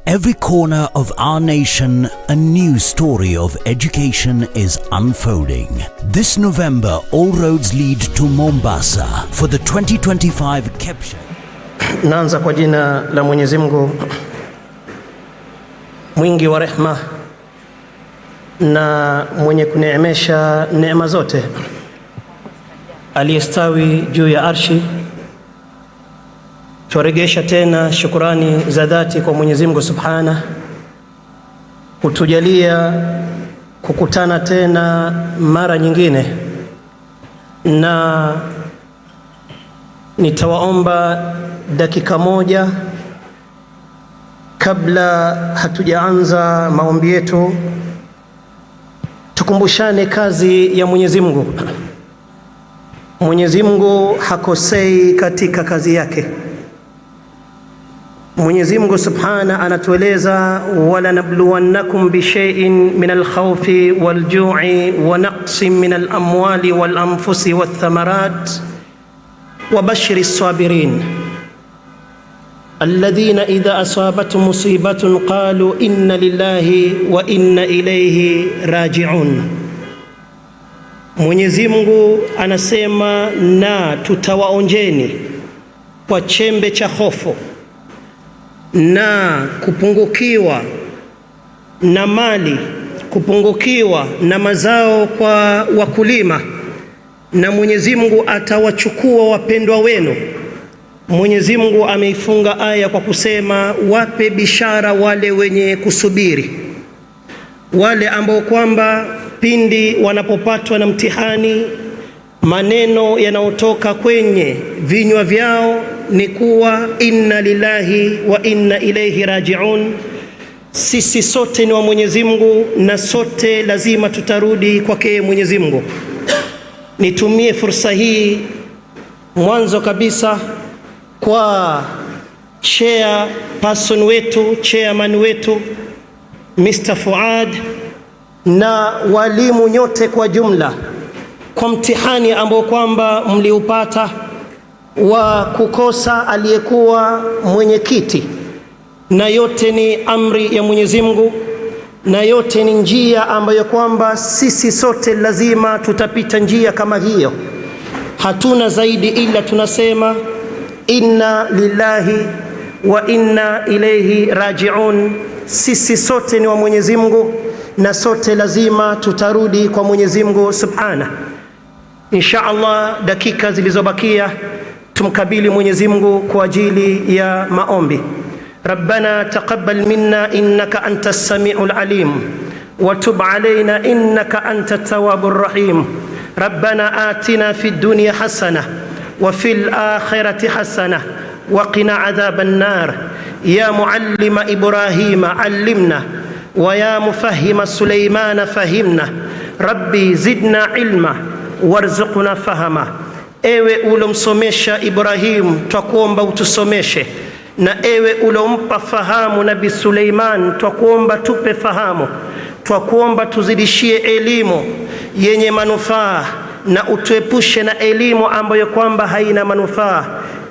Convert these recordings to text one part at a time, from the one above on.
Every corner of our nation, a new story of education is unfolding. This November, all roads lead to Mombasa for the 2025 Kepsha. Naanza kwa jina la Mwenyezi Mungu mwingi wa rehema na mwenye kuneemesha neema zote, aliyestawi juu ya arshi. Turegesha tena shukurani za dhati kwa Mwenyezi Mungu Subhana kutujalia kukutana tena mara nyingine, na nitawaomba dakika moja kabla hatujaanza maombi yetu, tukumbushane kazi ya Mwenyezi Mungu. Mwenyezi Mungu hakosei katika kazi yake. Mwenyezi Mungu Subhana anatueleza, wala nabluwannakum bi shay'in min al-khawfi wal-ju'i wa naqsin min al-amwali wal-anfusi wath-thamarat wa bashiri as-sabirin alladhina idha asabatuhum musibatun qalu inna lillahi wa inna ilayhi raji'un. Mwenyezi Mungu anasema, na tutawaonjeni kwa chembe cha hofu na kupungukiwa na mali, kupungukiwa na mazao kwa wakulima, na Mwenyezi Mungu atawachukua wapendwa wenu. Mwenyezi Mungu ameifunga aya kwa kusema, wape bishara wale wenye kusubiri, wale ambao kwamba pindi wanapopatwa na mtihani, maneno yanayotoka kwenye vinywa vyao ni kuwa inna lillahi wa inna ilayhi raji'un. Sisi sote ni wa Mwenyezi Mungu na sote lazima tutarudi kwake Mwenyezi Mungu. Nitumie fursa hii mwanzo kabisa kwa chairperson wetu, chairman wetu Mr. Fuad, na walimu nyote kwa jumla, kwa mtihani ambao kwamba mliupata wa kukosa aliyekuwa mwenyekiti, na yote ni amri ya Mwenyezi Mungu, na yote ni njia ambayo kwamba sisi sote lazima tutapita njia kama hiyo. Hatuna zaidi ila tunasema inna lillahi wa inna ilayhi raji'un. Sisi sote ni wa Mwenyezi Mungu na sote lazima tutarudi kwa Mwenyezi Mungu Subhana. Insha Allah, dakika zilizobakia tumkabili Mwenyezi Mungu kwa ajili ya maombi. Rabbana taqabbal minna innaka antas samiul alim wa tub alayna innaka antat tawwabur rahim. Rabbana atina fid dunya hasana wa fil akhirati hasana wa qina adhaban nar. Ya muallima Ibrahima allimna wa ya mufahhima Sulaymana fahimna. Rabbi zidna ilma warzuqna fahama. Ewe ulomsomesha Ibrahim, twakuomba utusomeshe, na ewe ulompa fahamu Nabii Suleiman, twakuomba tupe fahamu, twakuomba tuzidishie elimu yenye manufaa na utuepushe na elimu ambayo kwamba haina manufaa.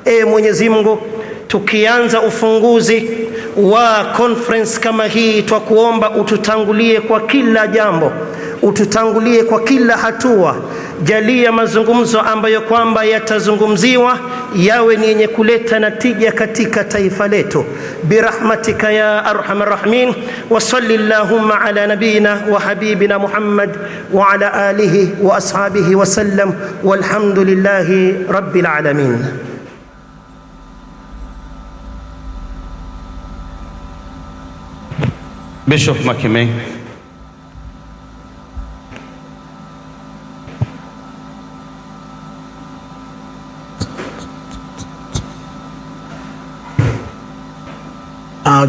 Ewe Mwenyezi Mungu, tukianza ufunguzi wa conference kama hii, twakuomba ututangulie kwa kila jambo, ututangulie kwa kila hatua. Jalia mazungumzo ambayo kwamba yatazungumziwa yawe ni yenye kuleta natija katika taifa letu, birahmatika ya arhamar rahimin. Wa sallallahu ala nabina wa habibina Muhammad wa ala alihi wa ashabihi wa sallam, walhamdulillahi rabbil alamin. Bishop Mckini.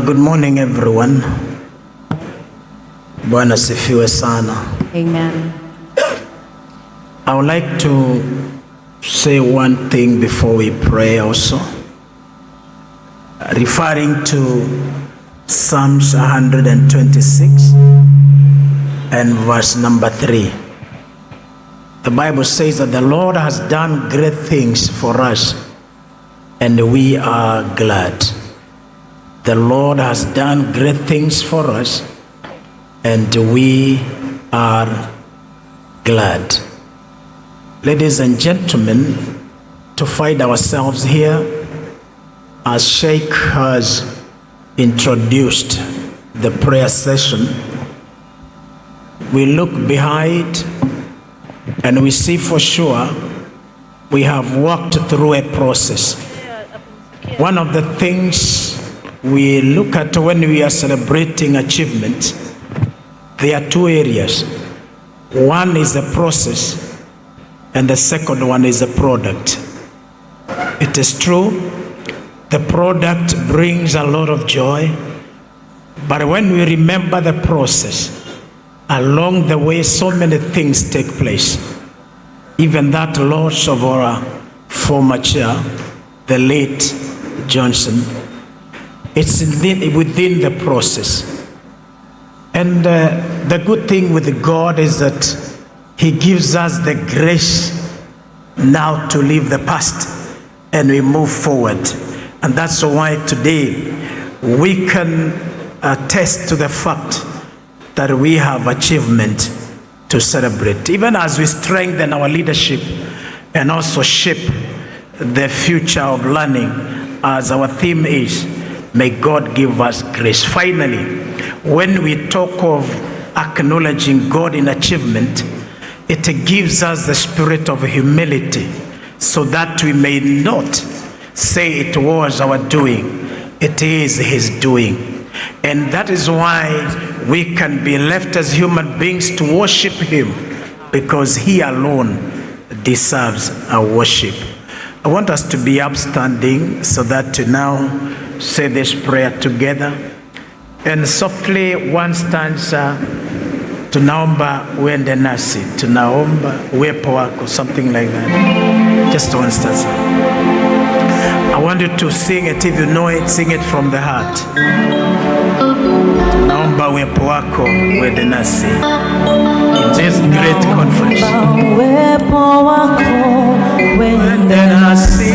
Good morning everyone. Bwana sifiwe sana. Amen. I would like to say one thing before we pray also, referring to Psalms 126 and verse number 3. The Bible says that the Lord has done great things for us and we are glad. The Lord has done great things for us, and we are glad. Ladies and gentlemen, to find ourselves here, as Sheikh has introduced the prayer session, we look behind and we see for sure we have walked through a process. One of the things we look at when we are celebrating achievement, there are two areas. One is the process, and the second one is the product. It is true, the product brings a lot of joy, but when we remember the process, along the way so many things take place. Even that loss of our former chair, the late Johnson, it's within the process. And the good thing with God is that He gives us the grace now to leave the past and we move forward. And that's why today we can attest to the fact that we have achievement to celebrate. Even as we strengthen our leadership and also shape the future of learning, as our theme is, may God give us grace. Finally, when we talk of acknowledging God in achievement, it gives us the spirit of humility so that we may not say it was our doing, it is His doing. And that is why we can be left as human beings to worship Him, because He alone deserves our worship. I want us to be upstanding so that to now say this prayer together. And softly one stanza, tunaomba uende nasi, tunaomba uwepo wako, something like that. Just one stanza. I want you to sing it. If you know it, sing it from the heart. Tunaomba uwepo wako uende nasi. In this great conference. Uwepo wako uende nasi.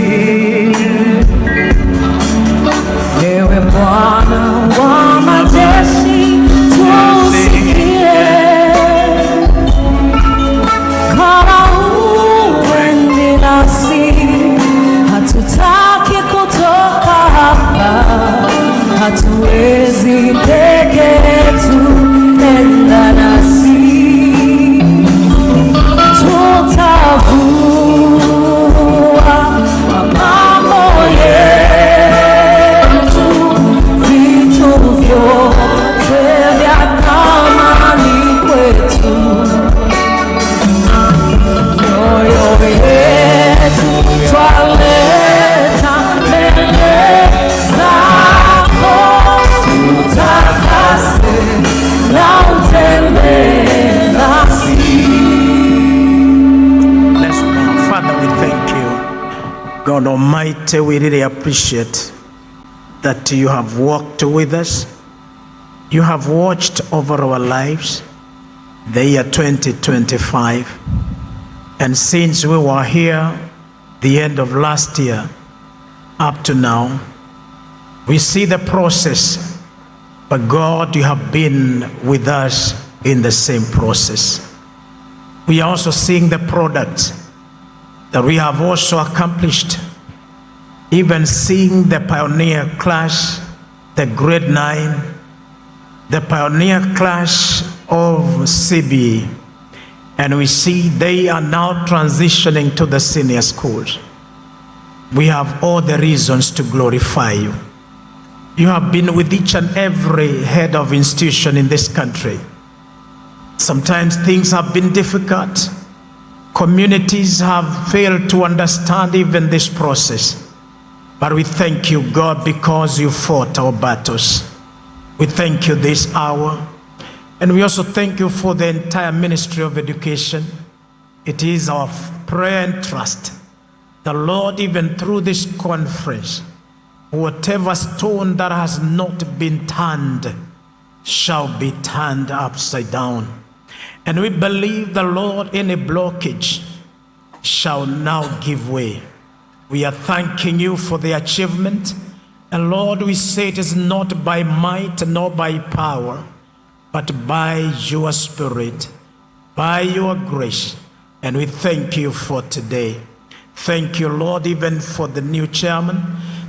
Ewe Bwana wa majeshi, tusikie. Kama uende nasi, hatutaki kutoka hapa, hatuwezi peke yetu, enda nasi. Tutavua mambo yetu, vitu vyote vya thamani kwetu, mioyo yetu twaleta mbele zako, tutakase na utembee nasi. Father, we thank you. God Almighty, we really appreciate that you have walked with us. You have watched over our lives, the year 2025. And since we were here, the end of last year, up to now, we see the process. But God, you have been with us in the same process. We are also seeing the product that we have also accomplished, even seeing the pioneer class, the grade 9, the pioneer class of CBE, and we see they are now transitioning to the senior schools. We have all the reasons to glorify you. You have been with each and every head of institution in this country. Sometimes things have been difficult. Communities have failed to understand even this process. But we thank you, God, because you fought our battles. We thank you this hour. And we also thank you for the entire Ministry of Education. It is our prayer and trust. The Lord, even through this conference, whatever stone that has not been turned shall be turned upside down. And we believe the Lord, any blockage shall now give way. We are thanking you for the achievement, And Lord, we say it is not by might nor by power, but by your Spirit, by your grace. And we thank you for today. Thank you, Lord, even for the new chairman.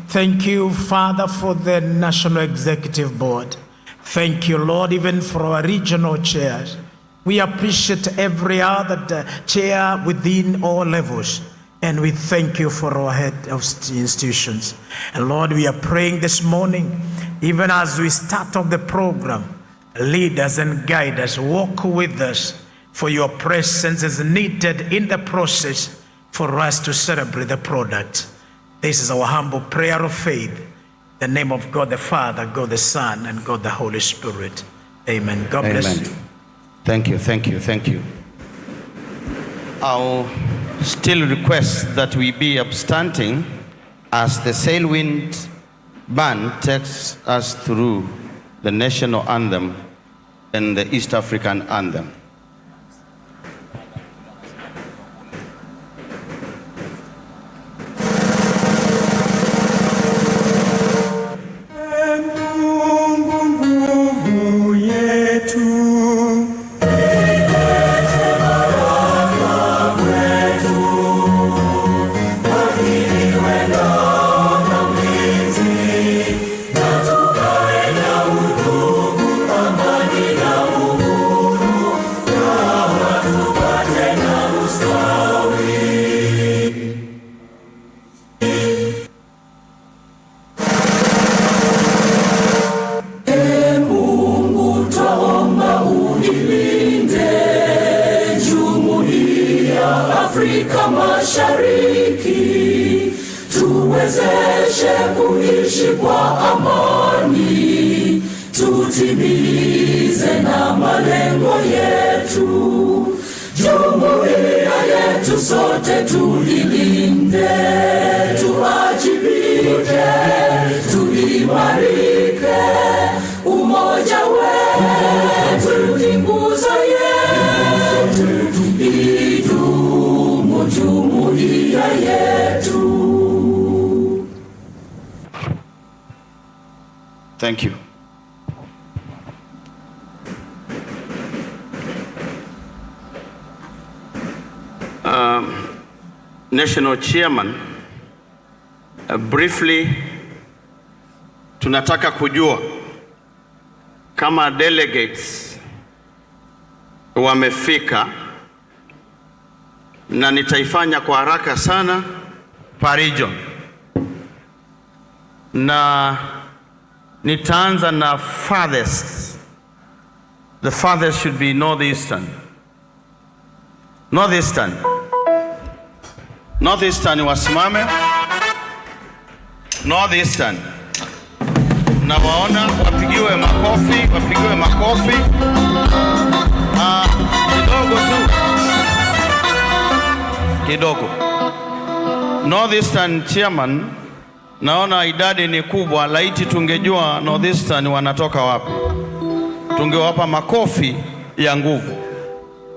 Thank you, Father, for the National Executive Board. Thank you, Lord, even for our regional chairs. We appreciate every other chair within all levels. And we thank you for our head of institutions. And Lord, we are praying this morning, even as we start off the program, lead us and guide us, walk with us, for your presence is needed in the process for us to celebrate the product. This is our humble prayer of faith. In the name of God the Father, God the Son, and God the Holy Spirit. Amen. God bless you. Thank you, thank you, thank you. I'll still request that we be upstanding as the Sailwind Band takes us through the national anthem and the East African anthem. Afrika Mashariki, tuwezeshe kuishi kwa amani, tutimize na malengo yetu. Jumuiya yetu sote tulilinde, tuajibike, tuimarike. Umoja wetu ni nguzo yetu, idumu jumuiya yetu. Thank you. National Chairman, briefly tunataka kujua kama delegates wamefika, na nitaifanya kwa haraka sana per region, na nitaanza na farthest. The farthest should be northeastern. Northeastern. Northeastern wasimame. Northeastern. Na waona wapigiwe makofi, wapigiwe makofi. Kidogo tu. Kidogo. Northeastern Chairman, naona idadi ni kubwa, laiti tungejua Northeastern wanatoka wapi, tungewapa makofi ya nguvu.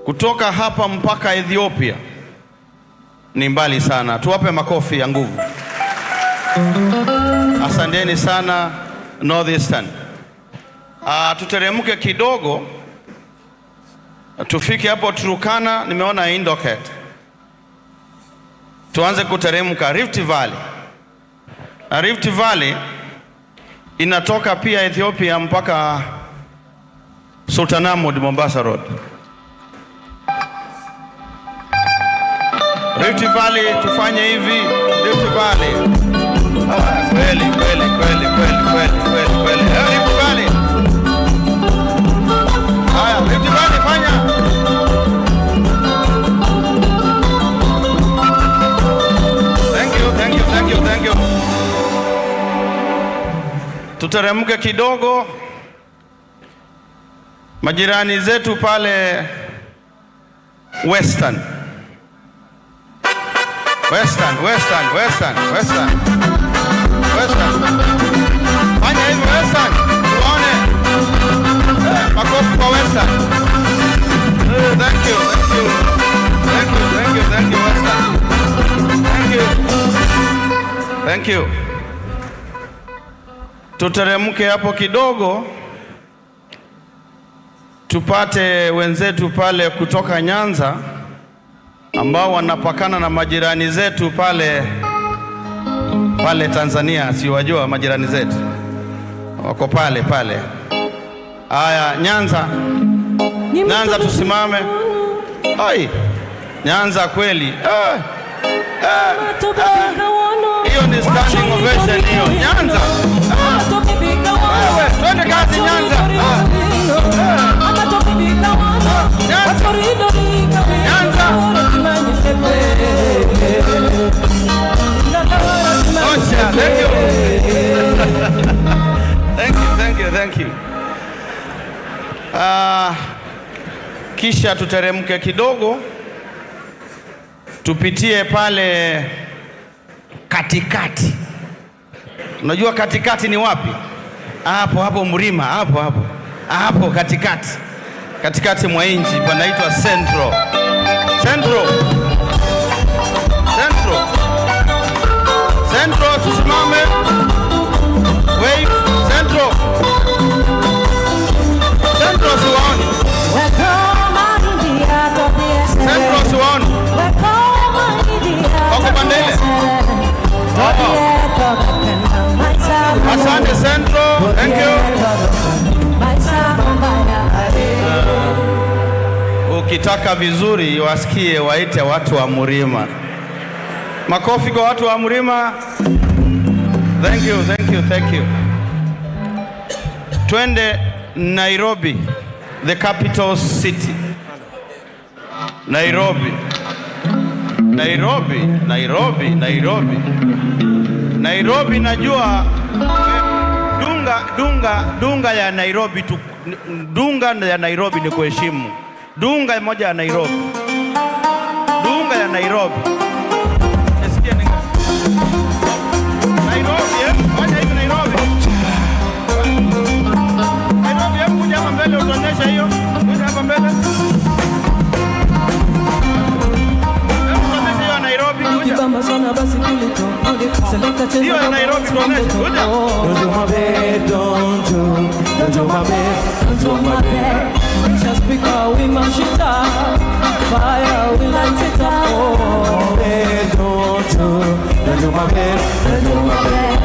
Kutoka hapa mpaka Ethiopia ni mbali sana, tuwape makofi ya nguvu. Asanteni sana Northeastern. Tuteremke kidogo, tufike hapo Turkana, nimeona Indoket. Tuanze kuteremka Rift Valley. Rift Valley inatoka pia Ethiopia mpaka Sultanahmud Mombasa Road. Rift Valley tufanye hivi, Rift Valley. Kweli kweli kweli kweli kweli kweli kweli. Rift Valley. Haya, Rift Valley fanya. Thank you, thank you, thank you, thank you. Tuteremke kidogo. Majirani zetu pale Western. Western. Fanya hivi Western. Tuone. Makofi kwa Western. Thank you Western. Thank you. tuteremke hapo kidogo tupate wenzetu pale kutoka Nyanza ambao wanapakana na majirani zetu pale Tanzania. Si wajua majirani zetu wako pale. Haya, Nyanza tusimame. Ai, Nyanza kweli. Hiyo ni standing ovation hiyo. Nyanza. Wewe, twende kazi Nyanza. Nyanza. Osha, thank you. Kisha tuteremke kidogo tupitie pale katikati. Unajua katikati ni wapi? Hapo mlima, hapo katikati mwa inji panaitwa Central. Tusimame. Wait, Central siwaoni. Central siwaoni. Wako bandele. Asante Central, thank you. Ukitaka vizuri wasikie waite watu wa mlima. Makofi kwa watu wa mlima. Thank you. Twende Nairobi, the capital city. Nairobi. Najua dunga ya Nairobi tu, dunga ya Nairobi ni kuheshimu. Dunga moja ya Nairobi. Nisikia nini? Nairobi. Kuja hapa mbele utaonyesha hiyo. Kuja hapa mbele. Nairobi kuja. Hiyo ya Nairobi tuonyesha. Kuja. Don't just because we mash it up, fire we light it up. Don't do my best.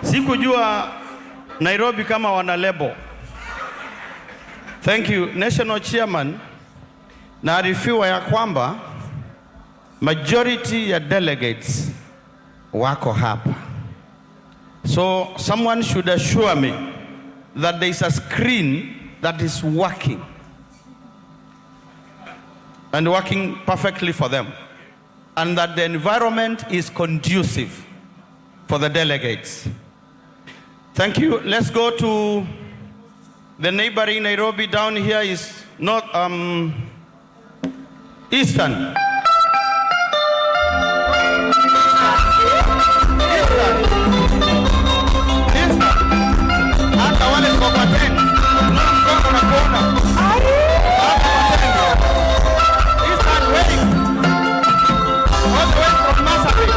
Sikujua Nairobi kama wana lebo. Thank you National Chairman. Naarifiwa ya kwamba majority ya delegates wako hapa. So someone should assure me that there is a screen that is working and working perfectly for them, and that the environment is conducive for the delegates. Thank you. Let's go to the neighboring Nairobi. Down here is not Eastern. Hata wale kwa tena. Mkono na kona. Eastern waiting. All the way from Massabit.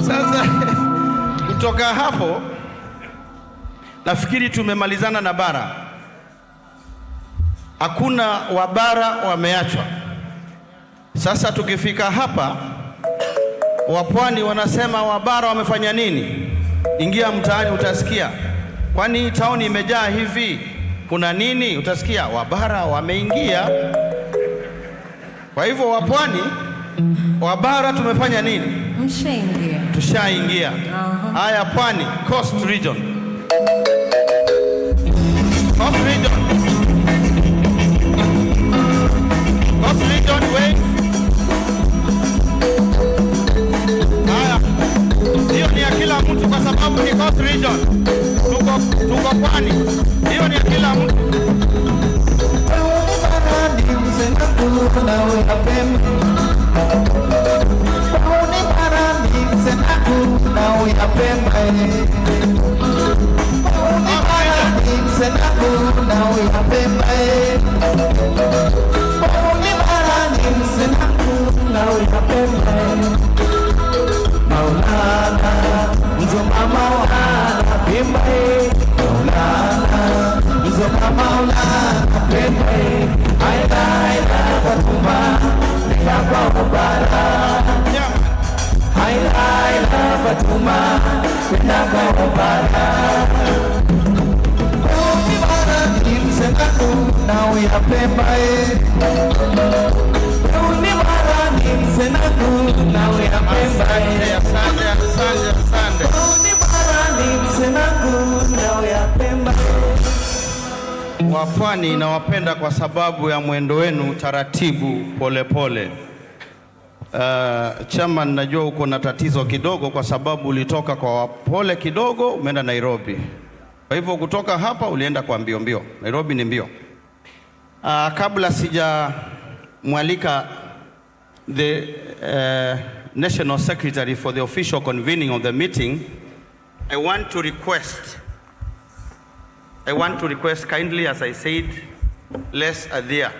Sasa kutoka hapo nafikiri tumemalizana na bara. Hakuna wabara wameachwa. Sasa tukifika hapa, wapwani wanasema wabara wamefanya nini? Ingia mtaani utasikia, kwani hii tauni imejaa hivi, kuna nini? Utasikia wabara wameingia. Kwa hivyo wapwani, wabara tumefanya nini? Mshaingia. Tushaingia. Haya, pwani, Coast Region. Coast Region. Coast Region, wait. Haya, hiyo ni ya kila mtu kwa sababu ni Coast Region. Tuko pwani. Hiyo ni ya kila mtu. Wapwani nawapenda kwa sababu ya mwendo wenu taratibu, polepole. Chama, najua uko na tatizo kidogo kwa sababu ulitoka kwa wapole kidogo umeenda Nairobi. Kwa hivyo kutoka hapa ulienda kwa mbio mbio. Nairobi ni mbio. Kabla sija mwalika the National Secretary for the official convening of the meeting, I want to request kindly, as I said, let's adhere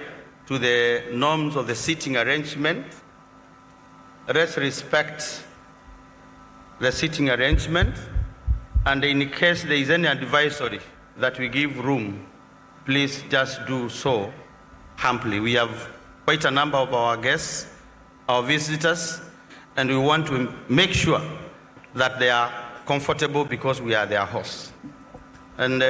to the norms of the seating arrangement. Let's respect the seating arrangement, and in case there is any advisory that we give room, please just do so humbly. We have quite a number of our guests, our visitors, and we want to make sure that they are comfortable because we are their hosts. And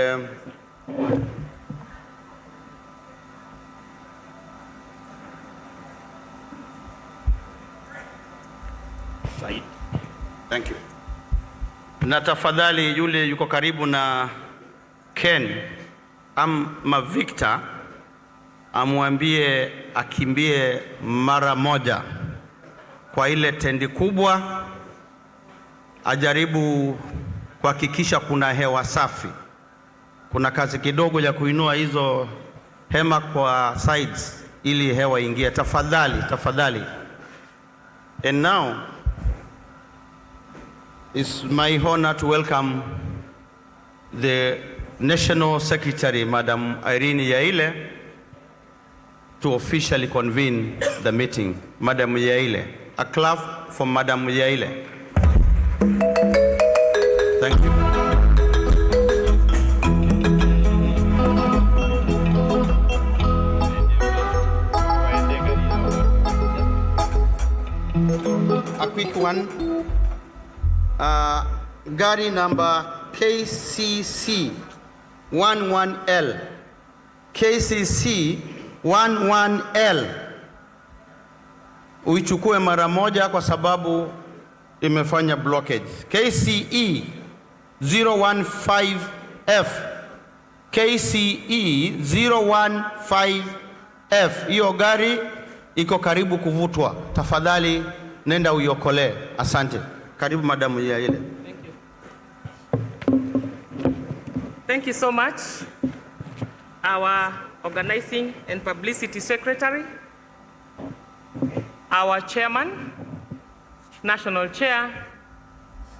thank you. Na tafadhali yule yuko karibu na Ken ama Victor amwambie akimbie mara moja kwa ile tendi kubwa, ajaribu kuhakikisha kuna hewa safi. Kuna kazi kidogo ya kuinua hizo hema kwa sides ili hewa ingie. Tafadhali. And now it's my honor to welcome the National Secretary, Madam Irene Yaile, to officially convene the meeting. Madam Yaile. A clap for Madam Yaile. Thank you. A quick one. Gari number KCC 11L. KCC 11L. Uichukue mara moja kwa sababu imefanya blockage. KCE 015F. KCE 015F. Hiyo gari iko karibu kuvutwa. Tafadhali nenda uiokole. Asante. Karibu Madam Yaile. Thank you so much. Our Organizing and Publicity Secretary, our Chairman, National Chair,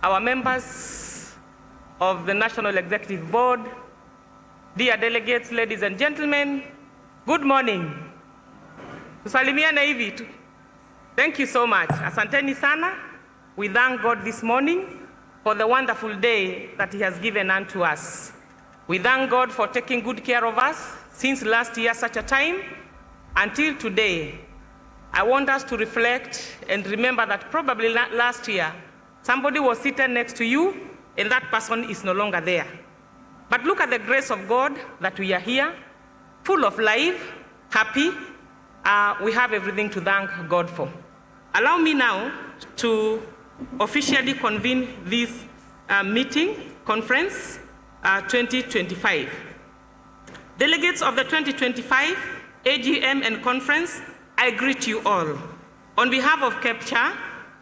our members of the National Executive Board, dear delegates, ladies and gentlemen, good morning. Tusalimiane hivi tu. Thank you so much. Asanteni sana. We thank God this morning for the wonderful day that He has given unto us. We thank God for taking good care of us since last year such a time until today. I want us to reflect and remember that probably last year, somebody was seated next to you and that person is no longer there. But look at the grace of God that we are here, full of life, happy. We have everything to thank God for. Allow me now to officially convene this conference 2025. Delegates of the 2025 AGM and conference, I greet you all. On behalf of Kepsha,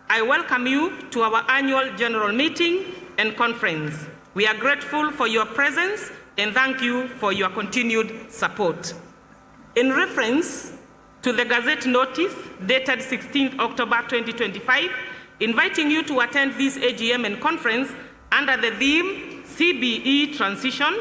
I welcome you to our annual general meeting and conference. We are grateful for your presence and thank you for your continued support. In reference to the Gazette notice dated 16th October 2025, inviting you to attend this AGM and conference under the theme CBE Transition,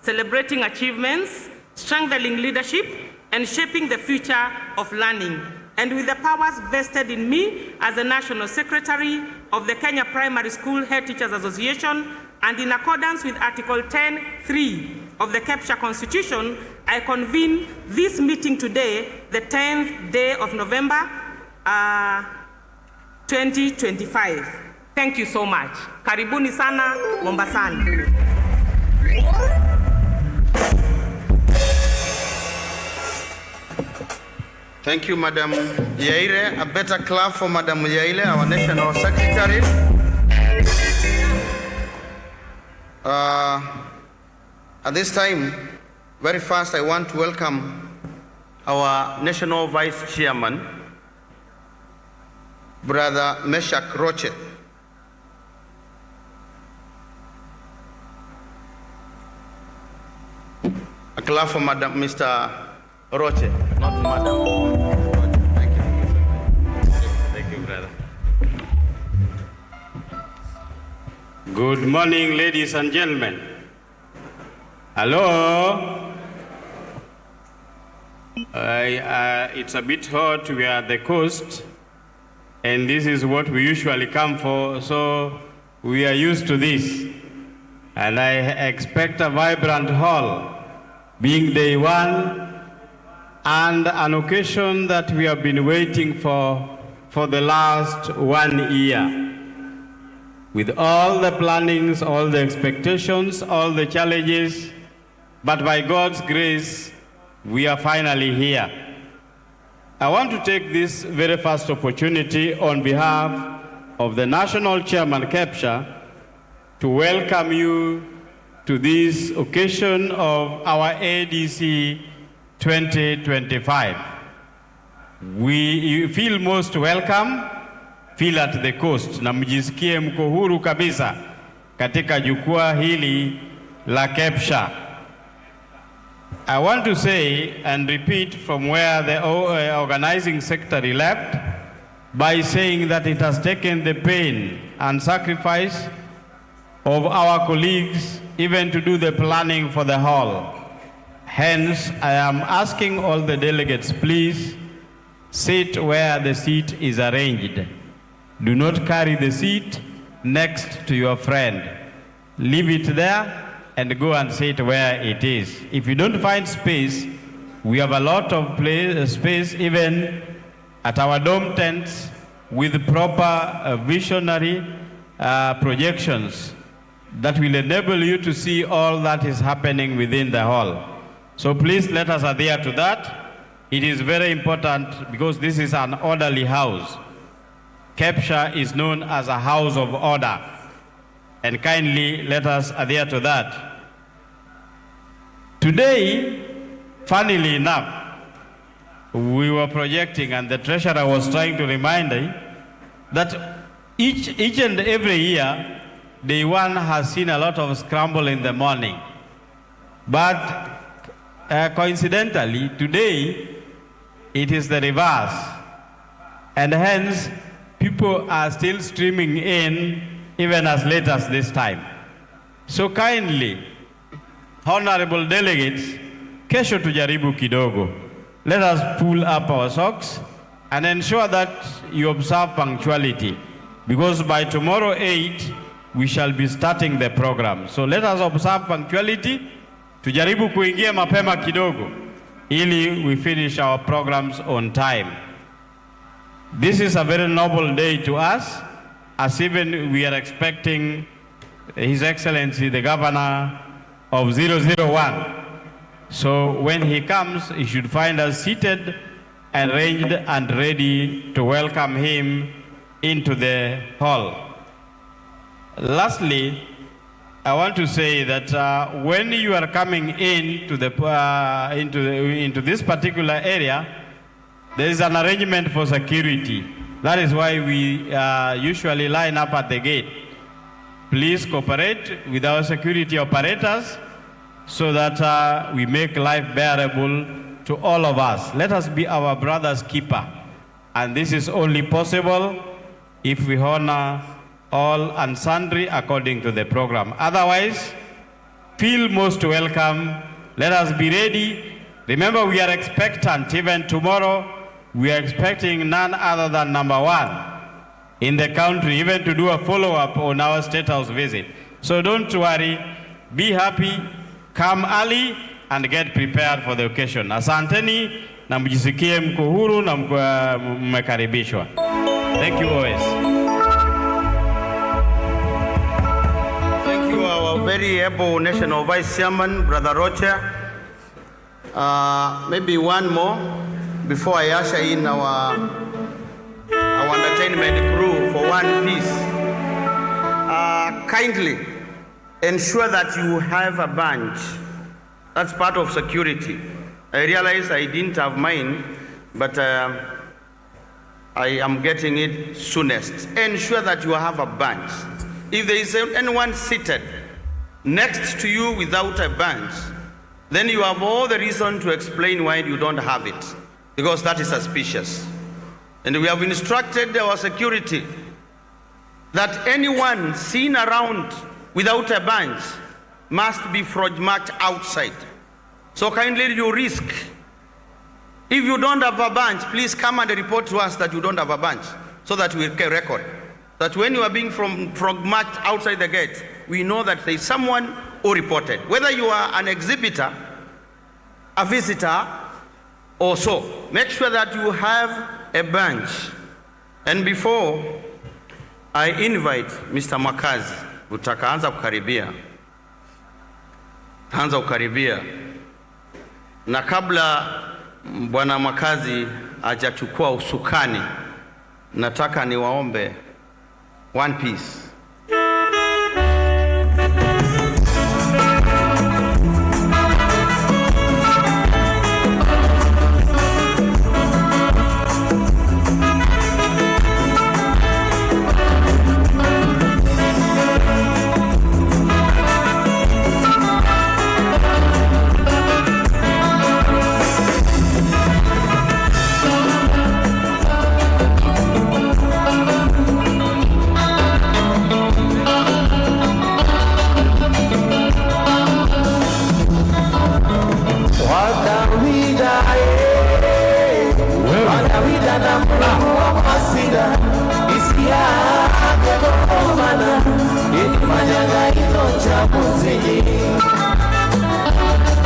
Celebrating Achievements, Strengthening Leadership, and Shaping the Future of Learning. And with the powers vested in me as the National Secretary of the Kenya Primary School Head Teachers Association, and in accordance with Article 10(3) of the Kepsha Constitution, I convene this meeting today, the 10th day of November 2025. Thank you so much. Karibuni sana Mombasani. Thank you, Madam Yaire. A better clap for Madam Yaire, our National Secretary. At this time, very fast, I want to welcome our National Vice Chairman, Brother Meshach Roche. A clap for Mr. Roche, not Madam. Thank you. Thank you, brother. Good morning, ladies and gentlemen. Hello. It's a bit hot. We are at the coast, and this is what we usually come for, so we are used to this. And I expect a vibrant hall, being day one, and an occasion that we have been waiting for the last 1 year. With all the plannings, all the expectations, all the challenges, but by God's grace, we are finally here. I want to take this very first opportunity on behalf of the National Chairman Kepsha to welcome you to this occasion of our ADC 2025. We feel most welcome, feel at the coast, na mjisikie mko huru kabisa katika jukwaa hili la Kepsha. I want to say and repeat from where the organizing secretary left by saying that it has taken the pain and sacrifice of our colleagues even to do the planning for the hall. Hence, I am asking all the delegates, please sit where the seat is arranged. Do not carry the seat next to your friend. Leave it there and go and sit where it is. If you don't find space, we have a lot of space even at our dome tents with proper visionary projections that will enable you to see all that is happening within the hall. So please let us adhere to that. It is very important because this is an orderly house. Kepsha is known as a house of order, and kindly let us adhere to that. Today, funnily enough, we were projecting, and the treasurer was trying to remind me that each and every year, day one has seen a lot of scramble in the morning. But coincidentally, today, it is the reverse. And hence, people are still streaming in even as late as this time. So kindly, honorable delegates, kesho tujaribu kidogo. Let us pull up our socks and ensure that you observe punctuality, because by tomorrow 8, we shall be starting the program. So let us observe punctuality, tujaribu kuingia mapema kidogo, ili we finish our programs on time. This is a very noble day to us, as even we are expecting His Excellency the Governor of 001. So when he comes, he should find us seated, arranged and ready to welcome him into the hall. Lastly, I want to say that when you are coming into this particular area, there is an arrangement for security. That is why we usually line up at the gate. Please cooperate with our security operators so that we make life bearable to all of us. Let us be our brother's keeper. And this is only possible if we honor all and sundry according to the program. Otherwise, feel most welcome. Let us be ready. Remember, we are expectant. Even tomorrow, we are expecting none other than number one in the country, even to do a follow-up on our State House visit. So don't worry, be happy, come early and get prepared for the occasion. Asanteni na mjisikie mko huru na mmekaribishwa. Thank you always. Thank you, our very able National Vice Chairman, Brother Rocha. Maybe one more before I usher in our entertainment crew for one piece. Kindly ensure that you have a bunch. That's part of security. I realized I didn't have mine, but I am getting it soonest. Ensure that you have a bunch. If there is anyone seated next to you without a bunch, then you have all the reason to explain why you don't have it, because that is suspicious. And we have instructed our security that anyone seen around without a bunch must be frog-marked outside. So kindly you risk. If you don't have a bunch, please come and report to us that you don't have a bunch, so that we can record. That when you are being frog-marked outside the gate, we know that there is someone who reported. Whether you are an exhibitor, a visitor, or so, make sure that you have a bunch. And before I invite Mr. Makazi, utakaanza kukaribia. Na kabla Bwana Makazi hajachukua usukani, nataka niwaombe one piece.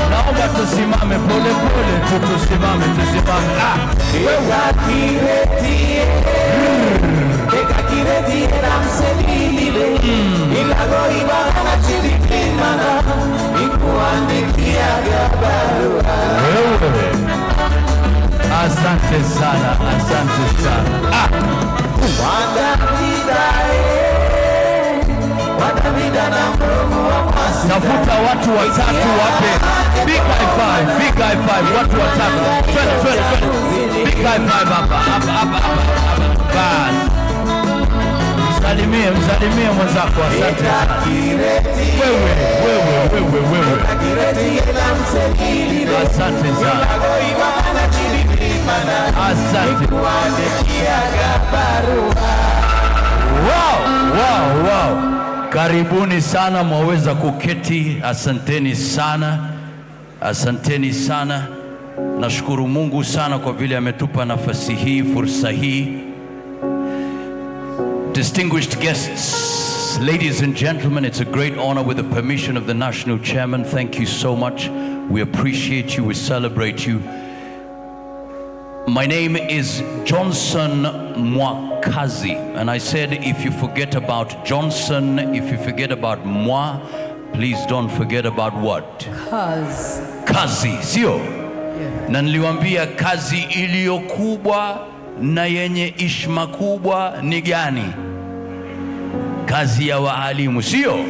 Naomba tusimame pole pole, tusimame. Ekakiretie na mselile ilago ibana chidikimana ikuandikia barua. Asante sana. Wadavida na Mungu wa Masida. Nafuta watu watatu wape big high five, watu watatu. Twende. Big high five hapa. Bas. Msalimie mwenzako, asante sana. Wewe. Asante sana. Asante. Wow. Karibuni sana, mwaweza kuketi. Asanteni sana. Nashukuru Mungu sana kwa vile ametupa nafasi hii, fursa hii. Distinguished guests, ladies and gentlemen, it's a great honor, with the permission of the National Chairman. Thank you so much. We appreciate you. We celebrate you. My name is Johnson Mwakazi, and I said if you forget about Johnson, if you forget about Mwa, please don't forget about what? Kazi, sio? Yeah. Na niliwaambia kazi iliyo kubwa na yenye ishma kubwa ni gani? Kazi ya waalimu, sio?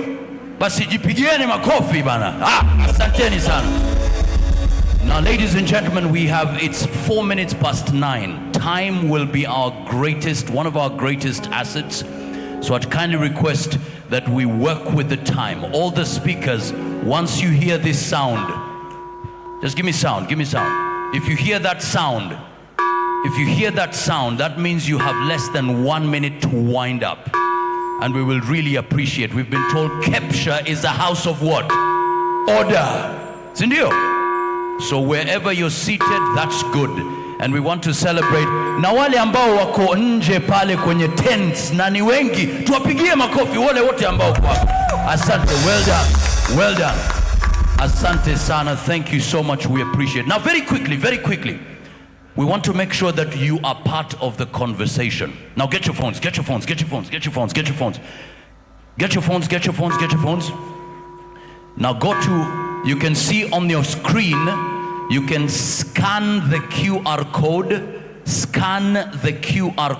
Basi jipigieni makofi bana. Asanteni sana. Now, ladies and gentlemen, it's 4 minutes past 9. Time will be one of our greatest assets. So I'd kindly request that we work with the time. All the speakers, once you hear this sound, just give me sound. If you hear that sound, that means you have less than 1 minute to wind up. And we will really appreciate. We've been told Kepsha is a house of what? Order. Sindio? So wherever you're seated, that's good. And we want to celebrate. Na wale ambao wako nje pale kwenye tents na ni wengi, tuwapigie makofi wale wote ambao kwa. Asante, well done. Asante sana, thank you so much, we appreciate. Now very quickly, we want to make sure that you are part of the conversation. Now get your phones. Now go to, you can see on your screen, you can scan the QR code. Scan the QR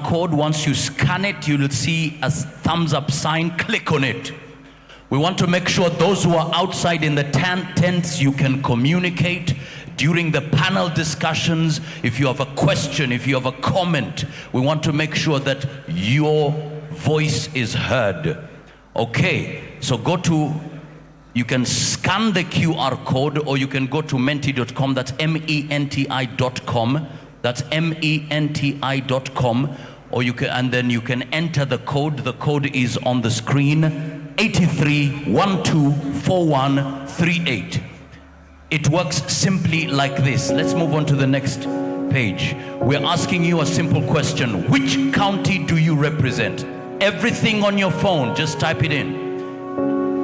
code. Once you scan it, you'll see a thumbs up sign. Click on it. We want to make sure those who are outside in the tents, you can communicate during the panel discussions. If you have a question, if you have a comment, we want to make sure that your voice is heard. Okay, so you can scan the QR code, or you can go to menti.com, that's menti.com, that's menti.com, or and then you can enter the code. The code is on the screen, 83124138. It works simply like this. Let's move on to the next page. We're asking you a simple question. Which county do you represent? Everything on your phone, just type it in.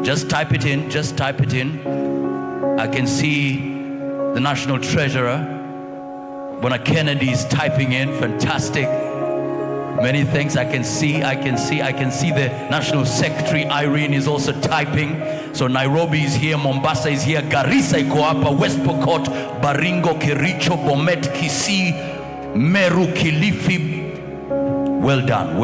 Just type it in. I can see the National Treasurer, Bona Kennedy is typing in, fantastic. Many things I can see the National Secretary, Irene, is also typing. So Nairobi is here, Mombasa is here, Garissa iko hapa, West Pokot, Baringo, Kericho, Bomet, Kisii, Meru, Kilifi. Well done.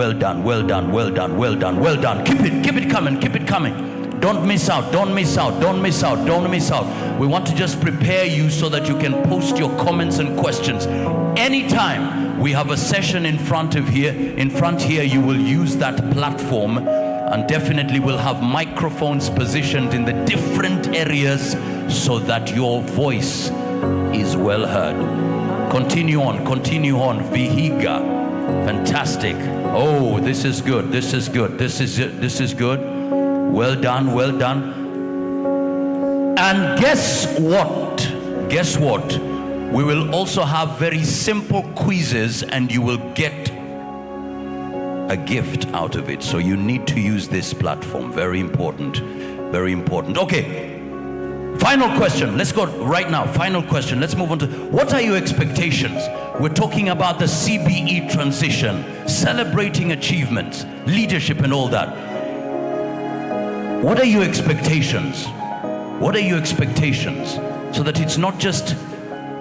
Keep it coming. Don't miss out. We want to just prepare you so that you can post your comments and questions. Anytime we have a session in front here, you will use that platform, and definitely we'll have microphones positioned in the different areas so that your voice is well heard. Continue on. Vihiga. Fantastic. Oh, this is good. Well done. And guess what? We will also have very simple quizzes, and you will get a gift out of it. So you need to use this platform. Very important. Okay. Final question. Let's go right now. Final question. Let's move on to, what are your expectations? We're talking about the CBE transition, celebrating achievements, leadership and all that. What are your expectations? So that it's not just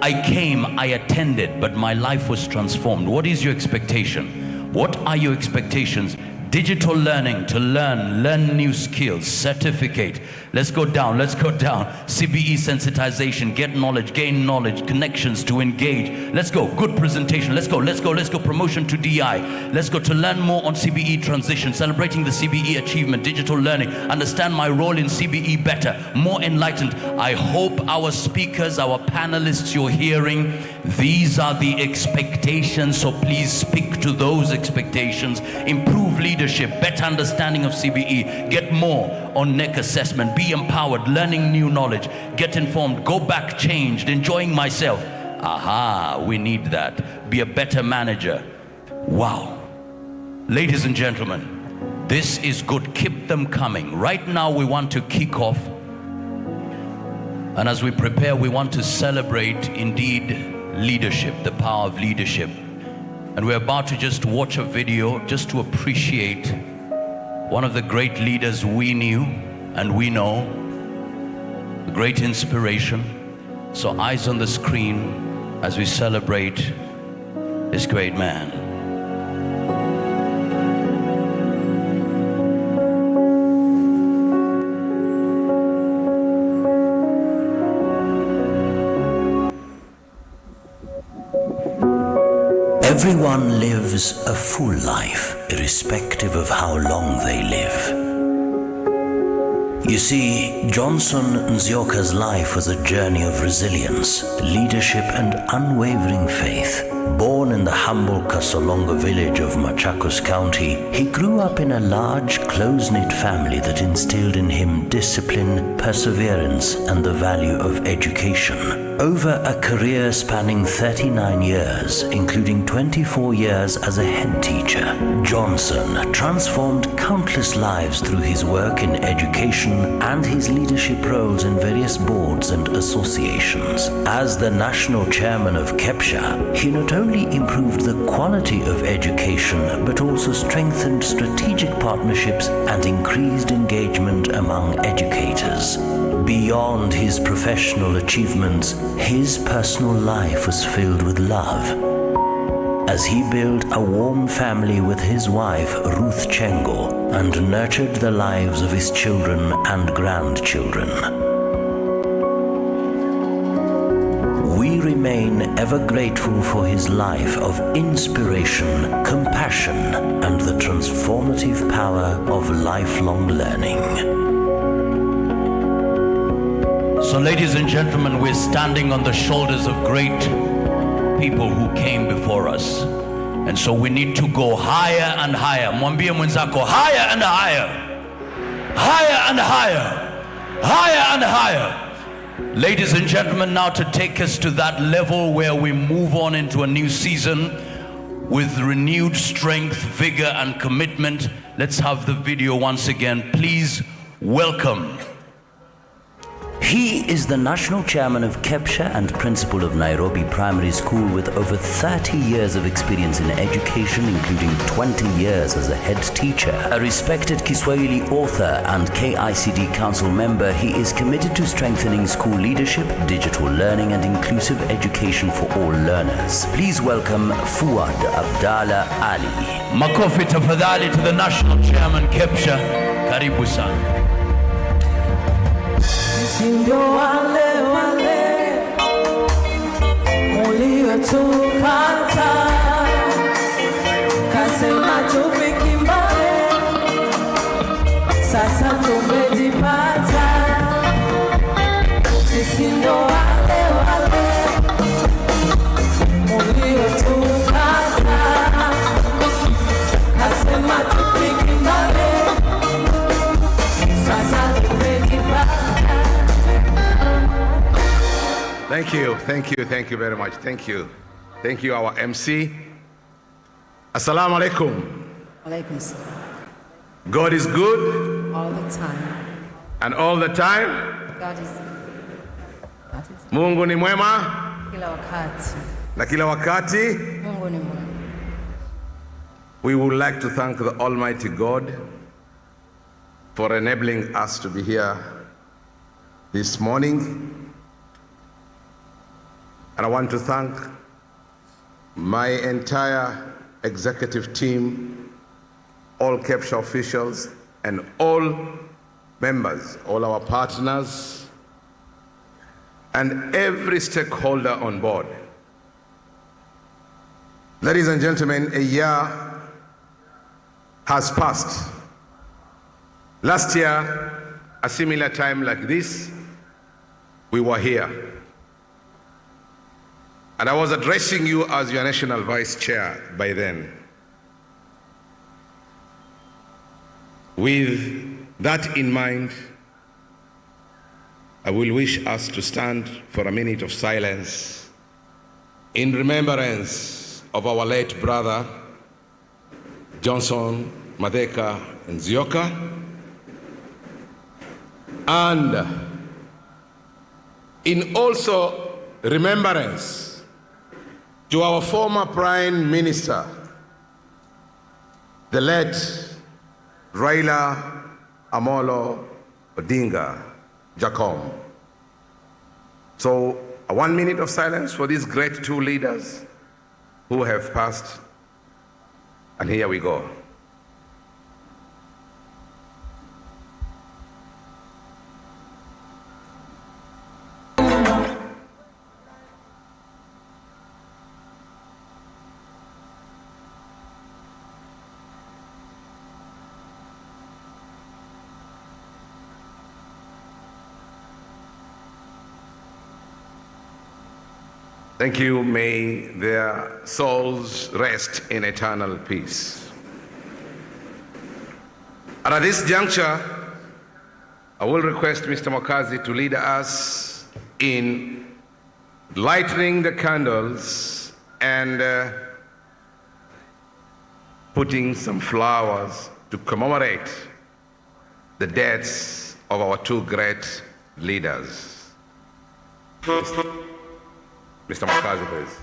I came, I attended, but my life was transformed. What is your expectation? What are your expectations? Digital learning, to learn new skills, certificate. Let's go down. CBE sensitization, get knowledge, gain knowledge, connections to engage. Let's go, good presentation. Let's go, promotion to DI. Let's go to learn more on CBE transition, celebrating the CBE achievement, digital learning, understand my role in CBE better, more enlightened. I hope our speakers, our panelists you're hearing, these are the expectations, so please speak to those expectations. Improve leadership, better understanding of CBE, get more on NEC assessment, be empowered, learning new knowledge, get informed, go back changed, enjoying myself. Aha, we need that. Be a better manager. Wow. Ladies and gentlemen, this is good. Keep them coming. Right now we want to kick off And as we prepare, we want to celebrate indeed leadership, the power of leadership. And we're about to just watch a video just to appreciate one of the great leaders we knew and we know, a great inspiration. So eyes on the screen as we celebrate this great man. Everyone lives a full life, irrespective of how long they live. You see, Johnson Nzioka's life was a journey of resilience, leadership and unwavering faith. Born in the humble Kasolongo village of Machakos County, he grew up in a large, close-knit family that instilled in him discipline, perseverance, and the value of education. Over a career spanning 39 years, including 24 years as a head teacher, Johnson transformed countless lives through his work in education and his leadership roles in various boards and associations. As the national chairman of Kepsha, he not only improved the quality of education, but also strengthened strategic partnerships and increased engagement among educators. Beyond his professional achievements, his personal life was filled with love, as he built a warm family with his wife Ruth Chengo and nurtured the lives of his children and grandchildren. We remain ever grateful for his life of inspiration, compassion, and the transformative power of lifelong learning. So ladies and gentlemen, we're standing on the shoulders of great people who came before us. And so we need to go higher and higher. Mwambie mwenzako, higher and higher. Higher and higher. Higher and higher. Ladies and gentlemen, now to take us to that level where we move on into a new season with renewed strength, vigor, and commitment, let's have the video once again. Please welcome. He is the national chairman of Kepsha and principal of Nairobi Primary School with over 30 years of experience in education, including 20 years as a head teacher. A respected Kiswahili author and KICD council member, he is committed to strengthening school leadership, digital learning and inclusive education for all learners. Please welcome Fuad Abdalla Ali. Makofi tafadhali to the national chairman Kepsha. Karibu sana. Ndio wale uliotukata, kasema tufiki mbali, sasa tumejipata. Sisi ndio wale uliotukata, kasema tufiki mbali, sasa tumejipata. Thank you very much. Thank you, our MC. Assalamu alaikum. Alaikum salam. God is good. All the time. And all the time. God is Mungu ni mwema. kila wakati. Na kila wakati. Mungu ni mwema. We would like to thank the Almighty God for enabling us to be here this morning. And I want to thank my entire executive team, all Kepsha officials, and all members, all our partners, and every stakeholder on board. Ladies and gentlemen, a year has passed. Last year, a similar time like this, we were here. And I was addressing you as your national vice chair by then. With that in mind, I will wish us to stand for a minute of silence in remembrance of our late brother, Johnson Madeka Nzioka, and in also remembrance to our former Prime Minister, the late Raila Amolo Odinga Jacom. So, 1 minute of silence for these great two leaders who have passed. And here we go. Thank you. May their souls rest in eternal peace. And at this juncture, I will request Mr. Mokazi to lead us in lighting the candles and putting some flowers to commemorate the deaths of our two great leaders. Mr. Mokazi, please.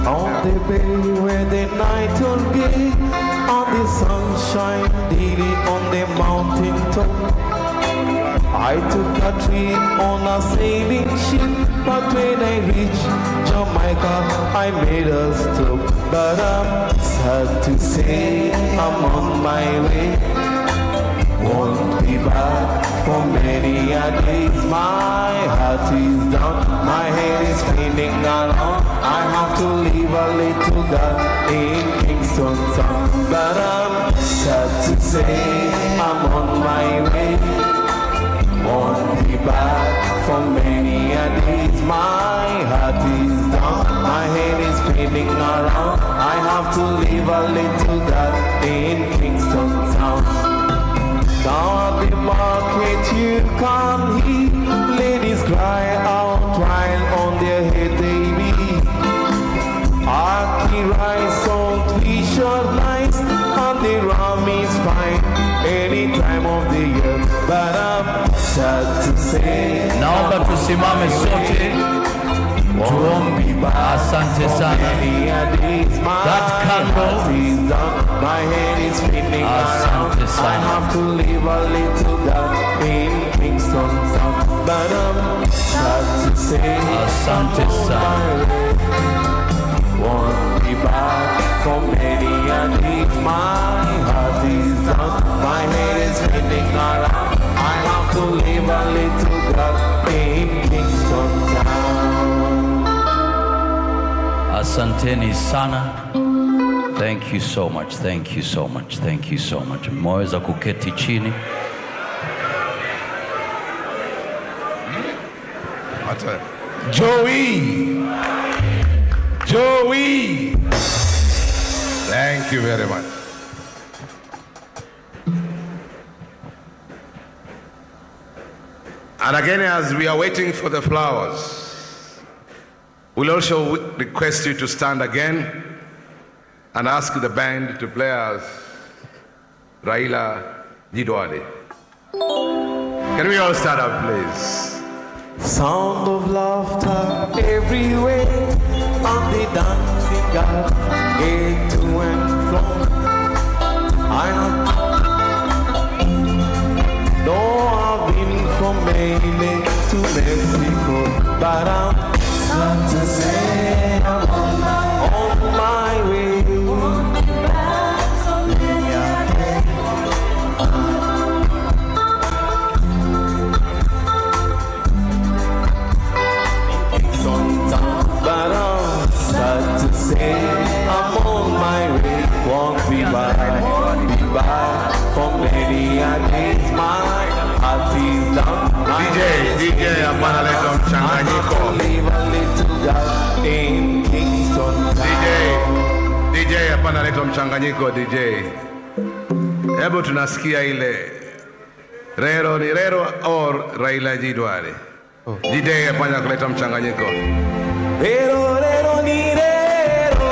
On the bay where the night will be, on the sunshine daily on the mountain top. I took a trip on a sailing ship, but when I reached Jamaica, I made a stop. But I'm sad to say I'm on my way. Won't be back for many a days. My heart is down, my head is spinning around. I have to leave a little girl in Kingston town. But I'm sad to say I'm on my way. Won't be back for many a days. My heart is down, my head is spinning around. I have to leave a little girl in Kingston town. Down at the market you can hear ladies cry out while on their head they beat. Ackee rice, salt fish are nice, and the rum is fine any time of the year. But I'm sad to say Naomba tusimame sote tuombe. Asante sana. That candle. My head is spinning around. I have to leave a little girl in Kingston town. But I'm sad to say Asante sana. Won't be back for many a days. My heart is down, my head is spinning around. I have to leave a little girl in Kingston town. Asanteni sana. Thank you so much. Thank you so much. Thank you so much. Mwaweza kuketi chini. Joey. Thank you very much. And again, as we are waiting for the flowers, we'll also request you to stand again and ask the band to play us Raila Jidwale. Can we all stand up, please? Sound of laughter everywhere, on the dancing girl, gate to and from. I've been from Maine to Mexico, but I'm sad to say I'm on my way. But I'm sad to say I'm on my way. Won't be back for many a days. My heart is down. DJ hapana leta mchanganyiko. Leave a little girl in Kingston town. DJ hapana leta mchanganyiko. DJ, hebu tunasikia ile Rero ni rero or Raila Jidware. Jide panya kuleta mchanganyiko. Rero rero ni rero,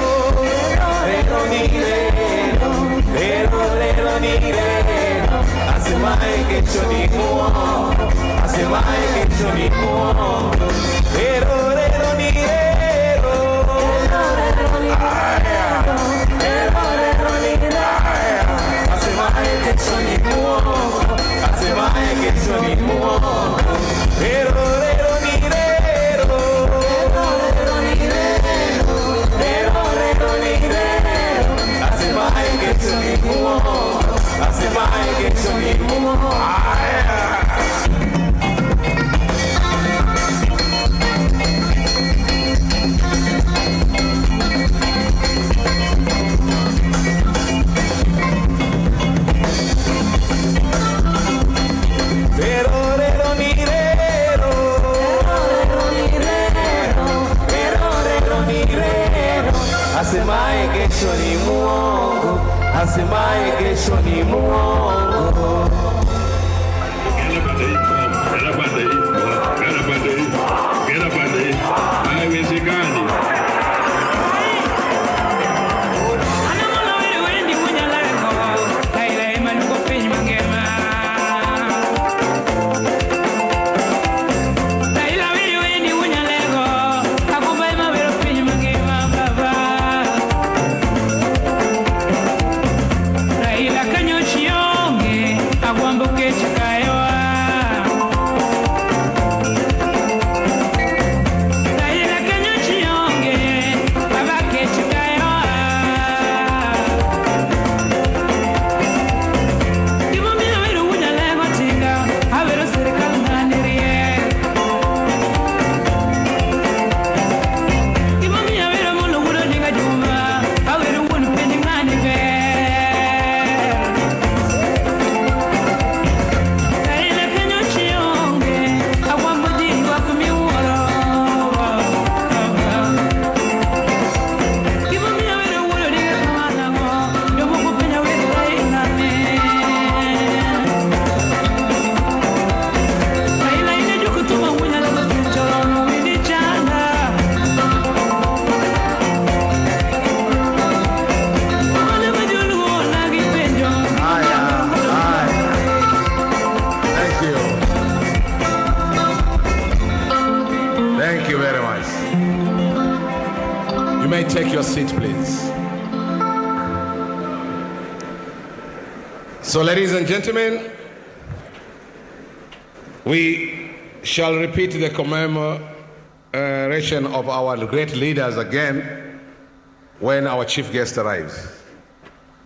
rero ni rero, rero rero ni rero. Asemaye kesho ni muongo, asemaye kesho ni muongo. Rero rero ni rero, rero ni rero, rero rero ni rero. Asemaye kesho ni muongo, asemaye kesho ni muongo. Rero rero ni rero, rero rero ni rero, rero rero ni rero. Asemaye kesho ni muongo, asemaye kesho ni muongo. Asemaye kesho ni muongo, asemaye kesho ni muongo. Haiwezekani. Take your seat, please. So, ladies and gentlemen, we shall repeat the commemoration of our great leaders again when our chief guest arrives.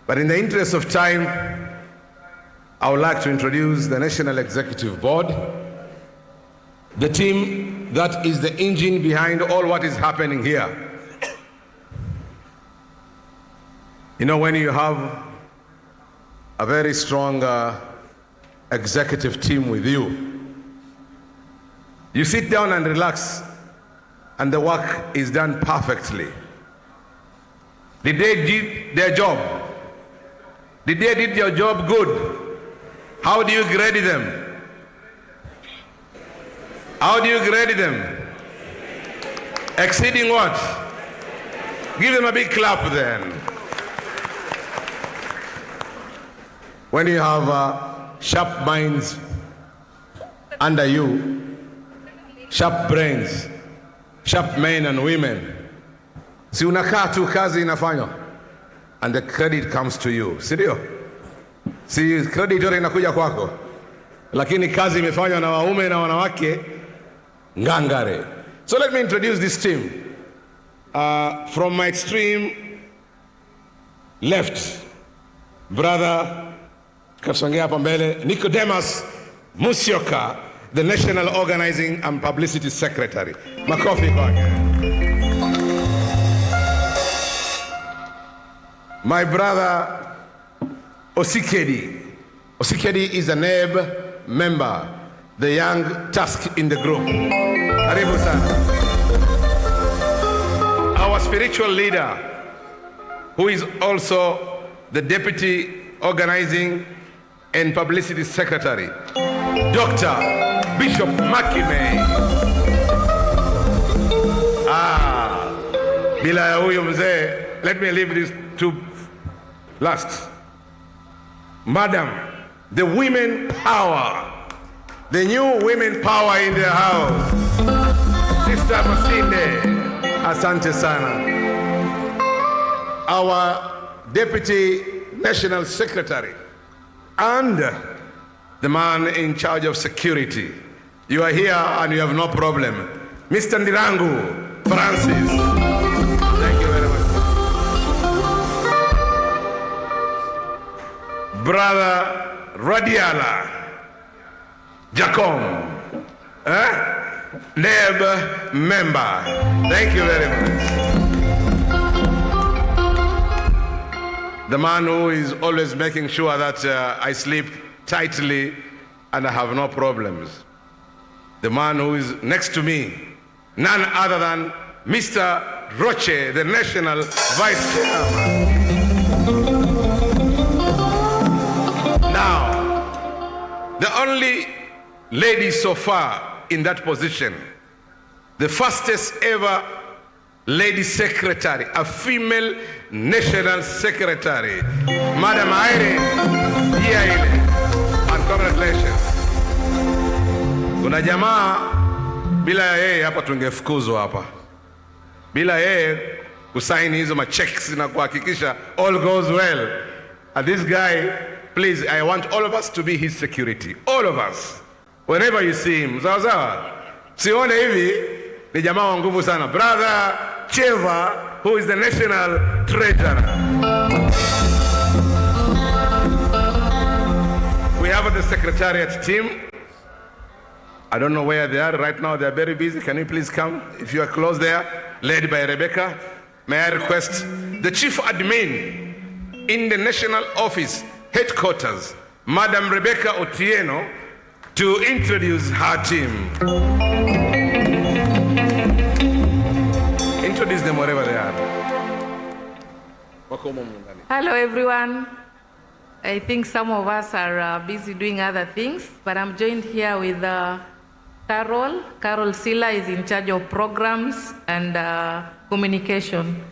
But in the interest of time, I would like to introduce the National Executive Board, the team that is the engine behind all what is happening here. You know, when you have a very strong executive team with you, you sit down and relax, and the work is done perfectly. Did they do their job? Did they do their job good? How do you grade them? How do you grade them? Exceeding what? Give them a big clap then. When you have sharp minds under you, sharp brains, sharp men and women, si unakaa tu kazi inafanywa and the credit comes to you, si ndio? Si credit yote inakuja kwako, lakini kazi imefanywa na waume na wanawake ngangare. So let me introduce this team. From my extreme left, brother Kasongea hapa mbele, Nicodemus Musyoka, the National Organizing and Publicity Secretary. Makofi kwake. My brother Osikedi. Osikedi is a NEB member, the young task in the group. Karibu sana. Our spiritual leader, who is also the Deputy Organizing and Publicity Secretary, Dr. Bishop Mckini. Bila ya huyo mzee, let me leave this to last. Madam, the women power, the new women power in the house. Sister Masinde, asante sana. Our Deputy National Secretary and the man in charge of security. You are here and you have no problem. Mr. Ndirangu Francis. Thank you very much. Brother Radiala Jacom. NEB member. Thank you very much. The man who is always making sure that I sleep tightly and I have no problems. The man who is next to me, none other than Mr. Roche, the National Vice Chairman. Now, the only lady so far in that position, the fastest ever lady secretary, a female national secretary, Madam Aire Diaile, and congratulations. Kuna jamaa bila yeye hapa tungefukuzwa hapa. Bila yeye kusaini hizo machecks na kuhakikisha all goes well. And this guy, please, I want all of us to be his security. All of us. Whenever you see him, sawa sawa. Sione hivi ni jamaa wa nguvu sana. Brother Cheva, who is the national treasurer. We have the secretariat team. I don't know where they are right now. They are very busy. Can you please come? If you are close there, led by Rebecca. May I request the chief admin in the national office headquarters, Madam Rebecca Otieno, to introduce her team. Introduce them wherever they are. Hello everyone. I think some of us are busy doing other things, but I'm joined here with Carol. Carol Silla is in charge of programs and communication.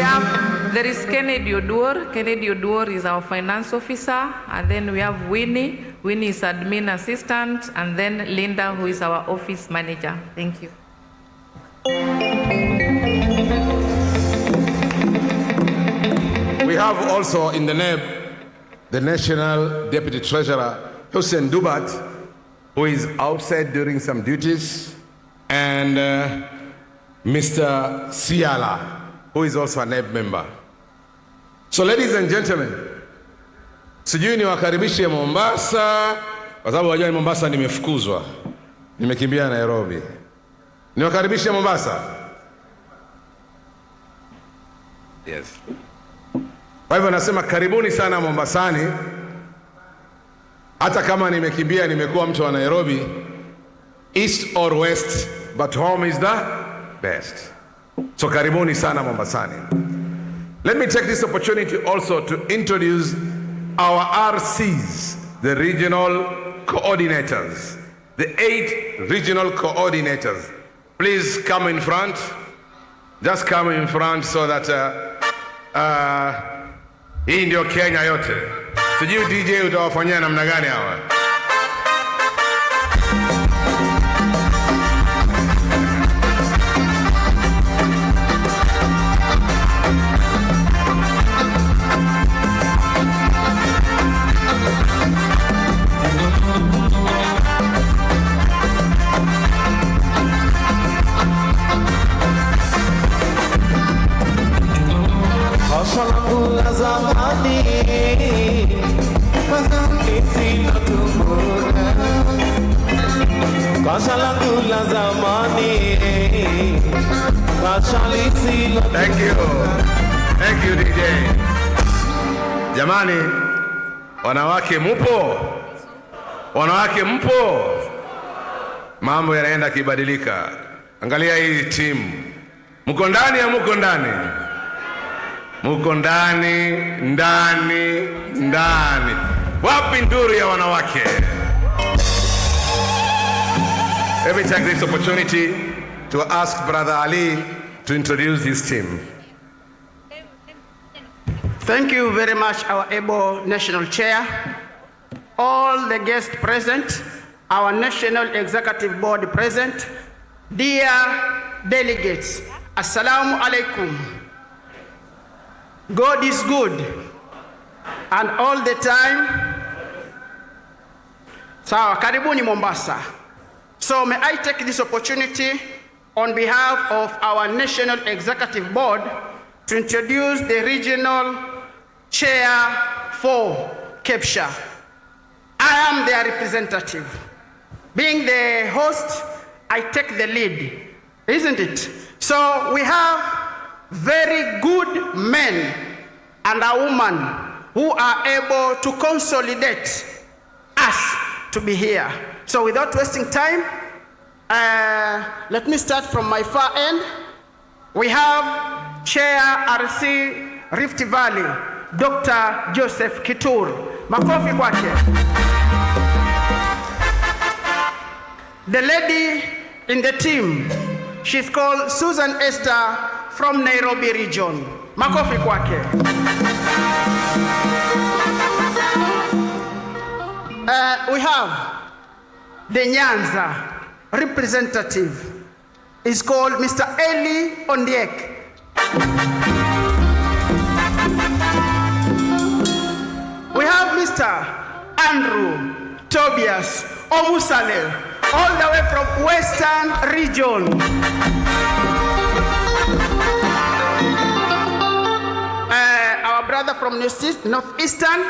And there is Kennedy Oduor. Kennedy Oduor is our finance officer. And then we have Winnie. Winnie is admin assistant. And then Linda, who is our office manager. Thank you. We have also in the NEB, the National Deputy Treasurer, Hussein Dubat, who is outside doing some duties, and Mr. Siala, who is also a NEB member. So ladies and gentlemen, sijui niwakaribishe Mombasa, kwa sababu wajua Mombasa nimefukuzwa. Nimekimbia Nairobi. Niwakaribishe Mombasa. Yes. Kwa hivyo nasema karibuni sana Mombasani. Hata kama nimekimbia nimekuwa mtu wa Nairobi, east or west, but home is the best. So karibuni sana Mombasani. Let me take this opportunity also to introduce our RCs, the regional coordinators, the 8 regional coordinators. Please come in front. Just come in front so that hii ndio Kenya yote. Sijui DJ utawafanyia namna gani hawa. Thank you. Thank you, DJ. Jamani, wanawake mpo? Wanawake mpo? Mambo yanaenda kibadilika. Angalia hii timu. Mko ndani ya mko ndani? Muko ndani, ndani, ndani. Wapi nduru ya wanawake? Let me take this opportunity to ask Brother Ali to introduce his team. Thank you very much, our able National Chair, all the guests present, our National Executive Board present, dear delegates, Assalamu alaikum. God is good, and all the time. Sawa, karibuni Mombasa. So may I take this opportunity on behalf of our National Executive Board to introduce the regional chair for Kepsha. I am their representative. Being the host, I take the lead, isn't it? So we have very good men and a woman who are able to consolidate us to be here. So without wasting time, let me start from my far end. We have Chair RC Rift Valley, Dr. Joseph Kitur. Makofi kwake. The lady in the team, she's called Susan Esther from Nairobi region. Makofi kwake. We have the Nyanza representative is called Mr. Eli Ondiek. We have Mr. Andrew Tobias Omusale, all the way from Western region. Our brother from Northeastern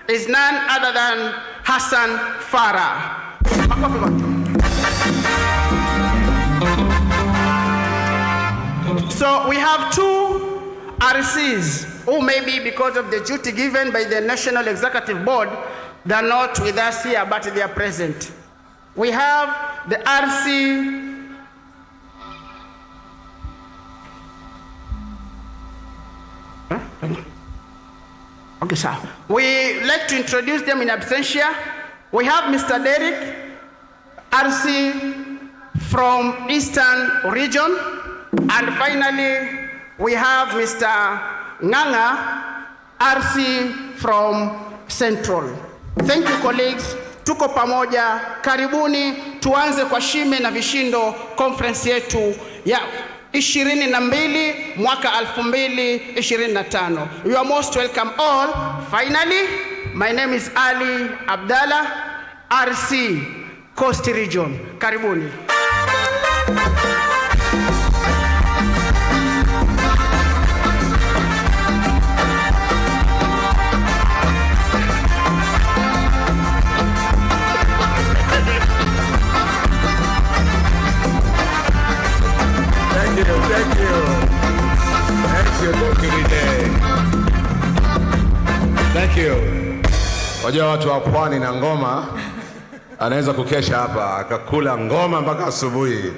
is none other than Hassan Farah. So we have two RCs who maybe because of the duty given by the National Executive Board, they are not with us here, but they are present. We have the RC Okay, sir. We like to introduce them in absentia. We have Mr. Derek, RC from Eastern region. And finally, we have Mr. Nganga, RC from Central. Thank you, colleagues. Tuko pamoja. Karibuni, tuanze kwa shime na vishindo conference yetu ya 22 mwaka 2025. You are most welcome all. Finally, my name is Ali Abdallah, RC Coast Region. Karibuni. Thank you. Wajua watu wa pwani na ngoma, anaweza kukesha hapa akakula ngoma mpaka asubuhi.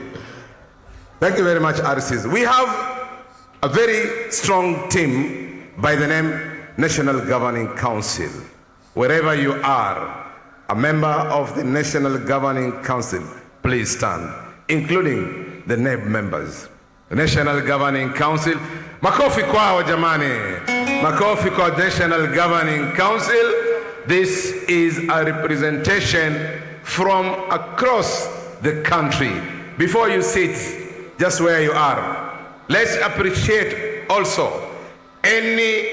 Thank you very much, RCs. We have a very strong team by the name National Governing Council. Wherever you are, a member of the National Governing Council, please stand, including the NEB members. The National Governing Council, makofi kwao jamani. Makofi kwa National Governing Council. This is a representation from across the country. Before you sit, just where you are, let's appreciate also any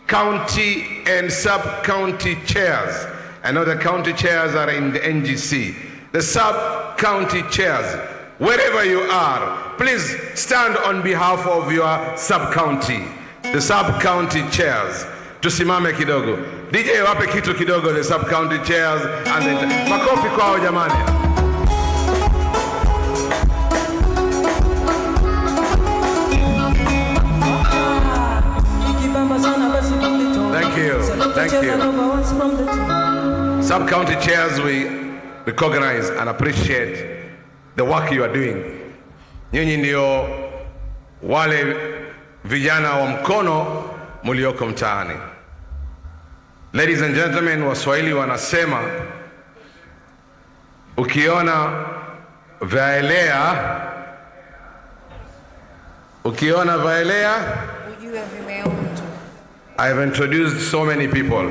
county and sub-county chairs. I know the county chairs are in the NGC. The sub-county chairs, wherever you are, please stand on behalf of your sub-county. The sub-county chairs. Tusimame kidogo. DJ wape kitu kidogo, the sub-county chairs. And then, makofi kwao jamani. Thank you. Thank you. Sub-county chairs, we recognize and appreciate the work you are doing. Nyinyi ndio wale vijana wa mkono mulioko mtaani. Ladies and gentlemen, Waswahili wanasema ukiona vaelea ujue vimeundwa. I have introduced so many people.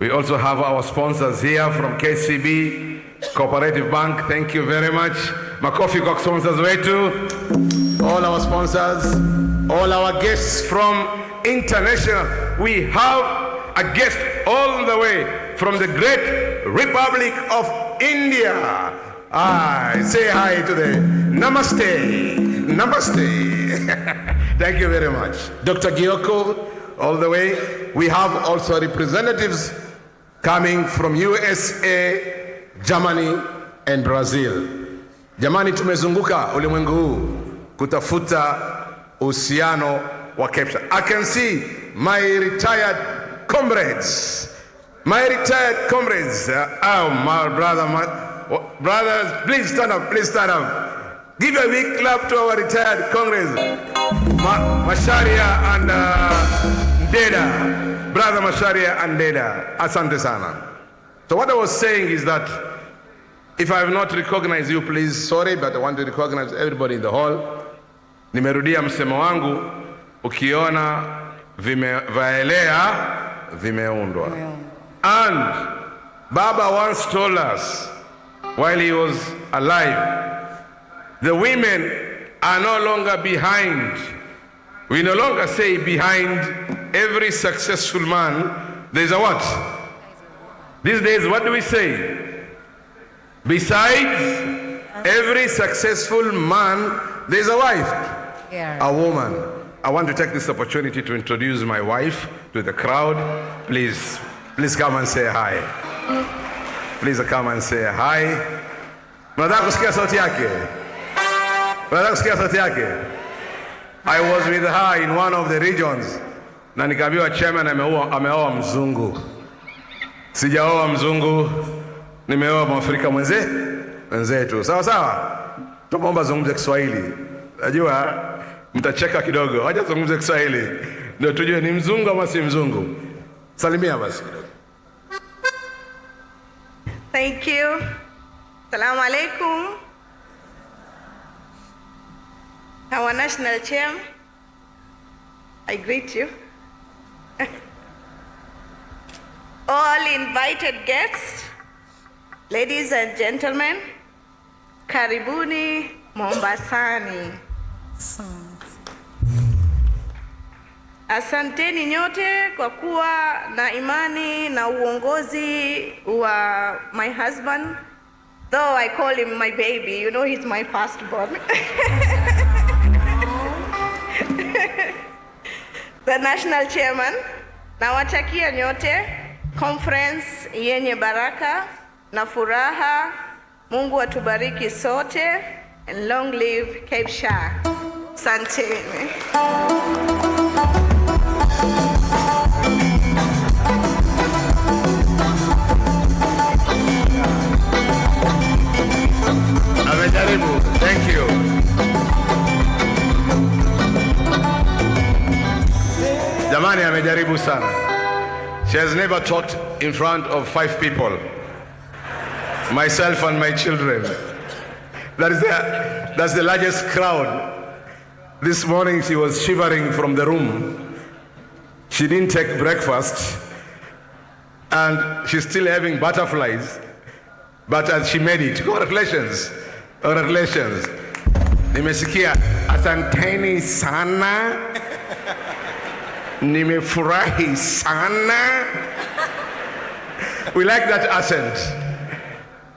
We also have our sponsors here from KCB, Cooperative Bank. Thank you very much. Makofi kwa sponsors wetu. All our sponsors, all our guests from international. We have a guest all the way from the great Republic of India. Say hi to the Namaste. Thank you very much. Dr. Gyoko, all the way. We have also representatives coming from USA, Germany, and Brazil. Jamani, tumezunguka ulimwengu huu kutafuta uhusiano wa Kepsha. I can see my retired comrades. My brothers, please stand up, Give a big clap to our retired comrades, Masharia and Deda. Brother Masharia and Deda. Asante sana. So what I was saying is that if I have not recognized you, please, sorry, but I want to recognize everybody in the hall. Nimerudia msemo wangu, ukiona vaelea vimeundwa. And Baba once told us, while he was alive, the women are no longer behind. We no longer say behind every successful man, there's a what? These days, what do we say? Besides every successful man, there's a wife, a woman. I want to take this opportunity to introduce my wife to the crowd. Please come and say hi. Please come and say hi. Mnataka kusikia sauti yake? I was with her in one of the regions. Na nikaambiwa chairman ameoa mzungu. Sijaoa mzungu, nimeoa Mwafrika mwenzetu. Sawa? Tunaomba zungumze Kiswahili. Najua mtacheka kidogo. Acha zungumze Kiswahili ndio tujue ni mzungu ama si mzungu. Salimia basi kidogo. Thank you. Assalamu alaikum. Our national chair, I greet you. All invited guests, ladies and gentlemen, karibuni Mombasani. Asanteni nyote kwa kuwa na imani na uongozi wa my husband, though I call him my baby, you know he's my firstborn. The national chairman, nawatakia nyote conference yenye baraka na furaha. Mungu atubariki sote, and long live Kepsha. Asanteni. Amejaribu. Thank you. Jamani, amejaribu sana. She has never talked in front of 5 people. Myself and my children. That's the largest crowd. This morning she was shivering from the room. She didn't take breakfast and she's still having butterflies, but she made it. Congratulations. Nimesikia asanteni sana. Nimefurahi sana. We like that accent.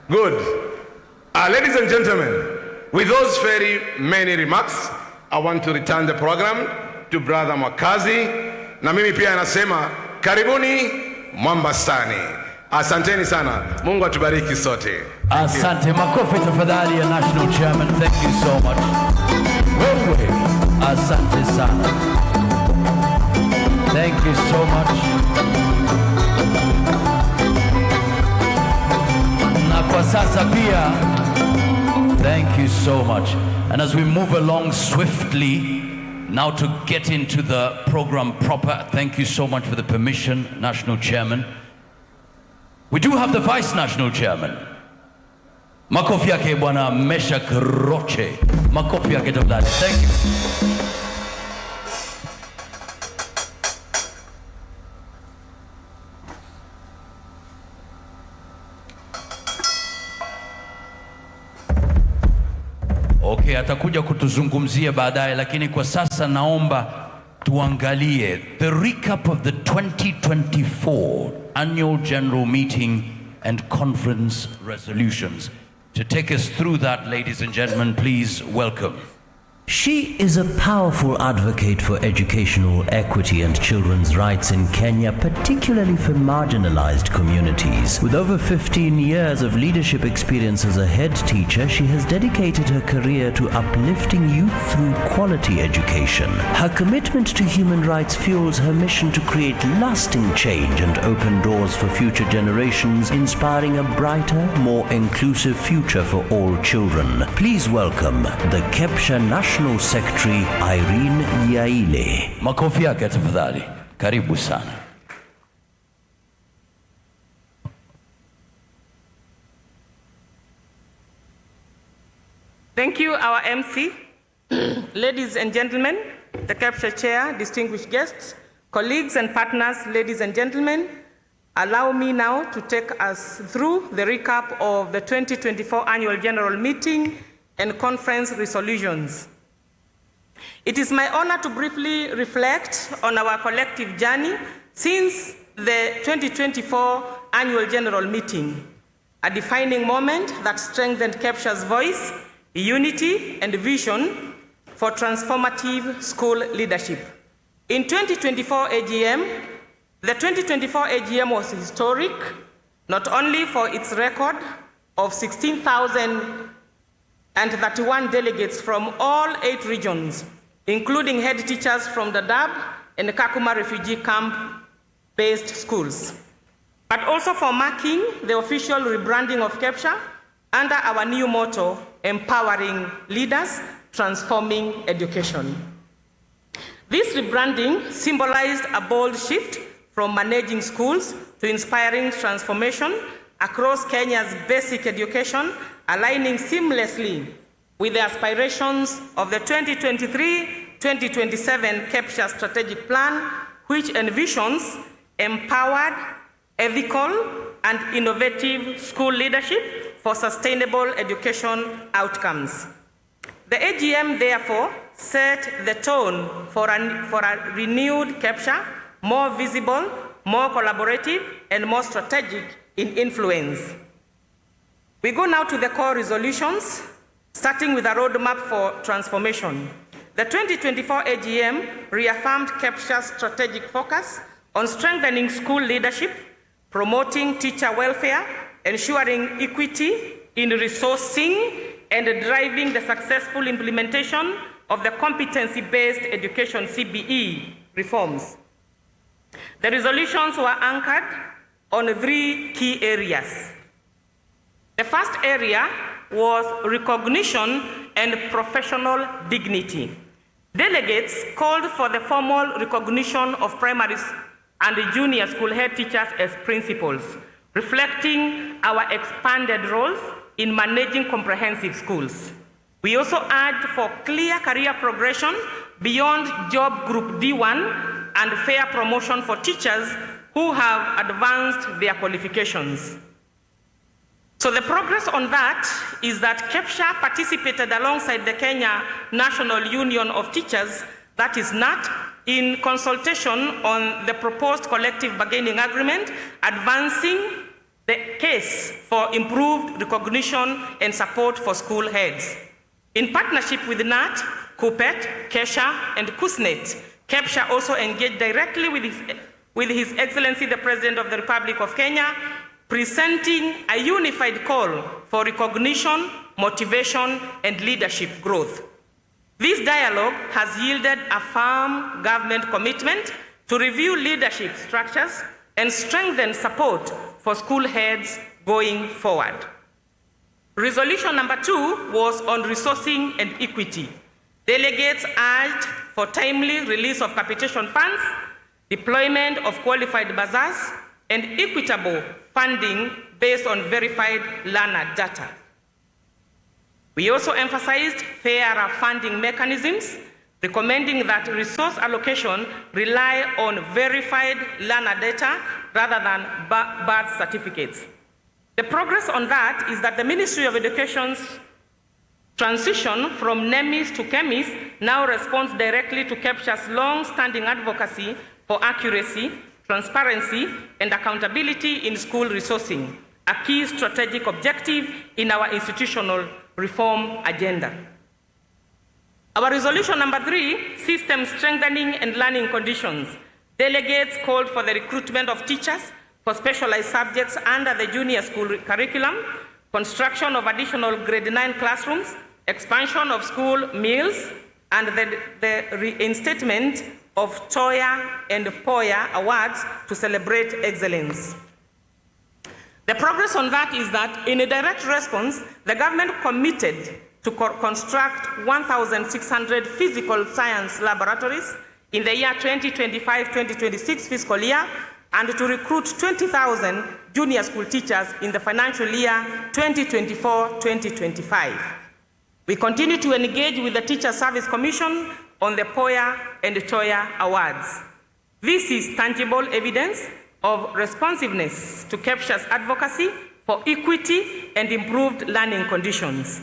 Good. Ladies and gentlemen, with those very many remarks, I want to return the program to Brother Mwakazi. Na mimi pia nasema karibuni Mombasani. Asanteni sana. Mungu atubariki sote. Asante. Makofi tafadhali ya National Chairman. Thank you so much. Wewe. Asante sana. Thank you so much. Na kwa sasa pia, thank you so much. And as we move along swiftly, Now to get into the program proper, thank you so much for the permission, National Chairman. We do have the Vice National Chairman. Makofi yake Bwana Meshak Roche. Makofi yake tafadhali. Thank you. Okay, atakuja kutuzungumzia baadaye, lakini kwa sasa naomba tuangalie the recap of the 2024 Annual General Meeting and Conference Resolutions. To take us through that, ladies and gentlemen, please welcome. She is a powerful advocate for educational equity and children's rights in Kenya, particularly for marginalized communities. With over 15 years of leadership experience as a head teacher, she has dedicated her career to uplifting youth through quality education. Her commitment to human rights fuels her mission to create lasting change and open doors for future generations, inspiring a brighter, more inclusive future for all children. Please welcome the Kepsha National Secretary Irene Yaile. Makofi yake tafadhali. Karibu sana. Thank you, our MC. Ladies and gentlemen, the Kepsha Chair, distinguished guests, colleagues and partners, ladies and gentlemen, allow me now to take us through the recap of the 2024 Annual General Meeting and Conference Resolutions. It is my honor to briefly reflect on our collective journey since the 2024 Annual General Meeting, a defining moment that strengthened Kepsha's voice, unity, and vision for transformative school leadership. In 2024 AGM, the 2024 AGM was historic, not only for its record of 16,031 delegates from all 8 regions, including head teachers from the Dadaab and the Kakuma refugee camp-based schools, but also for marking the official rebranding of Kepsha under our new motto, empowering leaders, transforming education. This rebranding symbolized a bold shift from managing schools to inspiring transformation across Kenya's basic education, aligning seamlessly with the aspirations of the 2023-2027 Kepsha Strategic Plan, which envisions empowered, ethical, and innovative school leadership for sustainable education outcomes. The AGM, therefore, set the tone for a renewed Kepsha, more visible, more collaborative, and more strategic in influence. We go now to the core resolutions, starting with a roadmap for transformation. The 2024 AGM reaffirmed Kepsha's strategic focus on strengthening school leadership, promoting teacher welfare, ensuring equity in resourcing, and driving the successful implementation of the competency-based education CBE reforms. The resolutions were anchored on 3 key areas. The first area was recognition and professional dignity. Delegates called for the formal recognition of primary and junior school head teachers as principals, reflecting our expanded roles in managing comprehensive schools. We also urged for clear career progression beyond job group D1 and fair promotion for teachers who have advanced their qualifications. So the progress on that is that Kepsha participated alongside the Kenya National Union of Teachers, that is NAT, in consultation on the proposed collective bargaining agreement, advancing the case for improved recognition and support for school heads. In partnership with NAT, KUPPET, KESHA, and KUSNET, Kepsha also engaged directly with His Excellency the President of the Republic of Kenya, presenting a unified call for recognition, motivation, and leadership growth. This dialogue has yielded a firm government commitment to review leadership structures and strengthen support for school heads going forward. Resolution number 2 was on resourcing and equity. Delegates urged for timely release of capitation funds, deployment of qualified bazaars, and equitable funding based on verified learner data. We also emphasized fairer funding mechanisms, recommending that resource allocation rely on verified learner data rather than birth certificates. The progress on that is that the Ministry of Education's transition from NEMIS to KEMIS now responds directly to Kepsha's long-standing advocacy for accuracy, transparency, and accountability in school resourcing, a key strategic objective in our institutional reform agenda. Our resolution number 3, system strengthening and learning conditions. Delegates called for the recruitment of teachers for specialized subjects under the junior school curriculum, construction of additional grade 9 classrooms, expansion of school meals, and the reinstatement of Toya and Poya awards to celebrate excellence. The progress on that is that in a direct response, the government committed to construct 1,600 physical science laboratories in the year 2025-2026 fiscal year, and to recruit 20,000 junior school teachers in the financial year 2024-2025. We continue to engage with the Teacher Service Commission on the Poya and Toya awards. This is tangible evidence of responsiveness to Kepsha's advocacy for equity and improved learning conditions.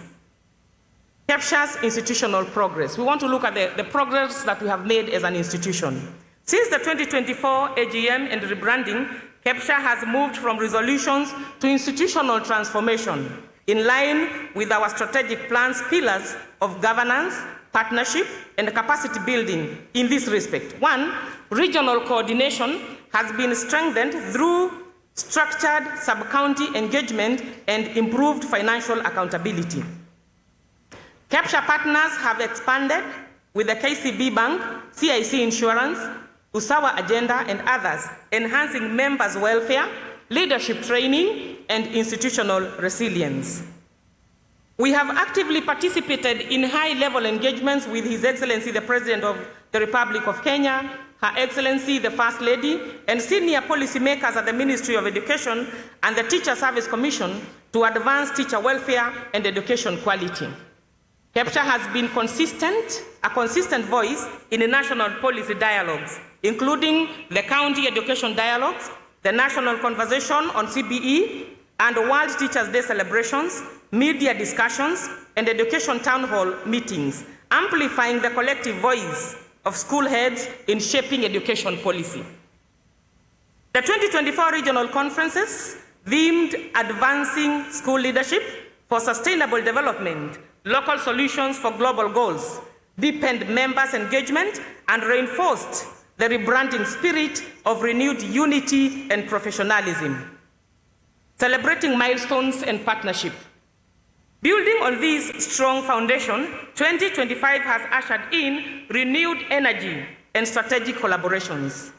Kepsha's institutional progress. We want to look at the progress that we have made as an institution. Since the 2024 AGM and rebranding, Kepsha has moved from resolutions to institutional transformation in line with our strategic plan's pillars of governance, partnership, and capacity building in this respect. 1, regional coordination has been strengthened through structured sub-county engagement and improved financial accountability. Kepsha partners have expanded with the KCB Bank, CIC Insurance, Usawa Agenda, and others, enhancing members' welfare, leadership training, and institutional resilience. We have actively participated in high-level engagements with His Excellency the President of the Republic of Kenya, Her Excellency the First Lady, and senior policymakers at the Ministry of Education and the Teacher Service Commission to advance teacher welfare and education quality. Kepsha has been a consistent voice in the national policy dialogues, including the county education dialogues, the national conversation on CBE, and World Teachers' Day celebrations, media discussions, and education town hall meetings, amplifying the collective voice of school heads in shaping education policy. The 2024 regional conferences themed Advancing School Leadership for Sustainable Development, Local Solutions for Global Goals, deepened members' engagement and reinforced the rebranding spirit of renewed unity and professionalism. Celebrating milestones and partnership. Building on this strong foundation, 2025 has ushered in renewed energy and strategic collaborations.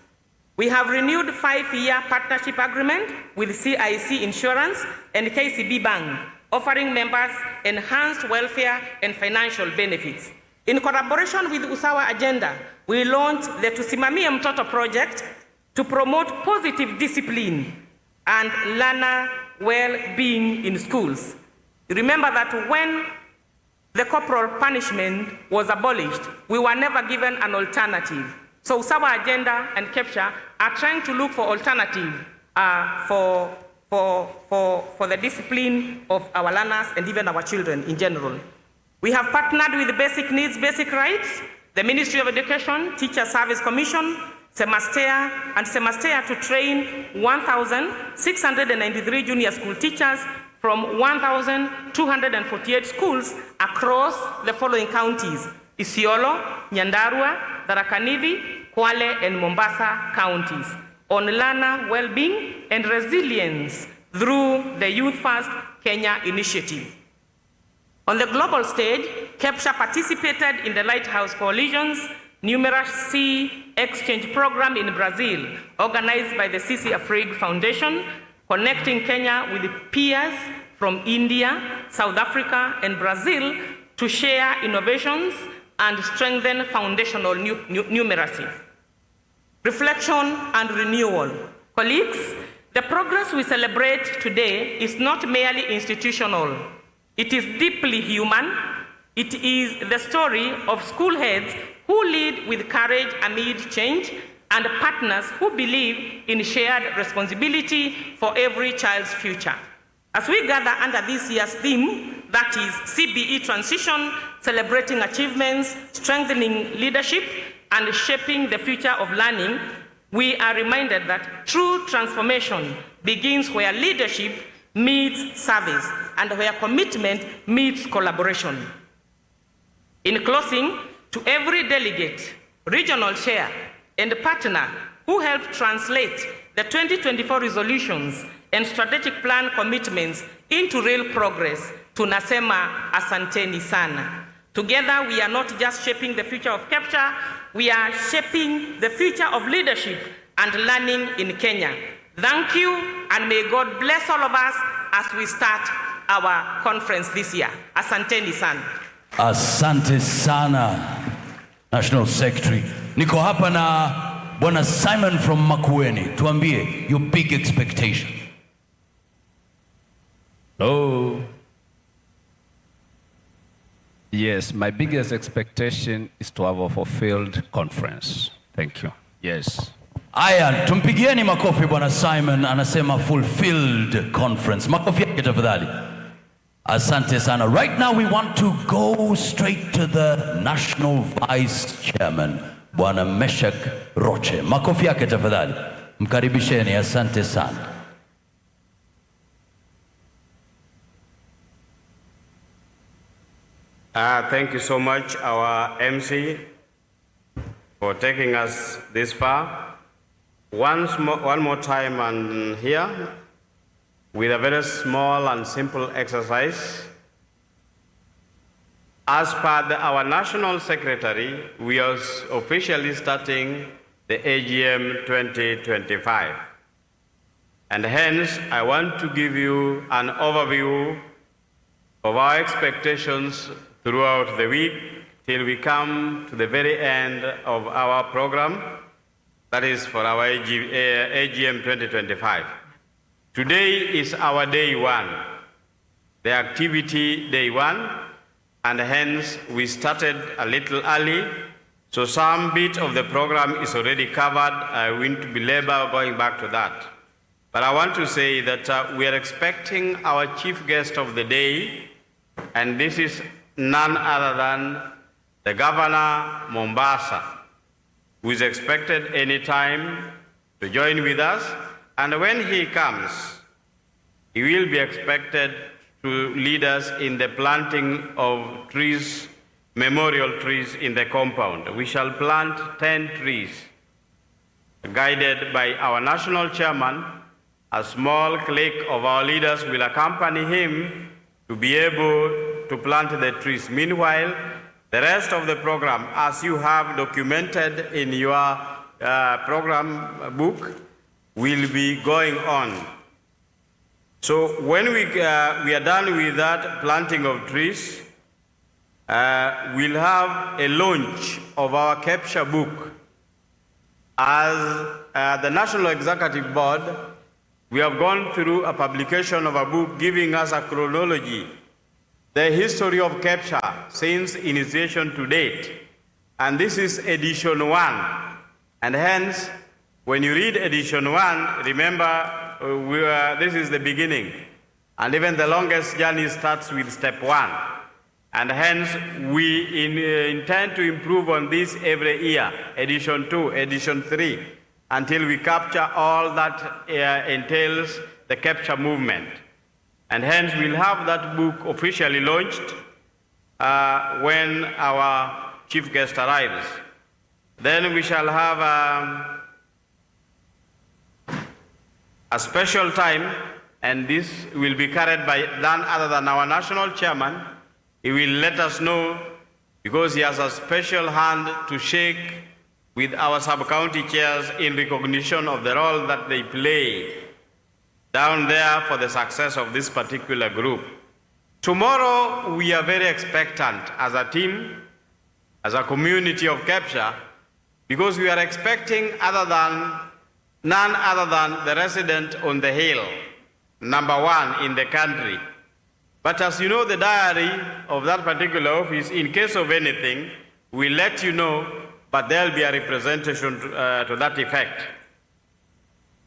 We have renewed 5-year partnership agreement with CIC Insurance and KCB Bank, offering members enhanced welfare and financial benefits. In collaboration with Usawa Agenda, we launched the Tusimamie Mtoto project to promote positive discipline and learner well-being in schools. Remember that when the corporal punishment was abolished, we were never given an alternative. So Usawa Agenda and Kepsha are trying to look for alternative for the discipline of our learners and even our children in general. We have partnered with Basic Needs, Basic Rights, the Ministry of Education, Teacher Service Commission, Semastea, and Semastea to train 1,693 junior school teachers from 1,248 schools across the following counties: Isiolo, Nyandarua, Tharaka Nithi, Kwale, and Mombasa counties, on learner well-being and resilience through the Youth First Kenya initiative. On the global stage, Kepsha participated in the Lighthouse Coalition's numerous Sea Exchange program in Brazil, organized by the CIC Africa Foundation, connecting Kenya with peers from India, South Africa, and Brazil to share innovations, and strengthen foundational numeracy. Reflection and renewal. Colleagues, the progress we celebrate today is not merely institutional. It is deeply human. It is the story of school heads who lead with courage amid change and partners who believe in shared responsibility for every child's future. As we gather under this year's theme, that is CBE transition, celebrating achievements, strengthening leadership, and shaping the future of learning, we are reminded that true transformation begins where leadership meets service and where commitment meets collaboration. In closing, to every delegate, regional chair, and partner who helped translate the 2024 resolutions and strategic plan commitments into real progress, tunasema asanteni sana. Together, we are not just shaping the future of Kepsha, we are shaping the future of leadership and learning in Kenya. Thank you, and may God bless all of us as we start our conference this year. Asanteni sana. Asante sana, National Secretary. Niko hapa na Bwana Simon from Makueni. Tuambie your big expectation. Oh. Yes, my biggest expectation is to have a fulfilled conference. Thank you. Yes. Aya, tumpigieni makofi Bwana Simon, anasema fulfilled conference. Makofi yake tafadhali. Asante sana. Right now we want to go straight to the National Vice Chairman, Bwana Meshak Roche. Makofi yake tafadhali. Mkaribisheni, asante sana. Thank you so much, our MC, for taking us this far. One more time, and here, with a very small and simple exercise. As per our National Secretary, we are officially starting the AGM 2025. And hence, I want to give you an overview of our expectations throughout the week till we come to the very end of our program, that is for our AGM 2025. Today is our day one, the activity day one, and hence we started a little early, so some bit of the program is already covered. I won't belabor going back to that. But I want to say that we are expecting our chief guest of the day, and this is none other than the Governor Mombasa, who is expected any time to join with us. And when he comes, he will be expected to lead us in the planting of trees, memorial trees in the compound. We shall plant 10 trees, guided by our national chairman. A small clique of our leaders will accompany him to be able to plant the trees. Meanwhile, the rest of the program, as you have documented in your program book, will be going on. So when we are done with that planting of trees, we'll have a launch of our Kepsha book. As the National Executive Board, we have gone through a publication of a book giving us a chronology, the history of Kepsha since initiation to date. And this is edition 1. And hence, when you read edition 1, remember, this is the beginning. And even the longest journey starts with step 1. And hence, we intend to improve on this every year, edition 2, edition 3, until we capture all that entails the Kepsha movement. And hence, we'll have that book officially launched when our chief guest arrives. Then we shall have a special time, and this will be carried by none other than our national chairman. He will let us know, because he has a special hand to shake with our sub-county chairs in recognition of the role that they play down there for the success of this particular group. Tomorrow, we are very expectant as a team as a community of Kepsha, because we are expecting none other than the resident on the hill, number one in the country. But as you know, the diary of that particular office, in case of anything, we'll let you know, but there'll be a representation to that effect.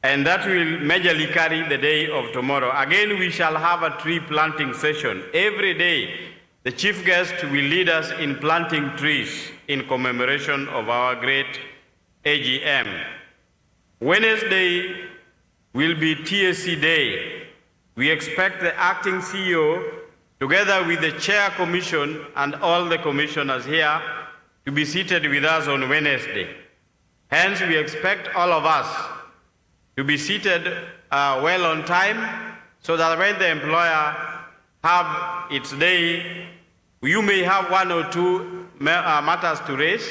And that will majorly carry the day of tomorrow. Again, we shall have a tree planting session. Every day, the chief guest will lead us in planting trees in commemoration of our great AGM. Wednesday will be TSC Day. We expect the acting CEO, together with the chair commission and all the commissioners here, to be seated with us on Wednesday. Hence, we expect all of us to be seated well on time, so that when the employer have its day, you may have one or two matters to raise.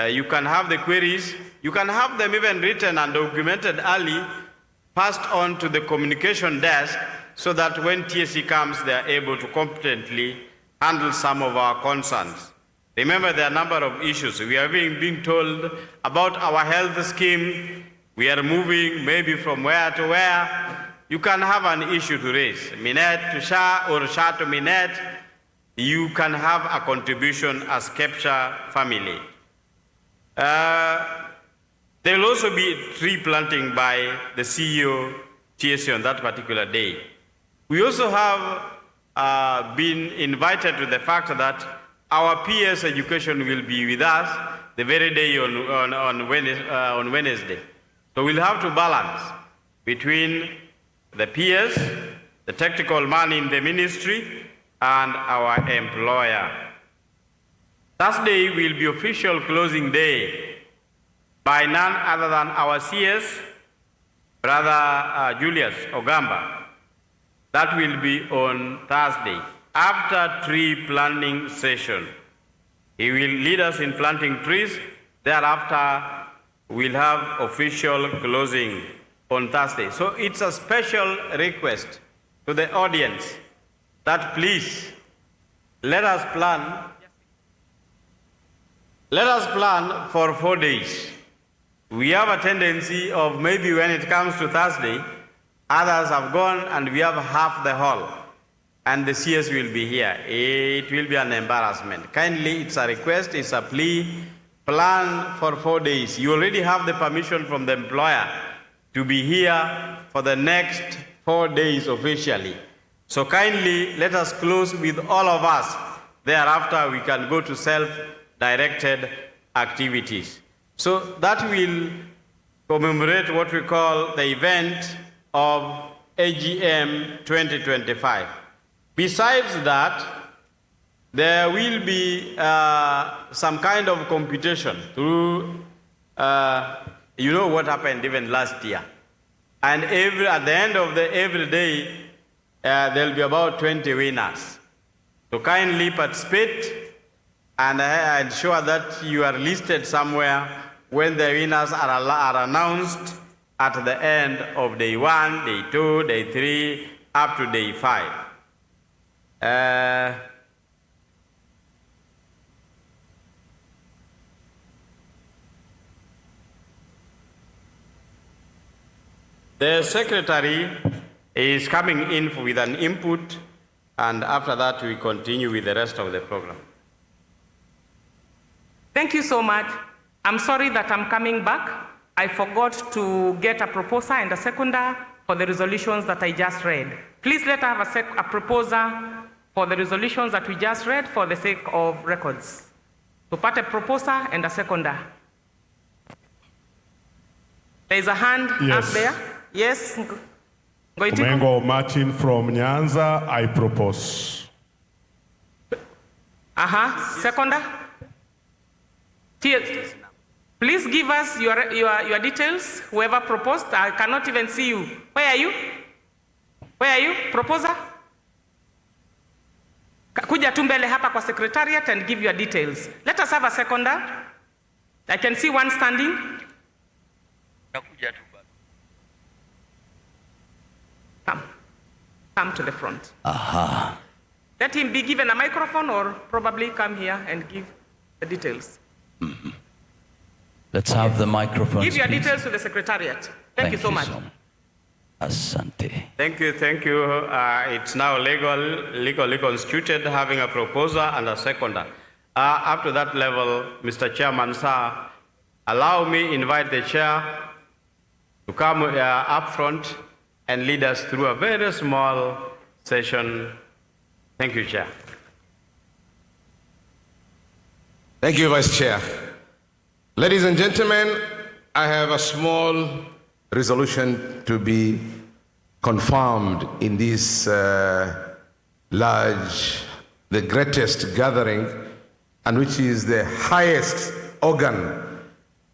You can have the queries. You can have them even written and documented early, passed on to the communication desk, so that when TSC comes, they are able to competently handle some of our concerns. Remember, there are a number of issues. We are being told about our health scheme. We are moving maybe from where to where. You can have an issue to raise. Minet to SHA or SHA to Minet. You can have a contribution as Kepsha family. There will also be tree planting by the CEO TSC on that particular day. We also have been invited to the fact that our PS education will be with us the very day on Wednesday. So we'll have to balance between the PS, the technical man in the ministry, and our employer. Thursday will be official closing day by none other than our CS, Brother Julius Ogamba. That will be on Thursday, after tree planting session. He will lead us in planting trees. Thereafter, we'll have official closing on Thursday. So it's a special request to the audience that please let us plan for 4 days. We have a tendency of maybe when it comes to Thursday, others have gone and we have half the hall and the CS will be here. It will be an embarrassment. Kindly, it's a request, it's a plea. Plan for 4 days. You already have the permission from the employer to be here for the next 4 days officially. So kindly let us close with all of us. Thereafter, we can go to self-directed activities. So that will commemorate what we call the event of AGM 2025. Besides that, there will be some kind of computation through, you know what happened even last year. And at the end of every day, there will be about 20 winners. So kindly participate and ensure that you are listed somewhere when the winners are announced at the end of day 1, day 2, day 3, up to day 5. The secretary is coming in with an input, and after that we continue with the rest of the program. Thank you so much. I'm sorry that I'm coming back. I forgot to get a proposer and a seconder for the resolutions that I just read. Please let us have a proposer for the resolutions that we just read for the sake of records. To put a proposer and a seconder. There is a hand up there. Yes. Mengo Martin from Nyanza, I propose. Seconder. Please give us your details, whoever proposed. I cannot even see you. Where are you? Where are you? Proposer? Kuja tu mbele hapa kwa secretariat and give your details. Let us have a seconder. I can see one standing. Come to the front. Let him be given a microphone or probably come here and give. the details. Mm-hmm. Let's have the microphone. Give your details to the Secretariat. Thank you so much. Asante. Thank you. It's now legally constituted, having a proposer and a seconder. Up to that level, Mr. Chairman, sir, allow me invite the chair to come up front and lead us through a very small session. Thank you, Chair. Thank you, Vice Chair. Ladies and gentlemen, I have a small resolution to be confirmed in this large, the greatest gathering, and which is the highest organ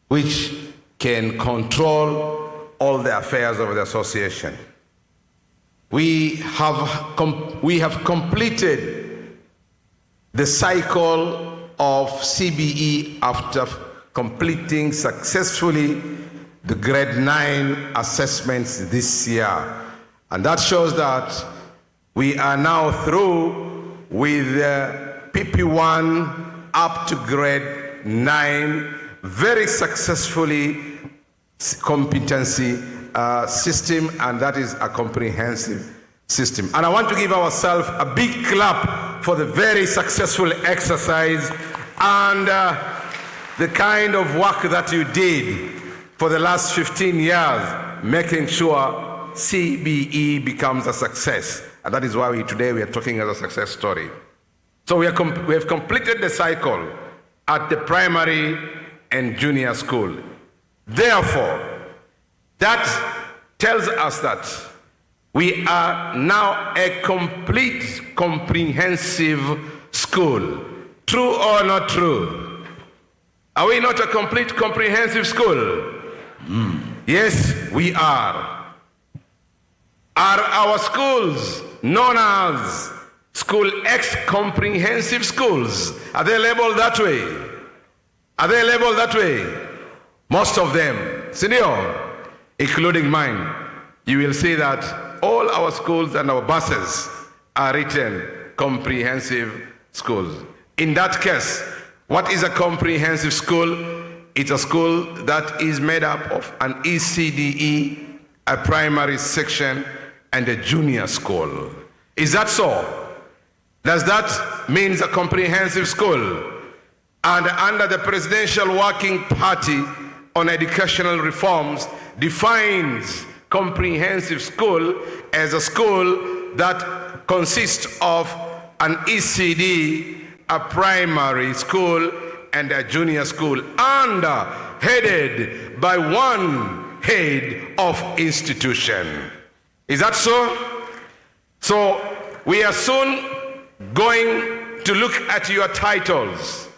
which can control all the affairs of the association. We have completed the cycle of CBE after completing successfully the grade 9 assessments this year. And that shows that we are now through with PP1 up to grade 9, very successfully competency system, and that is a comprehensive system. And I want to give ourselves a big clap for the very successful exercise and the kind of work that you did for the last 15 years, making sure CBE becomes a success. And that is why today we are talking as a success story. So we have completed the cycle at the primary and junior school. Therefore, that tells us that we are now a complete, comprehensive school. True or not true? Are we not a complete, comprehensive school? Yes, we are. Are our schools known as School X comprehensive schools? Are they labeled that way? Are they labeled that way? Most of them, senior, including mine, you will see that all our schools and our buses are written comprehensive schools. In that case, what is a comprehensive school? It's a school that is made up of an ECDE, a primary section, and a junior school. Is that so? Does that mean a comprehensive school? And under the Presidential Working Party on Educational Reforms defines comprehensive school as a school that consists of an ECD, a primary school, and a junior school, and headed by one head of institution. Is that so? So we are soon going to look at your titles,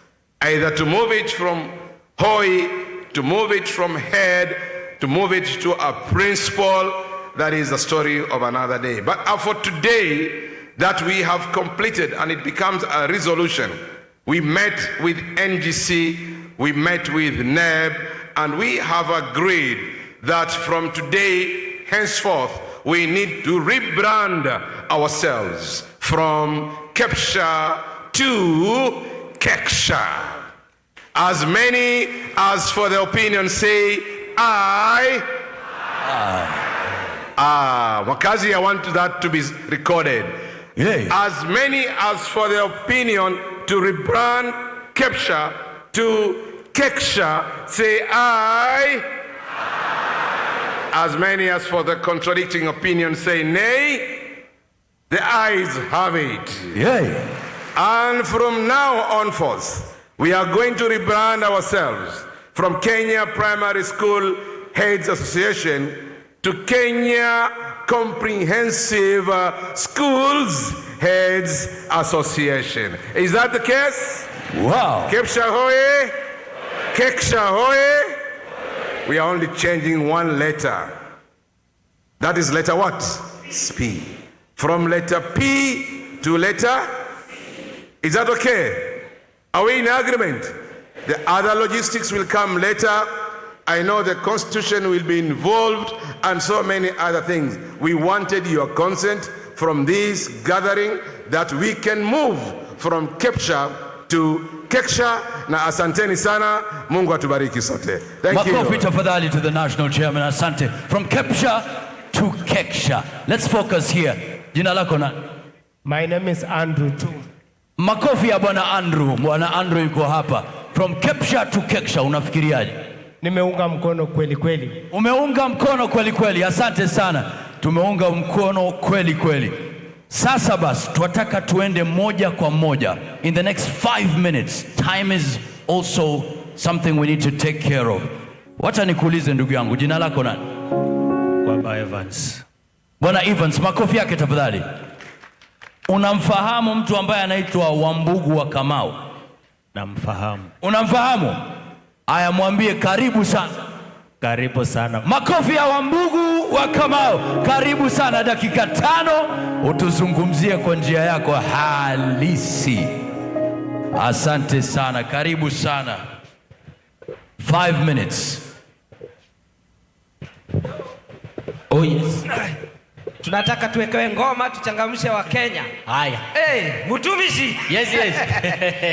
either to move it from HOI, to move it from head, to move it to a principal. That is the story of another day. But for today, that we have completed, and it becomes a resolution. We met with NGC, we met with NEB, and we have agreed that from today, henceforth, we need to rebrand ourselves from Kepsha to Kepsha. As many as for the opinion say, I. Wakazi, I want that to be recorded. Yeah. As many as for the opinion to rebrand Kepsha to Kepsha, say I. As many as for the contradicting opinion say nay. The ayes have it. Yeah. And from now on forth, we are going to rebrand ourselves from Kenya Primary School Heads Association to Kenya Comprehensive Schools Heads Association. Is that the case? Wow. Kepsha hoye. Kepsha hoye. We are only changing one letter. That is letter what? P. From letter P to letter C. Is that okay? Are we in agreement? The other logistics will come later. I know the Constitution will be involved and so many other things. We wanted your consent from this gathering that we can move from Kepsha to Kepsha, na asanteni sana. Mungu atubariki sote. Thank you. Makofi tafadhali to the national chairman. Asante. From Kepsha to Kepsha. Let's focus here. Jina lako na? My name is Andrew too. Makofi ya bwana Andrew. Bwana Andrew yuko hapa. From Kepsha to Kepsha, unafikiriaje? Nimeunga mkono kweli kweli. Umeunga mkono kweli kweli. Asante sana. Tumeunga mkono kweli kweli. Sasa basi tunataka tuende moja kwa moja. In the next 5 minutes, time is also something we need to take care of. Wacha nikuulize ndugu yangu, jina lako nani? Bwana Evans. Bwana Evans, makofi yake tafadhali. Unamfahamu mtu ambaye anaitwa Wambugu wa Kamau? Namfahamu. Unamfahamu? Aya, mwambie karibu sana. Karibu sana. Makofi ya Wambugu wa Kamau. Karibu sana, dakika 5 utuzungumzie kwa njia yako halisi. Asante sana, karibu sana. 5 minutes. Oh yes. Tunataka tuwekewe ngoma tuchangamshe wa Kenya. Haya. Mtumishi. Yes.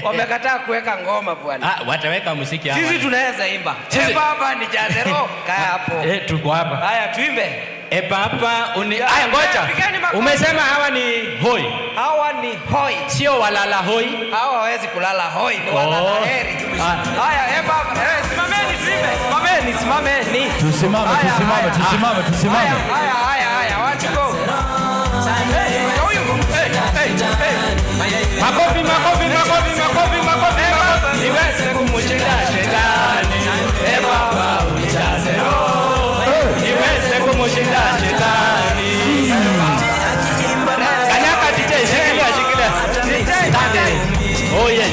Wamekataa kuweka ngoma bwana. Wataweka muziki hapa. Sisi tunaweza imba. Baba ni jazero. Kaya hapo. Tuko hapa. Haya tuimbe. Baba haya ngoja. Umesema hawa ni hoi. Hawa ni hoi. Sio walala hoi. Hawa hawezi kulala hoi, ni walala heri. Haya baba. Simameni tuimbe. Simameni. Tusimame. Haya, watch go. Makofi. Niweze kumushinda shetani. Baba unijaze roho. Niweze kumushinda shetani. Kanyaka DJ, shikilia. Oh yes.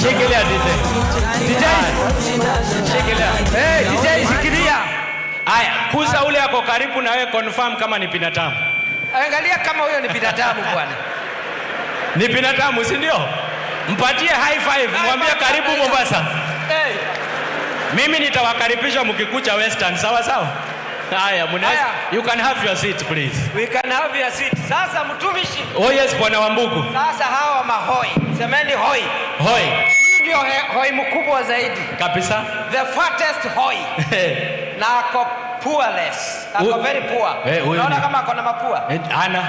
Shikilia DJ. DJ shikilia. Aya, kuza ule yako karibu na wewe, confirm kama ni binadamu. Angalia kama huyo ni binadamu bwana. Ni binadamu, si ndio? Mpatie high five, mwambie karibu Mombasa. Mimi nitawakaribisha mkikucha Western, sawa? Haya, you can have your seat please. We can have your seat. Sasa mtumishi. Oh yes, bwana Wambugu. Sasa hawa mahoi. Semeni hoi. Hoi. Huyu ndio hoi mkubwa zaidi. Kabisa. The fattest hoi. Na ako poorless. Ako very poor. Unaona kama ako na mapua? Ana.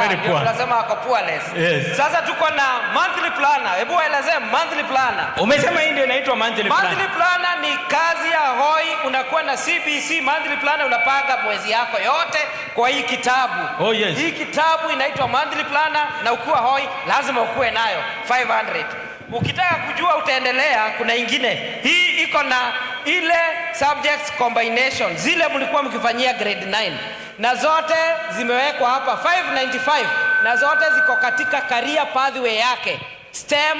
Very poor. Tunasema ako poorless. Yes. Sasa tuko na monthly planner. Hebu waelezee monthly planner. Umesema hii ndio inaitwa monthly planner. Monthly planner ni kazi ya hoi. Unakuwa na CBC monthly planner, unapanga mwezi yako yote kwa hii kitabu. Oh yes. Hii kitabu inaitwa monthly planner, na ukiwa hoi lazima ukuwe nayo 500. Ukitaka kujua utaendelea, kuna ingine. Hii iko na ile subjects combination zile mlikuwa mkifanyia grade 9, na zote zimewekwa hapa 595, na zote ziko katika career pathway yake STEM,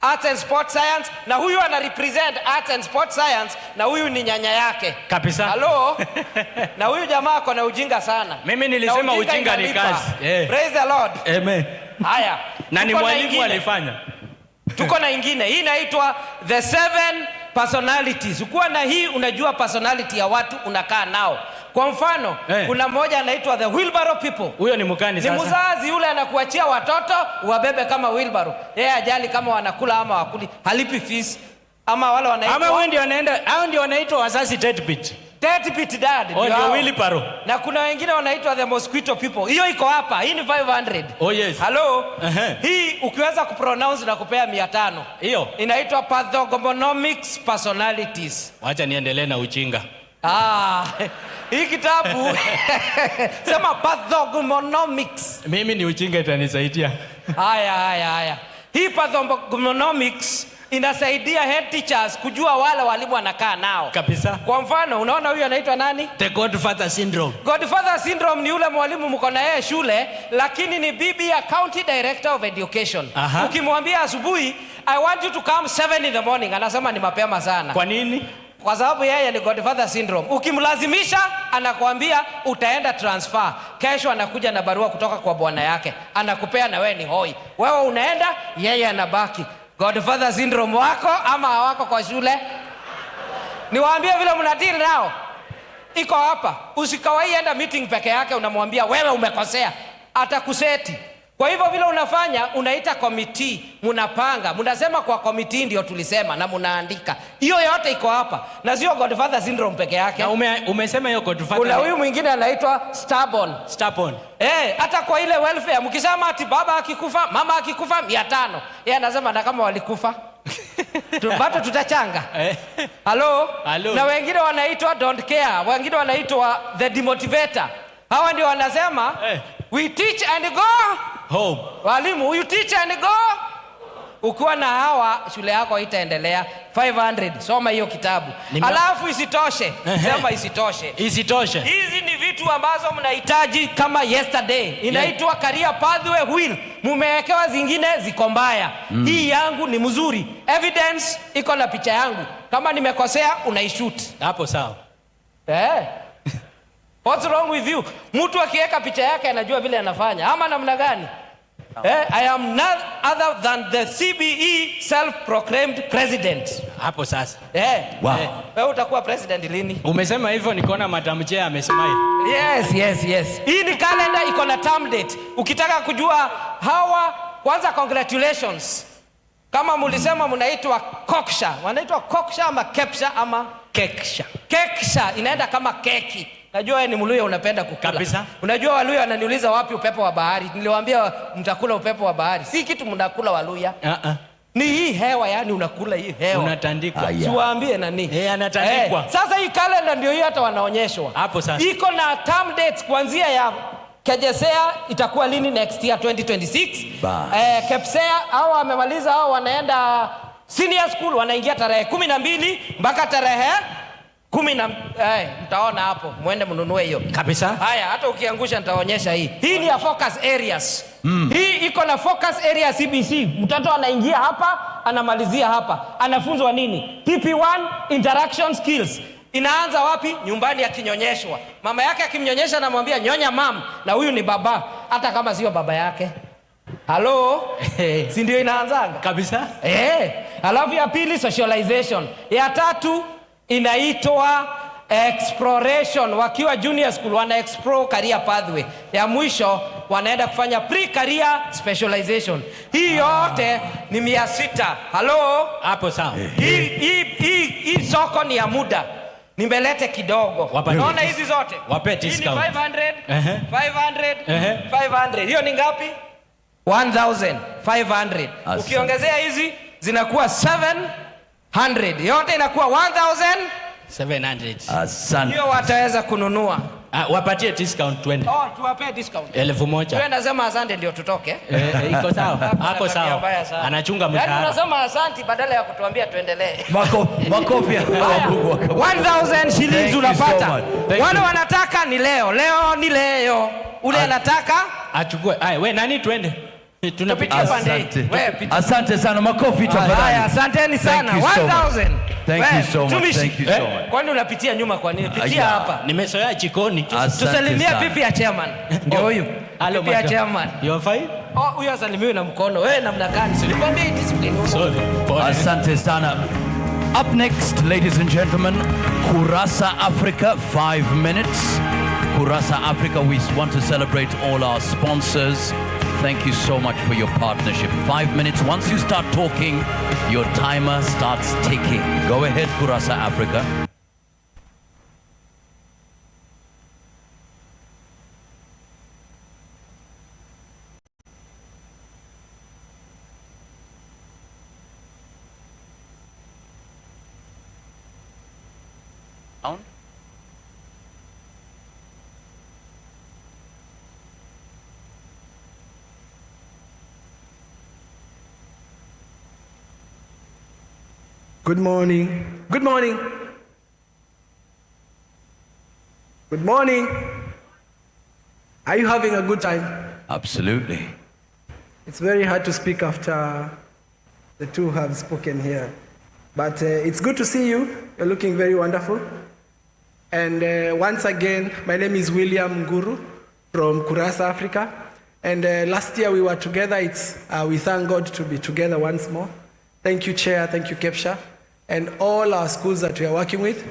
Arts and Sports Science, na huyu ana represent Arts and Sports Science, na huyu ni nyanya yake. Kabisa. Hello. Na huyu jamaa ako na ujinga sana. Mimi nilisema ujinga ni kazi. Praise the Lord. Amen. Haya. Na ni mwalimu alifanya. Tuko na ingine. Hii inaitwa The 7 Personalities. Ukiwa na hii unajua personality ya watu unakaa nao. Kwa mfano, kuna mmoja anaitwa the wheelbarrow people. Huyo ni mkani sasa. Ni mzazi yule anakuachia watoto wabebe kama wheelbarrow. Yeye ajali kama wanakula ama wakuli. Halipi fees. Ama wale wanaitwa. Ama wao ndio wanaenda, hao ndio wanaitwa wazazi deadbeat. Deadbeat dad. Ndio wheelbarrow. Na kuna wengine wanaitwa the mosquito people. Hiyo iko hapa. Hii ni 500. Oh yes. Hello. Hii ukiweza kupronounce na kupea 500. Hiyo inaitwa pathognomonics personalities. Wacha niendelee na ujinga. Hii kitabu sema pathognomonics. Mimi ni ujinga itanisaidia. Haya. Hii pathognomonics inasaidia head teachers kujua wale walimu wanakaa nao. Kabisa. Kwa mfano, unaona huyu anaitwa nani? The Godfather syndrome. Godfather syndrome ni yule mwalimu mko na yeye shule, lakini ni bibi ya County Director of Education. Ukimwambia asubuhi, I want you to come 7 in the morning, anasema ni mapema sana. Kwa nini? Kwa sababu yeye ni Godfather syndrome. Ukimlazimisha anakuambia utaenda transfer. Kesho anakuja na barua kutoka kwa bwana yake. Anakupea na wewe ni hoi. Wewe unaenda, yeye anabaki. Godfather syndrome wako ama hawako kwa shule? Niwaambie vile mnadili nao. Iko hapa. Usikawai enda meeting peke yake unamwambia wewe umekosea. Atakuseti. Kwa hivyo vile unafanya, unaita committee, munapanga, munasema kwa committee ndio tulisema na munaandika. Hiyo yote iko hapa. Na sio Godfather syndrome peke yake. Na umesema hiyo Godfather. Kuna huyu mwingine anaitwa stubborn. Stubborn. Hata kwa ile welfare mkisema ati baba akikufa, mama akikufa 500. Yeye anasema na kama walikufa. Bado tutachanga. Hello? Na wengine wanaitwa don't care, wengine wanaitwa the demotivator. Hawa ndio wanasema we teach and go home. Walimu, you teach and go. Ukiwa na hawa shule yako itaendelea. 500, soma hiyo kitabu. Alafu isitoshe. Sema isitoshe. Isitoshe. Hizi ni vitu ambazo mnahitaji kama yesterday. Inaitwa career pathway wheel. Mumewekewa zingine ziko mbaya. Hii yangu ni mzuri. Evidence iko na picha yangu. Kama nimekosea unaishoot. Hapo sawa. What's wrong with you? Mtu akiweka picha yake anajua vile anafanya. Ama namna gani? I am none other than the CBE self-proclaimed president. Hapo sasa. Wow. Wewe utakuwa president lini? Umesema hivyo nikaona Madam Chair amesmile. Yes. Hii ni calendar iko na term date. Ukitaka kujua hawa, kwanza congratulations. Kama mulisema mnaitwa Koksha. Wanaitwa Koksha ama Kepsha ama Keksha. Keksha inaenda kama keki. Najua wewe ni Mluya unapenda kukula. Kabisa. Unajua Waluya wananiuliza wapi upepo wa bahari. Niliwaambia mtakula upepo wa bahari. Si kitu mnakula Waluya. Ni hii hewa, yani unakula hii hewa. Unatandikwa. Siwaambie nani. Anatandikwa. Sasa hii calendar ndio hii hata wanaonyeshwa. Hapo sasa. Iko na term dates kuanzia ya Kejasea itakuwa lini next year 2026. Kepsea au wamemaliza au wanaenda senior school wanaingia tarehe 12 mpaka tarehe 10 mtaona hapo, muende mnunue hiyo. Kabisa. Haya, hata ukiangusha nitaonyesha hii. Hii ni ya focus areas. Hii iko na focus area CBC. Mtoto anaingia hapa, anamalizia hapa. Anafunzwa nini? PP1 interaction skills. Inaanza wapi? Nyumbani akinyonyeshwa. Mama yake akimnyonyesha anamwambia nyonya mam, na huyu ni baba hata kama sio baba yake. Halo? Si ndio inaanzanga? Kabisa. Alafu ya pili socialization. Ya tatu inaitwa exploration. Wakiwa junior school wana explore career pathway. Ya mwisho wanaenda kufanya pre-career specialization. Hii yote ni 600. Halo? Hapo sawa. Hii soko ni ya muda. Nimelete kidogo. Naona hizi zote. Wape discount. Hii ni 500. 500. Hiyo ni ngapi? 1500. Ukiongezea hizi zinakuwa 700. Yote inakuwa 1700. Asante. Hiyo wataweza kununua. Wapatie discount 20. Tuwape discount. 1000. Wewe nasema asante ndio tutoke. Iko sawa. Hapo sawa. Anachunga mshahara. Yaani unasema asante badala ya kutuambia tuendelee. Makofi. 1000 shillings unapata. Wale wanataka ni leo. Leo ni leo. Ule anataka achukue. Wewe nani twende? Tunapitia pande. Asante sana, makofi tafadhali. Haya, asanteni sana. 1000. Thank you so much. Thank you so much. Kwani unapitia nyuma kwa nini? Pitia hapa. Nimesoea jikoni. Tusalimie pipi ya chairman. Ndio huyu. Pipi ya chairman. You are fine? Huyu asalimiwe na mkono. Wewe namna gani? Silikwambia hii discipline. Sorry. Asante sana. Up next, ladies and gentlemen, Kurasa Africa, 5 minutes. Kurasa Africa, we want to celebrate all our sponsors. Thank you so much for your partnership. 5 minutes. Once you start talking, your timer starts ticking. Go ahead, Kurasa Africa. On. Good morning. Good morning. Good morning. Are you having a good time? Absolutely. It's very hard to speak after the two have spoken here. But it's good to see you. You're looking very wonderful. And once again, my name is William Nguru from Kurasa Africa. And last year we were together. We thank God to be together once more. Thank you, Chair. Thank you, Kepsha. And all our schools that we are working with.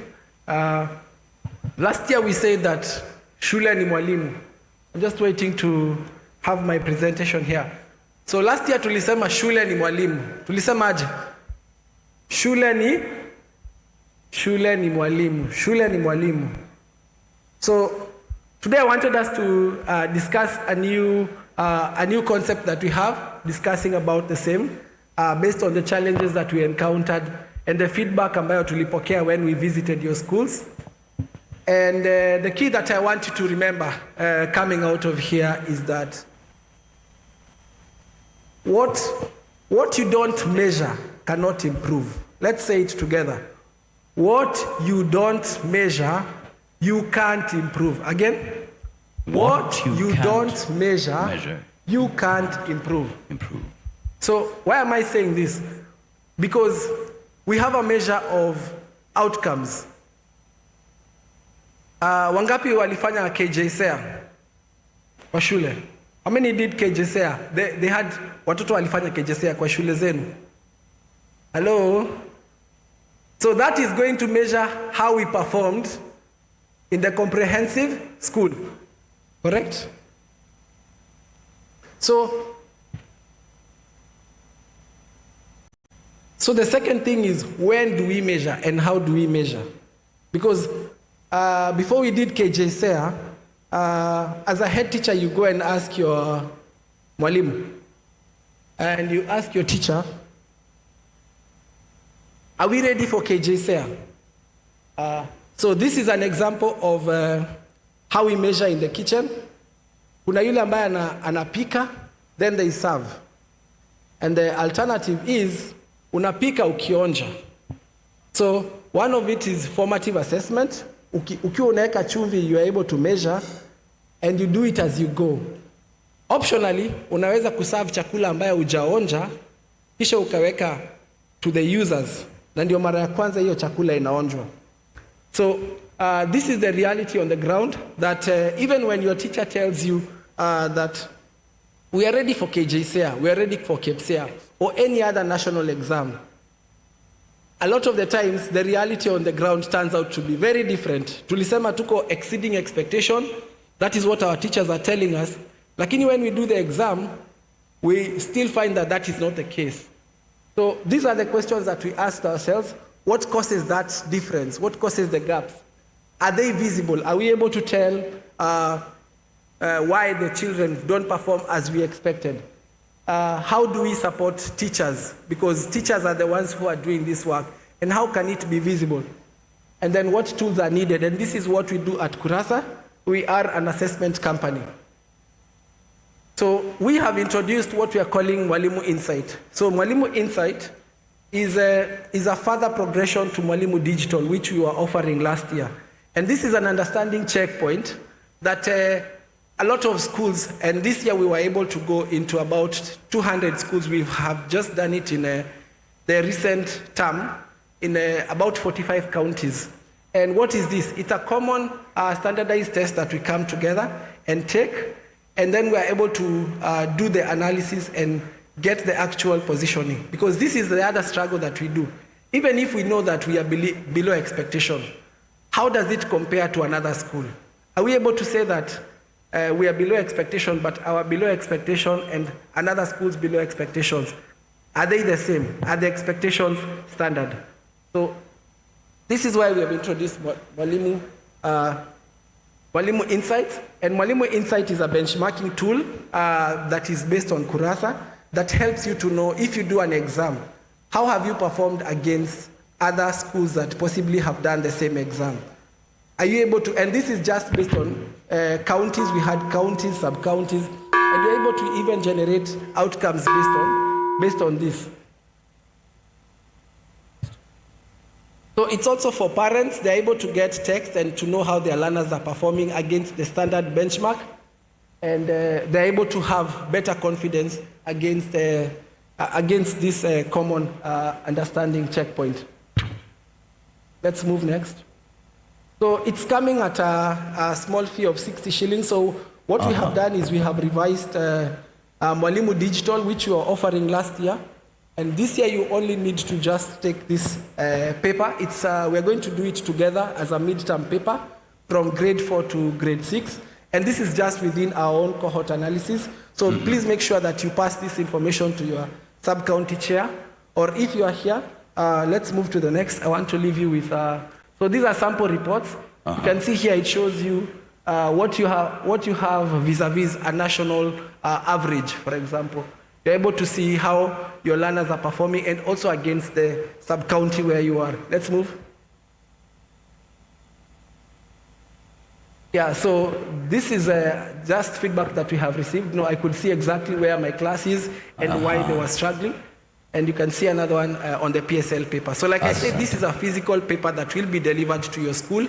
Last year we said that shule ni mwalimu. I'm just waiting to have my presentation here. So last year tulisema shule ni mwalimu. Tulisema aje? Shule ni mwalimu. Shule ni mwalimu. So today I wanted us to discuss a new concept that we have, discussing about the same, based on the challenges that we encountered and the feedback ambayo tulipokea when we visited your schools. And the key that I want you to remember coming out of here is that what you don't measure cannot improve. Let's say it together. What you don't measure, you can't improve. Again, what you don't measure, you can't improve. So why am I saying this? Because we have a measure of outcomes. Wangapi walifanya KJSEA kwa shule? How many did KJSEA? They had watoto walifanya KJSEA kwa shule zenu. Hello? So that is going to measure how we performed in the comprehensive school. Correct? So the second thing is, when do we measure and how do we measure? Because before we did KJSEA, as a head teacher, you go and ask your mwalimu, and you ask your teacher, are we ready for KJSEA? So this is an example of how we measure in the kitchen. Kuna yule ambaye anapika, then they serve. And the alternative is, unapika ukionja. So one of it is formative assessment. Ukiwa unaweka chumvi, you are able to measure, and you do it as you go. Optionally, unaweza kuserve chakula ambayo hujaonja, kisha ukaweka to the users, na ndio mara ya kwanza hiyo chakula inaonjwa. So this is the reality on the ground, that even when your teacher tells you that we are ready for KJSEA, we are ready for Kepsha, or any other national exam, a lot of the times the reality on the ground turns out to be very different. Tulisema tuko exceeding expectation, that is what our teachers are telling us. Lakini when we do the exam, we still find that that is not the case. So these are the questions that we asked ourselves. What causes that difference? What causes the gaps? Are they visible? Are we able to tell why the children don't perform as we expected? How do we support teachers? Because teachers are the ones who are doing this work. And how can it be visible? And then what tools are needed? And this is what we do at Kurasa. We are an assessment company. So we have introduced what we are calling Mwalimu Insight. So Mwalimu Insight is a further progression to Mwalimu Digital, which we were offering last year. And this is an understanding checkpoint that a lot of schools, and this year we were able to go into about 200 schools. We have just done it in the recent term in about 45 counties. And what is this? It's a common standardized test that we come together and take, and then we are able to do the analysis and get the actual positioning. Because this is the other struggle that we do. Even if we know that we are below expectation, how does it compare to another school? Are we able to say that we are below expectation, but our below expectation and another school's below expectations, are they the same? Are the expectations standard? So this is why we have introduced Mwalimu Insight. And Mwalimu Insight is a benchmarking tool that is based on Kurasa that helps you to know, if you do an exam, how have you performed against other schools that possibly have done the same exam? Are you able to, and this is just based on counties. We had counties, sub-counties, and you're able to even generate outcomes based on this. So it's also for parents. They're able to get text and to know how their learners are performing against the standard benchmark, and they're able to have better confidence against this common understanding checkpoint. Let's move next. So it's coming at a small fee of 60 shillings. So what we have done is we have revised Mwalimu Digital, which we were offering last year. And this year you only need to just take this paper. We're going to do it together as a midterm paper from grade 4 to grade 6. And this is just within our own cohort analysis. So please make sure that you pass this information to your sub-county chair. Or if you are here, let's move to the next. I want to leave you with, so these are sample reports. You can see here it shows you what you have vis-a-vis a national average, for example. You're able to see how your learners are performing and also against the sub-county where you are. Let's move. Yeah, so this is just feedback that we have received. I could see exactly where my class is and why they were struggling. And you can see another one on the PSL paper. So like I said, this is a physical paper that will be delivered to your school.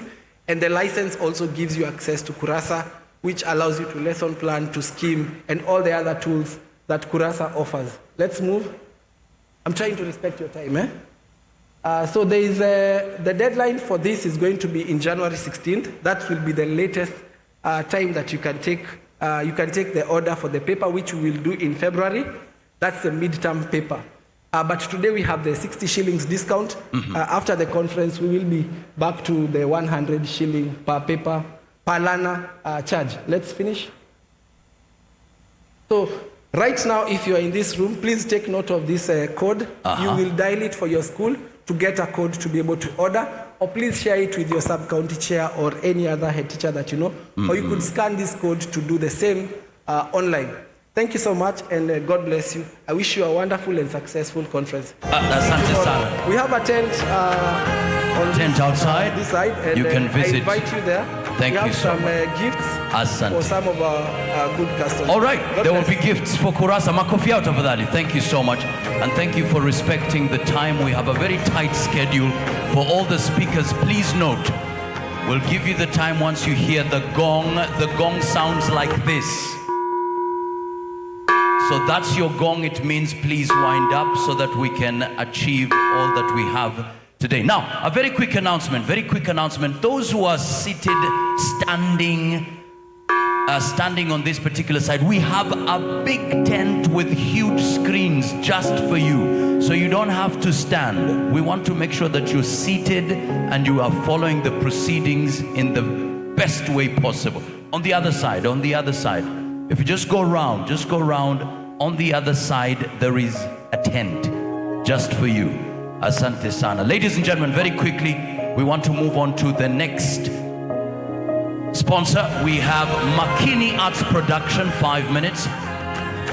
And the license also gives you access to Kurasa, which allows you to lesson plan, to scheme, and all the other tools that Kurasa offers. Let's move. I'm trying to respect your time. So there is the deadline for this is going to be in January 16th. That will be the latest time that you can take the order for the paper, which we will do in February. That's the midterm paper. But today we have the 60 shillings discount. After the conference, we will be back to the 100 shilling per paper, per learner charge. Let's finish. So right now, if you are in this room, please take note of this code. You will dial it for your school to get a code to be able to order, or please share it with your sub-county chair or any other head teacher that you know, or you could scan this code to do the same online. Thank you so much, and God bless you. I wish you a wonderful and successful conference. We have a tent outside. This side, and you can visit. I invite you there. Thank you so much. We have some gifts for some of our good customers. All right, there will be gifts for Kurasa. Makofi out over that. Thank you so much. And thank you for respecting the time. We have a very tight schedule for all the speakers. Please note, we'll give you the time once you hear the gong. The gong sounds like this. So that's your gong. It means please wind up so that we can achieve all that we have today. Now, a very quick announcement. Those who are seated, standing on this particular side, we have a big tent with huge screens just for you. So you don't have to stand. We want to make sure that you're seated and you are following the proceedings in the best way possible. On the other side. If you just go around. On the other side, there is a tent just for you. Asante sana. Ladies and gentlemen, very quickly, we want to move on to the next sponsor. We have Mckini Arts Production, 5 minutes.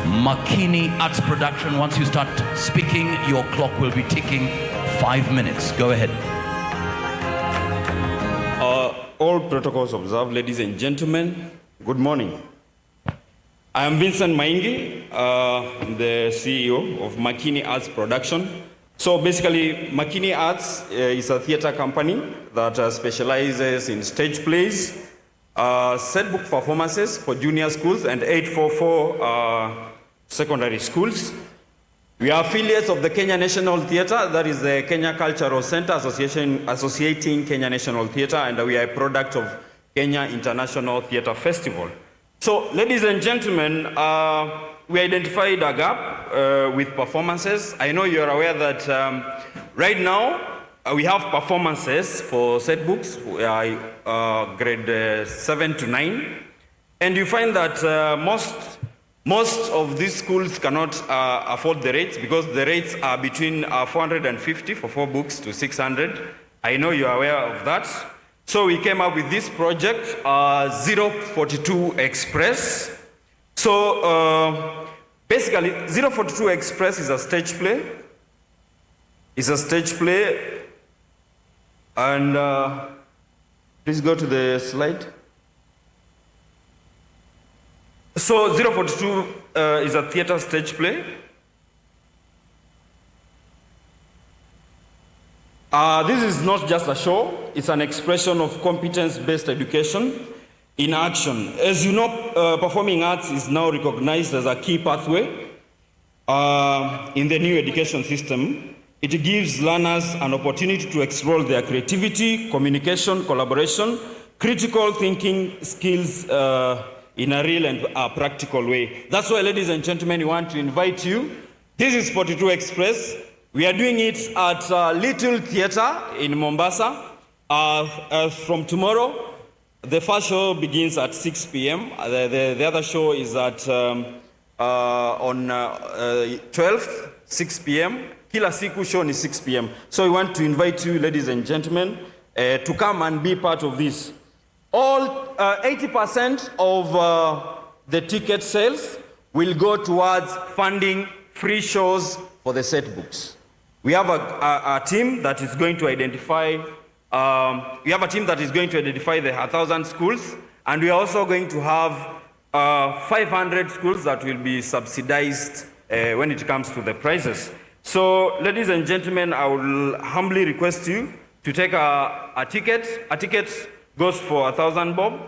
Mckini Arts Production, once you start speaking, your clock will be ticking. 5 minutes. Go ahead. All protocols observed, ladies and gentlemen, good morning. I am Vincent Maingi, the CEO of Mckini Arts Production. So basically, Mckini Arts is a theater company that specializes in stage plays, set book performances for junior schools and 844 secondary schools. We are affiliates of the Kenya National Theatre, that is the Kenya Cultural Center associating Kenya National Theatre, and we are a product of Kenya International Theatre Festival. So, ladies and gentlemen, we identified a gap with performances. I know you're aware that right now we have performances for set books, grade 7 to 9, and you find that most of these schools cannot afford the rates because the rates are between 450 for 4 books to 600. I know you're aware of that. So we came up with this project, 042 Express. So basically, 042 Express is a stage play. And please go to the slide. So 042 is a theater stage play. This is not just a show, it's an expression of competence-based education in action. As you know, performing arts is now recognized as a key pathway in the new education system. It gives learners an opportunity to explore their creativity, communication, collaboration, critical thinking skills in a real and practical way. That's why, ladies and gentlemen, we want to invite you. This is 42 Express. We are doing it at Little Theatre in Mombasa. From tomorrow, The first show begins at 6 p.m. The other show is at on 12th, 6 p.m. Kila siku show is 6 p.m. So we want to invite you, ladies and gentlemen, to come and be part of this. All 80% of the ticket sales will go towards funding free shows for the set books. We have a team that is going to identify. We have a team that is going to identify the 1,000 schools, and we are also going to have 500 schools that will be subsidized when it comes to the prices. So, ladies and gentlemen, I will humbly request you to take a ticket. A ticket goes for 1,000 bob.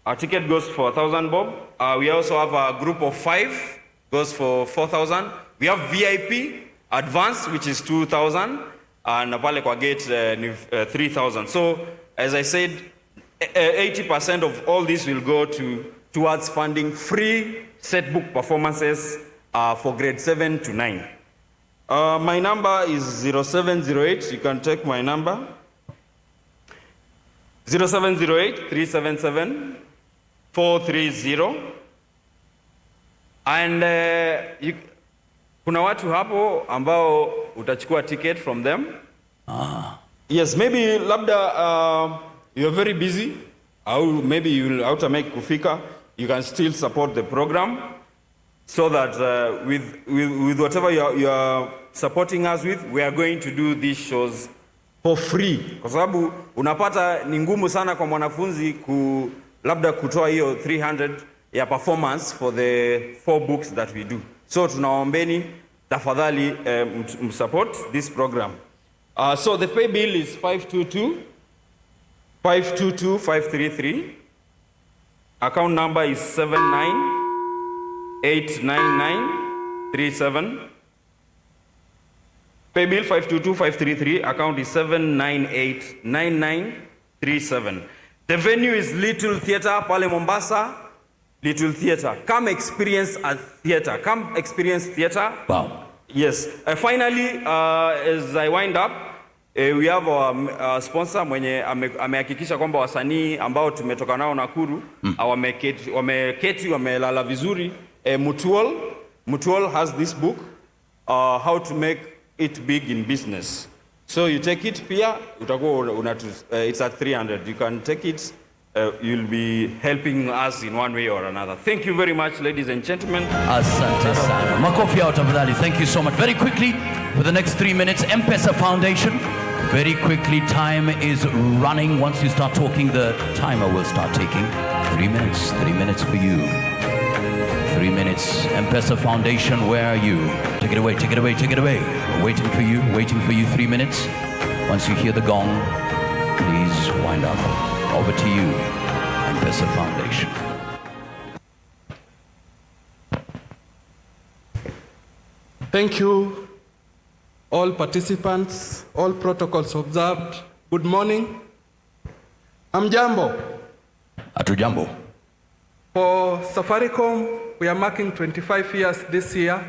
A ticket goes for 1,000 bob. We also have a group of 5, goes for 4,000. We have VIP advance, which is 2,000, and pale kwa gate 3,000. So, as I said, 80% of all this will go towards funding free set book performances for grade 7 to 9. My number is 0708. You can take my number. 0708-377-430. And kuna watu hapo ambao utachukua ticket from them. Yes, maybe labda you're very busy, or maybe you'll automake kufika. You can still support the program so that with whatever you are supporting us with, we are going to do these shows for free. Kwa sababu unapata ni ngumu sana kwa mwanafunzi labda kutoa hiyo 300 ya performance for the 4 books that we do. So tunawaombeni tafadhali support this program. So the pay bill is 522-533. Account number is 7989937. Pay bill 522-533. Account is 7989937. The venue is Little Theatre, Pale Mombasa. Little Theatre. Come experience a theatre. Come experience theatre. Wow. Yes. Finally, as I wind up, we have a sponsor mwenye amehakikisha kwamba wasanii ambao tumetoka nao Nakuru wameketi wamelala vizuri. Mutual has this book, How to Make It Big in Business. So you take it pia, it's at 300. You can take it. You'll be helping us in one way or another. Thank you very much, ladies and gentlemen. Asante sana. Makofi yao tafadhali. Thank you so much. Very quickly, for the next 3 minutes, M-Pesa Foundation. Very quickly, time is running. Once you start talking, the timer will start ticking. 3 minutes. 3 minutes for you. 3 minutes. M-Pesa Foundation, where are you? Take it away, take it away, take it away. We're waiting for you, 3 minutes. Once you hear the gong, please wind up. Over to you, M-Pesa Foundation. Thank you, all participants, all protocols observed. Good morning. Hamjambo. Hatujambo. For Safaricom, we are marking 25 years this year.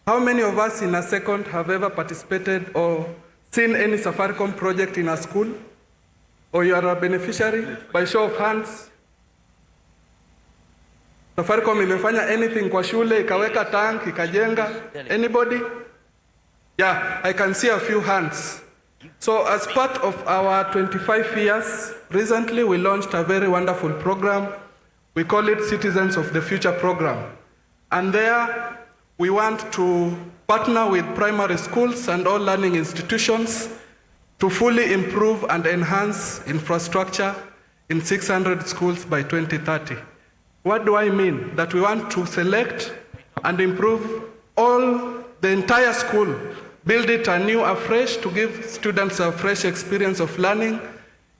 How many of us in a second have ever participated or seen any Safaricom project in a school? Or you are a beneficiary? By show of hands. Safaricom imefanya anything kwa shule, ikaweka tank, ikajenga? Anybody? Yeah, I can see a few hands. So as part of our 25 years, recently we launched a very wonderful program. We call it Citizens of the Future program. And there we want to partner with primary schools and all learning institutions to fully improve and enhance infrastructure in 600 schools by 2030. What do I mean? That we want to select and improve the entire school, build it anew, afresh, to give students a fresh experience of learning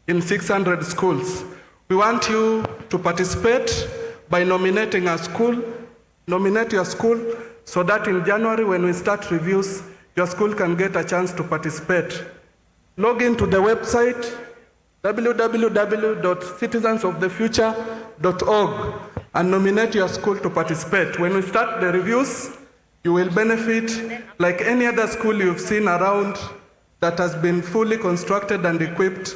in 600 schools. We want you to participate by nominating a school. Nominate your school so that in January, when we start reviews, your school can get a chance to participate. Log into the website www.citizensofthefuture.org and nominate your school to participate. When we start the reviews, you will benefit like any other school you've seen around that has been fully constructed and equipped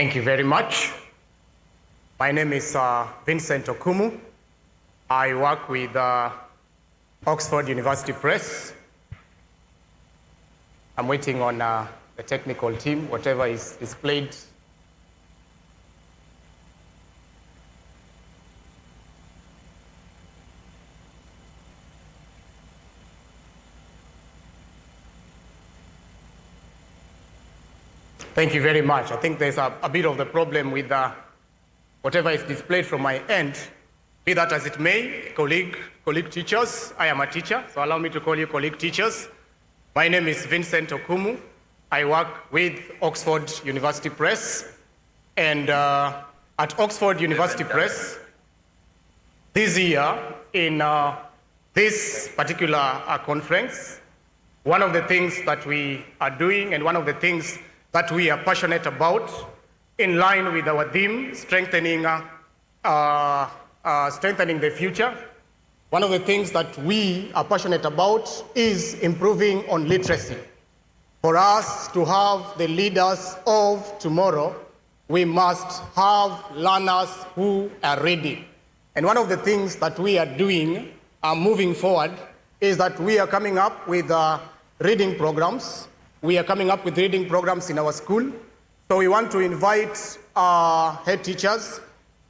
Thank you very much. My name is Vincent Okumu. I work with Oxford University Press. I'm waiting on the technical team, whatever is displayed. Thank you very much. I think there's a bit of the problem with whatever is displayed from my end. Be that as it may, colleague teachers, I am a teacher, so allow me to call you colleague teachers. My name is Vincent Okumu. I work with Oxford University Press. And at Oxford University Press, this year, in this particular conference, one of the things that we are doing and one of the things that we are passionate about, in line with our theme, strengthening the future. One of the things that we are passionate about is improving on literacy. For us to have the leaders of tomorrow, we must have learners who are ready. And one of the things that we are doing moving forward is that we are coming up with reading programs. We are coming up with reading programs in our school. So we want to invite our head teachers,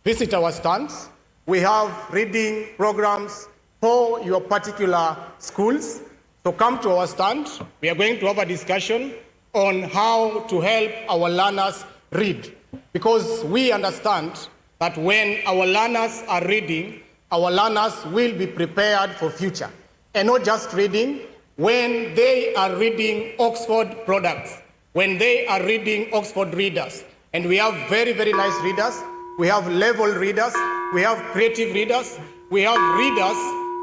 visit our stands. We have reading programs for your particular schools. So come to our stand. We are going to have a discussion on how to help our learners read. Because we understand that when our learners are reading, our learners will be prepared for future. And not just reading, when they are reading Oxford products, when they are reading Oxford readers. And we have very, very nice readers. We have level readers. We have creative readers. We have readers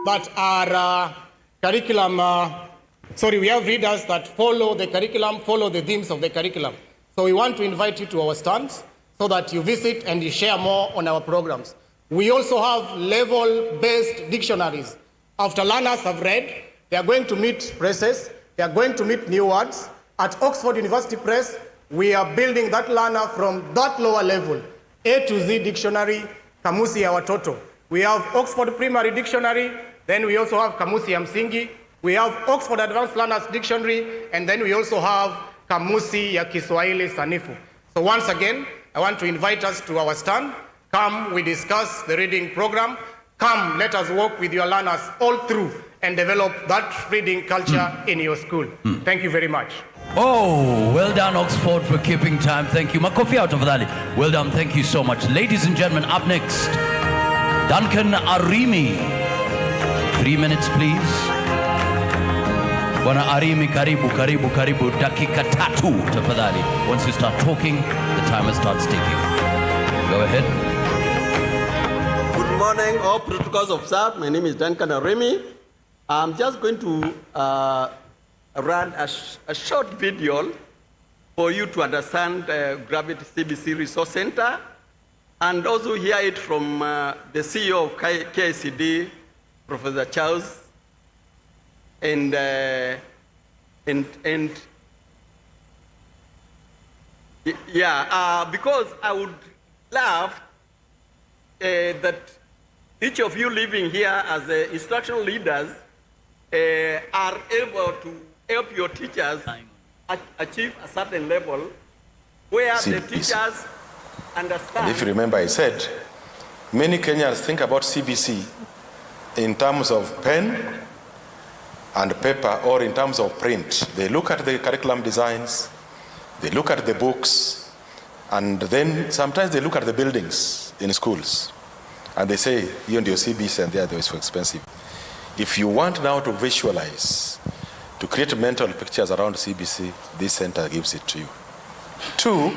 that are we have readers that follow the curriculum, follow the themes of the curriculum. So we want to invite you to our stands so that you visit and you share more on our programs. We also have level-based dictionaries. After learners have read, they are going to meet phrases, they are going to meet new words. At Oxford University Press, we are building that learner from that lower level, A to Z dictionary, Kamusi ya Watoto. We have Oxford Primary Dictionary, then we also have Kamusi ya Msingi, we have Oxford Advanced Learners Dictionary, and then we also have Kamusi ya Kiswahili Sanifu. So once again, I want to invite us to our stand. Come, we discuss the reading program. Come, let us work with your learners all through and develop that reading culture in your school. Thank you very much. Oh, well done, Oxford, for keeping time. Thank you. Makofi out of Valley. Well done. Thank you so much. Ladies and gentlemen, up next, Duncan Arimi. 3 minutes, please. Bwana Arimi, karibu. Dakika tatu, tafadhali. Once you start talking, the timer starts ticking. Go ahead. Good morning, all protocols observed. My name is Duncan Arimi. I'm just going to run a short video for you to understand Gravity CBC Resource Center and also hear it from the CEO of KICD, Professor Charles, and because I would love that each of you living here as instructional leaders are able to help your teachers achieve a certain level where the teachers understand. And if you remember, I said, many Kenyans think about CBC in terms of pen and paper or in terms of print. They look at the curriculum designs, they look at the books, and then sometimes they look at the buildings in schools. And they say, you and your CBC and the other is so expensive. If you want now to visualize, to create mental pictures around CBC, this center gives it to you. 2,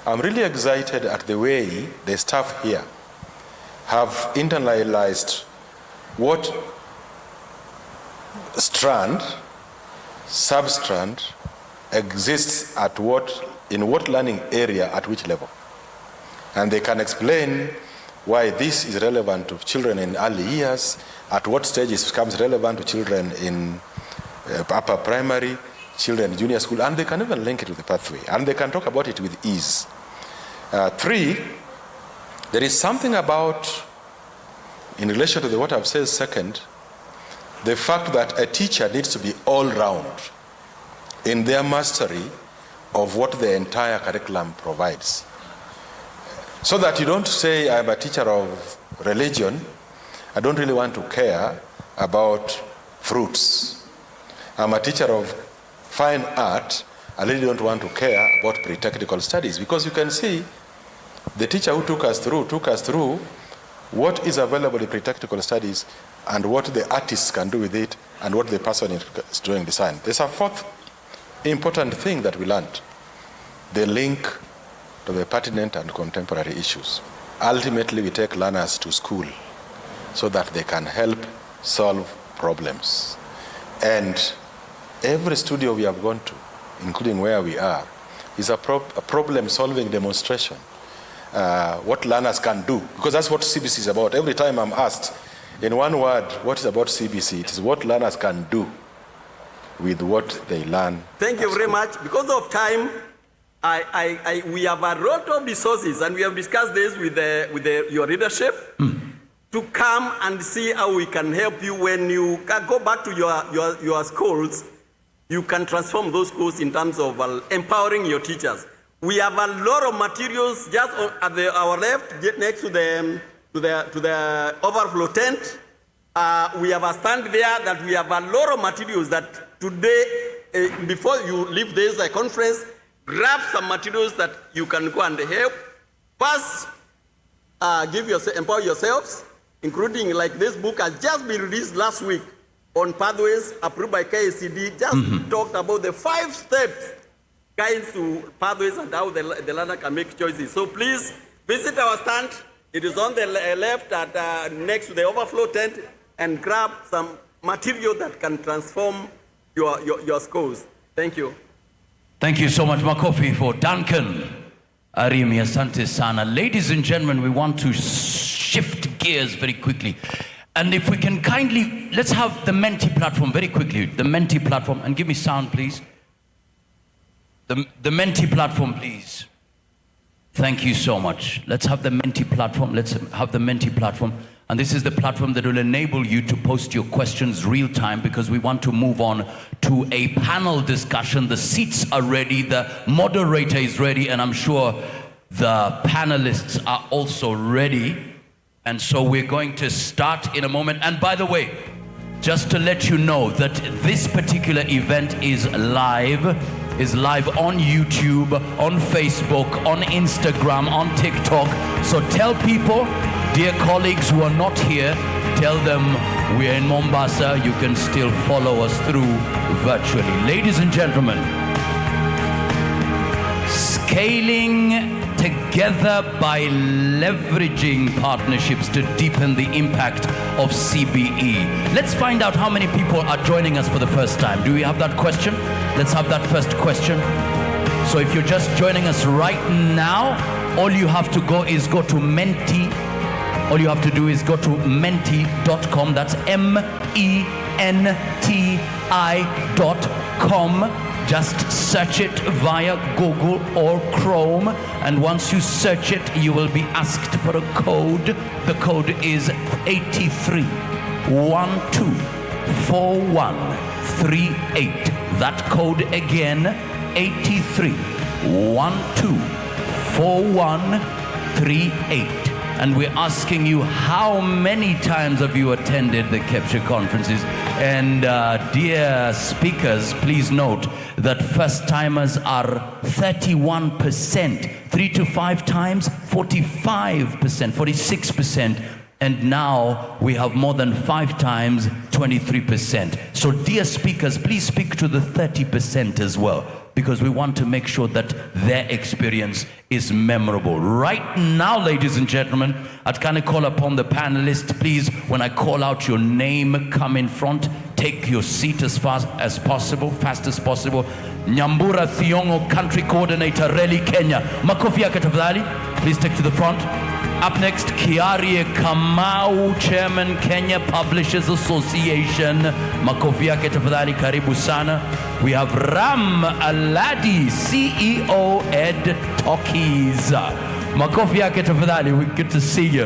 I'm really excited at the way the staff here have internalized what strand, sub-strand exists at in what learning area at which level. And they can explain why this is relevant to children in early years, at what stage it becomes relevant to children in upper primary, children in junior school, and they can even link it with the pathway, and they can talk about it with ease. 3, there is something about, in relation to what I've said second, the fact that a teacher needs to be all round in their mastery of what the entire curriculum provides. So that you don't say, I'm a teacher of religion, I don't really want to care about fruits. I'm a teacher of fine art, I really don't want to care about pre-technical studies, because you can see the teacher who took us through what is available in pre-technical studies and what the artists can do with it and what the person is doing design. There's a fourth important thing that we learned, the link to the pertinent and contemporary issues. Ultimately, we take learners to school so that they can help solve problems. And every studio we have gone to, including where we are, is a problem-solving demonstration. What learners can do, because that's what CBC is about. Every time I'm asked, in one word, what is about CBC? It is what learners can do with what they learn. Thank you very much. Because of time, we have a lot of resources, and we have discussed this with your leadership, to come and see how we can help you. When you can go back to your schools, you can transform those schools in terms of empowering your teachers. We have a lot of materials just at our left, next to the overflow tent. We have a stand there that we have a lot of materials that today, before you leave this conference, grab some materials that you can go and help. First, empower yourselves, including like this book has just been released last week on pathways approved by KICD, just talked about the 5 steps guides to pathways and how the learner can make choices. So please visit our stand. It is on the left at next to the overflow tent, and grab some material that can transform your schools. Thank you. Thank you so much, Makofi, for Duncan. Arimi, asante sana. Ladies and gentlemen, we want to shift gears very quickly. And if we can kindly, let's have the Menti platform very quickly. The Menti platform, and give me sound, please. The Menti platform, please. Thank you so much. Let's have the Menti platform. Let's have the Menti platform. And this is the platform that will enable you to post your questions real time, because we want to move on to a panel discussion. The seats are ready, the moderator is ready, and I'm sure the panelists are also ready. And so we're going to start in a moment. And by the way, just to let you know that this particular event is live on YouTube, on Facebook, on Instagram, on TikTok. So tell people, dear colleagues who are not here, tell them we're in Mombasa. You can still follow us through virtually. Ladies and gentlemen, scaling together by leveraging partnerships to deepen the impact of CBE. Let's find out how many people are joining us for the first time. Do we have that question? Let's have that first question. So if you're just joining us right now, all you have to go is go to Menti. All you have to do is go to menti.com. That's MENTI.com. Just search it via Google or Chrome, and once you search it, you will be asked for a code. The code is 83124138. That code again, 83124138. And we're asking you, how many times have you attended the Kepsha conferences? And dear speakers, please note that first-timers are 31%, 3 to 5 times, 45%, 46%, and now we have more than 5 times, 23%. So dear speakers, please speak to the 30% as well, because we want to make sure that their experience is memorable. Right now, ladies and gentlemen, I'd kind of call upon the panelists, please, when I call out your name, come in front, take your seat as fast as possible. Nyambura Thiongo, Country Coordinator, Rally Kenya. Makofi yake tafadhali, please take to the front. Up next, Kiarie Kamau, Chairman, Kenya Publishers Association. Makofi yake tafadhali, karibu sana. We have Ram Aladi, CEO, Ed Talkies. Makofi yake tafadhali, we good to see you.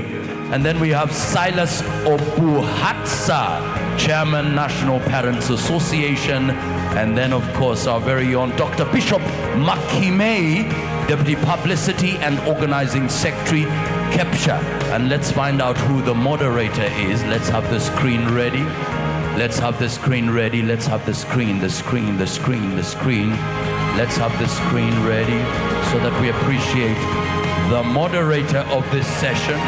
And then we have Silas Obuhatsa, Chairman, National Parents Association. And then, of course, our very own Dr. Bishop Mckini, Deputy Publicity and Organizing Secretary, Kepsha. And let's find out who the moderator is. Let's have the screen ready. Let's have the screen ready. Let's have the screen. Let's have the screen ready so that we appreciate the moderator of this session.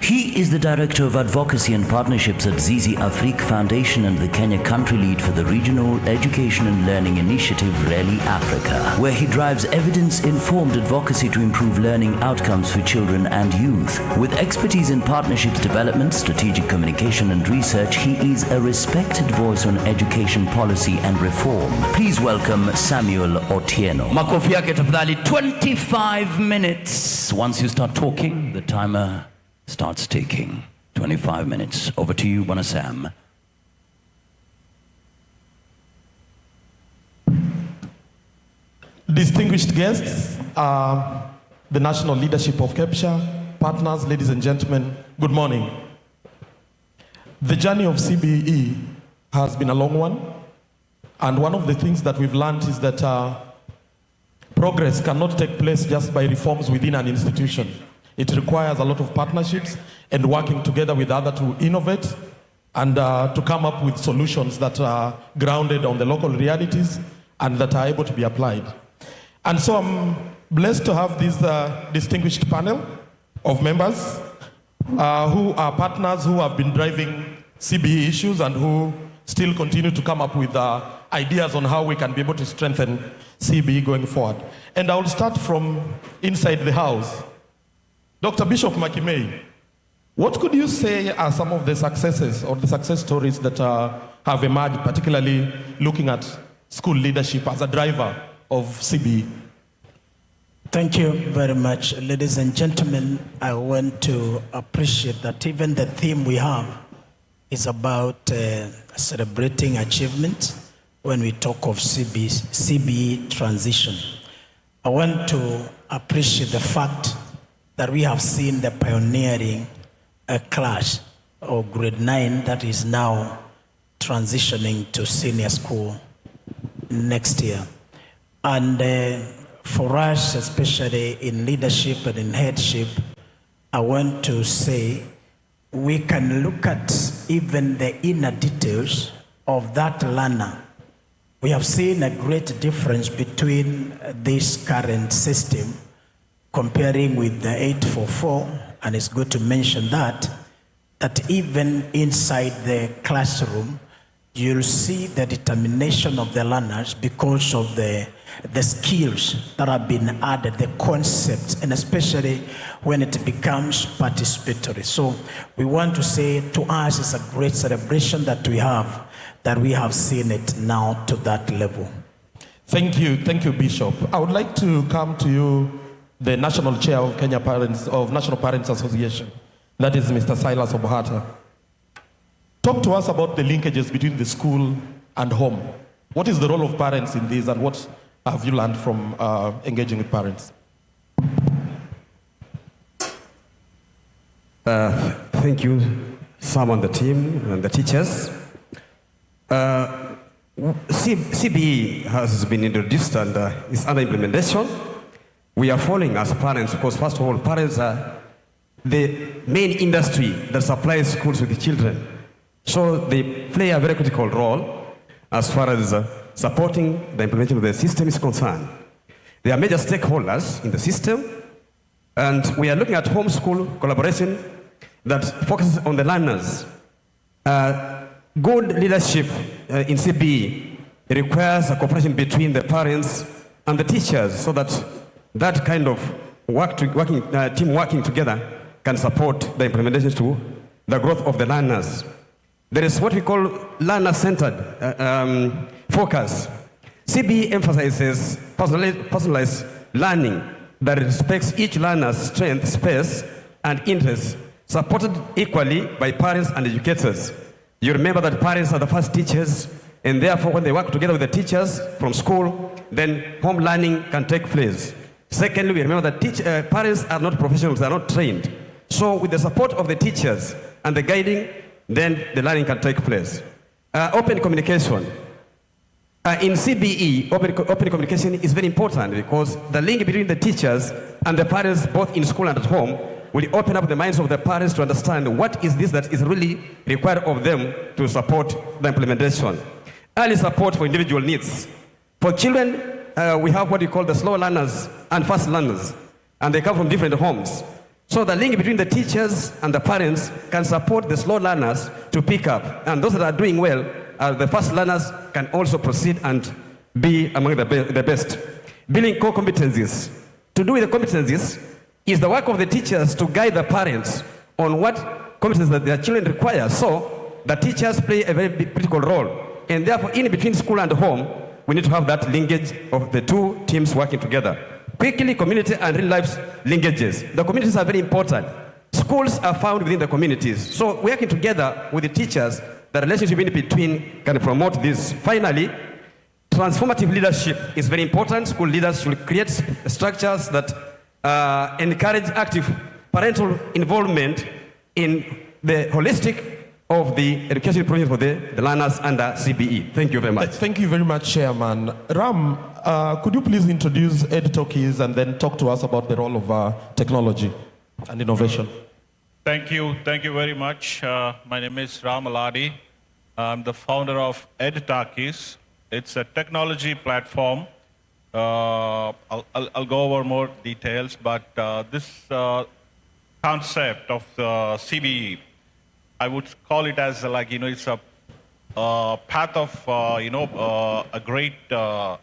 He is the Director of Advocacy and Partnerships at CIC Africa Foundation and the Kenya Country Lead for the Regional Education and Learning Initiative, Rally Africa, where he drives evidence-informed advocacy to improve learning outcomes for children and youth. With expertise in partnerships development, strategic communication and research, he is a respected voice on education policy and reform. Please welcome Samuel Otieno. Makofi yake tafadhali, 25 minutes. Once you start talking, the timer starts ticking. 25 minutes. Over to you, Bwana Sam. Distinguished guests, the national leadership of Kepsha, partners, ladies and gentlemen, good morning. The journey of CBE has been a long one, and one of the things that we've learned is that progress cannot take place just by reforms within an institution. It requires a lot of partnerships and working together with others to innovate and to come up with solutions that are grounded on the local realities and that are able to be applied. And so I'm blessed to have this distinguished panel of members who are partners who have been driving CBE issues and who still continue to come up with ideas on how we can be able to strengthen CBE going forward. And I will start from inside the house. Dr. Bishop Mckini, what could you say are some of the successes or the success stories that have emerged, particularly looking at school leadership as a driver of CBE? Thank you very much, ladies and gentlemen. I want to appreciate that even the theme we have is about celebrating achievement when we talk of CBE transition. I want to appreciate the fact that we have seen the pioneering class of grade 9 that is now transitioning to senior school next year. And for us, especially in leadership and in headship, I want to say we can look at even the inner details of that learner. We have seen a great difference between this current system comparing with the 844, and it's good to mention that even inside the classroom, you'll see the determination of the learners because of the skills that have been added, the concepts, and especially when it becomes participatory. So we want to say to us it's a great celebration that we have seen it now to that level. Thank you, Bishop. I would like to come to you, the National Chair of National Parents Association, that is Mr. Silas Obuhatsa. Talk to us about the linkages between the school and home. What is the role of parents in this, and what have you learned from engaging with parents? Thank you, Sam and the team and the teachers. CBE has been introduced and is under implementation. We are following as parents because, first of all, parents are the main industry that supplies schools with the children. So they play a very critical role as far as supporting the implementation of the system is concerned. They are major stakeholders in the system, and we are looking at homeschool collaboration that focuses on the learners. Good leadership in CBE requires a cooperation between the parents and the teachers so that kind of team working together can support the implementation to the growth of the learners. There is what we call learner-centered focus. CBE emphasizes personalized learning that respects each learner's strength, space, and interests, supported equally by parents and educators. You remember that parents are the first teachers, and therefore when they work together with the teachers from school, then home learning can take place. Secondly, we remember that parents are not professionals, they are not trained. So with the support of the teachers and the guiding, then the learning can take place. Open communication. In CBE, open communication is very important because the link between the teachers and the parents, both in school and at home, will open up the minds of the parents to understand what is this that is really required of them to support the implementation. Early support for individual needs. For children, we have what we call the slow learners and fast learners, and they come from different homes. So the link between the teachers and the parents can support the slow learners to pick up, and those that are doing well, the fast learners can also proceed and be among the best. Building core competencies. To do with the competencies is the work of the teachers to guide the parents on what competencies that their children require. So the teachers play a very critical role. And therefore, in between school and home, we need to have that linkage of the two teams working together. Quickly, community and real life linkages. The communities are very important. Schools are found within the communities. So working together with the teachers, the relationship in between can promote this. Finally, transformative leadership is very important. School leaders should create structures that encourage active parental involvement in the holistic of the education project for the learners under CBE. Thank you very much. Thank you very much, Chairman. Ram, could you please introduce Ed Talkies and then talk to us about the role of technology and innovation? Thank you very much. My name is Ram Aladi. I'm the founder of Ed Talkies. It's a technology platform. I'll go over more details, but this concept of the CBE, I would call it as it's a path of a great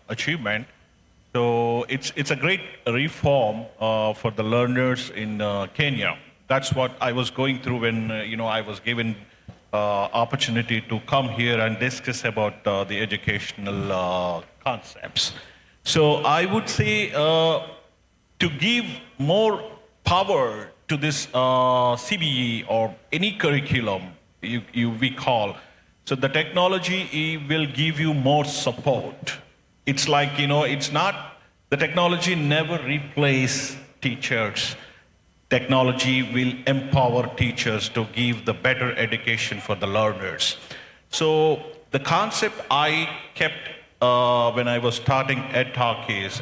achievement. So it's a great reform for the learners in Kenya. That's what I was going through when I was given opportunity to come here and discuss about the educational concepts. So I would say to give more power to this CBE or any curriculum we call. So the technology will give you more support. It's like, it's not, the technology never replace teachers. Technology will empower teachers to give the better education for the learners. So the concept I kept when I was starting Ed Talkies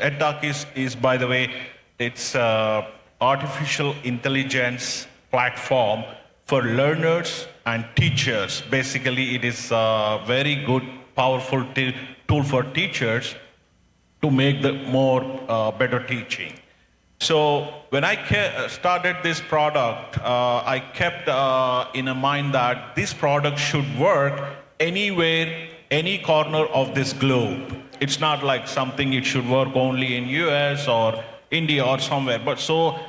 is, by the way, it's artificial intelligence platform for learners and teachers. Basically, it is a very good, powerful tool for teachers to make the more better teaching. So when I started this product, I kept in mind that this product should work anywhere, any corner of this globe. It's not like something it should work only in US or India or somewhere. But so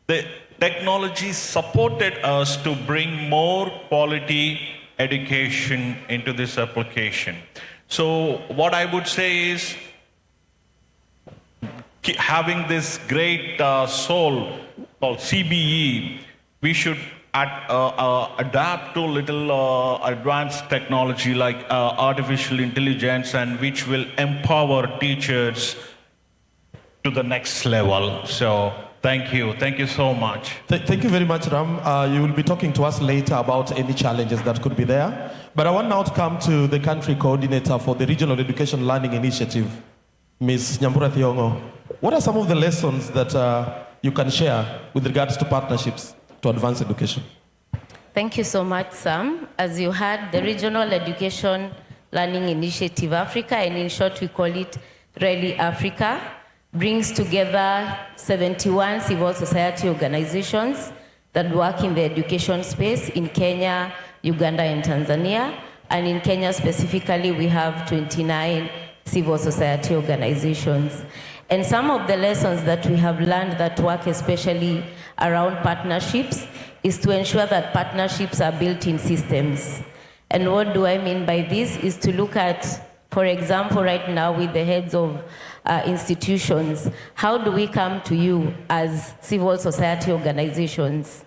the technology supported us to bring more quality education into this application. So what I would say is, having this great soul called CBE, we should adapt to little advanced technology like artificial intelligence, and which will empower teachers to the next level. So thank you so much. Thank you very much, Ram. You will be talking to us later about any challenges that could be there. But I want now to come to the country coordinator for the Regional Education Learning Initiative, Ms. Nyambura Thiongo. What are some of the lessons that you can share with regards to partnerships to advance education? Thank you so much, Sam. As you heard, the Regional Education Learning Initiative Africa, and in short we call it RELI Africa, brings together 71 civil society organizations that work in the education space in Kenya, Uganda, and Tanzania. And in Kenya specifically, we have 29 civil society organizations. And some of the lessons that we have learned that work especially around partnerships is to ensure that partnerships are built in systems. And what do I mean by this is to look at, for example, right now with the heads of institutions, how do we come to you as civil society organizations?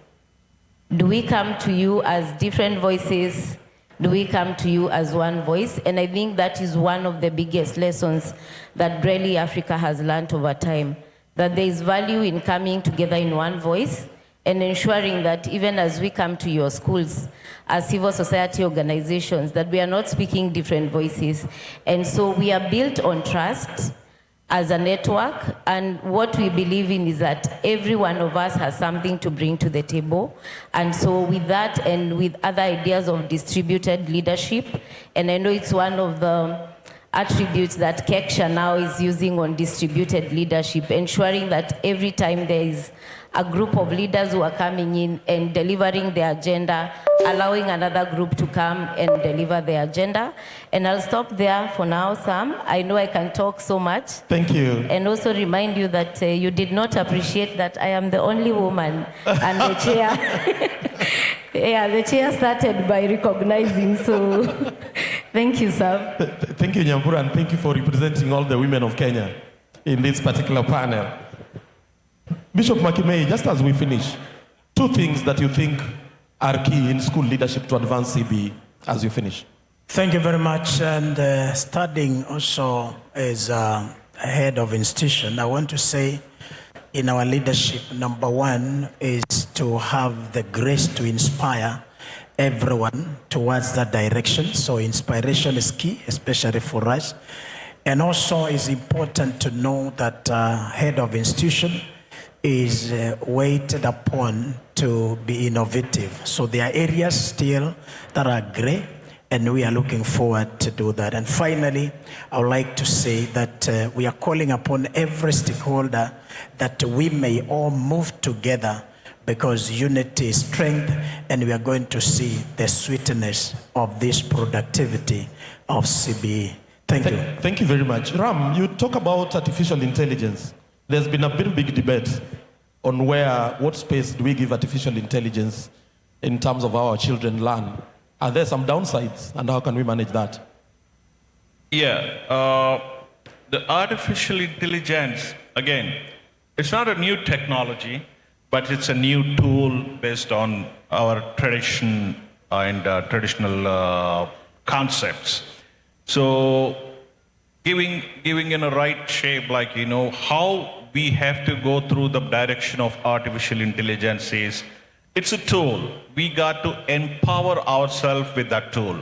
Do we come to you as different voices? Do we come to you as one voice? And I think that is one of the biggest lessons that RELI Africa has learned over time, that there is value in coming together in one voice and ensuring that even as we come to your schools as civil society organizations, that we are not speaking different voices. And so we are built on trust as a network, and what we believe in is that every one of us has something to bring to the table. And so with that and with other ideas of distributed leadership, and I know it's one of the attributes that Kepsha now is using on distributed leadership, ensuring that every time there is a group of leaders who are coming in and delivering their agenda, allowing another group to come and deliver their agenda. And I'll stop there for now, Sam. I know I can talk so much. Thank you. And also remind you that you did not appreciate that I am the only woman and the chair. Yeah, the chair started by recognizing, so thank you, Sam. Thank you, Nyambura, and thank you for representing all the women of Kenya in this particular panel. Bishop Mckini, just as we finish, 2 things that you think are key in school leadership to advance CBE as you finish. Thank you very much. And starting also as a head of institution, I want to say in our leadership, number 1 is to have the grace to inspire everyone towards that direction. So inspiration is key, especially for us. And also it's important to know that head of institution is weighted upon to be innovative. So there are areas still that are gray, and we are looking forward to do that. And finally, I would like to say that we are calling upon every stakeholder that we may all move together, because unity is strength, and we are going to see the sweetness of this productivity of CBE. Thank you. Thank you very much. Ram, you talk about artificial intelligence. There's been a very big debate on what space do we give artificial intelligence in terms of how our children learn. Are there some downsides, and how can we manage that? Yeah, the artificial intelligence, again, it's not a new technology, but it's a new tool based on our tradition and traditional concepts. So giving in a right shape, like, how we have to go through the direction of artificial intelligence is, it's a tool. We got to empower ourselves with that tool,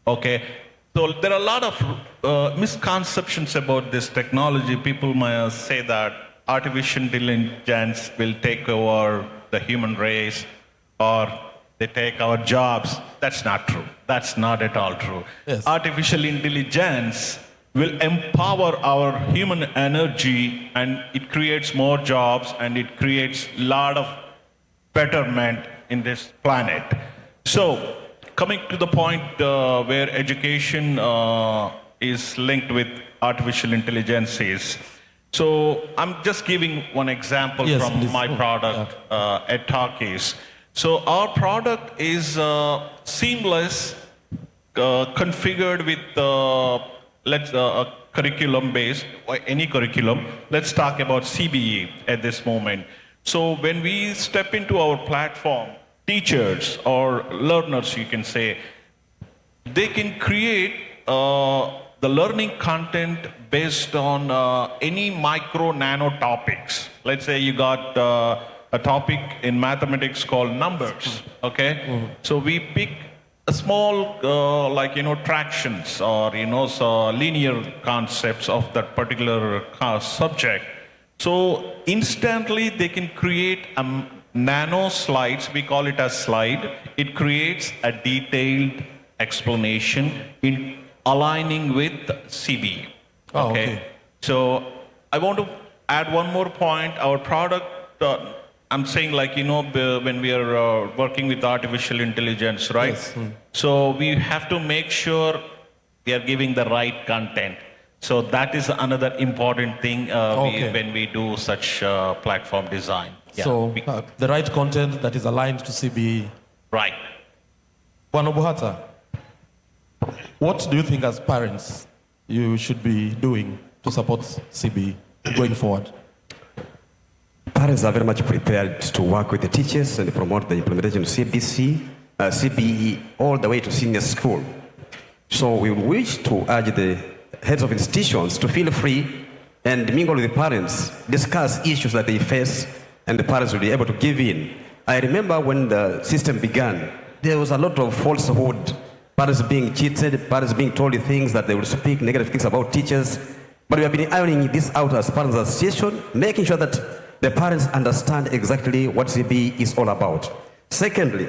okay? So there are a lot of misconceptions about this technology. People might say that artificial intelligence will take over the human race, or they take our jobs. That's not true. That's not at all true. Yes. Artificial intelligence will empower our human energy, and it creates more jobs, and it creates a lot of betterment in this planet. So, coming to the point where education is linked with artificial intelligence is, so I'm just giving one example from please. My product, at Talkies. So our product is seamless, configured with a curriculum based, or any curriculum. Let's talk about CBE at this moment. So when we step into our platform, teachers or learners, you can say, they can create the learning content based on any micro nano topics. Let's say you got a topic in mathematics called numbers, okay? So we pick a small, tractions or, so linear concepts of that particular subject. So instantly they can create a nano slides, we call it a slide. It creates a detailed explanation in aligning with CBE. Okay. So I want to add one more point. Our product, I'm saying when we are working with artificial intelligence, right? Yes. So we have to make sure we are giving the right content. So that is another important thing when we do such platform design. Yeah. So the right content that is aligned to CBE. Right. Wanobuhata, what do you think as parents you should be doing to support CBE going forward? Parents are very much prepared to work with the teachers and promote the implementation of CBE all the way to senior school. So we wish to urge the heads of institutions to feel free and mingle with the parents, discuss issues that they face, and the parents will be able to give in. I remember when the system began, there was a lot of falsehood, parents being cheated, parents being told things that they will speak negative things about teachers. But we have been ironing this out as Parents Association, making sure that the parents understand exactly what CBE is all about. Secondly,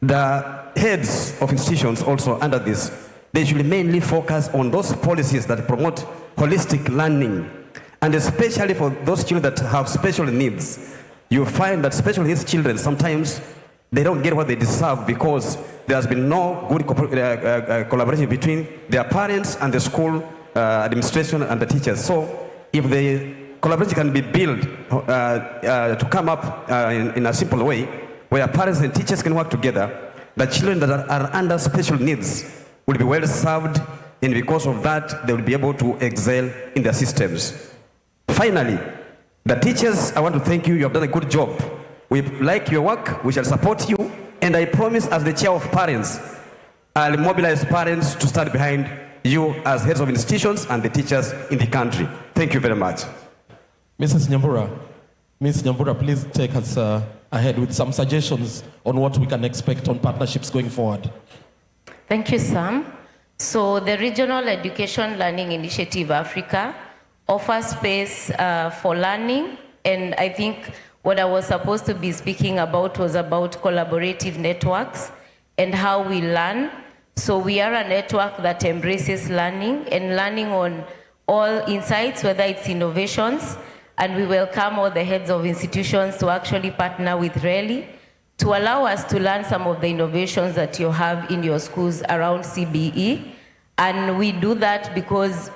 the heads of institutions also under this, they should mainly focus on those policies that promote holistic learning, and especially for those children that have special needs. You find that special needs children, sometimes they don't get what they deserve because there has been no good collaboration between their parents and the school administration and the teachers. So if the collaboration can be built to come up in a simple way, where parents and teachers can work together, the children that are under special needs will be well served, and because of that, they will be able to excel in their systems. Finally, the teachers, I want to thank you. You have done a good job. We like your work. We shall support you. And I promise, as the chair of parents, I'll mobilize parents to stand behind you as heads of institutions and the teachers in the country. Thank you very much. Mrs. Nyambura, Ms. Nyambura, please take us ahead with some suggestions on what we can expect on partnerships going forward. Thank you, Sam. So the Regional Education Learning Initiative Africa offers space for learning, and I think what I was supposed to be speaking about was about collaborative networks and how we learn. So we are a network that embraces learning and learning on all insights, whether it's innovations, and we welcome all the heads of institutions to actually partner with RELI to allow us to learn some of the innovations that you have in your schools around CBE. And we do that because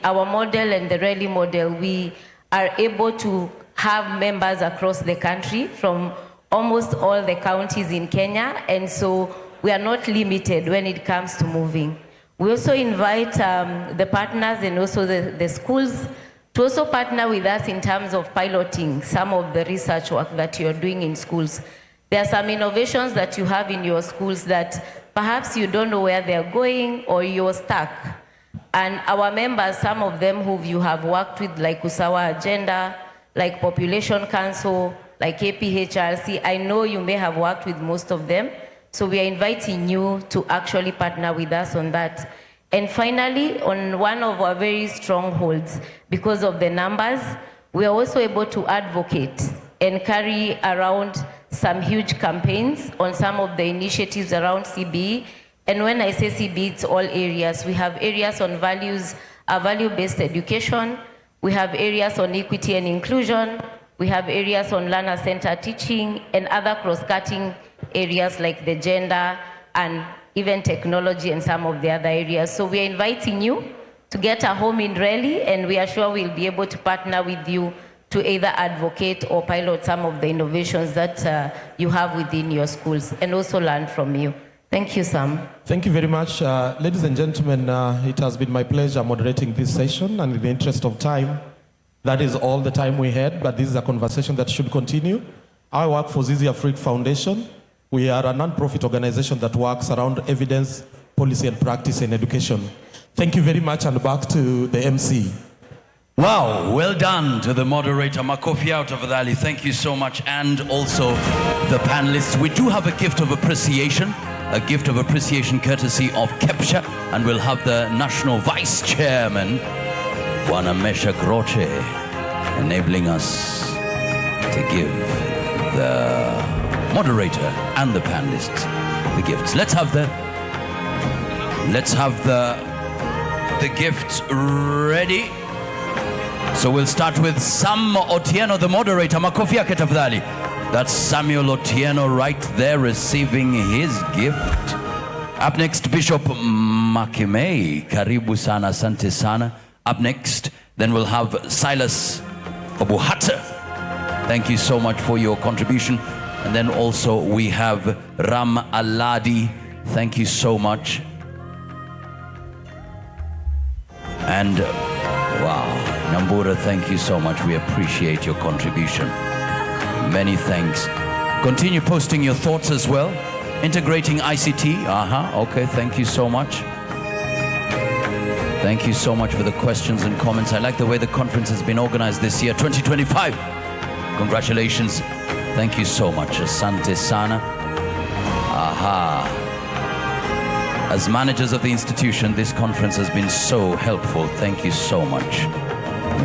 our model and the RELI model, we are able to have members across the country from almost all the counties in Kenya, and so we are not limited when it comes to moving. We also invite the partners and also the schools to also partner with us in terms of piloting some of the research work that you're doing in schools. There are some innovations that you have in your schools that perhaps you don't know where they're going or you're stuck. And our members, some of them who you have worked with, like Usawa Agenda, like Population Council, like APHRC, I know you may have worked with most of them. So we are inviting you to actually partner with us on that. And finally, on one of our very strongholds, because of the numbers, we are also able to advocate and carry around some huge campaigns on some of the initiatives around CBE. And when I say CBE, it's all areas. We have areas on values, value-based education. We have areas on equity and inclusion. We have areas on learner-centered teaching and other cross-cutting areas like the gender and even technology and some of the other areas. So we are inviting you to get a home in RELI, and we are sure we'll be able to partner with you to either advocate or pilot some of the innovations that you have within your schools and also learn from you. Thank you, Sam. Thank you very much. Ladies and gentlemen, it has been my pleasure moderating this session, and in the interest of time, that is all the time we had, but this is a conversation that should continue. I work for CIC Africa Foundation. We are a non-profit organization that works around evidence, policy, and practice in education. Thank you very much, and back to the MC. Wow, well done to the moderator, Makofi out of Valley. Thank you so much, and also the panelists. We do have a gift of appreciation courtesy of Kepsha, and we'll have the National Vice Chairman, Wanamesha Groche, enabling us to give the moderator and the panelists the gifts. Let's have the gifts ready. So we'll start with Sam Otieno, the moderator. Makofi yake tafadhali. That's Samuel Otieno right there receiving his gift. Up next, Bishop Makimei. Karibu sana, asante sana. Up next, then we'll have Silas Obuhata. Thank you so much for your contribution. And then also we have Ram Aladi. Thank you so much. And wow, Nambura, thank you so much. We appreciate your contribution. Many thanks. Continue posting your thoughts as well. Integrating ICT. Okay, thank you so much. Thank you so much for the questions and comments. I like the way the conference has been organized this year, 2025. Congratulations. Thank you so much. Asante sana. Aha. As managers of the institution, this conference has been so helpful. Thank you so much.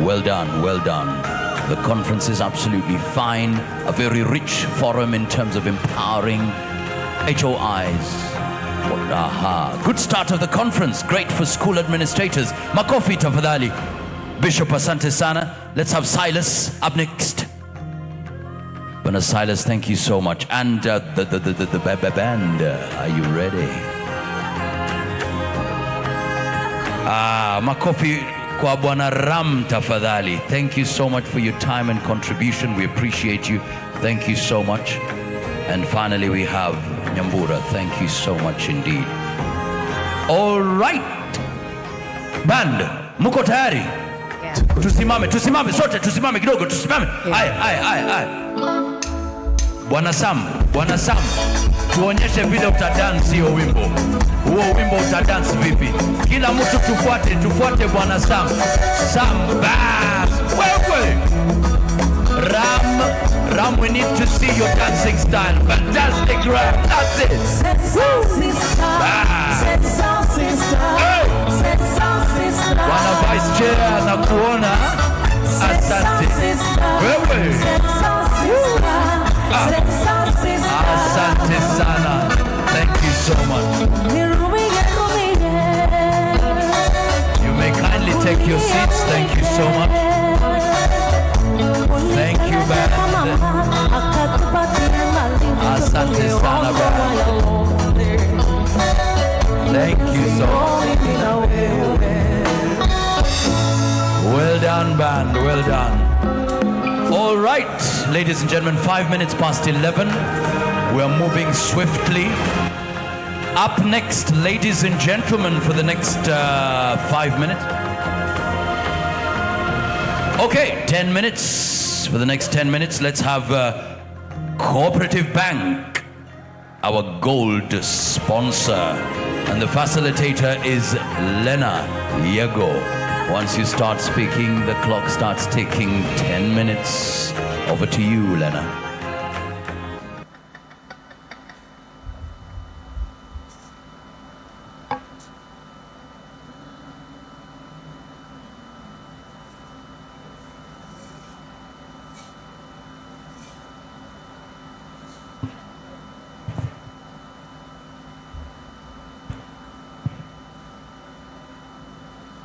Well done, well done. The conference is absolutely fine. A very rich forum in terms of empowering HOIs. Aha. Good start of the conference. Great for school administrators. Makofi tafadhali. Bishop asante sana. Let's have Silas up next. Bwana Silas, thank you so much. And the band, are you ready? Makofi kwa Bwana Ram tafadhali. Thank you so much for your time and contribution. We appreciate you. Thank you so much. And finally we have Nyambura. Thank you so much indeed. All right. Band, muko tayari? Yeah. Tusimame sote, tusimame kidogo, tusimame. Haya. Bwana Sam, tuonyeshe vile utadance hiyo wimbo. Huo wimbo utadance vipi? Kila mtu tufuate Bwana Sam. Sam, bas. Wewe. Ram, we need to see your dancing style. Fantastic, Ram. That's it. Hey. Bwana Vice Chair na kuona. Asante. Wewe. Asante sana. Thank you so much. You may kindly take your seats. Thank you so much. Thank you, band. Asante sana, band. Thank you so much. Well done, band. Well done. All right, ladies and gentlemen, 5 minutes past 11. We are moving swiftly. Up next, ladies and gentlemen, for the next 5 minutes. Okay, 10 minutes. For the next 10 minutes, let's have Cooperative Bank, our gold sponsor. And the facilitator is Lena Yego. Once you start speaking, the clock starts ticking. 10 minutes. Over to you, Lena.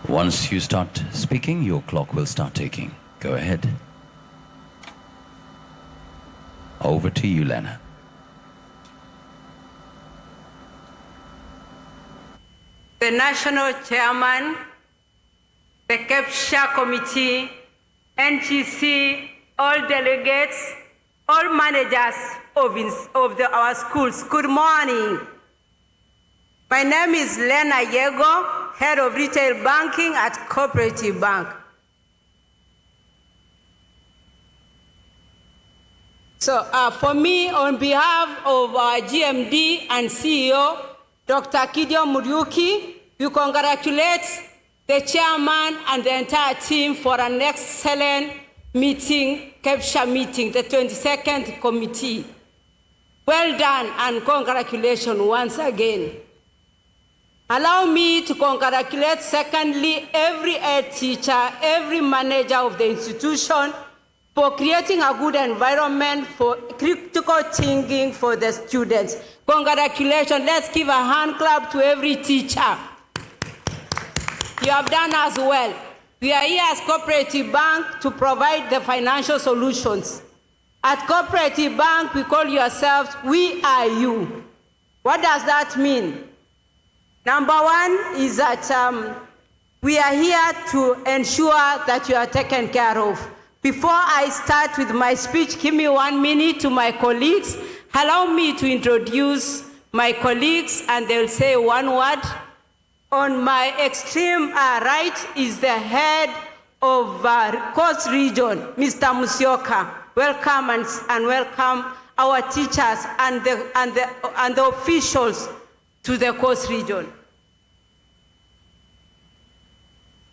Once you start speaking, your clock will start ticking. Go ahead. Over to you, Lena. The National Chairman, the Kepsha Committee, NGC, all delegates, all managers of our schools, good morning. My name is Lena Yego, Head of Retail Banking at Cooperative Bank. So for me, on behalf of our GMD and CEO, Dr. Gideon Muriuki, we congratulate the chairman and the entire team for an excellent meeting, Kepsha meeting, the 22nd committee. Well done and congratulations once again. Allow me to congratulate, secondly, every head teacher, every manager of the institution for creating a good environment for critical thinking for the students. Congratulations. Let's give a hand clap to every teacher. You have done as well. We are here as Cooperative Bank to provide the financial solutions. At Cooperative Bank, we call yourselves, we are you. What does that mean? Number one is that we are here to ensure that you are taken care of. Before I start with my speech, give me 1 minute to my colleagues. Allow me to introduce my colleagues and they'll say one word. On my extreme right is the head of Coast Region, Mr. Musyoka. Welcome and welcome our teachers and the officials to the Coast Region.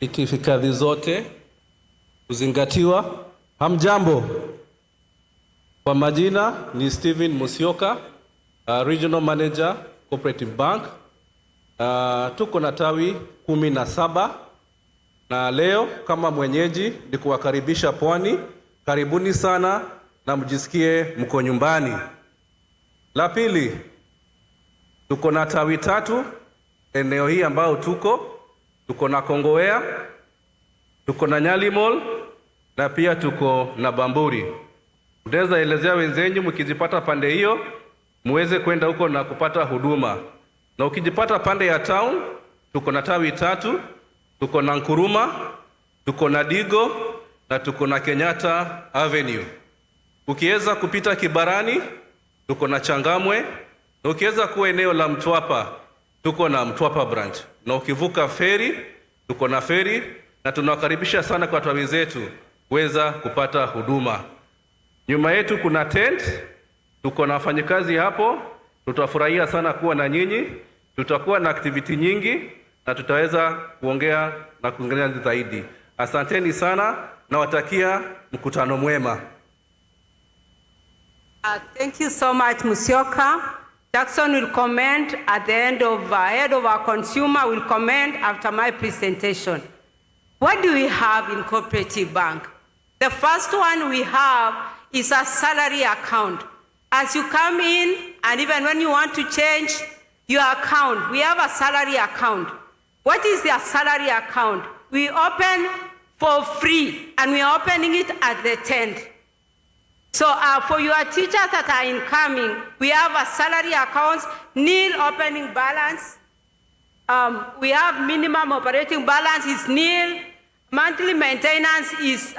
itifadhi zote kuzingatiwa. Hamjambo, kwa majina ni Steven Musyoka, Regional Manager, Cooperative Bank. Tuko na tawi 17 na leo kama mwenyeji ni kuwakaribisha Pwani. Karibuni sana na mjisikie mko nyumbani. La pili, tuko na tawi 3 eneo hii ambao tuko na Kongowea, tuko na Nyali Mall na pia tuko na Bamburi. Mtaweza elezea wenzenyu mkijipata pande hiyo muweze kwenda huko na kupata huduma. Na ukijipata pande ya town tuko na tawi 3, tuko na Nkuruma, tuko na Digo na tuko na Kenyatta Avenue. Ukiweza kupita Kibarani tuko na Changamwe, na ukiweza kuwa eneo la Mtwapa tuko na Mtwapa branch, na ukivuka feri tuko na feri, na tunawakaribisha sana kwa tawi zetu kuweza kupata huduma. Nyuma yetu kuna tent, tuko na wafanyikazi hapo, tutafurahia sana kuwa na nyinyi. Tutakuwa na activity nyingi na tutaweza kuongea na kuongea zaidi. Asanteni sana na watakia mkutano mwema. Thank you so much, Musyoka. Jackson will comment at the end of head of our consumer will comment after my presentation. What do we have in Cooperative Bank? The first one we have is a salary account. As you come in, and even when you want to change your account, we have a salary account. What is the salary account? We open for free, and we are opening it at the tent. So for your teachers that are incoming, we have a salary account, nil opening balance. We have minimum operating balance is nil. Monthly maintenance is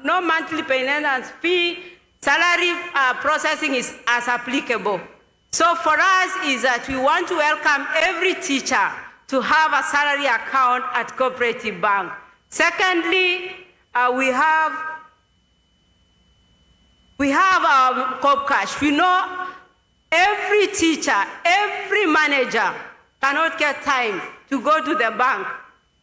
no monthly maintenance fee. Salary processing is as applicable. So for us is that we want to welcome every teacher to have a salary account at Cooperative Bank. Secondly, we have Coop Cash. We know every teacher, every manager cannot get time to go to the bank.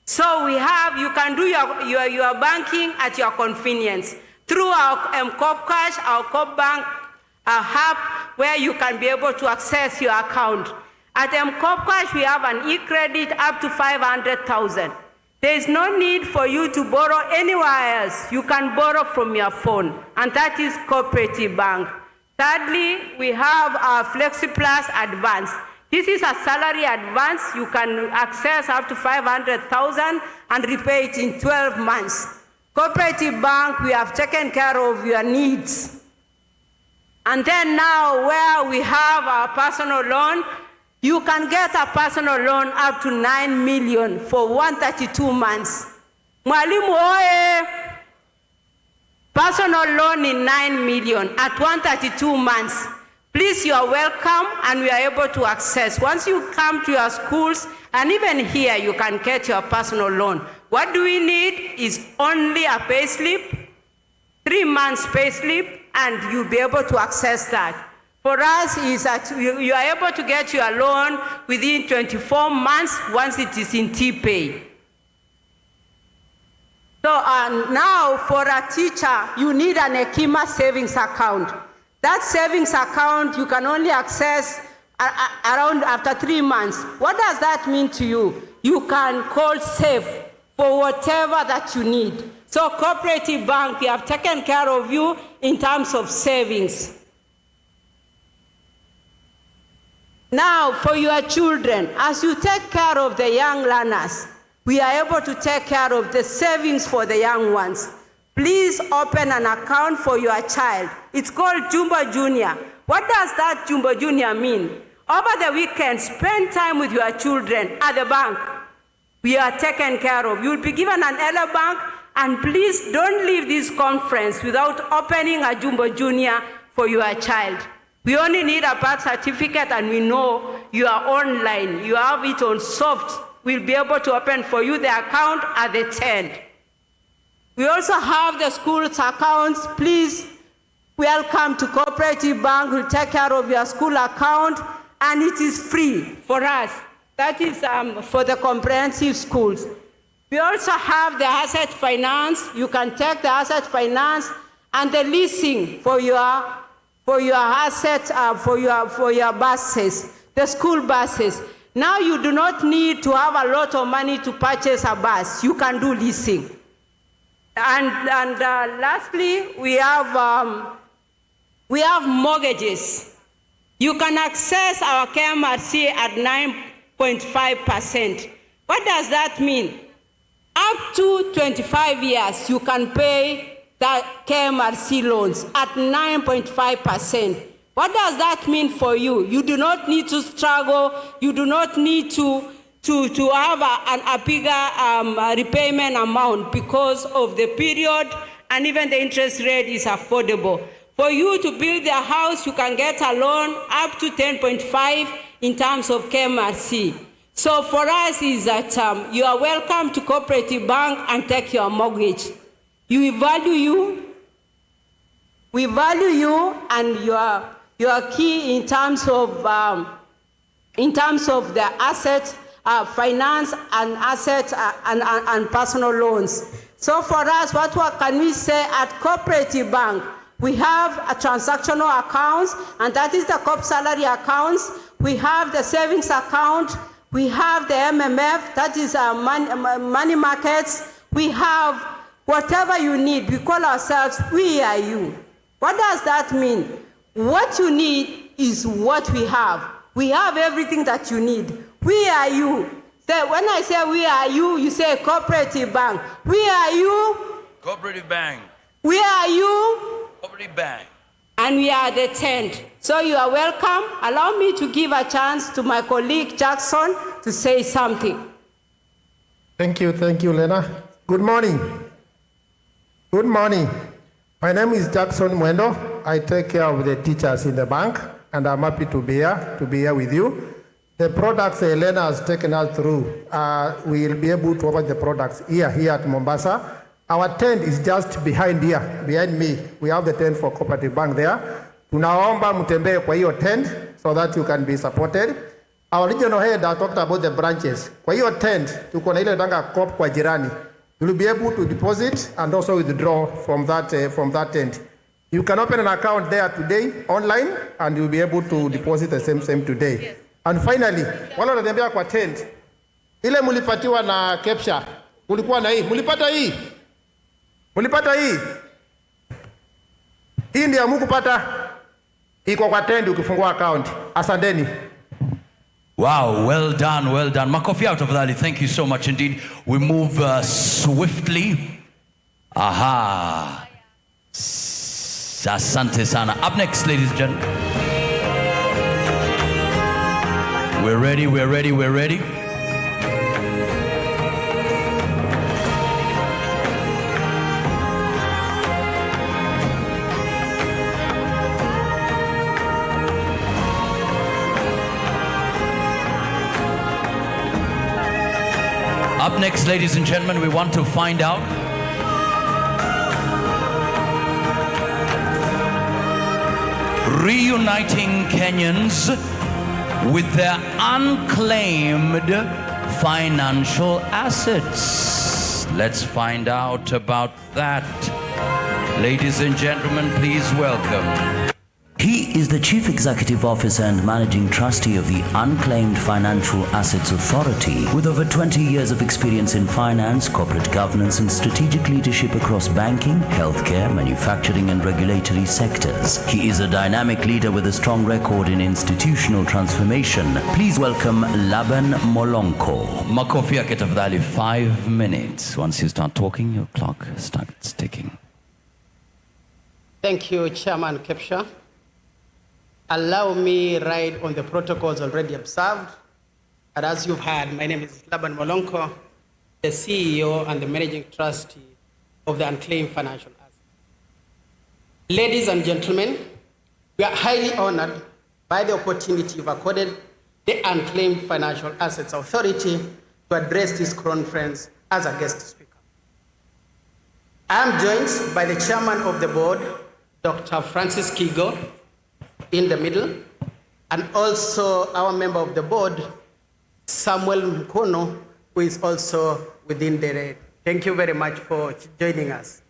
So you can do your banking at your convenience through our Coop Cash, our Coop Bank hub, where you can be able to access your account. At Coop Cash, we have an e-credit up to 500,000. There is no need for you to borrow anywhere else. You can borrow from your phone, and that is Cooperative Bank. Thirdly, we have our FlexiPlus Advance. This is a salary advance. You can access up to 500,000 and repay it in 12 months. Cooperative Bank, we have taken care of your needs. And then now where we have our personal loan, you can get a personal loan up to 9 million for 132 months. Mwalimu oye! Personal loan in 9 million at 132 months. Please, you are welcome, and we are able to access. Once you come to your schools, and even here, you can get your personal loan. What do we need is only a payslip, 3 months payslip, and you'll be able to access that. For us, is that you are able to get your loan within 24 months once it is in T-Pay. So now, for a teacher, you need an Ekima savings account. That savings account you can only access around after 3 months. What does that mean to you? You can call save for whatever that you need. So Cooperative Bank, we have taken care of you in terms of savings. Now, for your children, as you take care of the young learners, we are able to take care of the savings for the young ones. Please open an account for your child. It's called Jumbo Junior. What does that Jumbo Junior mean? Over the weekend, spend time with your children at the bank. We are taken care of. You'll be given an Ella bank, and please don't leave this conference without opening a Jumbo Junior for your child. We only need a birth certificate, and we know you are online. You have it on soft. We'll be able to open for you the account at the tent. We also have the school's accounts. Please welcome to Cooperative Bank. We'll take care of your school account, and it is free for us. That is for the comprehensive schools. We also have the asset finance. You can take the asset finance and the leasing for your assets, for your buses, the school buses. Now you do not need to have a lot of money to purchase a bus. You can do leasing. And lastly, we have mortgages. You can access our KMRC at 9.5%. What does that mean? Up to 25 years, you can pay the KMRC loans at 9.5%. What does that mean for you? You do not need to struggle. You do not need to have a bigger repayment amount because of the period, and even the interest rate is affordable. For you to build a house, you can get a loan up to 10.5 in terms of KMRC. So for us is that you are welcome to Cooperative Bank and take your mortgage. We value you, and you are key in terms of the asset finance and asset and personal loans. So for us, what can we say at Cooperative Bank? We have a transactional accounts, and that is the COP salary accounts. We have the savings account. We have the MMF, that is money markets. We have whatever you need. We call ourselves, we are you. What does that mean? What you need is what we have. We have everything that you need. We are you. So when I say we are you, you say Cooperative Bank. We are you. Cooperative Bank. We are you. Cooperative Bank. And we are the tent. So you are welcome. Allow me to give a chance to my colleague Jackson to say something. Thank you, Lena. Good morning. Good morning. My name is Jackson Mwendo. I take care of the teachers in the bank, and I'm happy to be here with you. The products Elena has taken us through, we will be able to offer the products here at Mombasa. Our tent is just behind here, behind me. We have the tent for Cooperative Bank there. Tunaomba mtembee kwa hiyo tent so that you can be supported. Our regional head talked about the branches. Kwa hiyo tent, tuko na ile danga COP kwa jirani. You will be able to deposit and also withdraw from that tent. You can open an account there today online, and you'll be able to deposit the same today. Yes. And finally, wale wanatembea kwa tent, ile mulipatiwa na Kepsha, mulikuwa na hii, mulipata hii? Mulipata hii? Hii ndio mukupata, iko kwa tent ukifungua account. Asanteni. Wow, well done, well done. Makofi out of that. Thank you so much indeed. We move swiftly. Aha. Asante sana. Up next, ladies and gentlemen. We're ready. Up next, ladies and gentlemen, we want to find out reuniting Kenyans with their unclaimed financial assets. Let's find out about that. Ladies and gentlemen, please welcome. He is the Chief Executive Officer and Managing Trustee of the Unclaimed Financial Assets Authority, with over 20 years of experience in finance, corporate governance, and strategic leadership across banking, healthcare, manufacturing, and regulatory sectors. He is a dynamic leader with a strong record in institutional transformation. Please welcome Laban Molonko. Makofi yake tafadhali, 5 minutes. Once you start talking, your clock starts ticking. Thank you, Chairman Kepsha. Allow me ride on the protocols already observed. And as you've heard, my name is Laban Molonko, the CEO and the Managing Trustee of the Unclaimed Financial Assets. Ladies and gentlemen, we are highly honored by the opportunity you've accorded the Unclaimed Financial Assets Authority to address this conference as a guest speaker. I am joined by the Chairman of the Board, Dr. Francis Kigo, in the middle, and also our member of the board, Samuel Mkono, who is also within the. Thank you very much for joining us.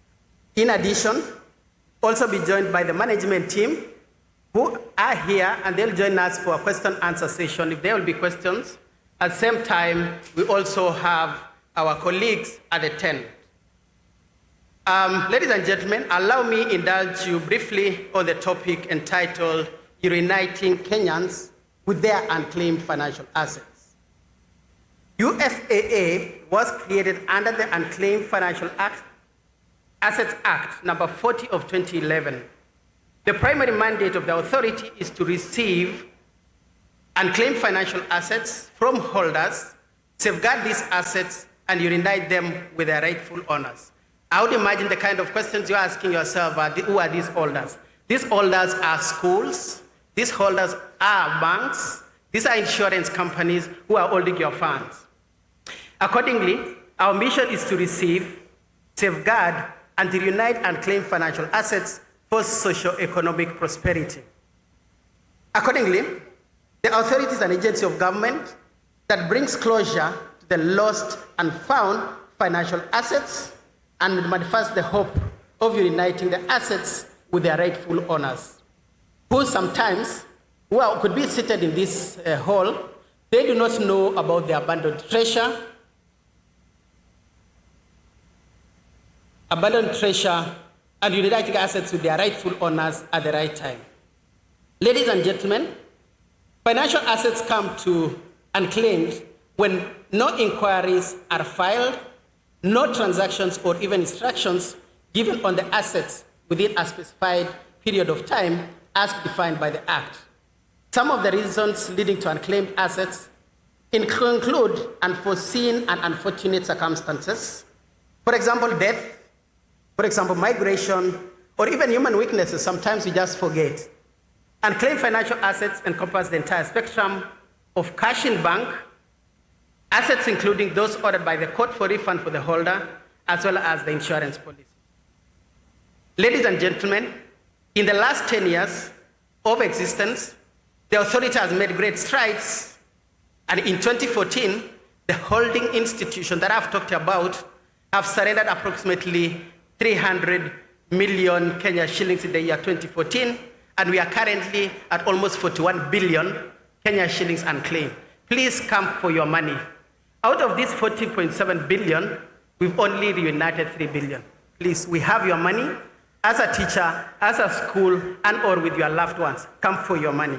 In addition, also be joined by the management team who are here, and they'll join us for a question-answer session if there will be questions. At the same time, we also have our colleagues at the tent. Ladies and gentlemen, allow me indulge you briefly on the topic entitled Reuniting Kenyans with their unclaimed financial assets. UFAA was created under the Unclaimed Financial Assets Act number 40 of 2011. The primary mandate of the authority is to receive unclaimed financial assets from holders, safeguard these assets, and reunite them with their rightful owners. I would imagine the kind of questions you're asking yourself are, who are these holders? These holders are schools, these holders are banks, these are insurance companies who are holding your funds. Accordingly, our mission is to receive, safeguard, and to reunite unclaimed financial assets for socio-economic prosperity. Accordingly, the authority is an agency of government that brings closure to the lost and found financial assets and manifests the hope of reuniting the assets with their rightful owners, who sometimes, could be seated in this hall, they do not know about the abandoned treasure, and reuniting assets with their rightful owners at the right time. Ladies and gentlemen, financial assets come to unclaimed when no inquiries are filed, no transactions or even instructions given on the assets within a specified period of time as defined by the Act. Some of the reasons leading to unclaimed assets include unforeseen and unfortunate circumstances. For example, death, for example, migration, or even human weaknesses. Sometimes we just forget. Unclaimed financial assets encompass the entire spectrum of cash in bank, assets including those ordered by the court for refund for the holder, as well as the insurance policy. Ladies and gentlemen, in the last 10 years of existence, the authority has made great strides, and in 2014, the holding institution that I've talked about have surrendered approximately 300 million Kenya shillings in the year 2014, and we are currently at almost 41 billion Kenya shillings unclaimed. Please come for your money. Out of this 14.7 billion, we've only reunited 3 billion. Please, we have your money. As a teacher, as a school, and or with your loved ones, come for your money.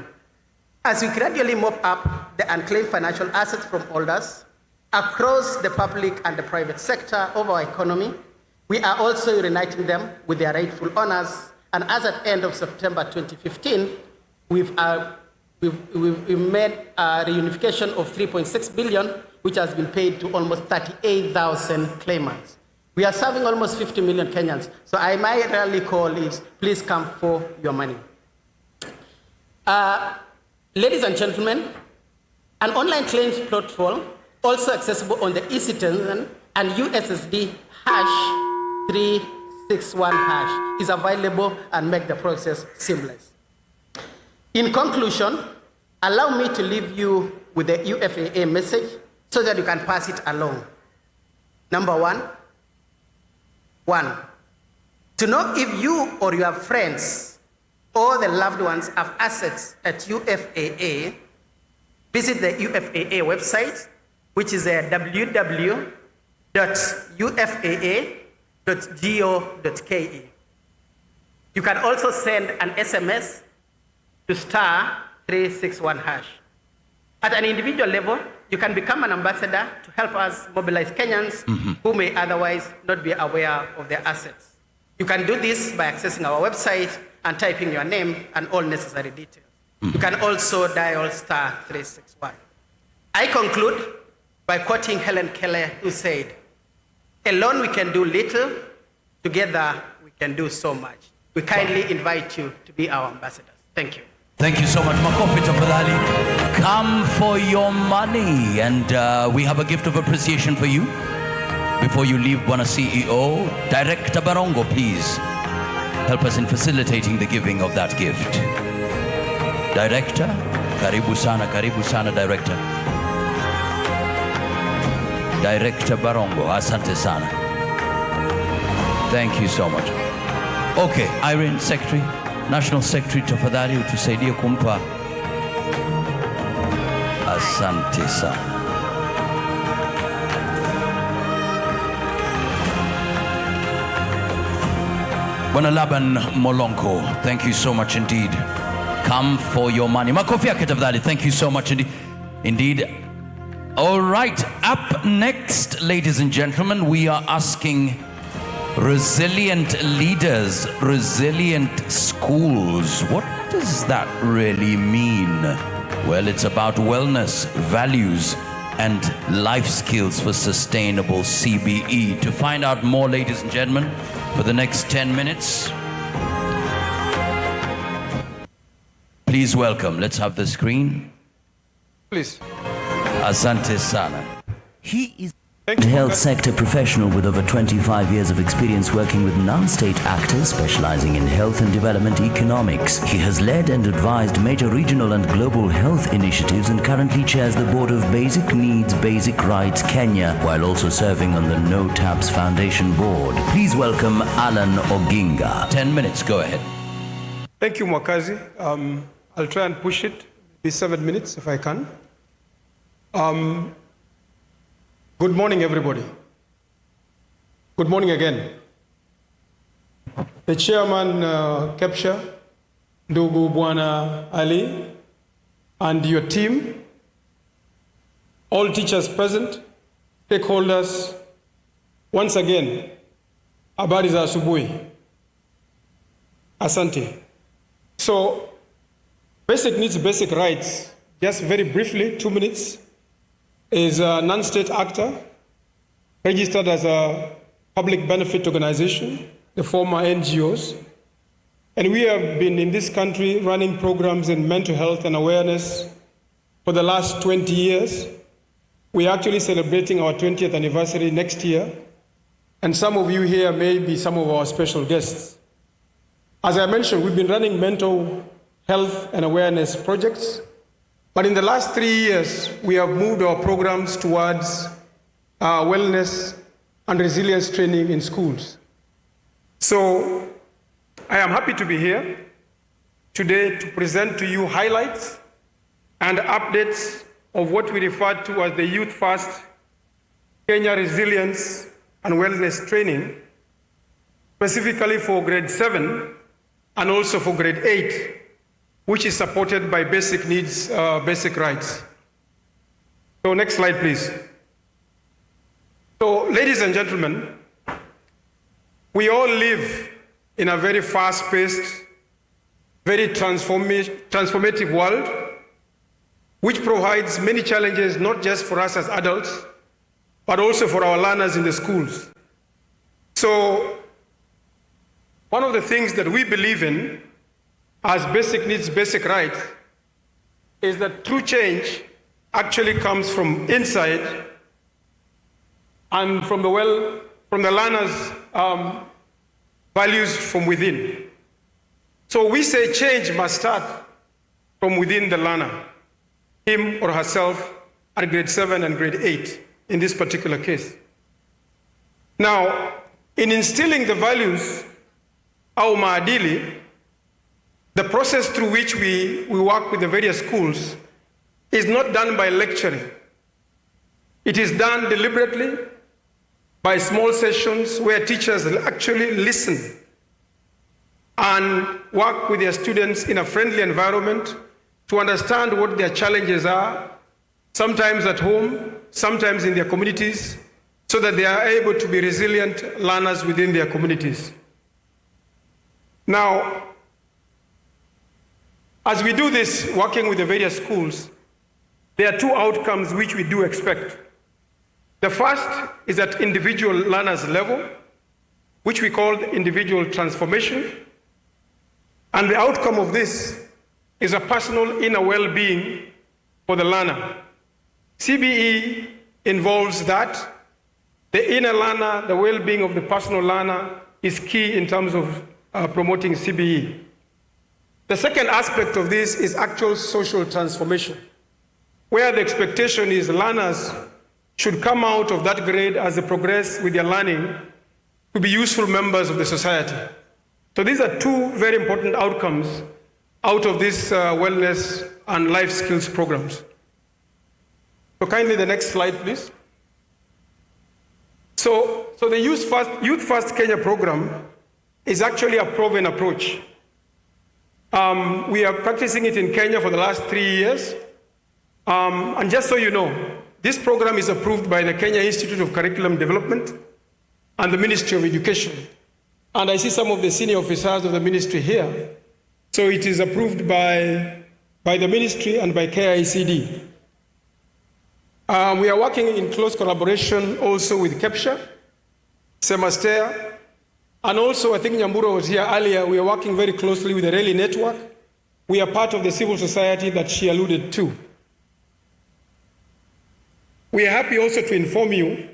As we gradually mop up the unclaimed financial assets from holders across the public and the private sector of our economy, we are also reuniting them with their rightful owners. And as at the end of September 2015, we've made a reunification of 3.6 billion, which has been paid to almost 38,000 claimants. We are serving almost 50 million Kenyans. So my rally call is, please come for your money. Ladies and gentlemen, an online claims platform, also accessible on the eCitizen and USSD #361#, is available and make the process seamless. In conclusion, allow me to leave you with the UFAA message so that you can pass it along. Number one, to know if you or your friends or the loved ones have assets at UFAA, visit the UFAA website, which is www.ufaa.go.ke. You can also send an SMS to *361#. At an individual level, you can become an ambassador to help us mobilize Kenyans who may otherwise not be aware of their assets. You can do this by accessing our website and typing your name and all necessary details. You can also dial *361. I conclude by quoting Helen Keller, who said, "Alone we can do little, together we can do so much." We kindly invite you to be our ambassadors. Thank you. Thank you so much, Makofi Tafadhali. Come for your money, and we have a gift of appreciation for you. Before you leave, Bwana CEO, Director Barongo, please help us in facilitating the giving of that gift. Director, karibu sana, Director. Director Barongo, asante sana. Thank you so much. Okay, Irene, Secretary, National Secretary, tafadhali utusaidie kumpa. Asante sana. Bwana Laban Molonko, thank you so much indeed. Come for your money. Makofi yake tafadhali. Thank you so much indeed. All right, up next, ladies and gentlemen, we are asking resilient leaders, resilient schools. What does that really mean? Well, it's about wellness, values, and life skills for sustainable CBE. To find out more, ladies and gentlemen, for the next 10 minutes, please welcome, let's have the screen. Please. Asante sana. He is a health sector professional with over 25 years of experience working with non-state actors specializing in health and development economics. He has led and advised major regional and global health initiatives and currently chairs the board of Basic Needs, Basic Rights Kenya, while also serving on the No Taps Foundation board. Please welcome Alan Oginga. 10 minutes, go ahead. Thank you, Mwakazi. I'll try and push it, be 7 minutes if I can. Good morning, everybody. Good morning again. The chairman, Kepsha, Ndugu Bwana Ali, and your team, all teachers present, stakeholders, once again, habari za asubuhi. Asante. So, basic needs, basic rights, just very briefly, 2 minutes, is a non-state actor registered as a public benefit organization, the former NGOs. And we have been in this country running programs in mental health and awareness for the last 20 years. We're actually celebrating our 20th anniversary next year. And some of you here may be some of our special guests. As I mentioned, we've been running mental health and awareness projects. But in the last 3 years, we have moved our programs towards wellness and resilience training in schools. So I am happy to be here today to present to you highlights and updates of what we refer to as the Youth First Kenya Resilience and Wellness Training, specifically for grade 7 and also for grade 8, which is supported by Basic Needs, Basic Rights. So next slide, please. So ladies and gentlemen, we all live in a very fast-paced, very transformative world, which provides many challenges, not just for us as adults, but also for our learners in the schools. So one of the things that we believe in as basic needs, basic rights, is that true change actually comes from inside and from the learner's values from within. So we say change must start from within the learner, him or herself, at grade 7 and grade 8 in this particular case. Now, in instilling the values, au maadili, the process through which we work with the various schools is not done by lecturing. It is done deliberately by small sessions where teachers actually listen and work with their students in a friendly environment to understand what their challenges are, sometimes at home, sometimes in their communities, so that they are able to be resilient learners within their communities. Now, as we do this, working with the various schools, there are two outcomes which we do expect. The first is at individual learners level, which we call individual transformation. And the outcome of this is a personal inner well-being for the learner. CBE involves that. The inner learner, the well-being of the personal learner is key in terms of promoting CBE. The second aspect of this is actual social transformation, where the expectation is learners should come out of that grade as they progress with their learning to be useful members of the society. So these are two very important outcomes out of this wellness and life skills programs. So kindly the next slide, please. So the Youth First Kenya program is actually a proven approach. We are practicing it in Kenya for the last 3 years. And just so you know, this program is approved by the Kenya Institute of Curriculum Development and the Ministry of Education. And I see some of the senior officers of the ministry here. So it is approved by the ministry and by KICD. We are working in close collaboration also with Kepsha, Semastea, and also I think Nyambura was here earlier. We are working very closely with the Rally Network. We are part of the civil society that she alluded to. We are happy also to inform you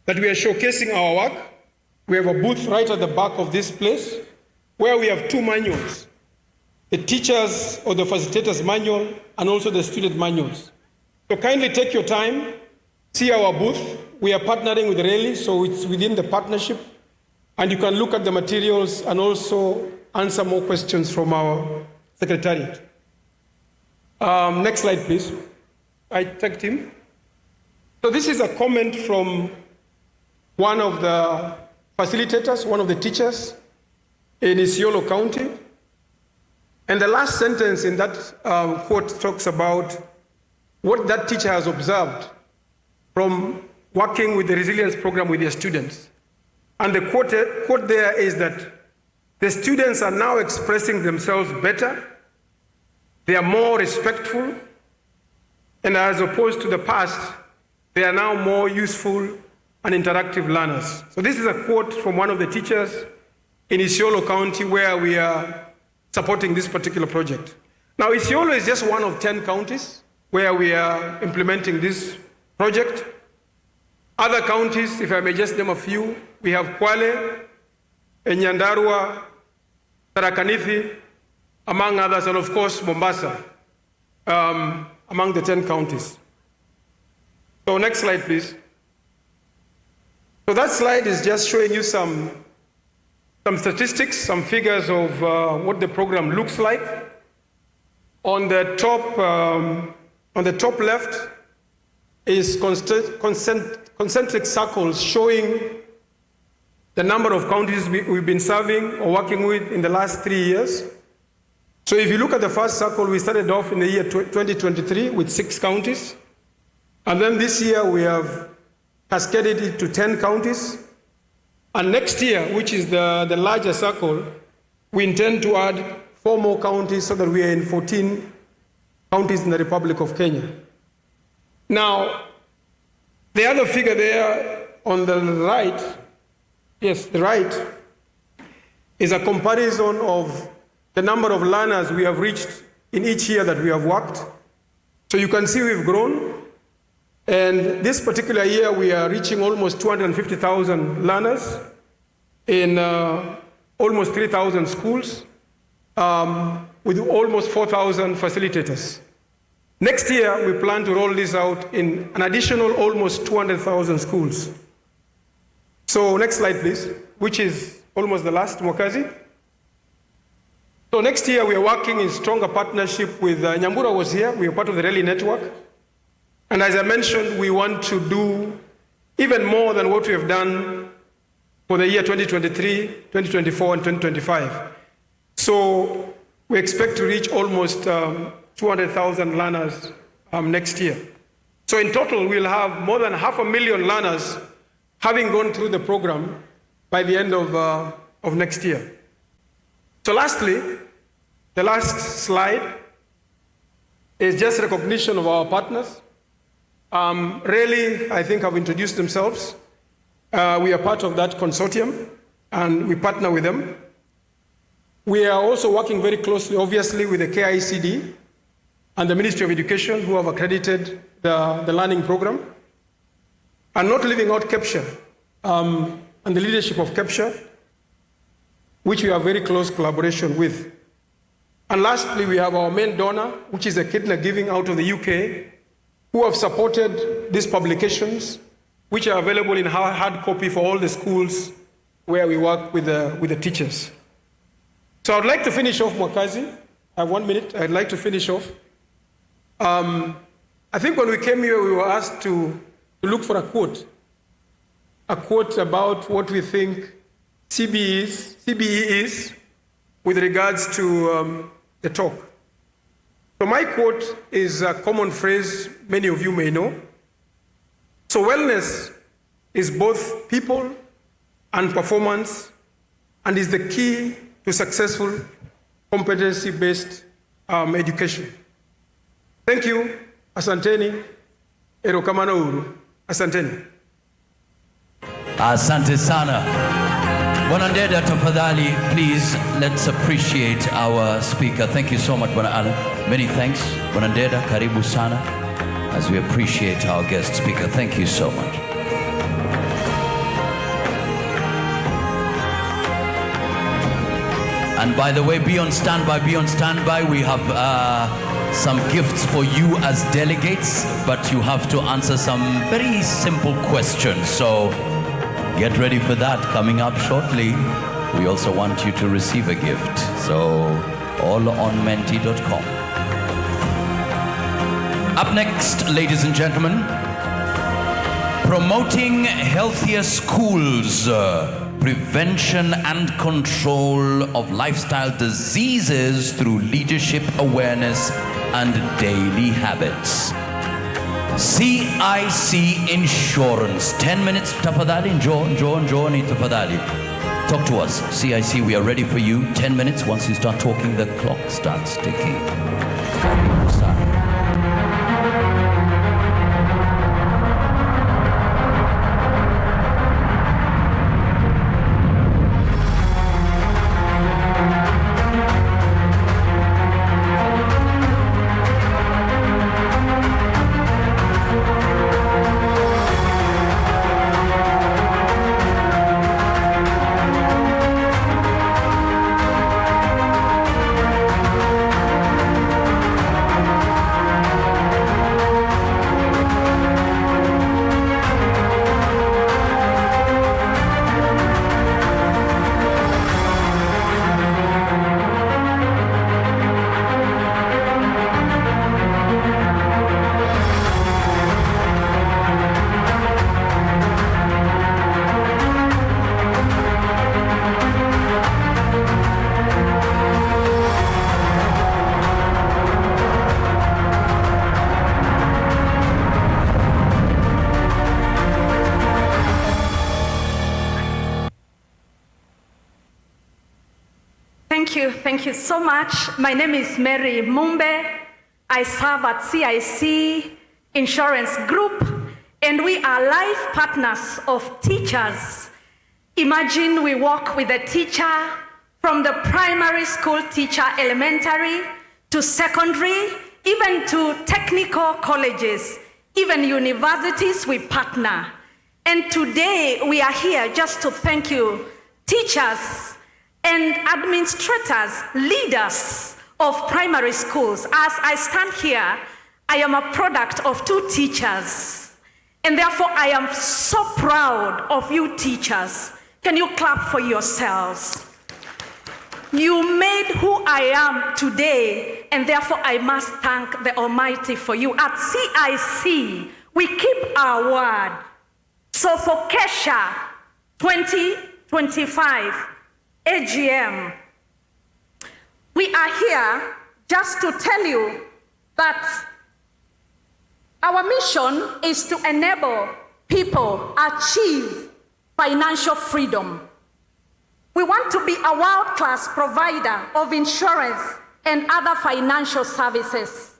that we are showcasing our work. We have a booth right at the back of this place where we have two manuals, the teachers or the facilitators manual and also the student manuals. So kindly take your time, see our booth. We are partnering with Rally, so it's within the partnership, and you can look at the materials and also answer more questions from our secretariat. Next slide, please. I tagged him. So this is a comment from one of the facilitators, one of the teachers in Isiolo County. And the last sentence in that quote talks about what that teacher has observed from working with the resilience program with their students. And the quote there is that the students are now expressing themselves better, they are more respectful, and as opposed to the past, they are now more useful and interactive learners. So this is a quote from one of the teachers in Isiolo County where we are supporting this particular project. Now Isiolo is just one of 10 counties where we are implementing this project. Other counties, if I may just name a few, we have Kwale, Nyandarua, Tharaka-Nithi, among others, and of course Mombasa, among the 10 counties. So next slide, please. So that slide is just showing you some statistics, some figures of what the program looks like. On the top left is concentric circles showing the number of counties we've been serving or working with in the last 3 years. So if you look at the first circle, we started off in the year 2023 with 6 counties. And then this year we have cascaded it to 10 counties. And next year, which is the larger circle, we intend to add 4 more counties so that we are in 14 counties in the Republic of Kenya. Now, the other figure there on the right, yes, the right, is a comparison of the number of learners we have reached in each year that we have worked. So you can see we've grown. And this particular year, we are reaching almost 250,000 learners in almost 3,000 schools with almost 4,000 facilitators. Next year, we plan to roll this out in an additional almost 200,000 schools. So next slide, please, which is almost the last, Mwakazi. So next year, we are working in stronger partnership with Nyambura was here. We are part of the Rally Network. And as I mentioned, we want to do even more than what we have done for the year 2023, 2024, and 2025. So we expect to reach almost 200,000 learners next year. So in total, we'll have more than 500,000 learners having gone through the program by the end of next year. So lastly, the last slide is just recognition of our partners. Really, I think have introduced themselves. We are part of that consortium and we partner with them. We are also working very closely, obviously, with the KICD and the Ministry of Education who have accredited the learning program. And not leaving out Kepsha and the leadership of Kepsha, which we have very close collaboration with. And lastly, we have our main donor, which is a kidney giving out of the UK, who have supported these publications, which are available in hard copy for all the schools where we work with the teachers. So I'd like to finish off, Mwakazi. I have 1 minute. I'd like to finish off. I think when we came here, we were asked to look for a quote about what we think CBE is with regards to the talk. So my quote is a common phrase many of you may know. So wellness is both people and performance, and is the key to successful competency-based education. Thank you. Asanteni. Erokamana uru. Asanteni. Asante sana. Bwana Ndeda, tafadhali, please, let's appreciate our speaker. Thank you so much, Bwana Alan. Many thanks. Bwana Ndeda, karibu sana, as we appreciate our guest speaker. Thank you so much. And by the way, be on standby, we have some gifts for you as delegates, but you have to answer some very simple questions. So get ready for that coming up shortly. We also want you to receive a gift. So all on menti.com. Up next, ladies and gentlemen, promoting healthier schools, prevention and control of lifestyle diseases through leadership awareness and daily habits. CIC Insurance. 10 minutes, tafadhali, njoo ni tafadhali. Talk to us. CIC, we are ready for you. 10 minutes. Once you start talking, the clock starts ticking. Thank you so much. My name is Mary Mumbe. I serve at CIC Insurance Group, and we are life partners of teachers. Imagine we work with a teacher from the primary school teacher, elementary, to secondary, even to technical colleges, even universities, we partner. And today we are here just to thank you, teachers and administrators, leaders of primary schools. As I stand here, I am a product of 2 teachers. And therefore, I am so proud of you teachers. Can you clap for yourselves? You made who I am today, and therefore I must thank the Almighty for you. At CIC, we keep our word. So for Kepsha 2025, AGM, we are here just to tell you that our mission is to enable people achieve financial freedom. We want to be a world-class provider of insurance and other financial services.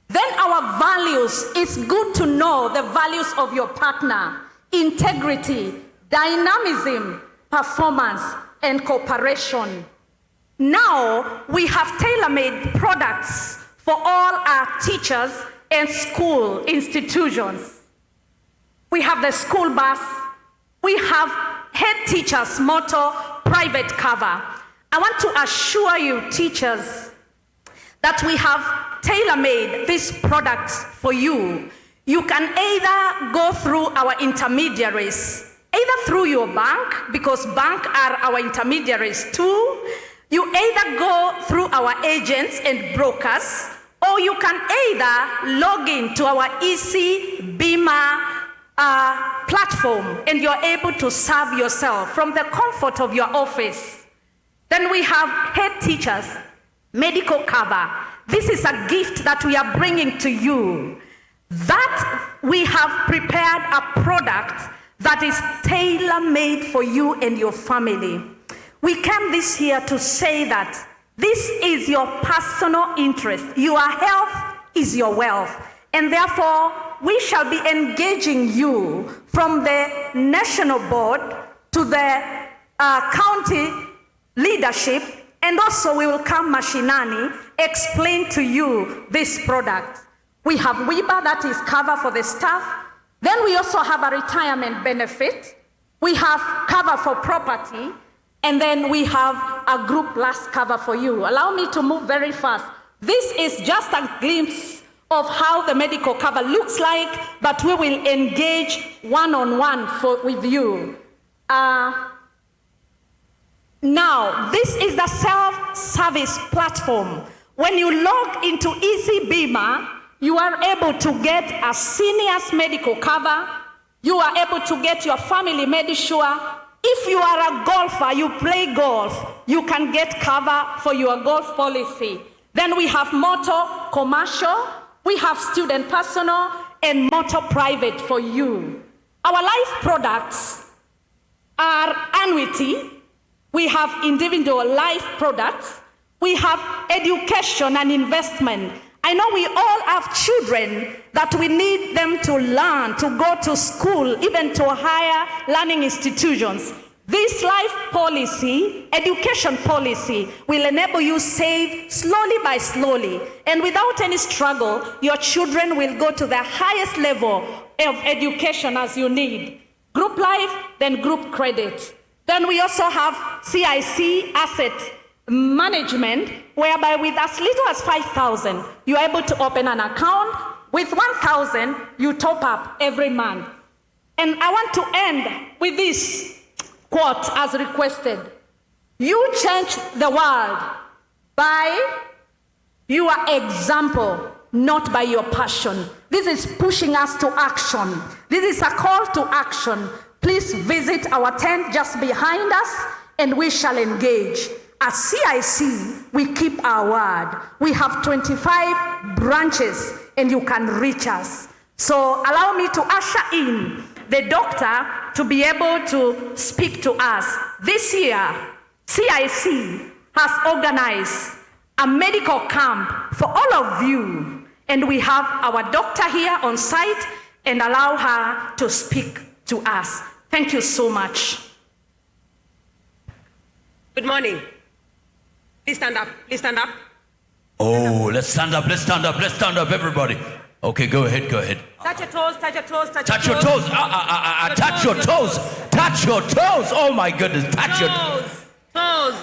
Then our values, it's good to know the values of your partner: integrity, dynamism, performance, and cooperation. Now, we have tailor-made products for all our teachers and school institutions. We have the school bus. We have head teacher's motto, private cover. I want to assure you, teachers, that we have tailor-made these products for you. You can either go through our intermediaries, either through your bank, because bank are our intermediaries too. You either go through our agents and brokers, or you can either log in to our EC Bima platform, and you're able to serve yourself from the comfort of your office. Then we have head teachers, medical cover. This is a gift that we are bringing to you. That we have prepared a product that is tailor-made for you and your family. We came this year to say that this is your personal interest. Your health is your wealth. And therefore, we shall be engaging you from the national board to the county leadership, and also we will come mashinani, explain to you this product. We have WIBA, that is cover for the staff. Then we also have a retirement benefit. We have cover for property. And then we have a group last cover for you. Allow me to move very fast. This is just a glimpse of how the medical cover looks like, but we will engage one-on-one with you. Now, this is the self-service platform. When you log into EC Bima, you are able to get a seniors medical cover. You are able to get your family Medisure. If you are a golfer, you play golf, you can get cover for your golf policy. Then we have motor commercial, we have student personal, and motor private for you. Our life products are annuity. We have individual life products. We have education and investment. I know we all have children that we need them to learn, to go to school, even to higher learning institutions. This life policy, education policy, will enable you save slowly by slowly. And without any struggle, your children will go to the highest level of education as you need. Group life, then group credit. Then we also have CIC asset management, whereby with as little as 5,000, you're able to open an account. With 1,000, you top up every month. And I want to end with this quote as requested. You change the world by your example, not by your passion. This is pushing us to action. This is a call to action. Please visit our tent just behind us, and we shall engage. At CIC, we keep our word. We have 25 branches, and you can reach us. So allow me to usher in the doctor to be able to speak to us. This year, CIC has organized a medical camp for all of you, and we have our doctor here on site, and allow her to speak to us. Thank you so much. Good morning. Please stand up. Please stand up. Oh, let's stand up, let's stand up, let's stand up, everybody. Okay, go ahead, go ahead. Touch your toes, touch your toes, Touch your toes. Touch your toes. Touch your toes. Oh my goodness, touch your toes. Toes.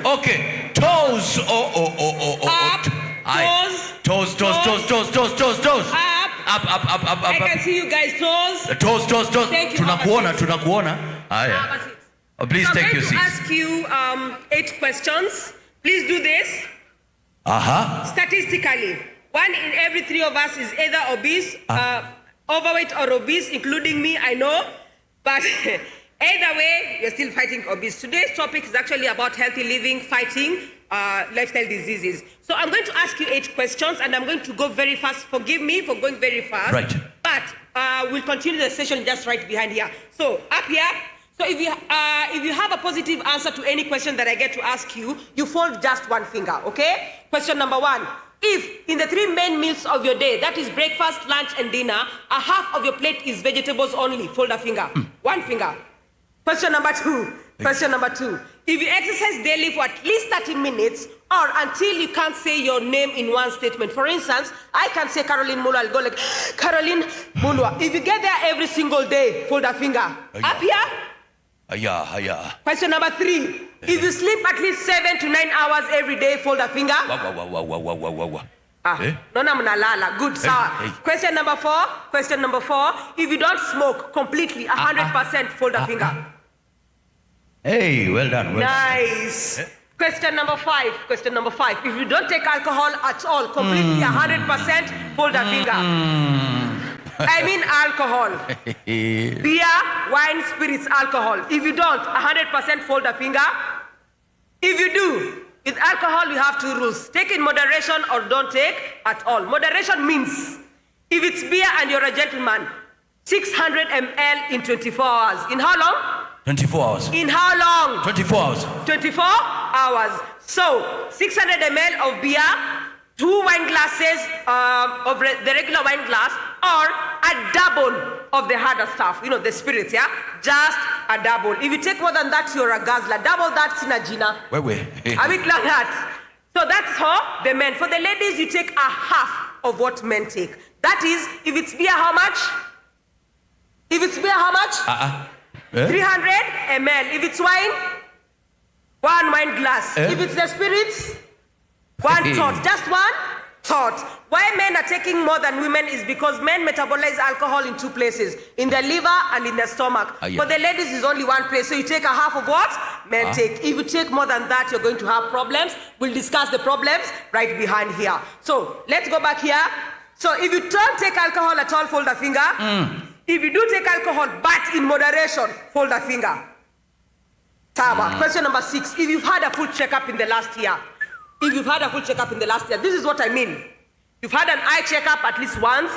Okay, toes. Up. Toes. Toes. Up. I can see you guys toes. Toes. Thank you. Tunakuona. Aya. Please so take your seat. I'm going to ask you 8 questions. Please do this. Statistically, 1 in every 3 of us is either obese, overweight or obese, including me, I know. But either way, you're still fighting obese. Today's topic is actually about healthy living, fighting lifestyle diseases. So I'm going to ask you 8 questions, and I'm going to go very fast. Forgive me for going very fast. Right. But we'll continue the session just right behind here. So up here. So if you have a positive answer to any question that I get to ask you, you fold just 1 finger, okay? Question number 1. If in the 3 main meals of your day, that is breakfast, lunch, and dinner, a half of your plate is vegetables only, fold a finger. 1 finger. Question number 2. If you exercise daily for at least 30 minutes or until you can't say your name in one statement. For instance, I can say Caroline Mulwa, I'll go like, Caroline Mulwa. If you get there every single day, fold a finger. Up here. Yeah. Question number 3. If you sleep at least 7 to 9 hours every day, fold a finger. Nona mnalala. Good, sawa. Question number 4. Question number 4. If you don't smoke completely, 100% fold a finger. Hey, well done. Well Nice. done. Question number 5. Question number 5. If you don't take alcohol at all, completely 100%, fold a finger. I mean alcohol. Beer, wine, spirits, alcohol. If you don't, 100% fold a finger. If you do, with alcohol, we have 2 rules. Take in moderation or don't take at all. Moderation means, if it's beer and you're a gentleman, 600 ml in 24 hours. In how long? 24 hours. In how long? 24 hours. 24 hours. So, 600 ml of beer, 2 wine glasses of the regular wine glass, or a double of the harder stuff, you know, the spirits, yeah? Just a double. If you take more than that, you're a guzzler. Double that, sinajina. Wait. A bit like that. So that's for the men. For the ladies, you take a half of what men take. That is, if it's beer, how much? If it's beer, how much? 300 ml. If it's wine, 1 wine glass. If it's the spirits, 1 tot. Just 1 tot. Why men are taking more than women is because men metabolize alcohol in 2 places, in the liver and in the stomach. For the ladies, is only 1 place. So you take a half of what men take. If you take more than that, you're going to have problems. We'll discuss the problems right behind here. So let's go back here. So if you don't take alcohol at all, fold a finger. If you do take alcohol, but in moderation, fold a finger. Tama. Question number 6. If you've had a full checkup in the last year, this is what I mean. You've had an eye checkup at least once,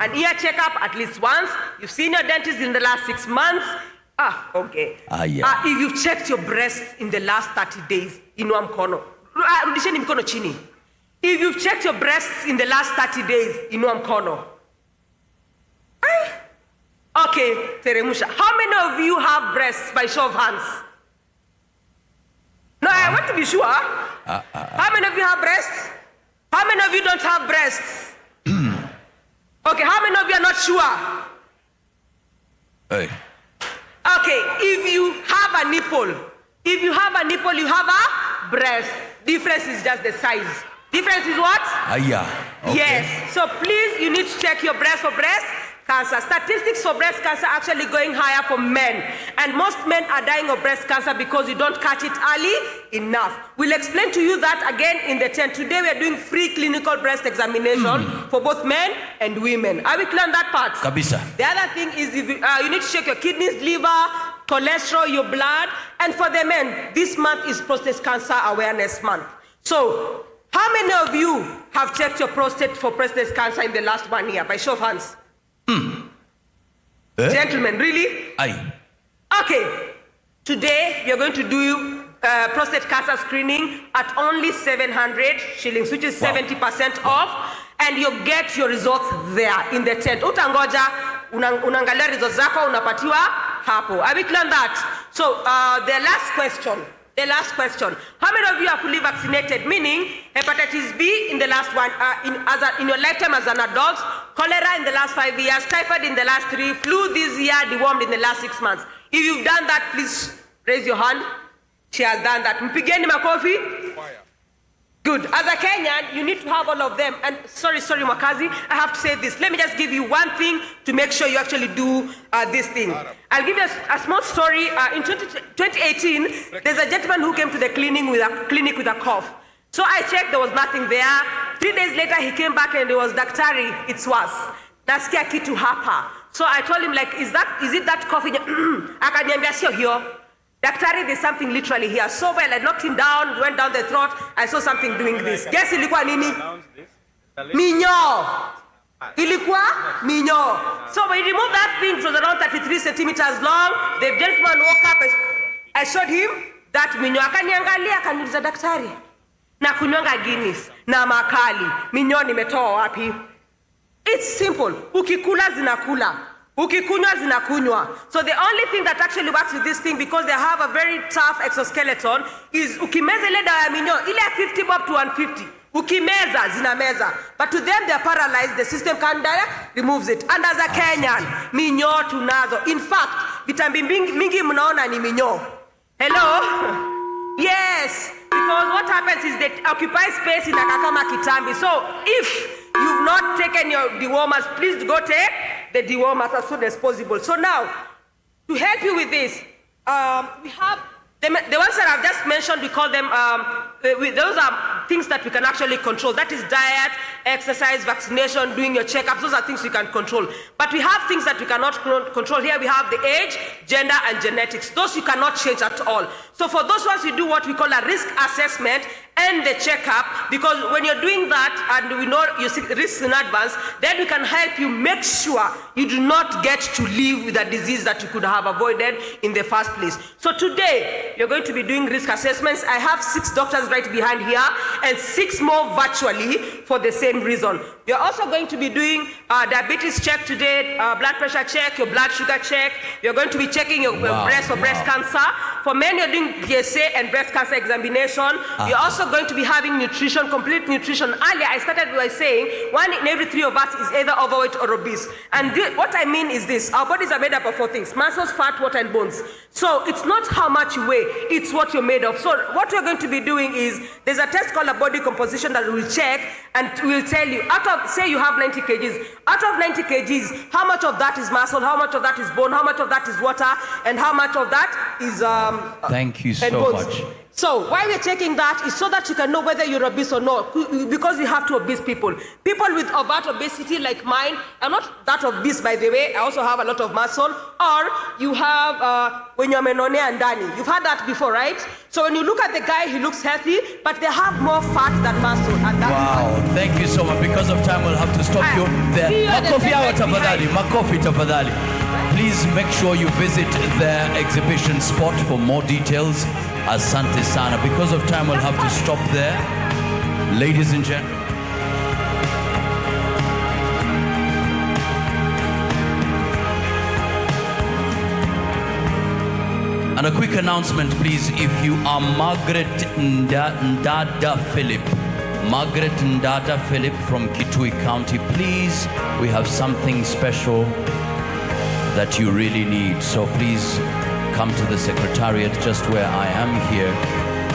an ear checkup at least once, you've seen your dentist in the last 6 months. Okay. If you've checked your breasts in the last 30 days, inua mkono. Rudisheni mkono chini. If you've checked your breasts in the last 30 days, inua mkono. Okay, Teremusha. How many of you have breasts by show of hands? No, I want to be sure. How many of you have breasts? How many of you don't have breasts? Okay, how many of you are not sure? Okay, if you have a nipple, you have a breast. Difference is just the size. Difference is what? Yes. So please, you need to check your breast for breast cancer. Statistics for breast cancer actually going higher for men. And most men are dying of breast cancer because you don't catch it early enough. We'll explain to you that again in the tent. Today we are doing free clinical breast examination for both men and women. Are we clear on that part? Kabisa. The other thing is if you need to check your kidneys, liver, cholesterol, your blood. And for the men, this month is Prostate Cancer Awareness Month. So, how many of you have checked your prostate for prostate cancer in the last 1 year? By show of hands. Gentlemen, really? Aye. Okay. Today, we are going to do prostate cancer screening at only 700 shillings, which is 70% off. And you get your results there in the tent. Utangoja, unangalia results zako, unapatiwa hapo. Are we clear on that? So, the last question. How many of you are fully vaccinated? Meaning hepatitis B in the last in your lifetime as an adult, cholera in the last 5 years, typhoid in the last 3, flu this year, dewormed in the last 6 months. If you've done that, please raise your hand. She has done that. Mpigeni makofi. Good. As a Kenyan, you need to have all of them. And sorry, Mwakazi, I have to say this. Let me just give you one thing to make sure you actually do this thing. I'll give you a small story. In 2018, there's a gentleman who came to the clinic with a cough. So I checked, there was nothing there. 3 days later, he came back and it was Daktari, it's worse. Nasikia kitu hapa. So I told him, like, is it that cough? Akaniambia sio hiyo. Daktari, there's something literally here. So well, I knocked him down, went down the throat, I saw something doing this. Guess ilikuwa nini? Minyo. Ilikuwa minyo. So we removed that thing, it was around 33 centimeters long. The gentleman woke up, I showed him that minyo. Akaniangalia, akaniuliza daktari. Na kunywanga Guinness, na makali. Minyo nimetoa wapi? It's simple. Ukikula zinakula. Ukikunywa zinakunywa. So the only thing that actually works with this thing, because they have a very tough exoskeleton, is ukimeza ile dawa ya minyo, ile 50 bob to 150. Ukimeza zinameza. But to them they are paralyzed, the system can removes it. And as a Kenyan, minyo tunazo. In fact, vitambi mingi mnaona ni minyo. Hello? Yes. because what happens is they occupy space in Akakama Kitambi. So if you've not taken your dewormers, please go take the dewormers as soon as possible. So now, to help you with this, we have the ones that I've just mentioned, we call them, those are things that we can actually control. That is diet, exercise, vaccination, doing your checkups. Those are things we can control. But we have things that we cannot control. Here we have the age, gender, and genetics. Those you cannot change at all. So for those ones, we do what we call a risk assessment and the checkup, because when you're doing that and we know you see risks in advance, then we can help you make sure you do not get to live with a disease that you could have avoided in the first place. So today, you're going to be doing risk assessments. I have 6 doctors right behind here and 6 more virtually for the same reason. You're also going to be doing diabetes check today, blood pressure check, your blood sugar check. You're going to be checking your breast for breast cancer. For men, you're doing PSA and breast cancer examination. You're also going to be having nutrition, complete nutrition. Earlier, I started by saying 1 in every 3 of us is either overweight or obese. And what I mean is this: our bodies are made up of 4 things: muscles, fat, water, and bones. So it's not how much you weigh, it's what you're made of. So what we're going to be doing is, there's a test called a body composition that will check and will tell you, out of, say you have 90 kgs, out of 90 kgs, how much of that is muscle, how much of that is bone, how much of that is water, and how much of that is Thank you so bones. much. So why we're checking that is so that you can know whether you're obese or not, because we have to obese people. People with overt obesity like mine, I'm not that obese by the way, I also have a lot of muscle. Or you have when you're menone and Dani. You've had that before, right? So when you look at the guy, he looks healthy, but they have more fat than muscle. And that's Wow, thank you so much. Because of time, we'll have to stop you there. Makofi hawa tafadhali, makofi tafadhali. Please make sure you visit their exhibition spot for more details. Asante sana. Because of time, we'll have to stop there. Ladies and gentlemen. And a quick announcement, please. If you are Margaret Ndada Philip, Margaret Ndada Philip from Kitui County, please, we have something special that you really need. So please come to the Secretariat just where I am here,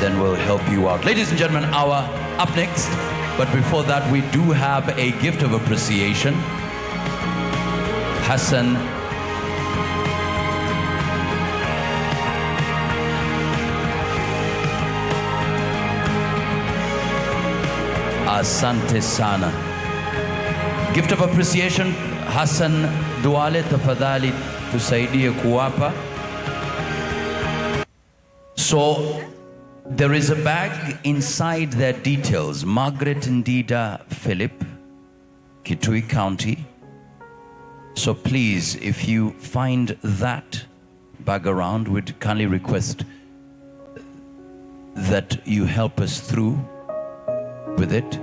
then we'll help you out. Ladies and gentlemen, our up next, but before that, we do have a gift of appreciation. Hassan Asante sana. Gift of appreciation, Hassan Duale, tafadhali tusaidie kuwapa. So there is a bag inside their details. Margaret Ndida Philip, Kitui County. So please, if you find that bag around, we'd kindly request that you help us through with it.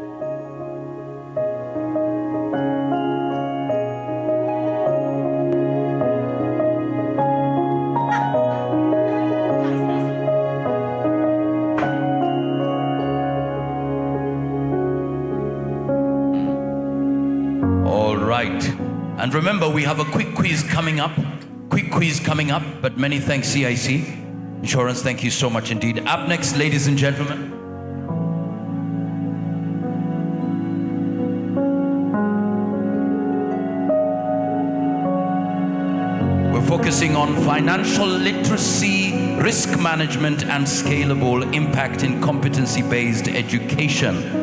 All right. And remember, we have a quick quiz coming up. But many thanks, CIC Insurance. Thank you so much indeed. Up next, ladies and gentlemen, focusing on financial literacy, risk management, and scalable impact in competency-based education.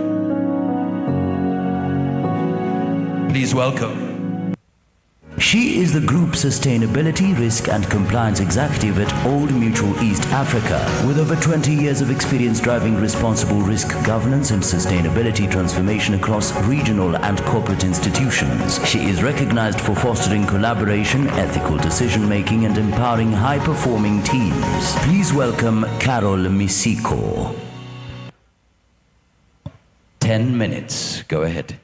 Please welcome. She is the Group Sustainability, Risk and Compliance Executive at Old Mutual East Africa, with over 20 years of experience driving responsible risk governance and sustainability transformation across regional and corporate institutions. She is recognized for fostering collaboration, ethical decision-making, and empowering high-performing teams. Please welcome Carol Misiko. 10 minutes. Go ahead.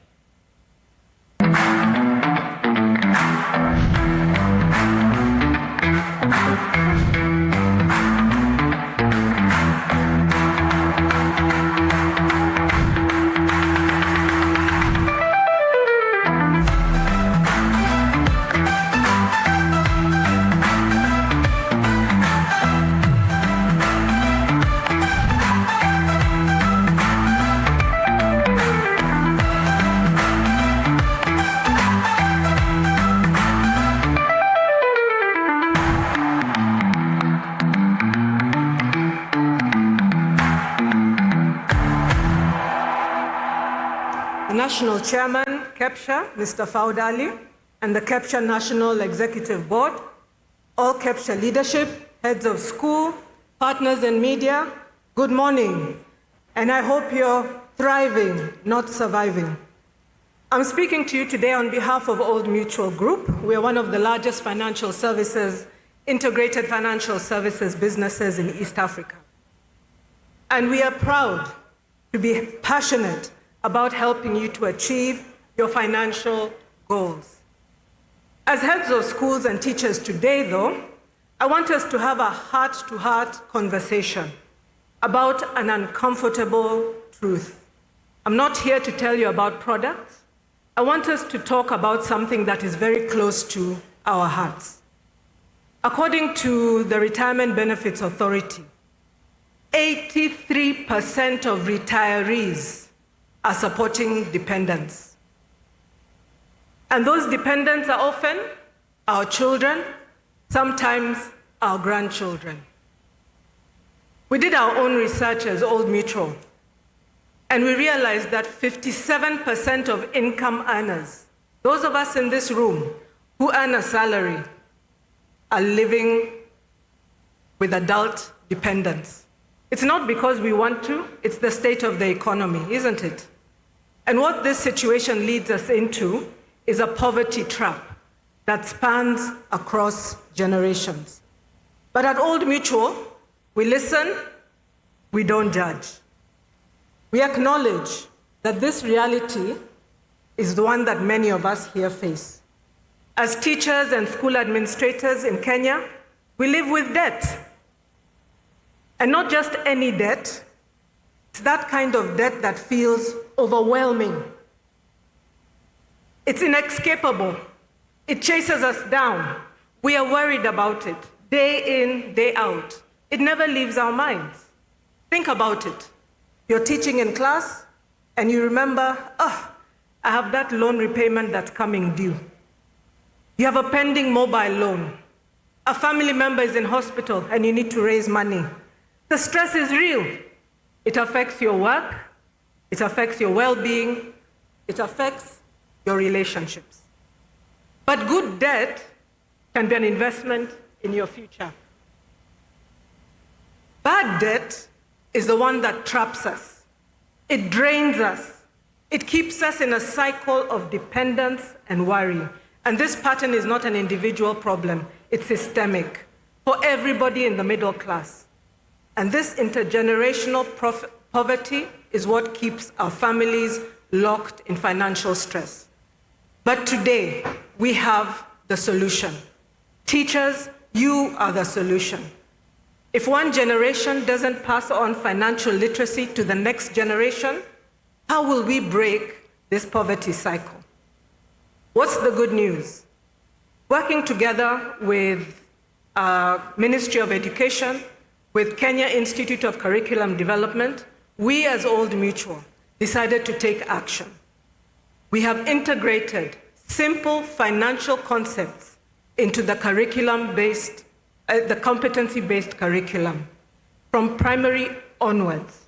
National Chairman, Kepsha, Mr. Faudali, and the Kepsha National Executive Board, all Kepsha leadership, heads of school, partners in media, good morning, and I hope you're thriving, not surviving. I'm speaking to you today on behalf of Old Mutual Group. We are one of the largest financial services, integrated financial services businesses in East Africa. And we are proud to be passionate about helping you to achieve your financial goals. As heads of schools and teachers today, though, I want us to have a heart-to-heart conversation about an uncomfortable truth. I'm not here to tell you about products. I want us to talk about something that is very close to our hearts. According to the Retirement Benefits Authority, 83% of retirees are supporting dependents. And those dependents are often our children, sometimes our grandchildren. We did our own research as Old Mutual, and we realized that 57% of income earners, those of us in this room who earn a salary, are living with adult dependents. It's not because we want to, it's the state of the economy, isn't it? And what this situation leads us into is a poverty trap that spans across generations. But at Old Mutual, we listen, we don't judge. We acknowledge that this reality is the one that many of us here face. As teachers and school administrators in Kenya, we live with debt. And not just any debt, it's that kind of debt that feels overwhelming. It's inescapable. It chases us down. We are worried about it, day in, day out. It never leaves our minds. Think about it. You're teaching in class, and you remember, I have that loan repayment that's coming due. You have a pending mobile loan. A family member is in hospital, and you need to raise money. The stress is real. It affects your work, it affects your well-being, it affects your relationships. But good debt can be an investment in your future. Bad debt is the one that traps us. It drains us. It keeps us in a cycle of dependence and worry. And this pattern is not an individual problem, it's systemic for everybody in the middle class. And this intergenerational poverty is what keeps our families locked in financial stress. But today, we have the solution. Teachers, you are the solution. If one generation doesn't pass on financial literacy to the next generation, how will we break this poverty cycle? What's the good news? Working together with Ministry of Education, with Kenya Institute of Curriculum Development, we as Old Mutual decided to take action. We have integrated simple financial concepts into the curriculum-based, the competency-based curriculum from primary onwards.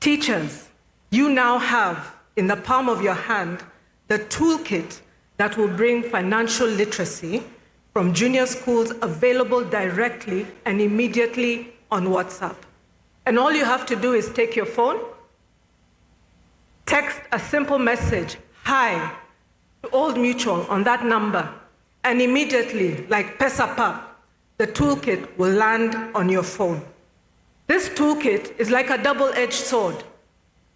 Teachers, you now have in the palm of your hand the toolkit that will bring financial literacy from junior schools available directly and immediately on WhatsApp. And all you have to do is take your phone, text a simple message, hi, to Old Mutual on that number, and immediately, like Pesa, the toolkit will land on your phone. This toolkit is like a double-edged sword.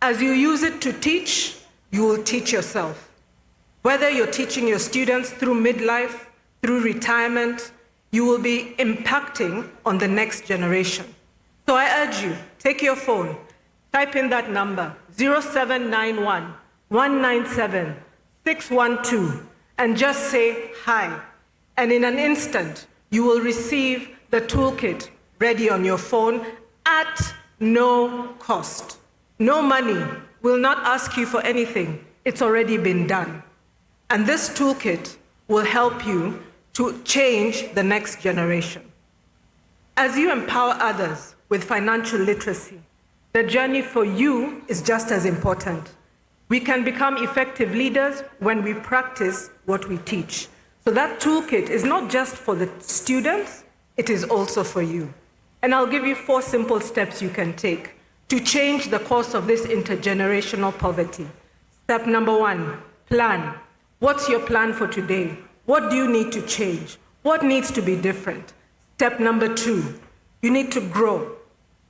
As you use it to teach, you will teach yourself. Whether you're teaching your students through midlife, through retirement, you will be impacting on the next generation. So I urge you, take your phone, type in that number, 0791 197 612, and just say hi. And in an instant, you will receive the toolkit ready on your phone at no cost. No money. We'll not ask you for anything. It's already been done. And this toolkit will help you to change the next generation. As you empower others with financial literacy, the journey for you is just as important. We can become effective leaders when we practice what we teach. So that toolkit is not just for the students, it is also for you. And I'll give you 4 simple steps you can take to change the course of this intergenerational poverty. Step number 1, plan. What's your plan for today? What do you need to change? What needs to be different? Step number 2, you need to grow.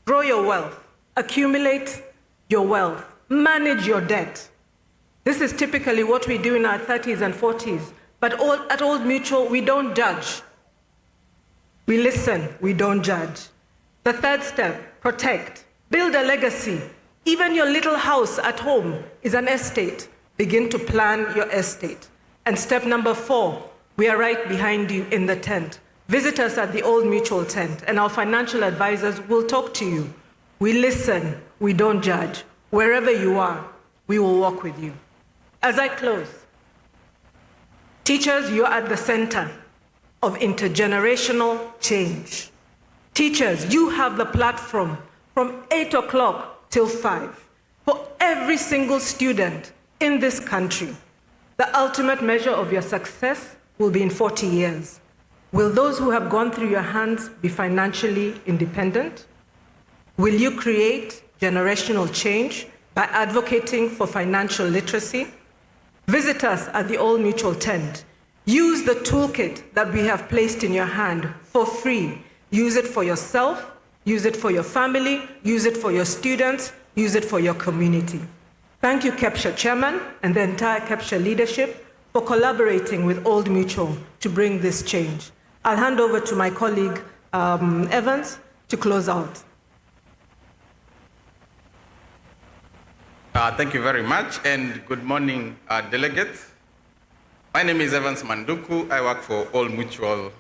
Grow your wealth. Accumulate your wealth. Manage your debt. This is typically what we do in our 30s and 40s. But at Old Mutual, we don't judge. We listen, we don't judge. The 3rd step, protect. Build a legacy. Even your little house at home is an estate. Begin to plan your estate. And step number 4, we are right behind you in the tent. Visit us at the Old Mutual tent, and our financial advisors will talk to you. We listen, we don't judge. Wherever you are, we will walk with you. As I close, teachers, you're at the center of intergenerational change. Teachers, you have the platform from 8 o'clock till 5 for every single student in this country. The ultimate measure of your success will be in 40 years. Will those who have gone through your hands be financially independent? Will you create generational change by advocating for financial literacy? Visit us at the Old Mutual tent. Use the toolkit that we have placed in your hand for free. Use it for yourself, use it for your family, use it for your students, use it for your community. Thank you, Kepsha Chairman, and the entire Kepsha leadership for collaborating with Old Mutual to bring this change. I'll hand over to my colleague, Evans, to close out. Thank you very much, and good morning, delegates. My name is Evans Manduku. I work for Old Mutual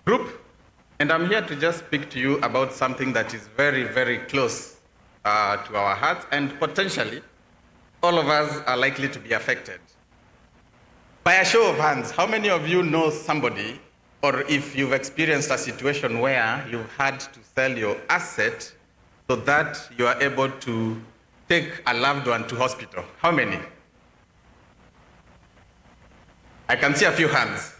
Group, and I'm here to just speak to you about something that is very, very close to our hearts, and potentially all of us are likely to be affected. By a show of hands, how many of you know somebody, or if you've experienced a situation where you've had to sell your asset so that you are able to take a loved one to hospital? How many? I can see a few hands.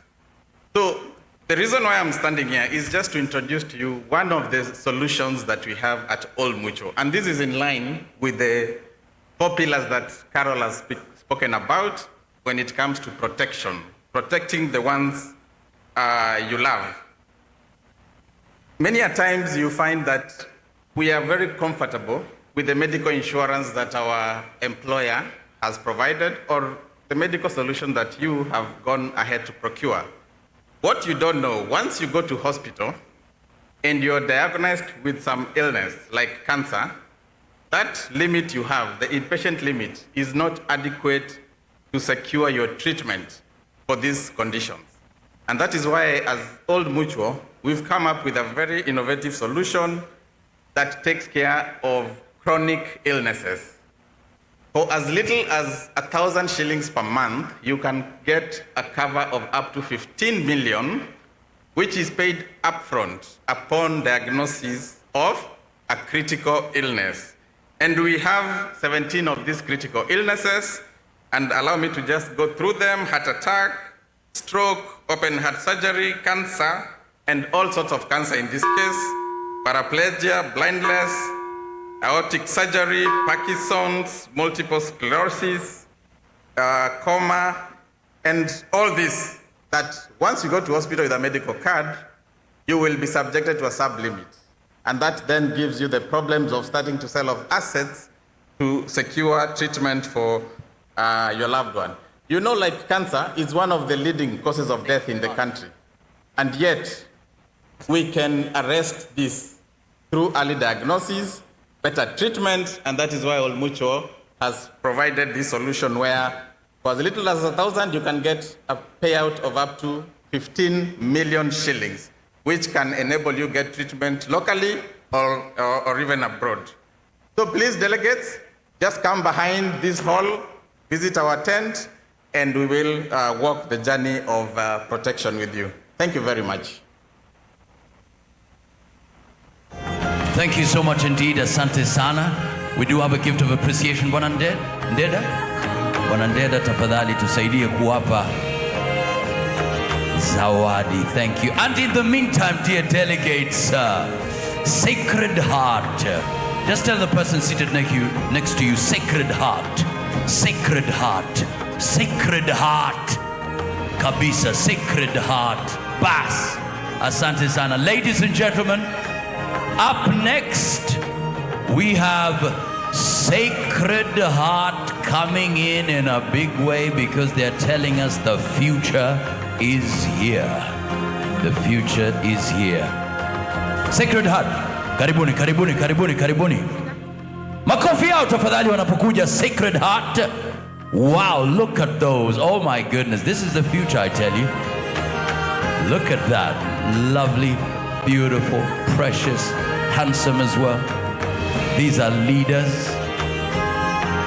So the reason why I'm standing here is just to introduce to you one of the solutions that we have at Old Mutual. And this is in line with the 4 pillars that Carol has spoken about when it comes to protection, protecting the ones you love. Many a times you find that we are very comfortable with the medical insurance that our employer has provided, or the medical solution that you have gone ahead to procure. What you don't know, once you go to hospital and you're diagnosed with some illness like cancer, that limit you have, the inpatient limit, is not adequate to secure your treatment for these conditions. And that is why, as Old Mutual, we've come up with a very innovative solution that takes care of chronic illnesses. For as little as 1,000 shillings per month, you can get a cover of up to 15 million, which is paid upfront upon diagnosis of a critical illness. And we have 17 of these critical illnesses, and allow me to just go through them: heart attack, stroke, open heart surgery, cancer, and all sorts of cancer in this case, paraplegia, blindness, aortic surgery, Parkinson's, multiple sclerosis, coma, and all this, that once you go to hospital with a medical card, you will be subjected to a sub-limit. And that then gives you the problems of starting to sell off assets to secure treatment for your loved one. You know, like cancer is one of the leading causes of death in the country. And yet, we can arrest this through early diagnosis, better treatment, and that is why Old Mutual has provided this solution where for as little as 1,000, you can get a payout of up to 15 million shillings, which can enable you get treatment locally or even abroad. So please, delegates, just come behind this hall, visit our tent, and we will walk the journey of protection with you. Thank you very much. Thank you so much indeed, Asante Sana. We do have a gift of appreciation, Bonande. Ndeda? Bwana Ndeda, tafadhali tusaidie kuwapa zawadi. Thank you. And in the meantime, dear delegates, Sacred Heart. Just tell the person seated next to you, Sacred Heart. Sacred Heart. Sacred Heart. Kabisa, Sacred Heart. Bas. Asante sana. Ladies and gentlemen, up next, we have Sacred Heart coming in a big way because they're telling us the future is here. The future is here. Sacred Heart, karibuni, karibuni, karibuni, karibuni. Makofi yao tafadhali wanapokuja. Sacred Heart. Wow, look at those. Oh my goodness, this is the future, I tell you. Look at that. Lovely, beautiful, precious, handsome as well. These are leaders.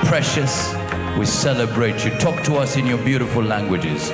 Precious, we celebrate you. Talk to us in your beautiful languages.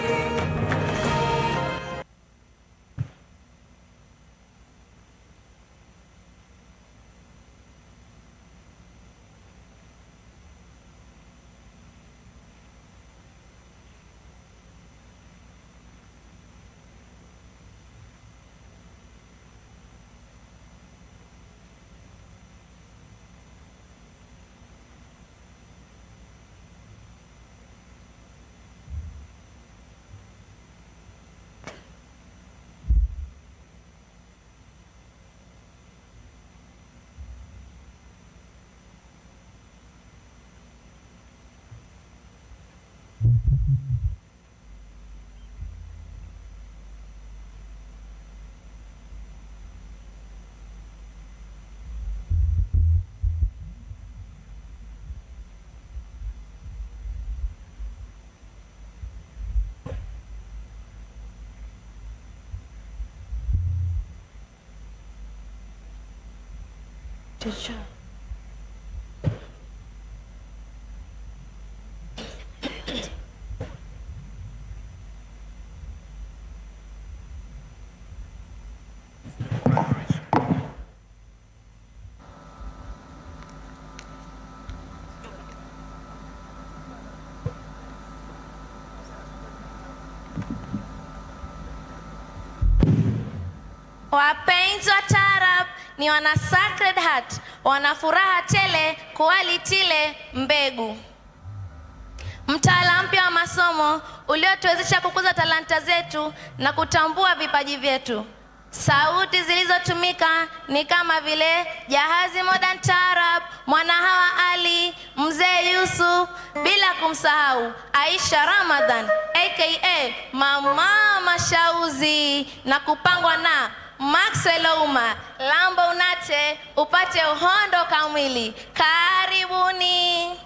Teacher. Wapenzi wa taarab ni wana Sacred Heart, wana furaha tele kualitile mbegu. Mtaala mpya wa masomo uliotuwezesha kukuza talanta zetu na kutambua vipaji vyetu. Sauti zilizotumika ni kama vile Jahazi Modern Taarab, Mwanahawa Ali, Mzee Yusuf, bila kumsahau Aisha Ramadhan aka Mama Mashauzi, na kupangwa na Maxwell Ouma. Lambo unate upate uhondo kamili. Karibuni.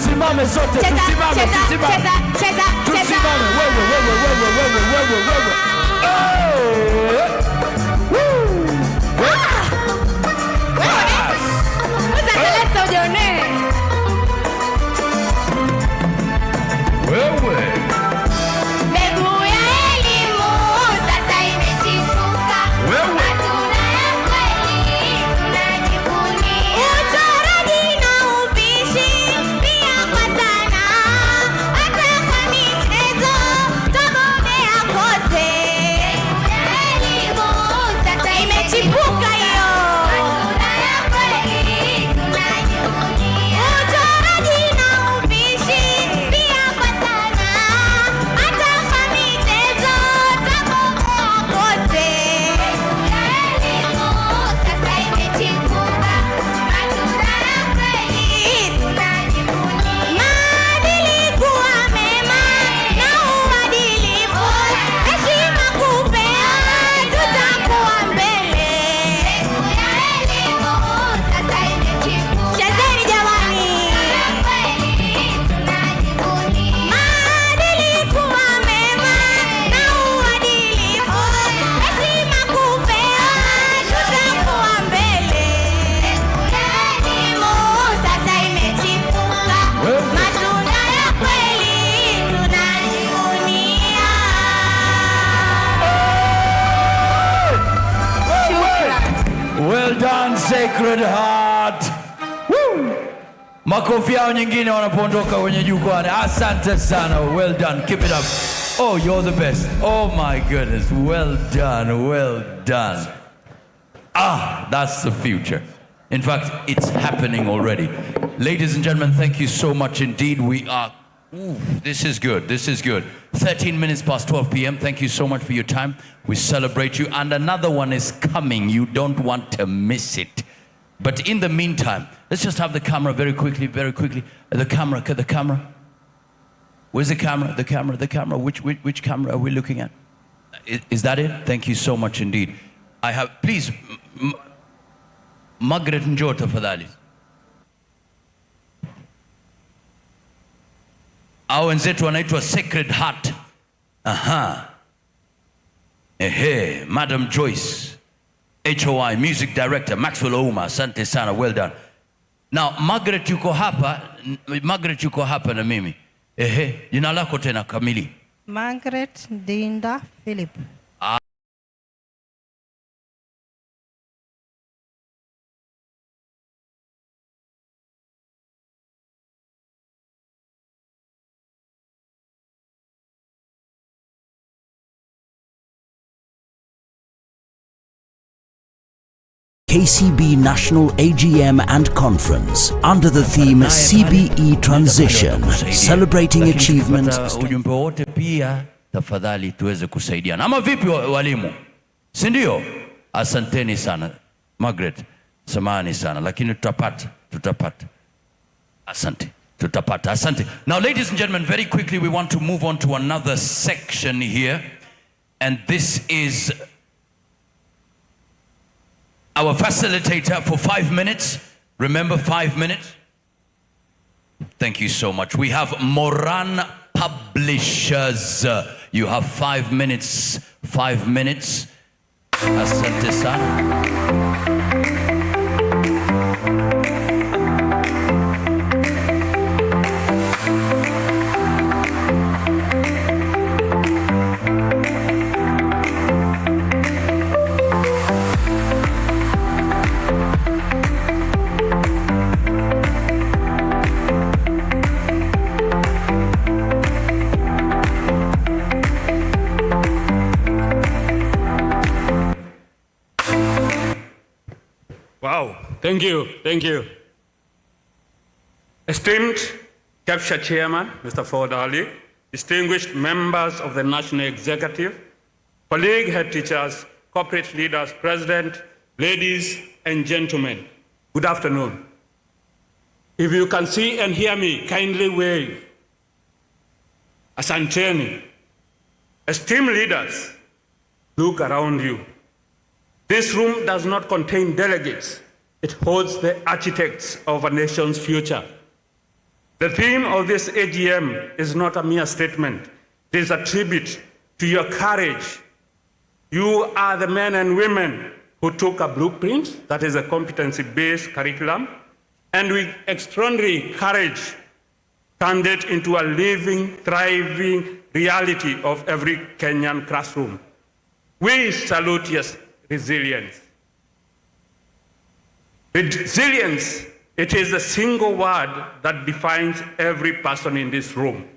tusimame sote, tusimame, tusimame. Tusimame, wewe. Wewe. Well done, Sacred Heart. Woo! Makofi yao nyingine wanapoondoka kwenye jukwani. Asante sana. Well done. Keep it up. Oh, you're the best. Oh my goodness. Well done. Well done. Ah, that's the future. In fact, it's happening already. Ladies and gentlemen, thank you so much indeed. We are this is good. This is good. 13 minutes past 12 p.m. Thank you so much for your time. We celebrate you. And another one is coming. You don't want to miss it. But in the meantime, let's just have the camera very quickly, very quickly. The camera. Where's the camera? The camera. Which camera are we looking at? Is that it? Thank you so much indeed. I have, please, Margaret njoo tafadhali. Hao wenzetu wanaitwa Sacred Heart. Aha. Ehe, Madam Joyce, HOI, Music Director, Maxwell Ouma, asante sana, well done. Now, Margaret yuko hapa na mimi. Ehe, jina lako tena kamili? Margaret Dinda Philip. KCB National AGM and Conference under the theme CBE Transition, celebrating achievements. Ujumbe wote pia tafadhali tuweze kusaidiana. Ama vipi walimu? Si ndio? Asanteni sana. Margaret, samahani sana lakini tutapata. Asante. Tutapata. Asante. Now ladies and gentlemen, very quickly we want to move on to another section here, and this is our facilitator for 5 minutes. Remember, 5 minutes. Thank you so much. We have Moran Publishers. You have 5 minutes. 5 minutes. Asante sana. Wow, thank you. Esteemed Kepsha Chairman, Mr. Ford Ali, distinguished members of the National Executive, colleague head teachers, corporate leaders, President, ladies and gentlemen, good afternoon. If you can see and hear me, kindly wave. Asanteni. Esteemed leaders, look around you. This room does not contain delegates. It holds the architects of a nation's future. The theme of this AGM is not a mere statement. It is a tribute to your courage. You are the men and women who took a blueprint, that is a competency-based curriculum, and with extraordinary courage turned it into a living, thriving reality of every Kenyan classroom. We salute your resilience. Resilience, it is the single word that defines every person in this room.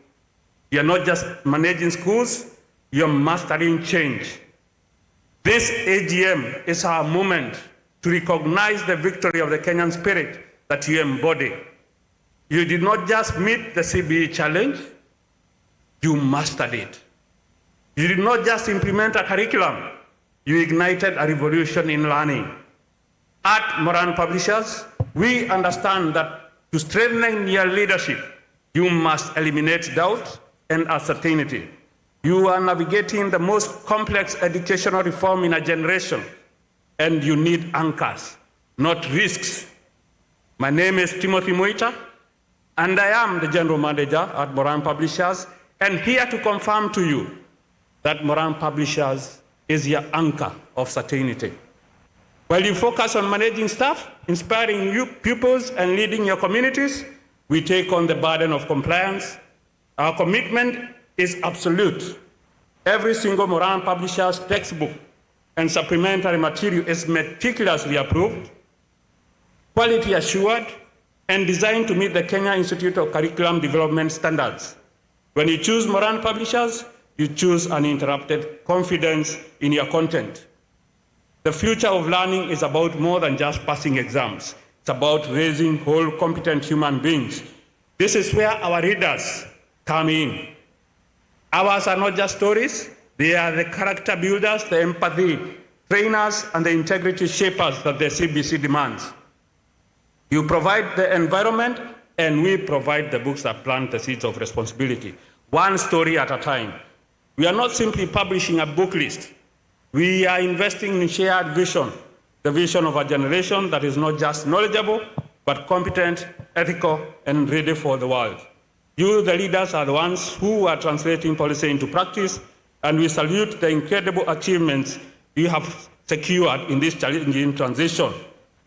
You're not just managing schools, you're mastering change. This AGM is our moment to recognize the victory of the Kenyan spirit that you embody. You did not just meet the CBE challenge, you mastered it. You did not just implement a curriculum, you ignited a revolution in learning. At Moran Publishers, we understand that to strengthen your leadership, you must eliminate doubt and uncertainty. You are navigating the most complex educational reform in a generation, and you need anchors, not risks. My name is Timothy Moita, and I am the General Manager at Moran Publishers, and here to confirm to you that Moran Publishers is your anchor of certainty. While you focus on managing staff, inspiring you pupils, and leading your communities, we take on the burden of compliance. Our commitment is absolute. Every single Moran Publishers textbook and supplementary material is meticulously approved, quality assured, and designed to meet the Kenya Institute of Curriculum Development standards. When you choose Moran Publishers, you choose uninterrupted confidence in your content. The future of learning is about more than just passing exams. It's about raising whole, competent human beings. This is where our readers come in. Ours are not just stories, they are the character builders, the empathy trainers, and the integrity shapers that the CBC demands. You provide the environment, and we provide the books that plant the seeds of responsibility, one story at a time. We are not simply publishing a book list. We are investing in shared vision, the vision of a generation that is not just knowledgeable, but competent, ethical, and ready for the world. You, the leaders, are the ones who are translating policy into practice, and we salute the incredible achievements you have secured in this challenging transition.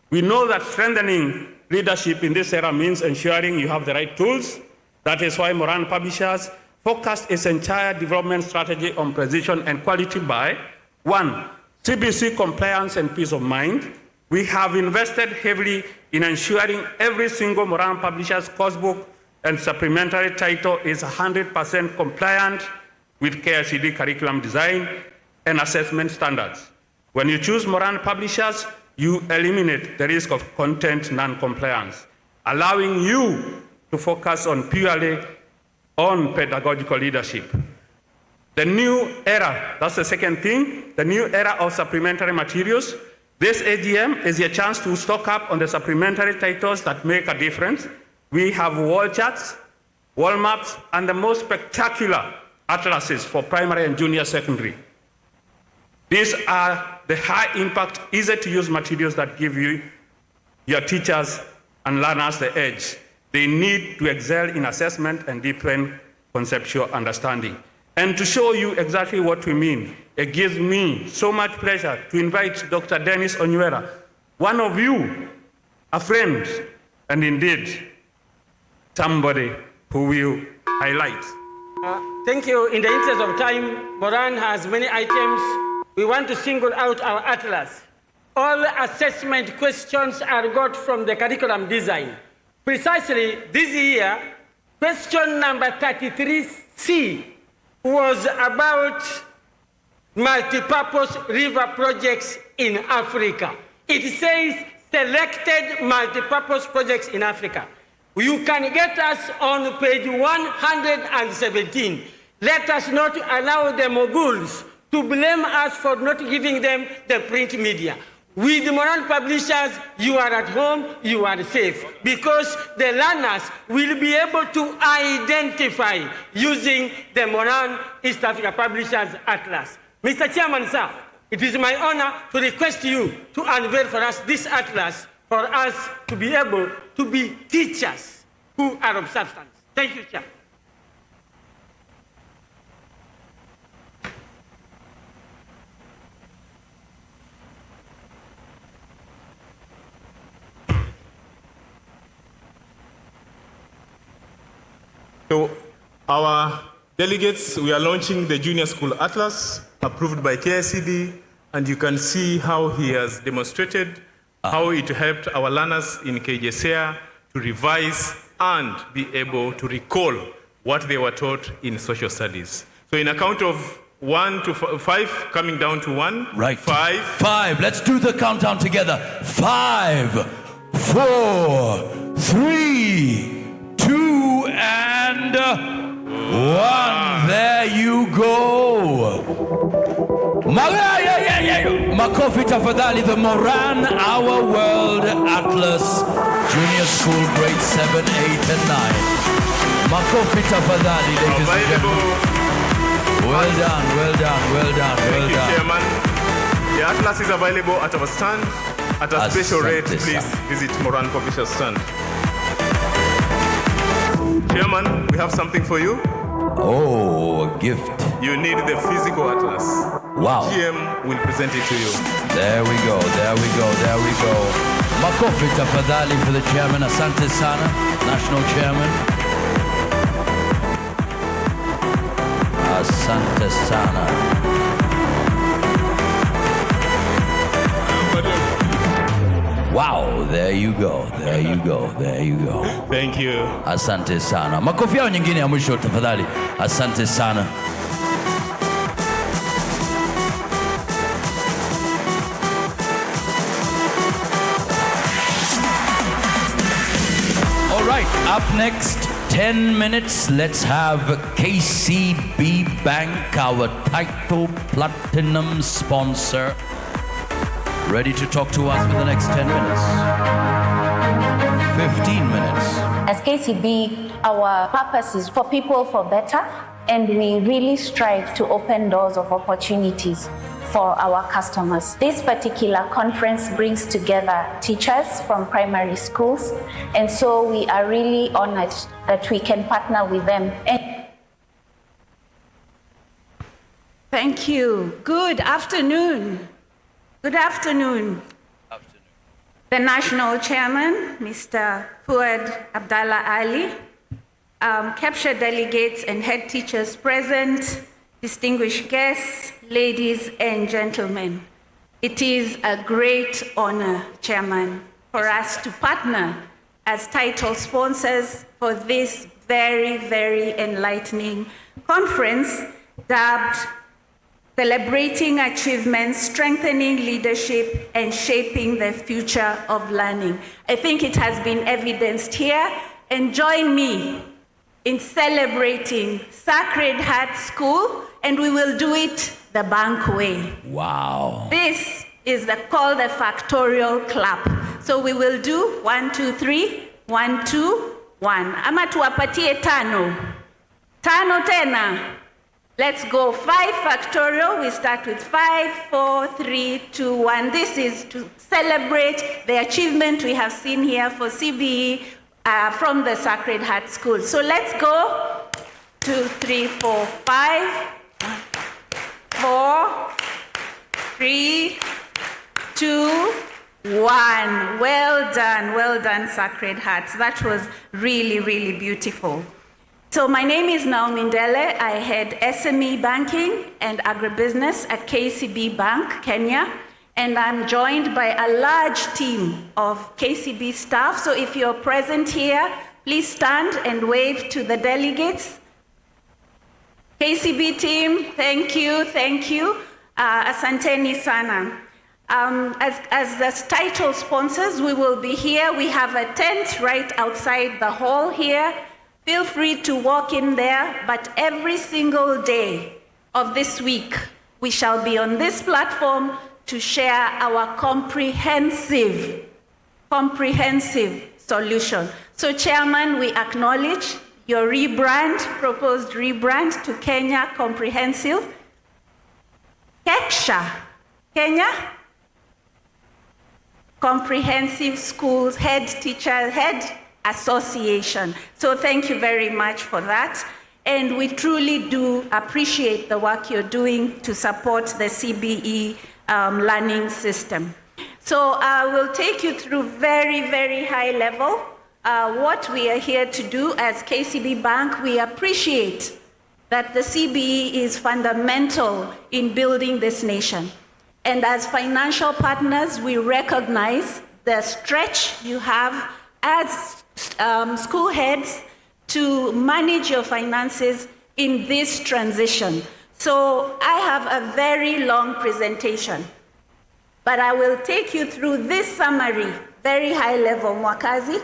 We know that strengthening leadership in this era means ensuring you have the right tools. That is why Moran Publishers focused its entire development strategy on precision and quality by 1. CBC compliance and peace of mind. We have invested heavily in ensuring every single Moran Publishers coursebook and supplementary title is 100% compliant with KICD curriculum design and assessment standards. When you choose Moran Publishers, you eliminate the risk of content non-compliance, allowing you to focus on purely on pedagogical leadership. The new era, that's the second thing, the new era of supplementary materials. This AGM is your chance to stock up on the supplementary titles that make a difference. We have wall charts, wall maps, and the most spectacular atlases for primary and junior secondary. These are the high-impact, easy-to-use materials that give you, your teachers and learners the edge they need to excel in assessment and deepen conceptual understanding. And to show you exactly what we mean, it gives me so much pleasure to invite Dr. Dennis Onywera, one of you, a friend, and indeed, somebody who will highlight. Thank you. In the interest of time, Moran has many items. We want to single out our atlas. All assessment questions are got from the curriculum design. Precisely this year, question number 33C was about multipurpose river projects in Africa. It says selected multipurpose projects in Africa. You can get us on page 117. Let us not allow the moguls to blame us for not giving them the print media. With the Moran Publishers, you are at home, you are safe, because the learners will be able to identify using the Moran East Africa Publishers Atlas. Mr. Chairman, sir, it is my honor to request you to unveil for us this atlas for us to be able to be teachers who are of substance. Thank you, Chair. So our delegates, we are launching the Junior School Atlas approved by KICD, and you can see how he has demonstrated how it helped our learners in KJSEA to revise and be able to recall what they were taught in social studies. So in a count of 1 to 5, coming down to 1. Right. 5. 5. Let's do the countdown together. 5, 4, 3, 2, and 1. There you go. Makofi tafadhali, the Moran Our World Atlas, Junior School, grade 7, 8, and 9. Makofi tafadhali, ladies and gentlemen. Well done, well done, well done, well done. Chairman. The Atlas is available at our stand at a special rate. Please visit Moran Publishers stand. Chairman, we have something for you. Oh, a gift. You need the physical atlas. Wow. GM will present it to you. There we go, there we go, there we go. Makofi tafadhali for the chairman. Asante sana, national chairman. Asante sana. Wow, there you go, there you go, there you go. Thank you. Asante sana. Makofi yao nyingine ya mwisho tafadhali. Asante sana. All right, up next, 10 minutes. Let's have KCB Bank, our title platinum sponsor, ready to talk to us for the next 10 minutes. 15 minutes. As KCB, our purpose is for people for better, and we really strive to open doors of opportunities for our customers. This particular conference brings together teachers from primary schools, and so we are really honored that we can partner with them. Thank you. Good afternoon. Good afternoon. The National Chairman, Mr. Fuad Abdallah Ali, Kepsha delegates and head teachers present, distinguished guests, ladies and gentlemen. It is a great honor, Chairman, for us to partner as title sponsors for this very, very enlightening conference dubbed Celebrating Achievements, Strengthening Leadership, and Shaping the Future of Learning. I think it has been evidenced here, and join me in celebrating Sacred Heart School, and we will do it the bank way. Wow. This is called the factorial clap. So we will do 1, 2, 3, 1, 2, 1. Ama tuwapatie tano. Tano tena. Let's go 5 factorial. We start with 5, 4, 3, 2, 1. This is to celebrate the achievement we have seen here for CBE from the Sacred Heart School. So let's go. 2, 3, 4, 5, 4, 3, 2, 1. Well done, Sacred Hearts. That was really, really beautiful. So my name is Naomi Ndele. I head SME banking and agribusiness at KCB Bank, Kenya. And I'm joined by a large team of KCB staff. So if you're present here, please stand and wave to the delegates. KCB team, thank you. Asanteni sana. As the title sponsors, we will be here. We have a tent right outside the hall here. Feel free to walk in there, but every single day of this week, we shall be on this platform to share our comprehensive solution. So Chairman, we acknowledge your proposed rebrand to Kenya Comprehensive. Kepsha, Kenya Comprehensive Schools, head Association. So thank you very much for that. And we truly do appreciate the work you're doing to support the CBE learning system. So I will take you through very, very high level what we are here to do as KCB Bank. We appreciate that the CBE is fundamental in building this nation. And as financial partners, we recognize the stretch you have as school heads to manage your finances in this transition. So I have a very long presentation, but I will take you through this summary, very high level. Mwakazi,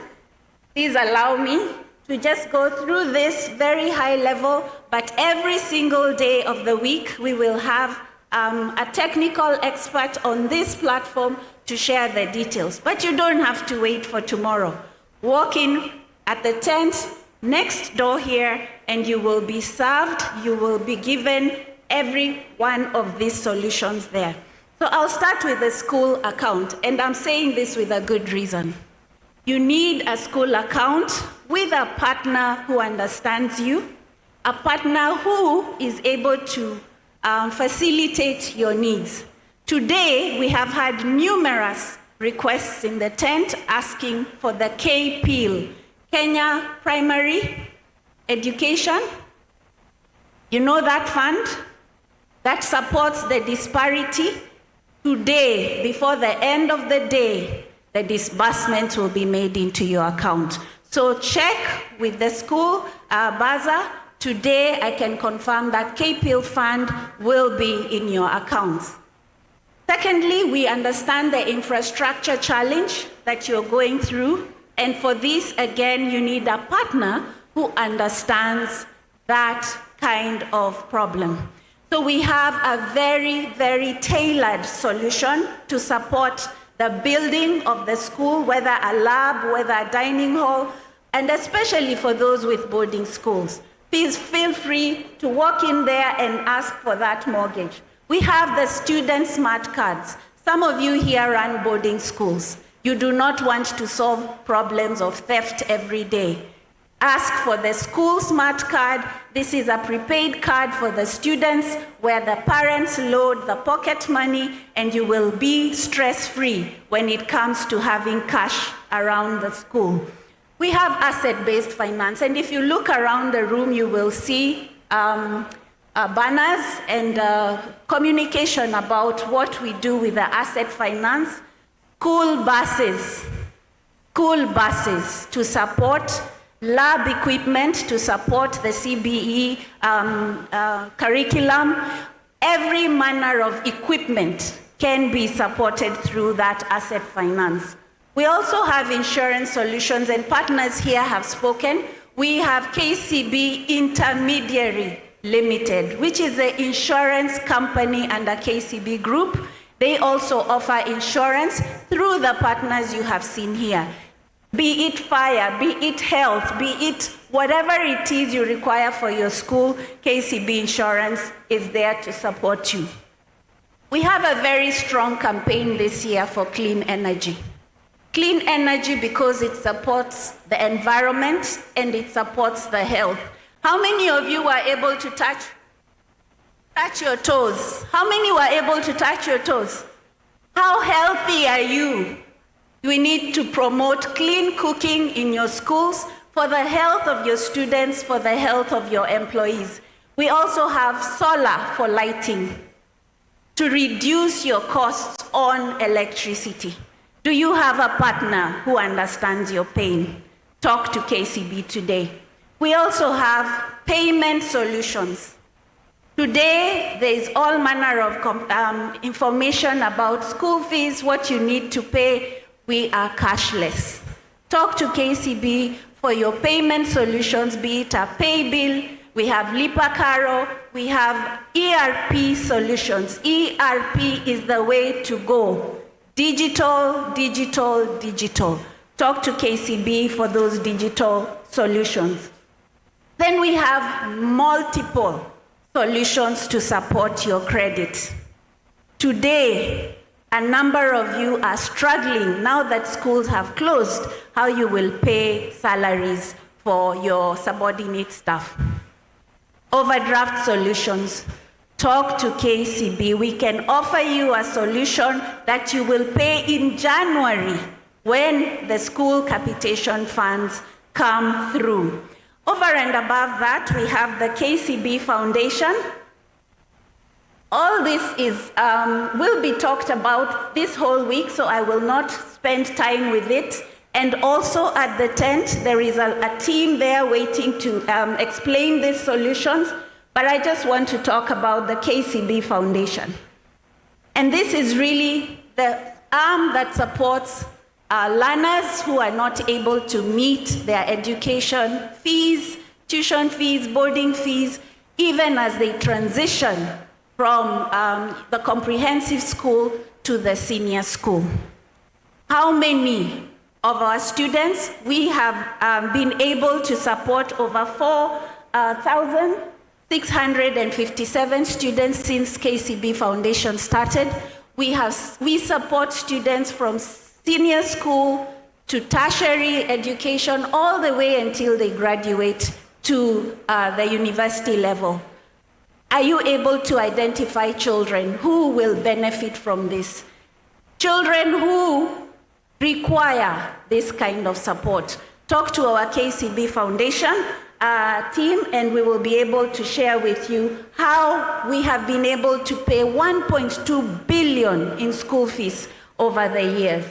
please allow me to just go through this very high level, but every single day of the week, we will have a technical expert on this platform to share the details. But you don't have to wait for tomorrow. Walk in at the tent next door here, and you will be served. You will be given every one of these solutions there. So I'll start with the school account, and I'm saying this with a good reason. You need a school account with a partner who understands you, a partner who is able to facilitate your needs. Today, we have had numerous requests in the tent asking for the KPIL, Kenya Primary Education. You know that fund that supports the disparity? Today, before the end of the day, the disbursement will be made into your account. So check with the school, Baza. Today, I can confirm that KPIL fund will be in your accounts. Secondly, we understand the infrastructure challenge that you're going through. And for this, again, you need a partner who understands that kind of problem. So we have a very, very tailored solution to support the building of the school, whether a lab, whether a dining hall, and especially for those with boarding schools. Please feel free to walk in there and ask for that mortgage. We have the student smart cards. Some of you here run boarding schools. You do not want to solve problems of theft every day. Ask for the school smart card. This is a prepaid card for the students where the parents load the pocket money, and you will be stress-free when it comes to having cash around the school. We have asset-based finance, and if you look around the room, you will see banners and communication about what we do with the asset finance. School buses to support, lab equipment to support the CBE curriculum. Every manner of equipment can be supported through that asset finance. We also have insurance solutions, and partners here have spoken. We have KCB Intermediary Limited, which is the insurance company under KCB Group. They also offer insurance through the partners you have seen here. Be it fire, be it health, be it whatever it is you require for your school, KCB Insurance is there to support you. We have a very strong campaign this year for clean energy. Clean energy because it supports the environment and it supports the health. How many of you were able to touch your toes? How many were able to touch your toes? How healthy are you? We need to promote clean cooking in your schools for the health of your students, for the health of your employees. We also have solar for lighting to reduce your costs on electricity. Do you have a partner who understands your pain? Talk to KCB today. We also have payment solutions. Today, there is all manner of information about school fees, what you need to pay. We are cashless. Talk to KCB for your payment solutions, be it a pay bill. We have Lipa Caro. We have ERP solutions. ERP is the way to go. Digital, digital, digital. Talk to KCB for those digital solutions. Then we have multiple solutions to support your credit. Today, a number of you are struggling now that schools have closed, how you will pay salaries for your subordinate staff. Overdraft solutions. Talk to KCB. We can offer you a solution that you will pay in January when the school capitation funds come through. Over and above that, we have the KCB Foundation. All this is will be talked about this whole week, so I will not spend time with it. And also at the tent, there is a team there waiting to explain these solutions, but I just want to talk about the KCB Foundation. And this is really the arm that supports learners who are not able to meet their education fees, tuition fees, boarding fees, even as they transition from the comprehensive school to the senior school. How many of our students? We have been able to support over 4,657 students since KCB Foundation started. We support students from senior school to tertiary education, all the way until they graduate to the university level. Are you able to identify children who will benefit from this? Children who require this kind of support. Talk to our KCB Foundation team, and we will be able to share with you how we have been able to pay 1.2 billion in school fees over the years.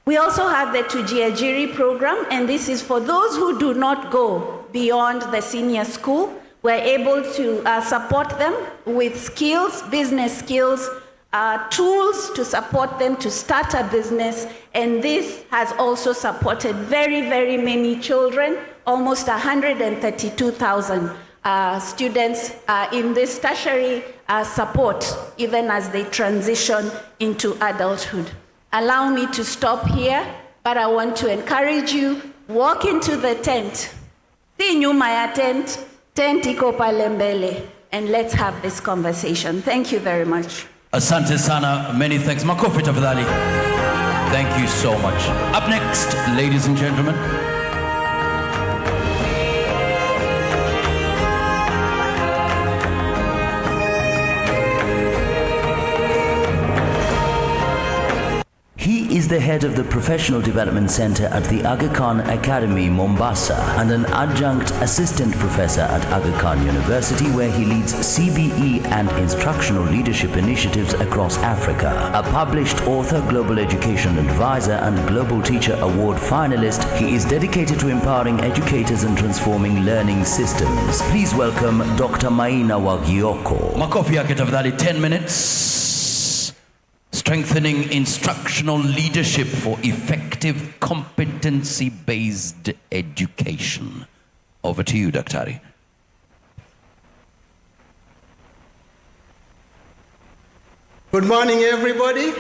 We also have the Tujiajiri program, and this is for those who do not go beyond the senior school. We're able to support them with skills, business skills, tools to support them to start a business, and this has also supported very, very many children, almost 132,000 students in this tertiary support, even as they transition into adulthood. Allow me to stop here, but I want to encourage you, walk into the tent. Si nyuma ya tent, tent iko pale mbele, and let's have this conversation. Thank you very much. Asante sana, many thanks. Makofi tafadhali. Thank you so much. Up next, ladies and gentlemen. He is the head of the Professional Development Center at the Aga Khan Academy, Mombasa, and an adjunct assistant professor at Aga Khan University, where he leads CBE and instructional leadership initiatives across Africa. A published author, global education advisor, and Global Teacher Award finalist, he is dedicated to empowering educators and transforming learning systems. Please welcome Dr. Maina Wagioko. Makofi yake tafadhali, 10 minutes. Strengthening instructional leadership for effective competency-based education. Over to you, Daktari. Good morning, everybody.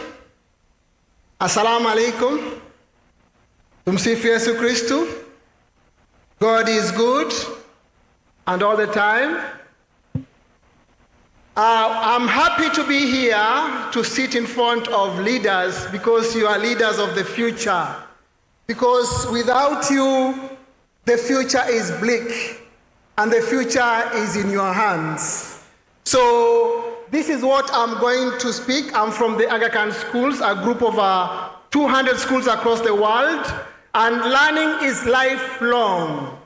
Assalamu alaikum. Tumsifu Yesu Kristu. God is good, and all the time. I'm happy to be here to sit in front of leaders, because you are leaders of the future. Because without you, the future is bleak, and the future is in your hands. So this is what I'm going to speak. I'm from the Aga Khan schools, a group of 200 schools across the world, and learning is lifelong.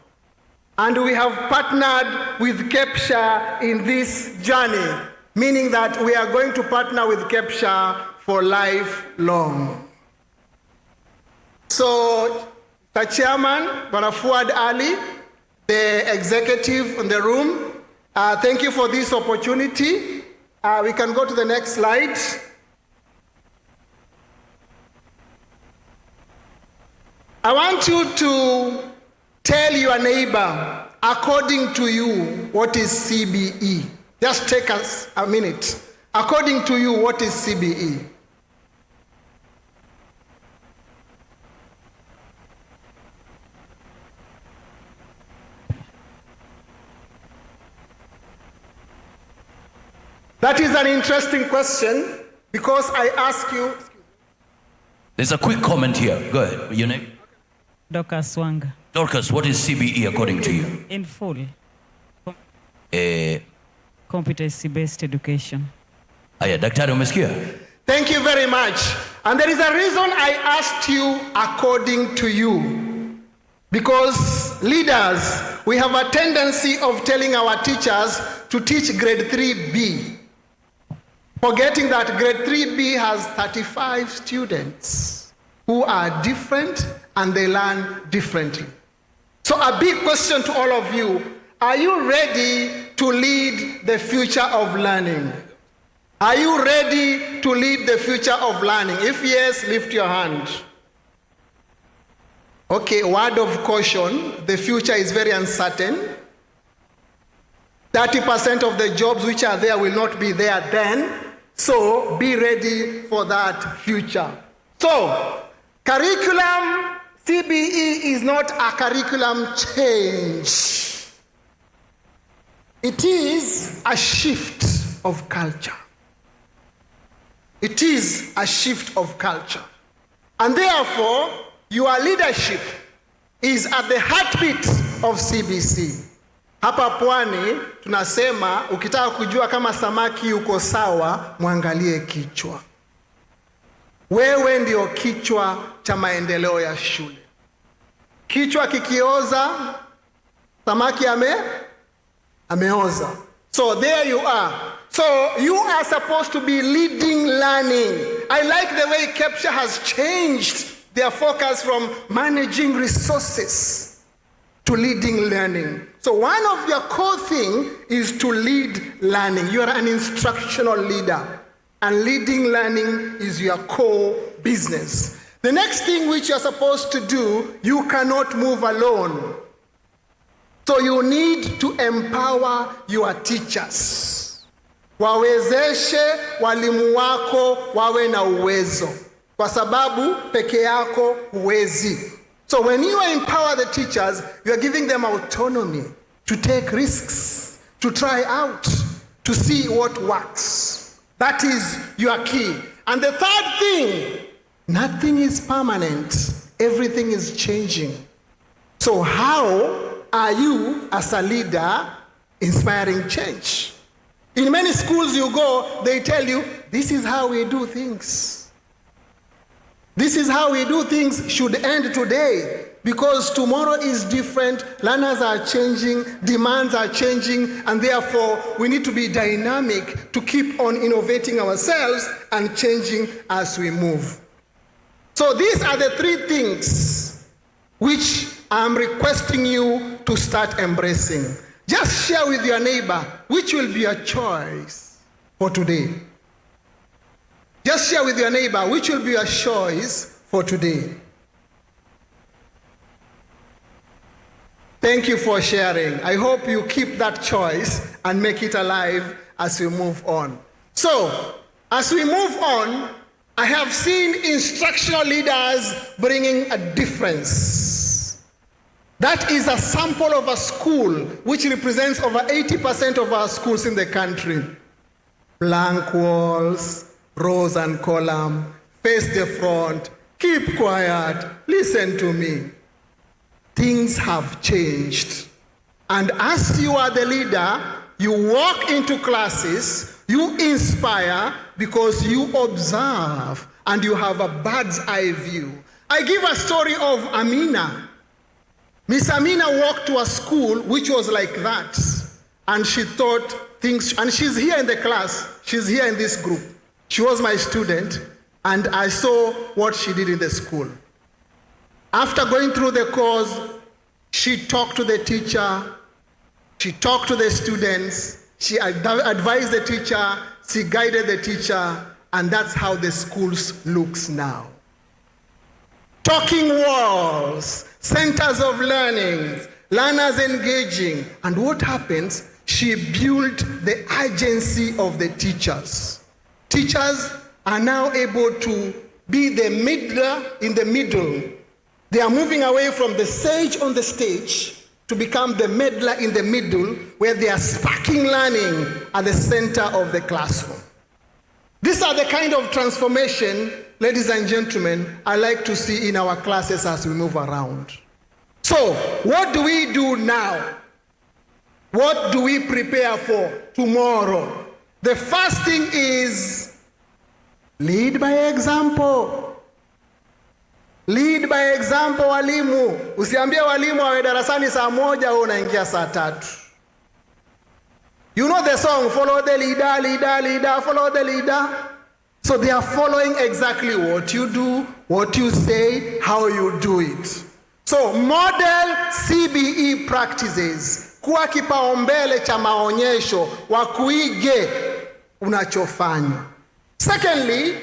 And we have partnered with Kepsha in this journey, meaning that we are going to partner with Kepsha for lifelong. So, the chairman, Bwana Fuad Ali, the executive in the room, thank you for this opportunity. We can go to the next slide. I want you to tell your neighbor, according to you, what is CBE? Just take us a minute. According to you, what is CBE? That is an interesting question, because I ask you. There's a quick comment here. Go ahead. Your name? Dorcas Wanga. Dorcas, what is CBE according to you? In full. Competency-based education. Daktari umesikia? Thank you very much. And there is a reason I asked you according to you. Because leaders, we have a tendency of telling our teachers to teach grade 3B, forgetting that grade 3B has 35 students who are different and they learn differently. So a big question to all of you, are you ready to lead the future of learning? Are you ready to lead the future of learning? If yes, lift your hand. Okay, word of caution, the future is very uncertain. 30% of the jobs which are there will not be there then, so be ready for that future. So, curriculum, CBE is not a curriculum change. It is a shift of culture. It is a shift of culture. And therefore, your leadership is at the heartbeat of CBC. Hapa pwani tunasema ukitaka kujua kama samaki yuko sawa, mwangalie kichwa. Wewe ndio kichwa cha maendeleo ya shule. Kichwa kikioza, samaki ameoza. So there you are. So you are supposed to be leading learning. I like the way Kepsha has changed their focus from managing resources to leading learning. So one of your core things is to lead learning. You are an instructional leader, and leading learning is your core business. The next thing which you are supposed to do, you cannot move alone. So you need to empower your teachers. Wawezeshe walimu wako wawe na uwezo, kwa sababu peke yako huwezi. So when you empower the teachers, you are giving them autonomy to take risks, to try out, to see what works. That is your key. And the third thing, nothing is permanent. Everything is changing. So how are you as a leader inspiring change? In many schools you go, they tell you, this is how we do things. This is how we do things should end today, because tomorrow is different, learners are changing, demands are changing, and therefore we need to be dynamic to keep on innovating ourselves and changing as we move. So these are the three things which I'm requesting you to start embracing. Just share with your neighbor which will be your choice for today. Just share with your neighbor which will be your choice for today. Thank you for sharing. I hope you keep that choice and make it alive as we move on. So, as we move on, I have seen instructional leaders bringing a difference. That is a sample of a school which represents over 80% of our schools in the country. Blank walls, rows and column, face the front, keep quiet, listen to me. Things have changed. And as you are the leader, you walk into classes, you inspire because you observe and you have a bird's eye view. I give a story of Amina. Miss Amina walked to a school which was like that, and she thought things, and she's here in the class, she's here in this group. She was my student, and I saw what she did in the school. After going through the course, she talked to the teacher, she talked to the students, she advised the teacher, she guided the teacher, and that's how the schools looks now. Talking walls, centers of learning, learners engaging, and what happens? She built the agency of the teachers. Teachers are now able to be the middler in the middle. They are moving away from the sage on the stage to become the meddler in the middle, where they are sparking learning at the center of the classroom. These are the kind of transformation, ladies and gentlemen, I like to see in our classes as we move around. So, what do we do now? What do we prepare for tomorrow? The first thing is lead by example. Lead by example, walimu. Usiambie walimu wawe darasani saa moja au unaingia saa tatu. You know the song, follow the leader, leader, leader, follow the leader. So they are following exactly what you do, what you say, how you do it. So model CBE practices. Kuwa kipaumbele cha maonyesho, wakuige unachofanya. Secondly,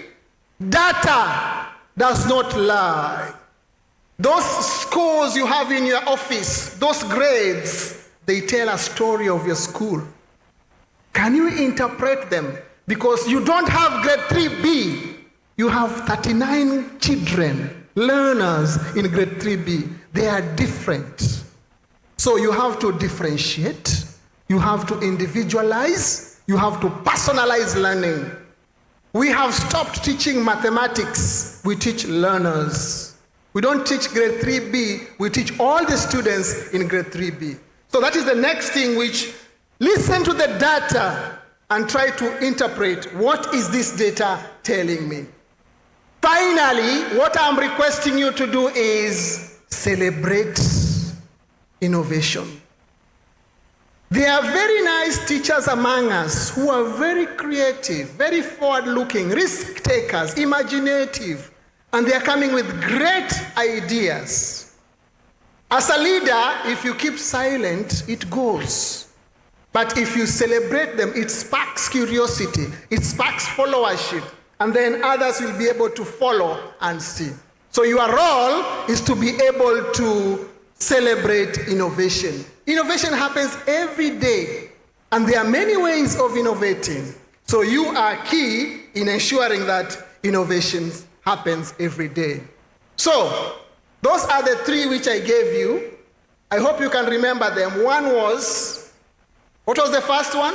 data does not lie. Those scores you have in your office, those grades, they tell a story of your school. Can you interpret them? Because you don't have grade 3B. You have 39 children, learners in grade 3B. They are different. So you have to differentiate, you have to individualize, you have to personalize learning. We have stopped teaching mathematics, we teach learners. We don't teach grade 3B, we teach all the students in grade 3B. So that is the next thing, which listen to the data and try to interpret, what is this data telling me? Finally, what I'm requesting you to do is celebrate innovation. There are very nice teachers among us who are very creative, very forward-looking, risk-takers, imaginative, and they are coming with great ideas. As a leader, if you keep silent, it goes. But if you celebrate them, it sparks curiosity, it sparks followership, and then others will be able to follow and see. So your role is to be able to celebrate innovation. Innovation happens every day, and there are many ways of innovating. So you are key in ensuring that innovation happens every day. So those are the three which I gave you. I hope you can remember them. One was, what was the first one?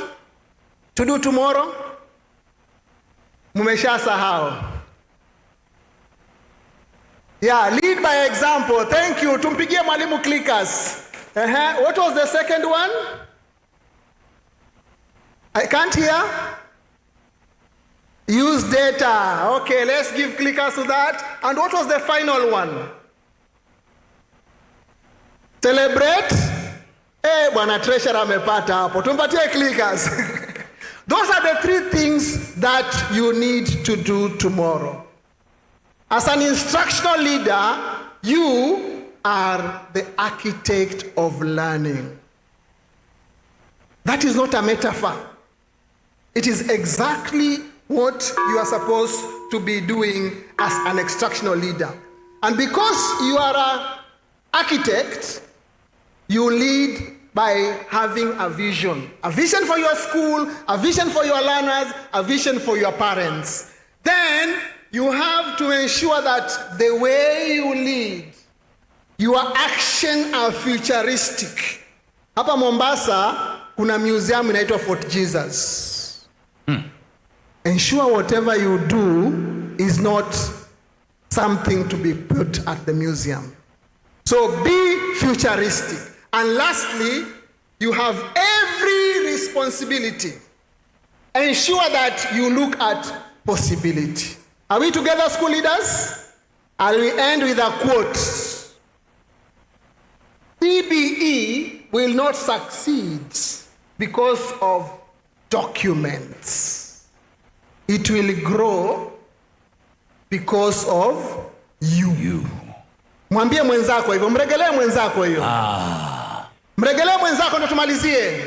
To do tomorrow? Mumeshasahau. Yeah, lead by example. Thank you. Tumpigie mwalimu clickers. What was the second one? I can't hear. Use data. Okay, let's give clickers to that. And what was the final one? Celebrate. Bwana treasurer amepata hapo. Tumpatie clickers. Those are the three things that you need to do tomorrow. As an instructional leader, you are the architect of learning. That is not a metaphor. It is exactly what you are supposed to be doing as an instructional leader. And because you are an architect, you lead by having a vision for your school, a vision for your learners, a vision for your parents. Then you have to ensure that the way you lead, your action are futuristic. Hapa Mombasa, kuna museum inaitwa Fort Jesus. Ensure whatever you do is not something to be put at the museum. So be futuristic. And lastly, you have every responsibility. Ensure that you look at possibility. Are we together, school leaders? And we end with a quote. CBE will not succeed because of documents. It will grow because of you. Mwambie mwenzako hivyo, mregelee mwenzako hiyo. Mregelee mwenzako ndo tumalizie.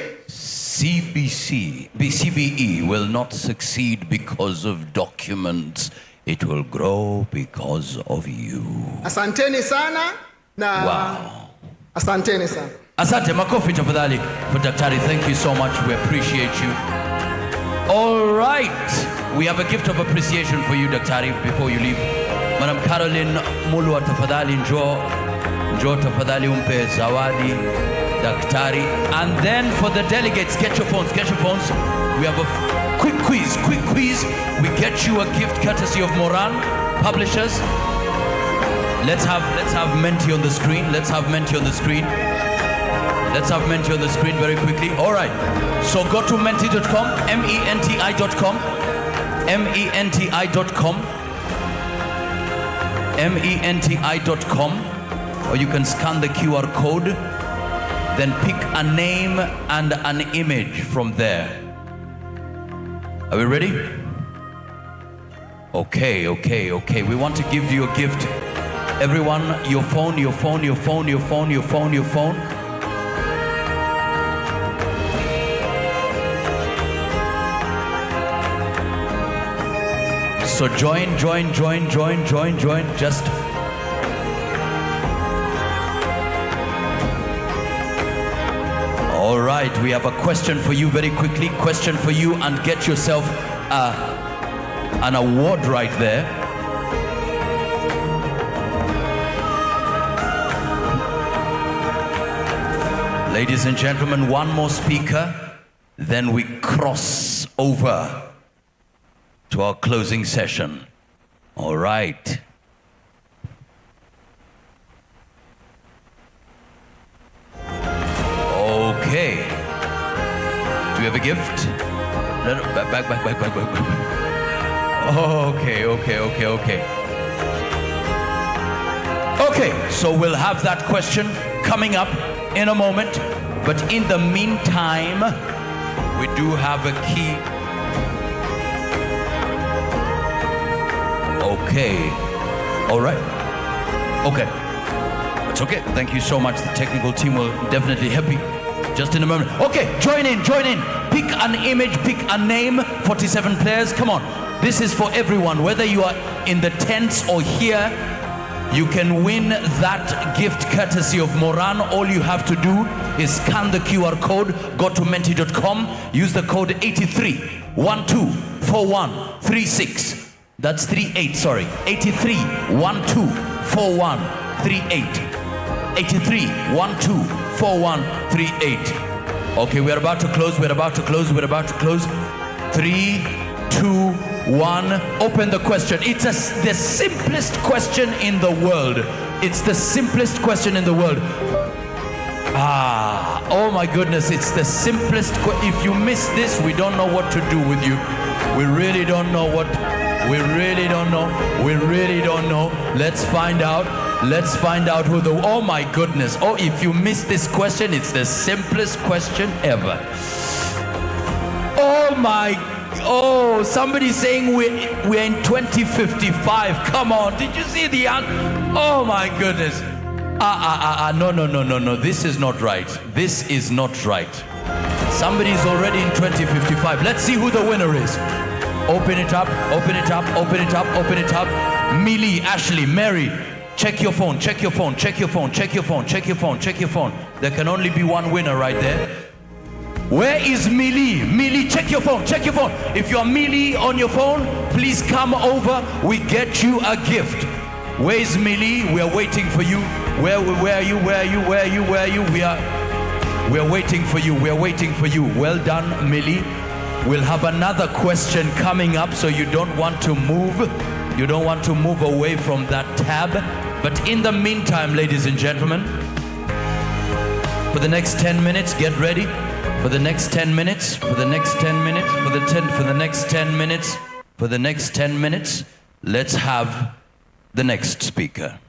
CBE will not succeed because of documents. It will grow because of you. Asanteni sana na asanteni sana. Asante, makofi tafadhali for Daktari. Thank you so much. We appreciate you. All right. We have a gift of appreciation for you, Daktari, before you leave. Madam Caroline Mulwa, tafadhali njoo tafadhali umpe zawadi Daktari. And then for the delegates, get your phones. We have a quick quiz. We get you a gift courtesy of Moran Publishers. Let's have Menti on the screen. Let's have Menti on the screen very quickly. All right. So go to menti.com, menti.com, menti.com, or you can scan the QR code, then pick a name and an image from there. Are we ready? Okay. We want to give you a gift. Everyone, your phone. So join. Just all right. We have a question for you very quickly. Question for you, and get yourself an award right there. Ladies and gentlemen, one more speaker, then we cross over to our closing session. All right. Okay. Do you have a gift? No, back. Okay, so we'll have that question coming up in a moment, but in the meantime, we do have a key. Okay. All right. Okay. It's okay. Thank you so much. The technical team will definitely help you just in a moment. Okay, join in. Pick an image, pick a name. 47 players. Come on. This is for everyone. Whether you are in the tents or here, you can win that gift courtesy of Moran. All you have to do is scan the QR code, go to menti.com, use the code 83124136. That's 38, sorry. 83124138. 83124138. Okay, we're about to close. 3, 2, 1. Open the question. It's the simplest question in the world. Oh my goodness, it's the simplest. If you miss this, we don't know what to do with you. We really don't know. Let's find out who oh my goodness. Oh, if you miss this question, it's the simplest question ever. Oh, somebody's saying we're in 2055. Come on, did you see the answer? Oh my goodness. No. This is not right. Somebody's already in 2055. Let's see who the winner is. Open it up. Millie, Ashley, Mary, check your phone. There can only be one winner right there. Where is Millie? Millie, check your phone. If you're Millie on your phone, please come over. We get you a gift. Where is Millie? We are waiting for you. Where are you? We are waiting for you. Well done, Millie. We'll have another question coming up, so you don't want to move. You don't want to move away from that tab. But in the meantime, ladies and gentlemen, for the next 10 minutes, get ready. For the next 10 minutes, let's have the next speaker.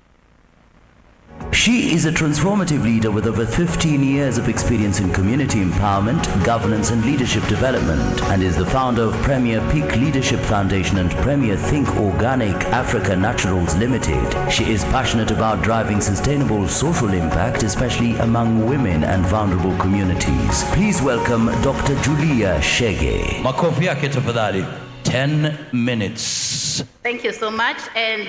She is a transformative leader with over 15 years of experience in community empowerment, governance and leadership development, and is the founder of Premier Peak Leadership Foundation and Premier Think Organic Africa Naturals Limited. She is passionate about driving sustainable social impact, especially among women and vulnerable communities. Please welcome Dr. Julia Shege. Makofi yake tafadhali. 10 minutes. Thank you so much. And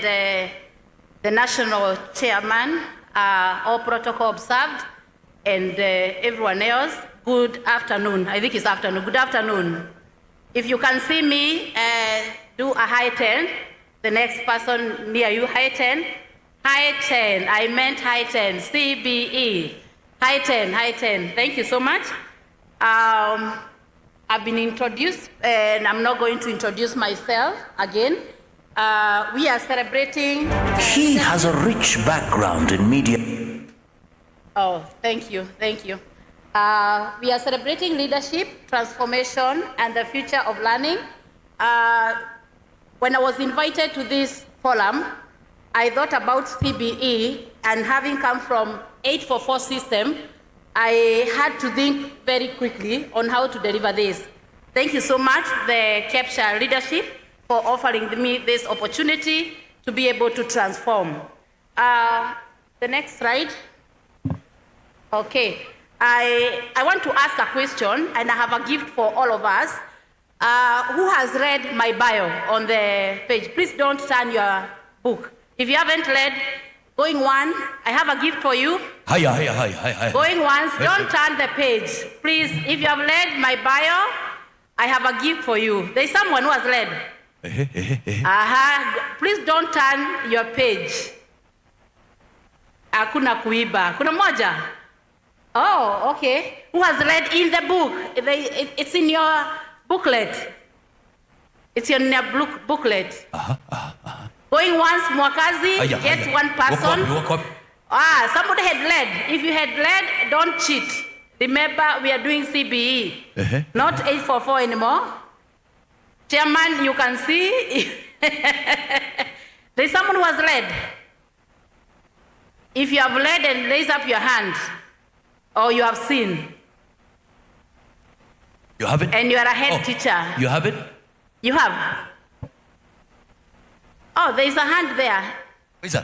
the national chairman, all protocol observed, and everyone else, good afternoon. I think it's afternoon. Good afternoon. If you can see me, do a high 10. The next person near you, high 10. High 10. I meant high 10. CBE. High 10. Thank you so much. I've been introduced, and I'm not going to introduce myself again. We are celebrating. He has a rich background in media. Oh, thank you. We are celebrating leadership, transformation, and the future of learning. When I was invited to this forum, I thought about CBE, and having come from 844 system, I had to think very quickly on how to deliver this. Thank you so much, the Kepsha leadership, for offering me this opportunity to be able to transform. The next slide. Okay, I want to ask a question, and I have a gift for all of us. Who has read my bio on the page? Please don't turn your book. If you haven't read, going one, I have a gift for you. Hiya. Going once, don't turn the page. Please, if you have read my bio, I have a gift for you. There's someone who has read. Please don't turn your page. Hakuna kuiba. Kuna moja? Oh, okay. Who has read in the book? It's in your booklet. It's in your booklet. Going once, Mwakazi, get one person. Walk up. Somebody had read. If you had read, don't cheat. Remember, we are doing CBE, not 844 anymore. Chairman, you can see. There's someone who has read. If you have read, and raise up your hand, or you have seen. You have it? And you are a head teacher. You have it? You have. Oh, there is a hand there.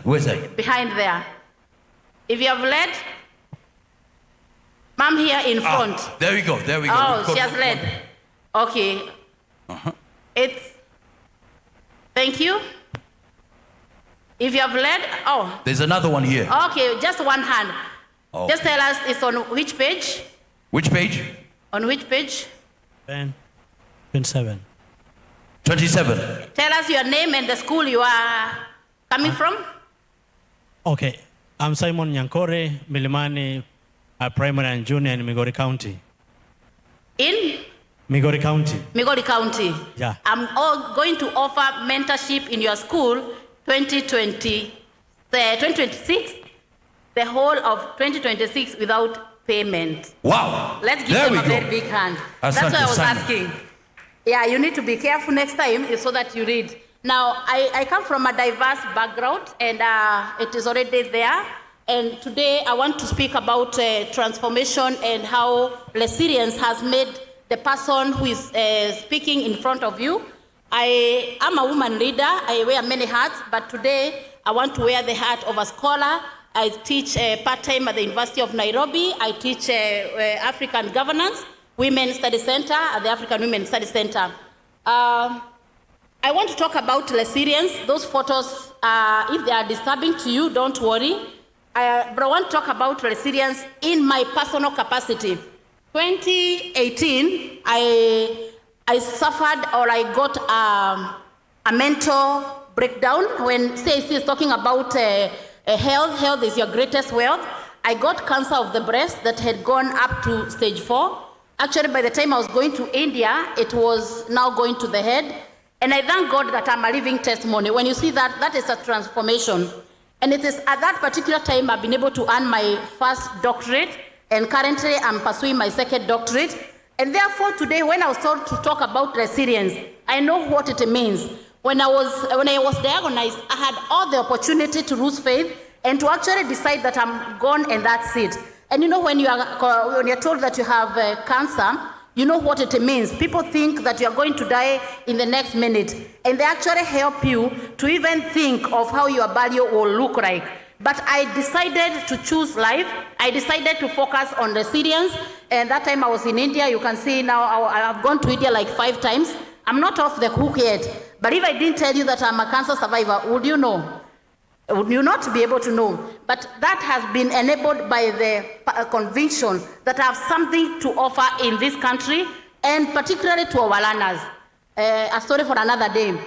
Where's that? Behind there. If you have read, ma'am here in front. There we go. Oh, she has read. Okay. Thank you. If you have read, there's another one here. Okay, just one hand. Oh. Just tell us it's on which page? Which page? On which page? 27. 27. Tell us your name and the school you are coming from. Okay, I'm Simon Nyankore, Milimani Primary and Junior in Migori County. In? Migori County. Migori County. Yeah. I'm going to offer mentorship in your school 2026, the whole of 2026 without payment. Wow. Let's give them a very big hand. That's what I was asking. Yeah, you need to be careful next time so that you read. Now, I come from a diverse background, and it is already there. And today I want to speak about transformation and how resilience has made the person who is speaking in front of you. I am a woman leader. I wear many hats, but today I want to wear the hat of a scholar. I teach part-time at the University of Nairobi. I teach African governance, Women's Study Center at the African Women's Study Center. I want to talk about resilience. Those photos, if they are disturbing to you, don't worry. But I want to talk about resilience in my personal capacity. 2018, I suffered, or I got a mental breakdown when CIC is talking about health. Health is your greatest wealth. I got cancer of the breast that had gone up to stage 4. Actually, by the time I was going to India, it was now going to the head. And I thank God that I'm a living testimony. When you see that, that is a transformation. And it is at that particular time I've been able to earn my first doctorate, and currently I'm pursuing my second doctorate. And therefore today, when I was told to talk about resilience, I know what it means. When I was diagnosed, I had all the opportunity to lose faith and to actually decide that I'm gone and that's it. And you know, when you're told that you have cancer, you know what it means. People think that you're going to die in the next minute, and they actually help you to even think of how your body will look like. But I decided to choose life. I decided to focus on resilience. And that time I was in India. You can see now I've gone to India like 5 times. I'm not off the hook yet. But if I didn't tell you that I'm a cancer survivor, would you know? Would you not be able to know? But that has been enabled by the conviction that I have something to offer in this country, and particularly to our learners. A story for another day.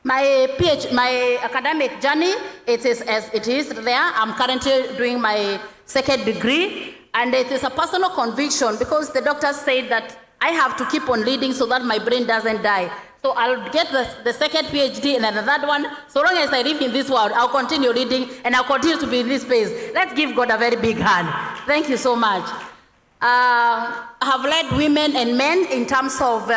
My academic journey, it is as it is there. I'm currently doing my second degree. And it is a personal conviction because the doctor said that I have to keep on reading so that my brain doesn't die. So I'll get the second PhD and then the third one. So long as I live in this world, I'll continue reading and I'll continue to be in this space. Let's give God a very big hand. Thank you so much. I have led women and men in terms of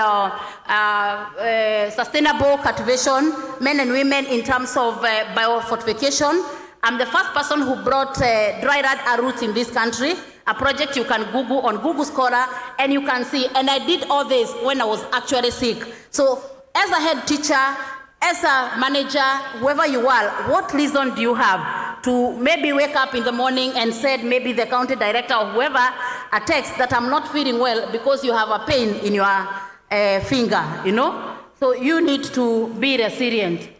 sustainable cultivation, men and women in terms of biofortification. I'm the first person who brought dry rat arrowroot in this country, a project you can Google on Google Scholar, and you can see. And I did all this when I was actually sick. So as a head teacher, as a manager, whoever you are, what reason do you have to maybe wake up in the morning and said maybe the county director or whoever a text that I'm not feeling well because you have a pain in your finger, you know? So you need to be resilient.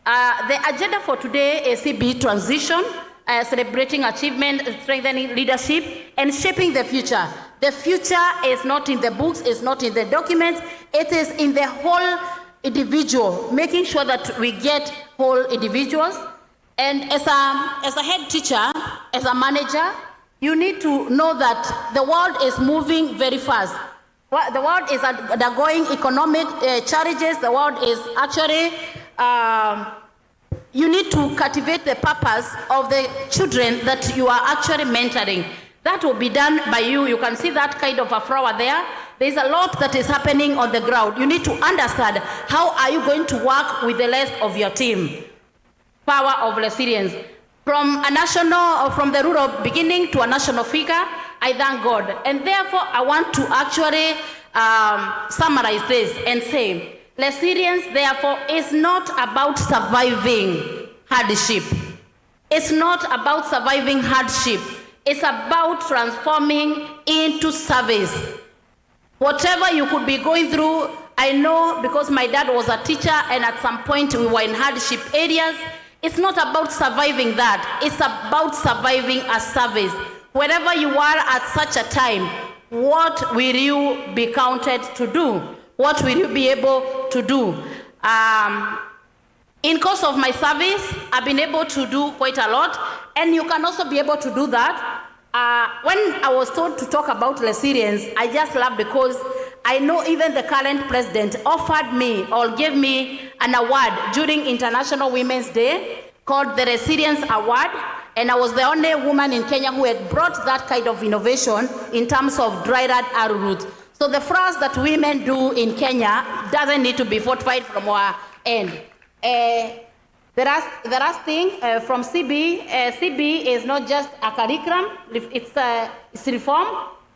The agenda for today is CBE transition, celebrating achievement, strengthening leadership, and shaping the future. The future is not in the books, it's not in the documents, it is in the whole individual, making sure that we get whole individuals. And as a head teacher, as a manager, you need to know that the world is moving very fast. The world is undergoing economic challenges. The world is actually, you need to cultivate the purpose of the children that you are actually mentoring. That will be done by you. You can see that kind of a flower there. There's a lot that is happening on the ground. You need to understand how are you going to work with the rest of your team. Power of resilience. From a national, from the rural beginning to a national figure, I thank God. And therefore, I want to actually summarize this and say, resilience, therefore, is not about surviving hardship. It's not about surviving hardship. It's about transforming into service. Whatever you could be going through, I know because my dad was a teacher and at some point we were in hardship areas. It's not about surviving that. It's about surviving a service. Wherever you are at such a time, what will you be counted to do? What will you be able to do? In course of my service, I've been able to do quite a lot, and you can also be able to do that. When I was told to talk about resilience, I just laughed because I know even the current president offered me or gave me an award during International Women's Day called the Resilience Award, and I was the only woman in Kenya who had brought that kind of innovation in terms of dry rat arrowroot. So the flowers that women do in Kenya doesn't need to be fortified from our end. The last thing from CBE, CBE is not just a curriculum, it's reform,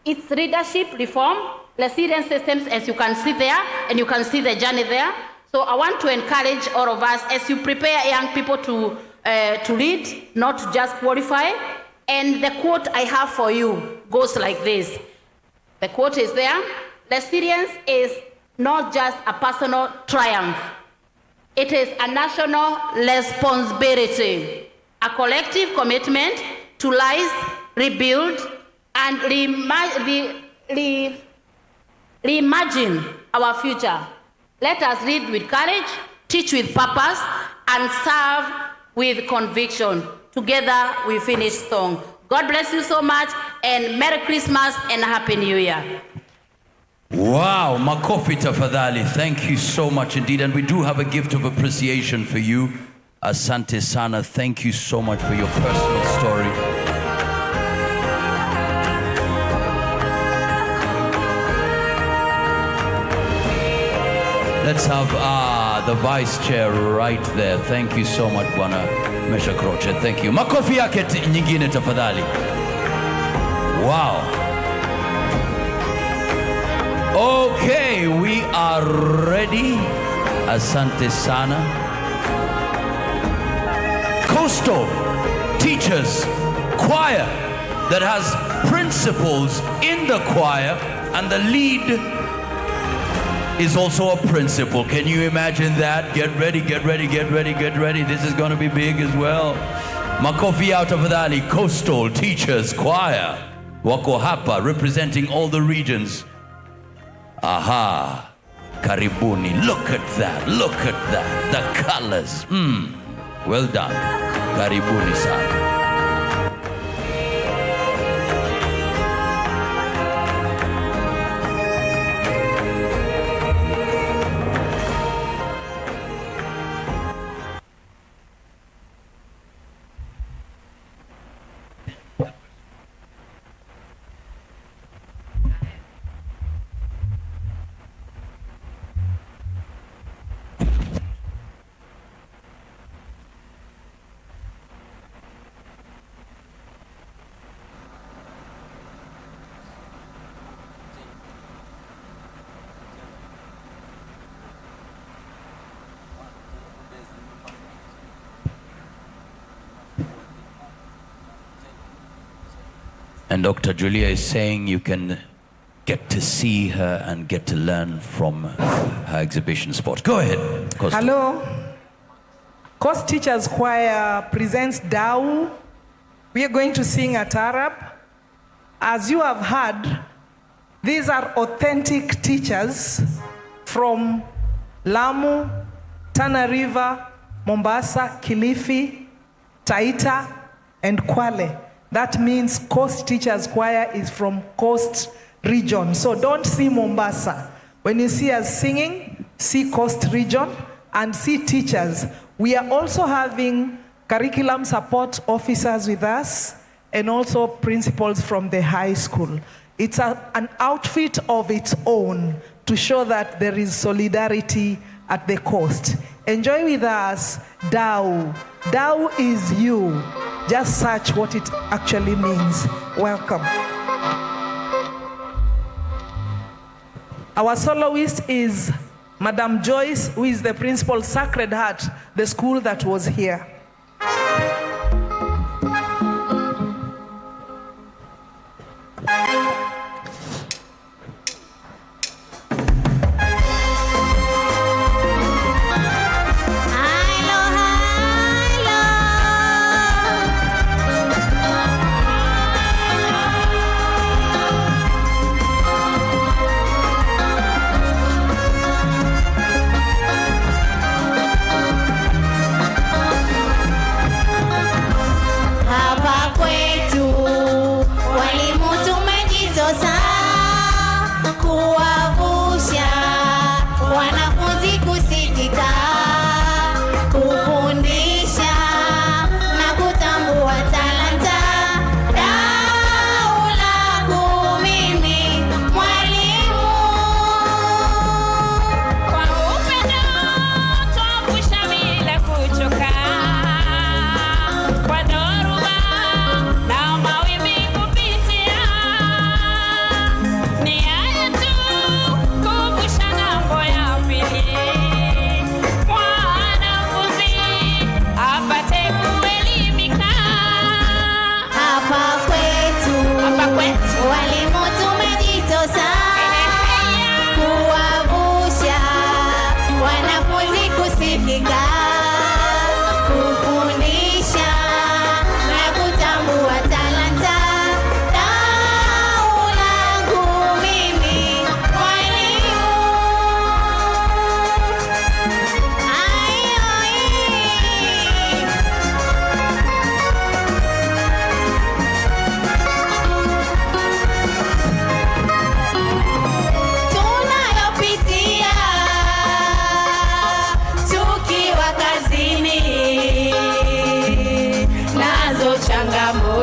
it's leadership reform, resilience systems as you can see there, and you can see the journey there. So I want to encourage all of us as you prepare young people to read, not to just qualify. And the quote I have for you goes like this. The quote is there. Resilience is not just a personal triumph. It is a national responsibility, a collective commitment to rise, rebuild, and reimagine our future. Let us lead with courage, teach with purpose, and serve with conviction. Together we finish strong. God bless you so much, and Merry Christmas and Happy New Year. Wow, makofi tafadhali. Thank you so much indeed. And we do have a gift of appreciation for you. Asante sana. Thank you so much for your personal story. Let's have the vice chair right there. Thank you so much, Bwana Mesha Kroche. Thank you. Makofi yake nyingine tafadhali. Wow. Okay, we are ready. Asante sana. Coastal Teachers Choir that has principals in the choir, and the lead is also a principal. Can you imagine that? Get ready, get ready, get ready, get ready. This is going to be big as well. Makofi out of Adali, Coastal Teachers Choir. Wako hapa representing all the regions. Aha. Karibuni. Look at that. Look at that. The colors. Well done. Karibuni sana. And Dr. Julia is saying you can get to see her and get to learn from her exhibition spot. Go ahead, Coast. Hello. Coast Teachers Choir presents Dau. We are going to sing a Arab. As you have heard, these are authentic teachers from Lamu, Tana River, Mombasa, Kilifi, Taita, and Kwale. That means Coast Teachers Choir is from Coast Region. So don't see Mombasa. When you see us singing, see Coast Region and see teachers. We are also having curriculum support officers with us and also principals from the high school. It's an outfit of its own to show that there is solidarity at the coast. Enjoy with us, Dau. Dau is you. Just search what it actually means. Welcome. Our soloist is Madam Joyce, who is the principal, Sacred Heart, the school that was here.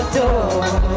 Watoto wa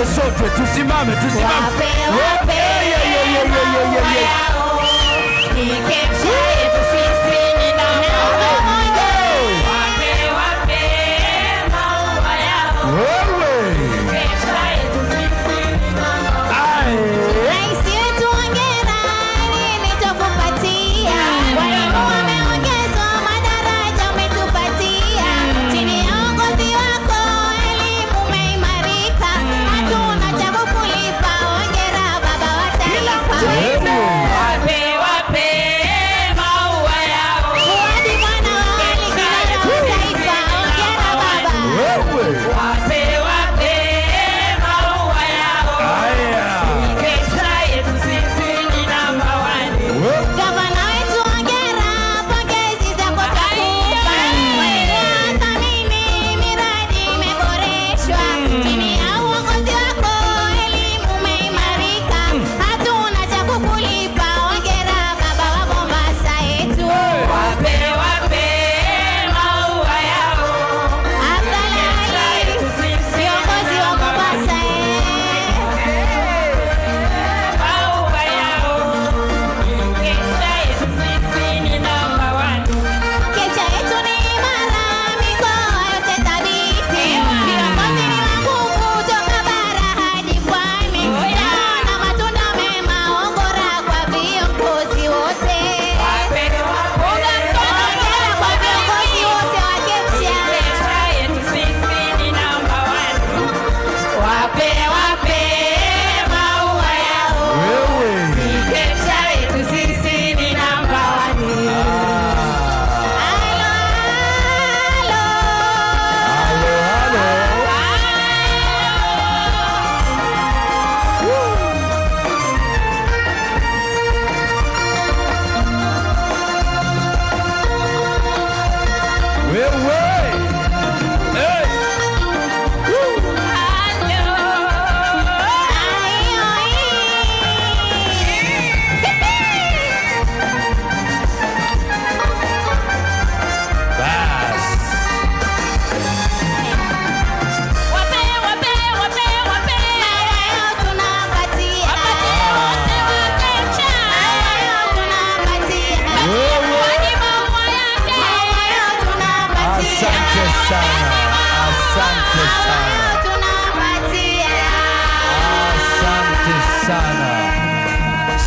tusimame sote, tusimame. Wape ni Kepsha yetu sisi ni namba moja. Wape maua yao. Kepsha yetu sisi ni namba moja. Rais wetu hongera, nini tukupatia? Walimu wameongezwa madaraja umetupatia. Chini ya uongozi wako elimu umeimarika. Hatuna cha kukulipa, hongera baba wa taifa. Wape maua yao. Fuadi mwana wa Ali kinara wa taifa, hongera baba. Wape maua yao. Kepsha yetu sisi ni namba 1. Gavana wetu hongera, pongezi zako twakupa. Wewe thamini miradi imeboreshwa. Chini ya uongozi wako elimu umeimarika. Hatuna cha kukulipa, hongera baba wa Mombasa yetu. Wape maua yao. Abdalali, viongozi wa Mombasa maua yao. Kepsha yetu sisi ni namba 1. Kepsha yetu ni imara, mikoa yote thabiti. Viongozi ni wa nguvu toka bara hadi pwani. Naona matunda mema, hongera kwa viongozi wote. Hongera kwa viongozi wote wa Kepsha. Kepsha yetu sisi ni namba 1. Wape maua yao. Kepsha yetu sisi ni namba 1.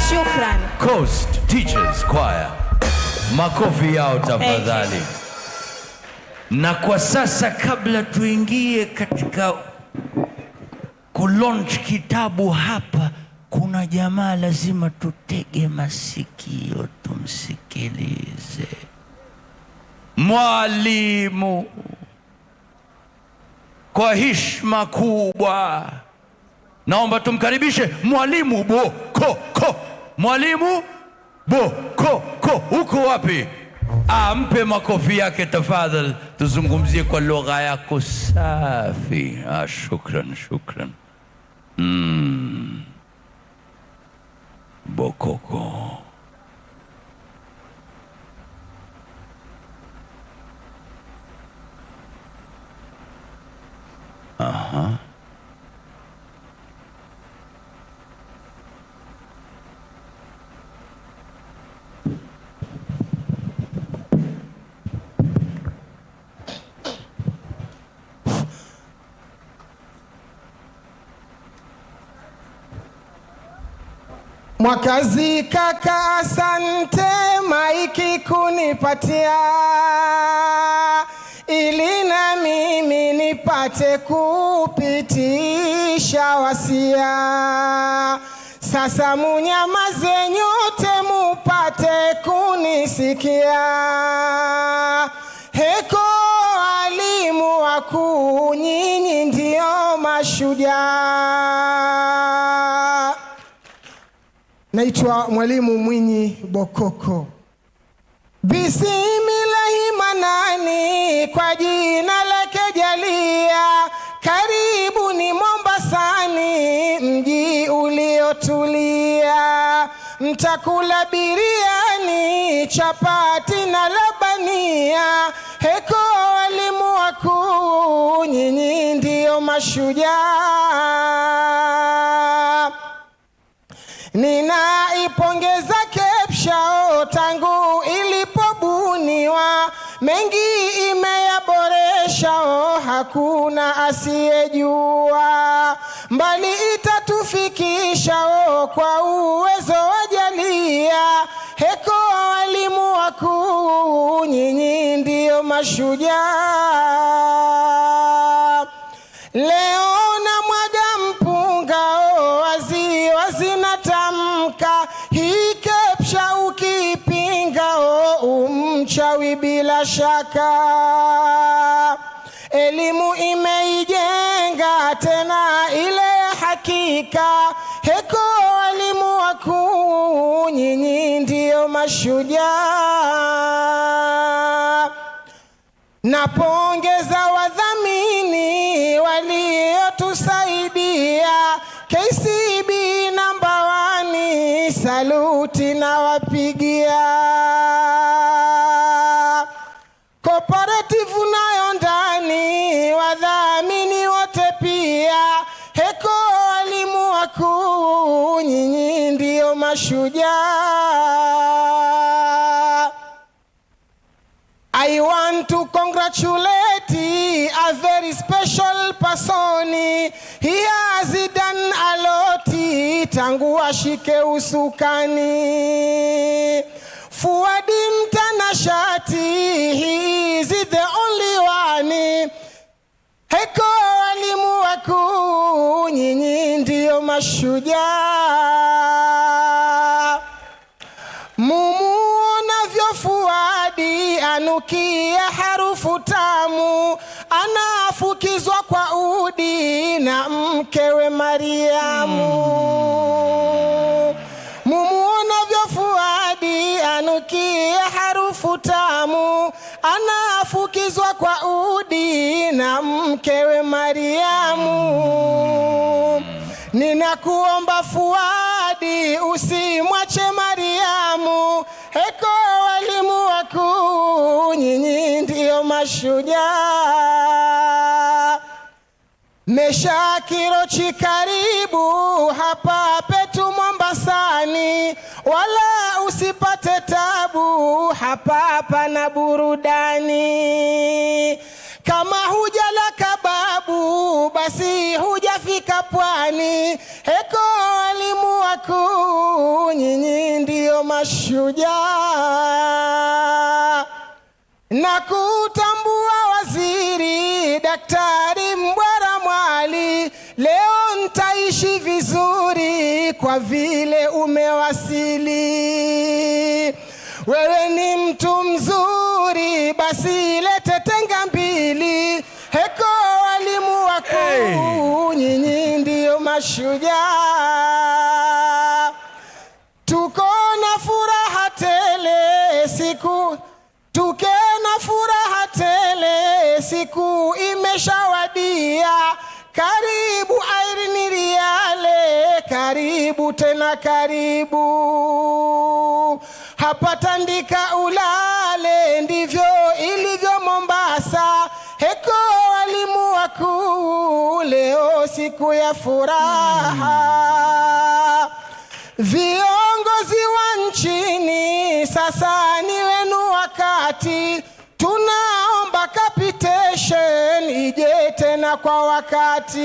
Shukran. Coast Teachers Choir, makofi yao tafadhali. Na kwa sasa, kabla tuingie katika kulaunch kitabu hapa, kuna jamaa lazima tutege masikio tumsikilize. Mwalimu, kwa heshima kubwa naomba tumkaribishe Mwalimu Bokoko. Mwalimu Bokoko, uko wapi? Mpe makofi yake tafadhali, tuzungumzie kwa lugha yako safi. Shukran. Bokoko. Mwakazi kaka, asante maiki kunipatia, ili na mimi nipate kupitisha wasia. Sasa munyamaze nyote mupate kunisikia. Heko walimu wakuu, nyinyi ndio mashujaa. Naitwa Mwalimu Mwinyi Bokoko. Bismillahirrahmanirrahim, kwa jina lake jalia. Karibuni Mombasani, mji uliotulia. Mtakula biriani, chapati na labania. heko walimu wakuu, nyinyi ndio mashujaa. Ninaipongeza Kepsha tangu ilipobuniwa, mengi imeyaboresha, hakuna asiyejua, mbali itatufikisha kwa uwezo wa Jalia, heko walimu wakuu, nyinyi ndio mashujaa. Leo na mwaga mpunga wazi wazi natamka, hii Kepsha ukipinga umchawi bila shaka. Elimu imeijenga tena ile hakika, heko walimu wakuu, nyinyi ndio mashujaa. Napongeza wadhamini waliotusaidia, KCB namba 1, saluti na wapigia. Cooperative nayo ndani, wadhamini wote pia, heko walimu wakuu, nyinyi ndio mashujaa. I want to congratulate a very special person. He has done a lot tangu ashike usukani. Fuadi mtanashati, he is the only one. Heko walimu wakuu, nyinyi ndio mashujaa. Mumuonavyo Fuadi anukia harufu tamu, anafukizwa kwa udi na mkewe Mariamu. Mumuonavyo Fuadi anukia harufu tamu, anafukizwa kwa udi na mkewe Mariamu. Ninakuomba Fuadi usimwache Mariamu, heko walimu wakuu, nyinyi ndio mashujaa. Meshakiro karibu hapa petu Mombasani, wala usipate tabu, hapa pana burudani. Kama hujala kababu, basi hujafika pwani, heko walimu wakuu, nyinyi ndio mashujaa. Na kutambua waziri Daktari Mbwara Mwali, leo nitaishi vizuri kwa vile umewasili. Wewe ni mtu mzuri, basi lete tenga mbili, heko walimu wakuu, nyinyi ndio mashujaa. Tuko na furaha tele siku, tuke na furaha tele siku imeshawadia. Karibu Irene Riale, karibu tena karibu. Hapa tandika ulale, ndivyo ilivyo Mombasa, heko walimu wakuu, leo siku ya furaha. Viongozi wa nchini, sasa ni wenu wakati, tunaomba capitation ije tena kwa wakati.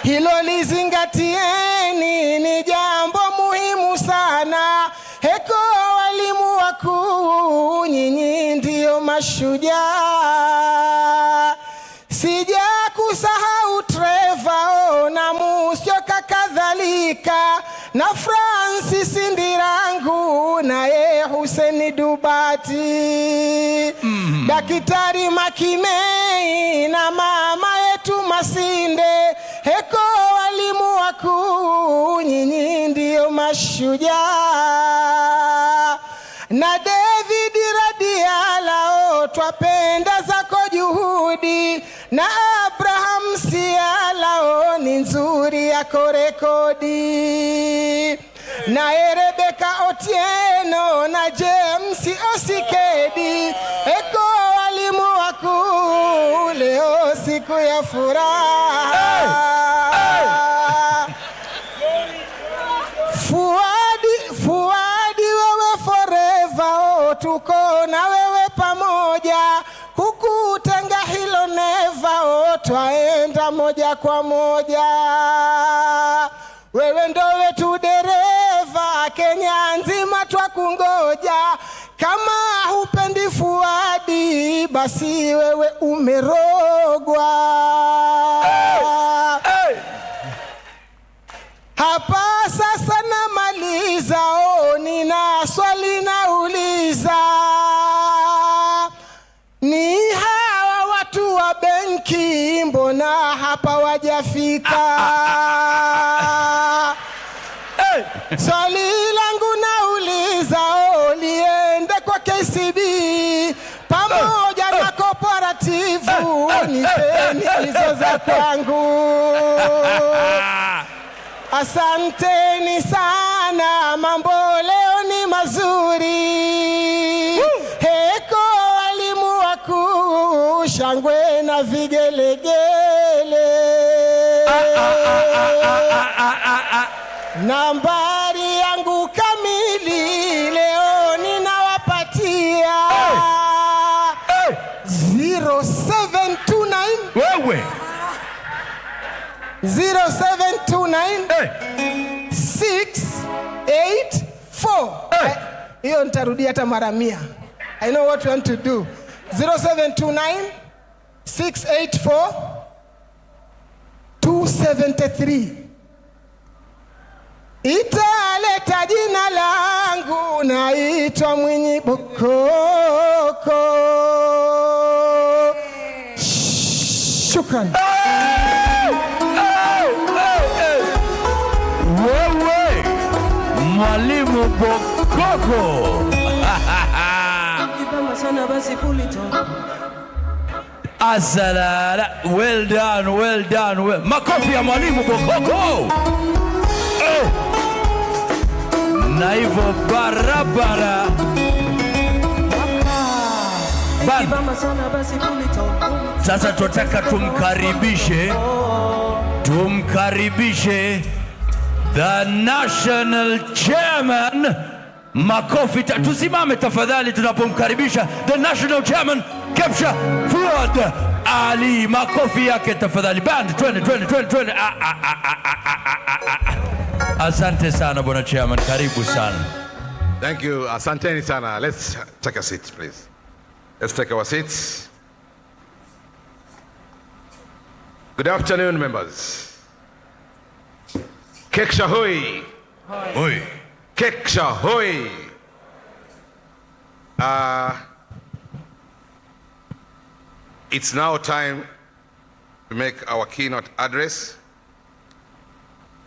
Hilo lizingatieni, ni jambo muhimu sana, heko walimu wakuu, nyinyi ndio mashujaa. Sija kusahau Trevor na Musyoka kadhalika, na Francis Ndirangu na Hussein Dubati, Daktari Makimei na mama yetu Masinde, heko walimu wakuu, nyinyi ndio mashujaa. Na David Radiala, twapenda zako juhudi, na Abraham Siala, ni nzuri yako rekodi. na Rebeka Otieno na James Osikedi, eko walimu wakuu, leo siku ya furaha. Fuadi wewe forever, oh, tuko na wewe pamoja, kukutenga hilo neva, oh, twaenda moja kwa moja. Wewe ndo wetu dereva, Kenya nzima twakungoja, kama hupendi Fuadi basi wewe umerogwa. Hapa sasa namaliza, oh, nina swali nauliza, ni hawa watu wa benki mbona hapa wajafika? Swali langu nauliza, oh, liende kwa KCB pamoja na Cooperative, nipeni hizo za kwangu. Asanteni sana, mambo leo ni mazuri. Heko walimu wakuu, shangwe na vigelegele. Nambari yangu kamili leo ninawapatia 0729 wewe 0729 684. Hiyo nitarudia hata mara 100. I know what you want to do. 0729 684 273. Italeta jina langu, naitwa Mwinyi Bokoko. Shukran. Wewe Mwalimu Bokoko. Asalala, well done, well done, well. Makofi ya Mwalimu Bokoko. Na hivyo barabara sasa tunataka tumkaribishe the national chairman. Makofi, tusimame tafadhali tunapomkaribisha the national chairman Kepsha Fuad Ali. Makofi yake tafadhali band. Twende. Asante sana bwana chairman, karibu sana. Thank you, asanteni sana. Let's take a seat, please. Let's take our seats. Good afternoon, members. Kepsha hoi. Hoi. Kepsha hoi. It's now time to make our keynote address.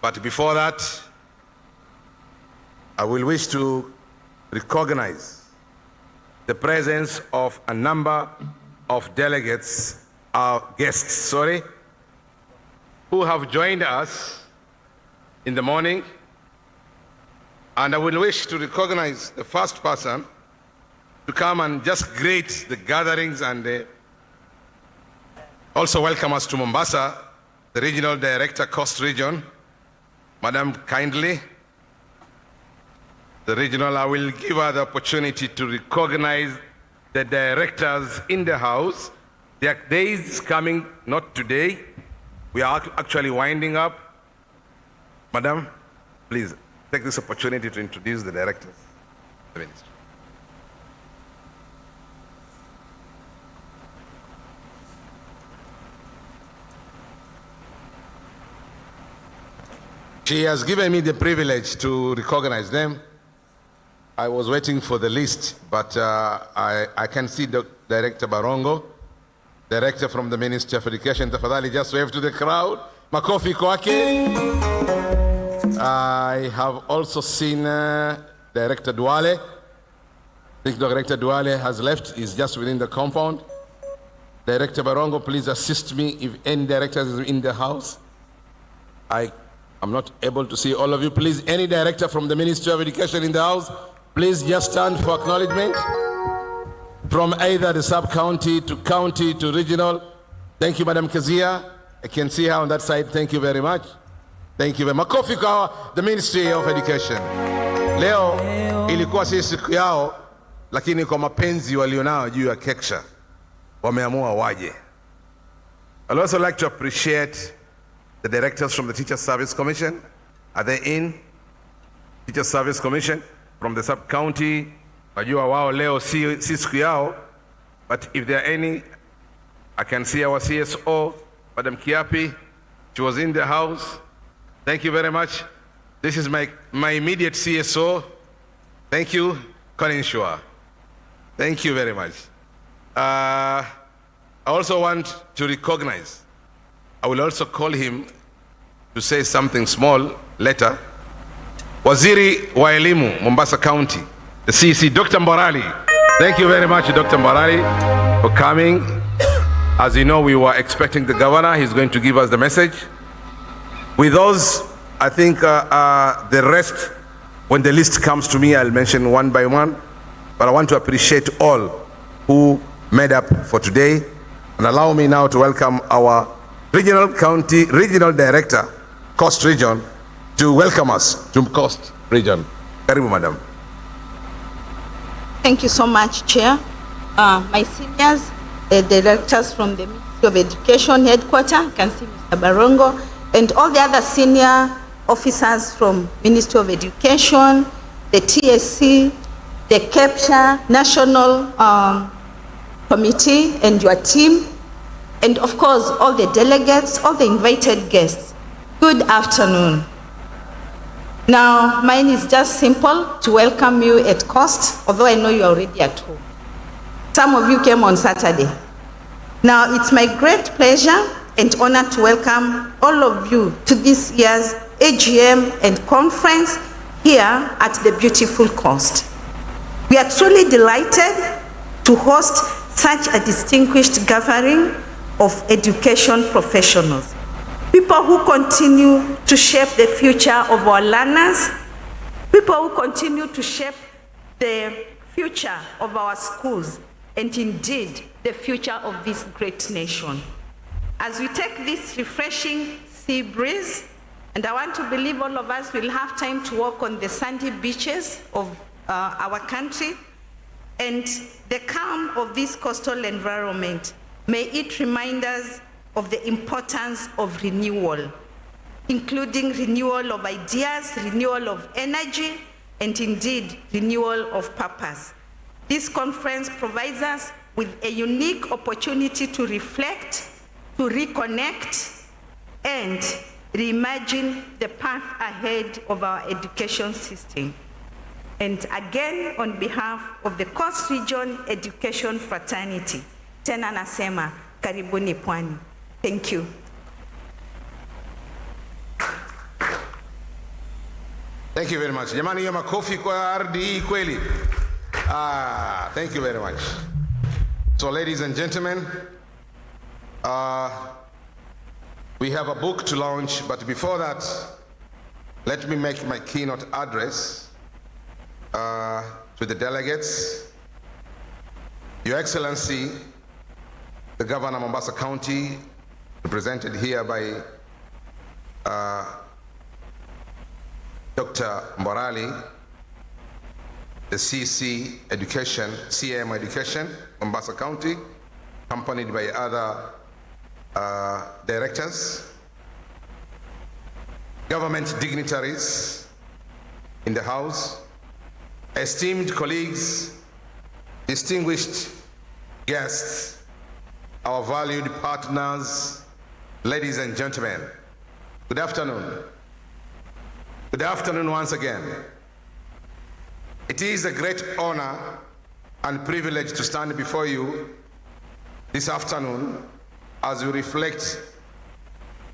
But before that, I will wish to recognize the presence of a number of delegates, our guests, who have joined us in the morning. And I will wish to recognize the first person to come and just greet the gatherings and also welcome us to Mombasa, the Regional Director, Coast Region, Madam Kindly. The regional, I will give her the opportunity to recognize the directors in the house. Their day is coming, not today. We are actually winding up. Madam, please take this opportunity to introduce the directors. The minister. She has given me the privilege to recognize them. I was waiting for the list, but I can see the Director Barongo, Director from the Ministry of Education. Tafadhali, just wave to the crowd. Makofi kwake. I have also seen Director Duale. I think Director Duale has left. He's just within the compound. Director Barongo, please assist me if any directors is in the house. I'm not able to see all of you. Please, any director from the Ministry of Education in the house, please just stand for acknowledgement from either the sub-county to regional. Thank you, Madam Kezia. I can see her on that side. Thank you very much. Thank you very much. Makofi kwa the Ministry of Education. Leo ilikuwa si siku yao, lakini kwa mapenzi walionao juu ya Kepsha wameamua waje. I'd also like to appreciate the directors from the Teacher Service Commission. Are they in? Teacher Service Commission from the sub-county. Wajua wao leo si siku yao, but if there are any, I can see our CSO, Madam Kiapi. She was in the house. Thank you very much. This is my immediate CSO. Thank you, Colin Shua. Thank you very much. I also want to recognize, I will also call him to say something small later. Waziri wa Elimu, Mombasa County, the CC, Dr. Mborali. Thank you very much, Dr. Mborali, for coming. As you know, we were expecting the governor. He's going to give us the message. With those, I think the rest, when the list comes to me, I'll mention one by one. But I want to appreciate all who made up for today. And allow me now to welcome our regional director, Coast Region, to welcome us to Coast Region. Karibu, madam. Thank you so much, Chair. My seniors, the directors from the Ministry of Education headquarters, you can see Mr. Barongo, and all the other senior officers from Ministry of Education, the TSC, the Kepsha National Committee and your team, and of course all the delegates, all the invited guests. Good afternoon. Now, mine is just simple to welcome you at Coast, although I know you're already at home. Some of you came on Saturday. Now, it's my great pleasure and honor to welcome all of you to this year's AGM and conference here at the beautiful Coast. We are truly delighted to host such a distinguished gathering of education professionals, people who continue to shape the future of our learners, people who continue to shape the future of our schools, and indeed the future of this great nation. As we take this refreshing sea breeze, and I want to believe all of us will have time to walk on the sandy beaches of our country, and the calm of this coastal environment, may it remind us of the importance of renewal, including renewal of ideas, renewal of energy, and indeed renewal of purpose. This conference provides us with a unique opportunity to reflect, to reconnect, and reimagine the path ahead of our education system. And again, on behalf of the Coast Region Education Fraternity, tena nasema karibuni Pwani. Thank you. Thank you very much. Jamani, hiyo makofi kwa ardhi kweli. Thank you very much. So, ladies and gentlemen, we have a book to launch, but before that, let me make my keynote address to the delegates. Your Excellency, the Governor of Mombasa County, represented here by Dr. Mborali, the CC Education, CM Education, Mombasa County, accompanied by other directors, government dignitaries in the House, esteemed colleagues, distinguished guests, our valued partners, ladies and gentlemen, good afternoon. Good afternoon once again. It is a great honor and privilege to stand before you this afternoon as we reflect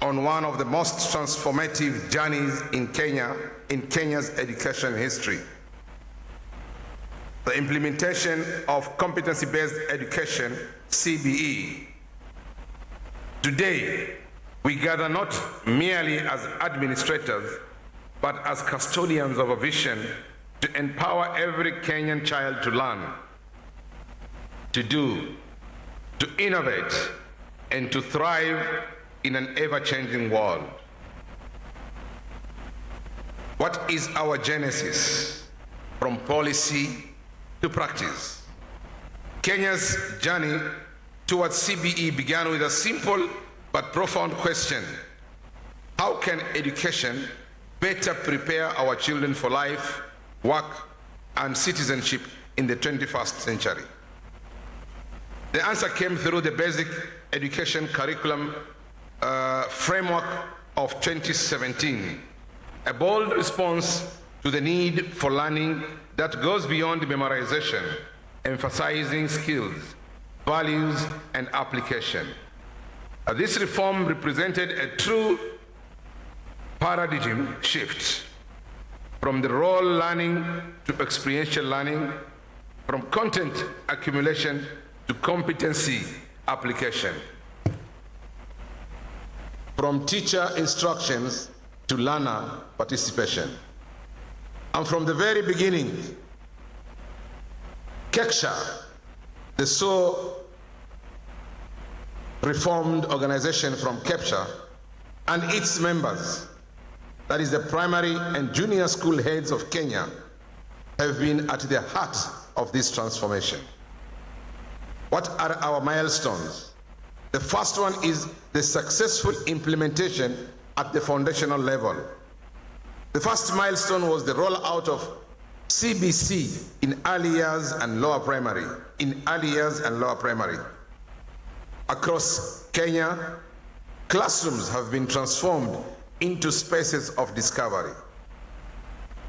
on one of the most transformative journeys in Kenya, in Kenya's education history. The implementation of competency-based education, CBE. Today, We gather not merely as administrators, but as custodians of a vision to empower every Kenyan child to learn, to do, to innovate, and to thrive in an ever-changing world. What is our genesis from policy to practice? Kenya's journey towards CBE began with a simple but profound question: how can education better prepare our children for life, work, and citizenship in the 21st century? The answer came through the basic education curriculum framework of 2017, a bold response to the need for learning that goes beyond memorization, emphasizing skills, values, and application. This reform represented a true paradigm shift from the role learning to experiential learning, from content accumulation to competency application, from teacher instructions to learner participation. And from the very beginning, Kepsha, the so reformed organization from Kepsha, and its members, that is the primary and junior school heads of Kenya, have been at the heart of this transformation. What are our milestones? The first one is the successful implementation at the foundational level. The first milestone was the rollout of CBC in early years and lower primary. Across Kenya, classrooms have been transformed into spaces of discovery.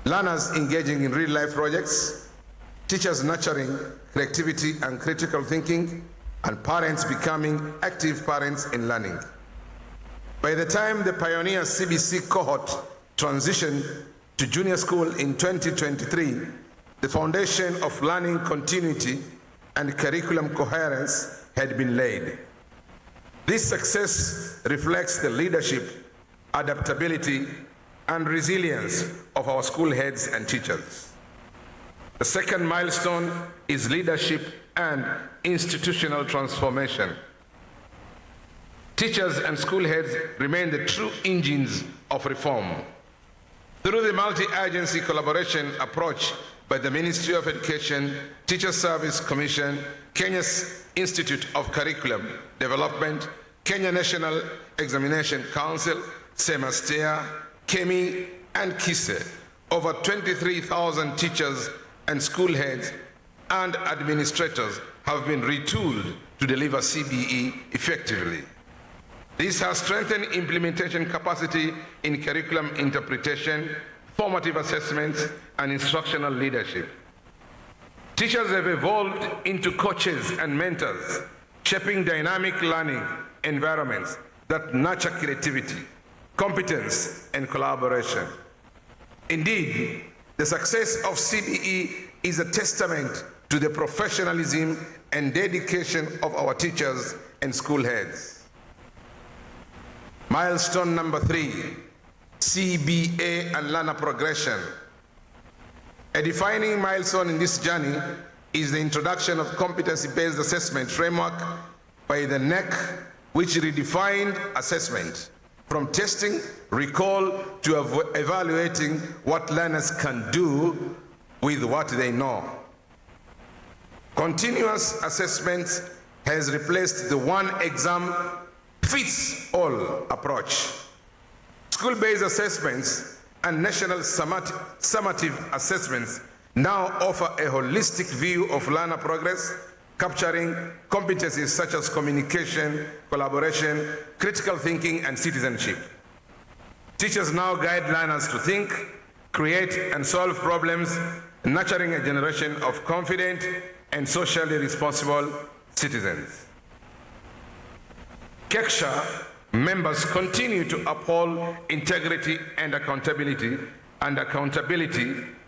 Learners engaging in real-life projects, teachers nurturing creativity and critical thinking, and parents becoming active parents in learning. By the time the pioneer CBC cohort transitioned to junior school in 2023, the foundation of learning continuity and curriculum coherence had been laid. This success reflects the leadership, adaptability, and resilience of our school heads and teachers. The second milestone is leadership and institutional transformation. Teachers and school heads remain the true engines of reform. Through the multi-agency collaboration approach by the Ministry of Education, Teacher Service Commission, Kenya's Institute of Curriculum Development, Kenya National Examination Council, Semastea, Kemi, and KISE, over 23,000 teachers and school heads and administrators have been retooled to deliver CBE effectively. This has strengthened implementation capacity in curriculum interpretation, formative assessments, and instructional leadership. Teachers have evolved into coaches and mentors, shaping dynamic learning environments that nurture creativity, competence, and collaboration. Indeed, the success of CBE is a testament to the professionalism and dedication of our teachers and school heads. Milestone number 3, CBA and learner progression. A defining milestone in this journey is the introduction of competency-based assessment framework by the NEC, which redefined assessment from testing, recall, to evaluating what learners can do with what they know. Continuous assessment has replaced the one-exam-fits-all approach. School-based assessments and national summative assessments now offer a holistic view of learner progress, capturing competencies such as communication, collaboration, critical thinking, and citizenship. Teachers now guide learners to think, create, and solve problems, nurturing a generation of confident and socially responsible citizens. Kepsha members continue to uphold integrity and accountability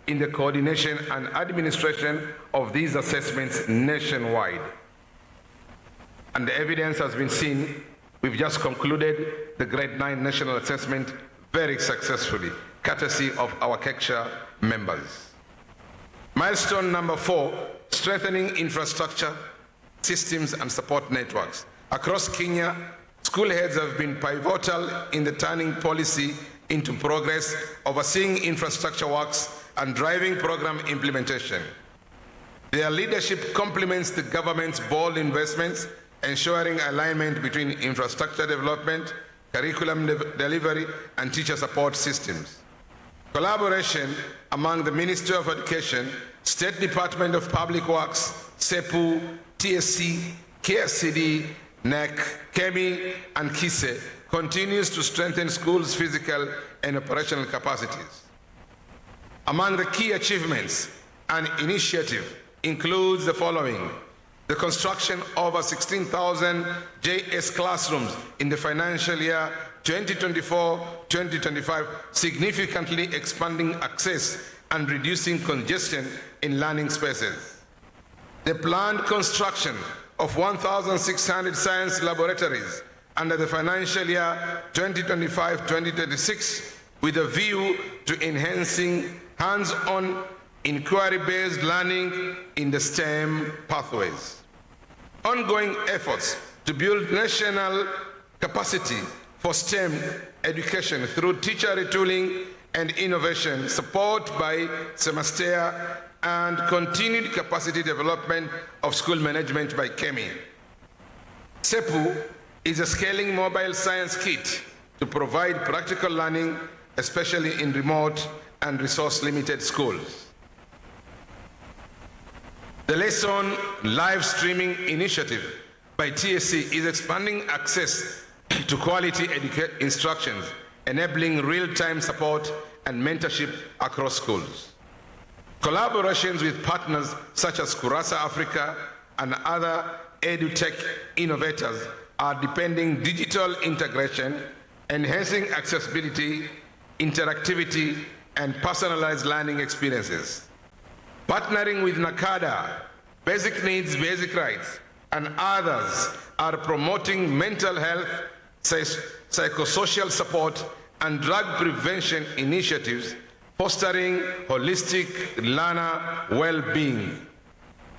in the coordination and administration of these assessments nationwide. And the evidence has been seen we've just concluded the Grade 9 National Assessment very successfully, courtesy of our Kepsha members. Milestone number 4, strengthening infrastructure, systems and support networks. Across Kenya, school heads have been pivotal in the turning policy into progress, overseeing infrastructure works and driving program implementation. Their leadership complements the government's bold investments, ensuring alignment between infrastructure development, curriculum delivery, and teacher support systems. Collaboration among the Ministry of Education, State Department of Public Works, SEPU, TSC, KSCD, NEC, KEMI, and KISE continues to strengthen schools' physical and operational capacities. Among the key achievements and initiative includes the following: the construction of over 16,000 JS classrooms in the financial year 2024-2025, significantly expanding access and reducing congestion in learning spaces. The planned construction of 1,600 science laboratories under the financial year 2025-2026 with a view to enhancing hands-on inquiry-based learning in the STEM pathways. Ongoing efforts to build national capacity for STEM education through teacher retooling and innovation, support by Semester, and continued capacity development of school management by KEMI. SEPU is a scaling mobile science kit to provide practical learning, especially in remote and resource-limited schools. The lesson live streaming initiative by TSC is expanding access to quality instructions, enabling real-time support and mentorship across schools. Collaborations with partners such as Kurasa Africa and other edutech innovators are deepening digital integration, enhancing accessibility, interactivity, and personalized learning experiences. Partnering with NACADA, Basic Needs, Basic Rights, and others are promoting mental health, psychosocial support, and drug prevention initiatives, fostering holistic learner well-being.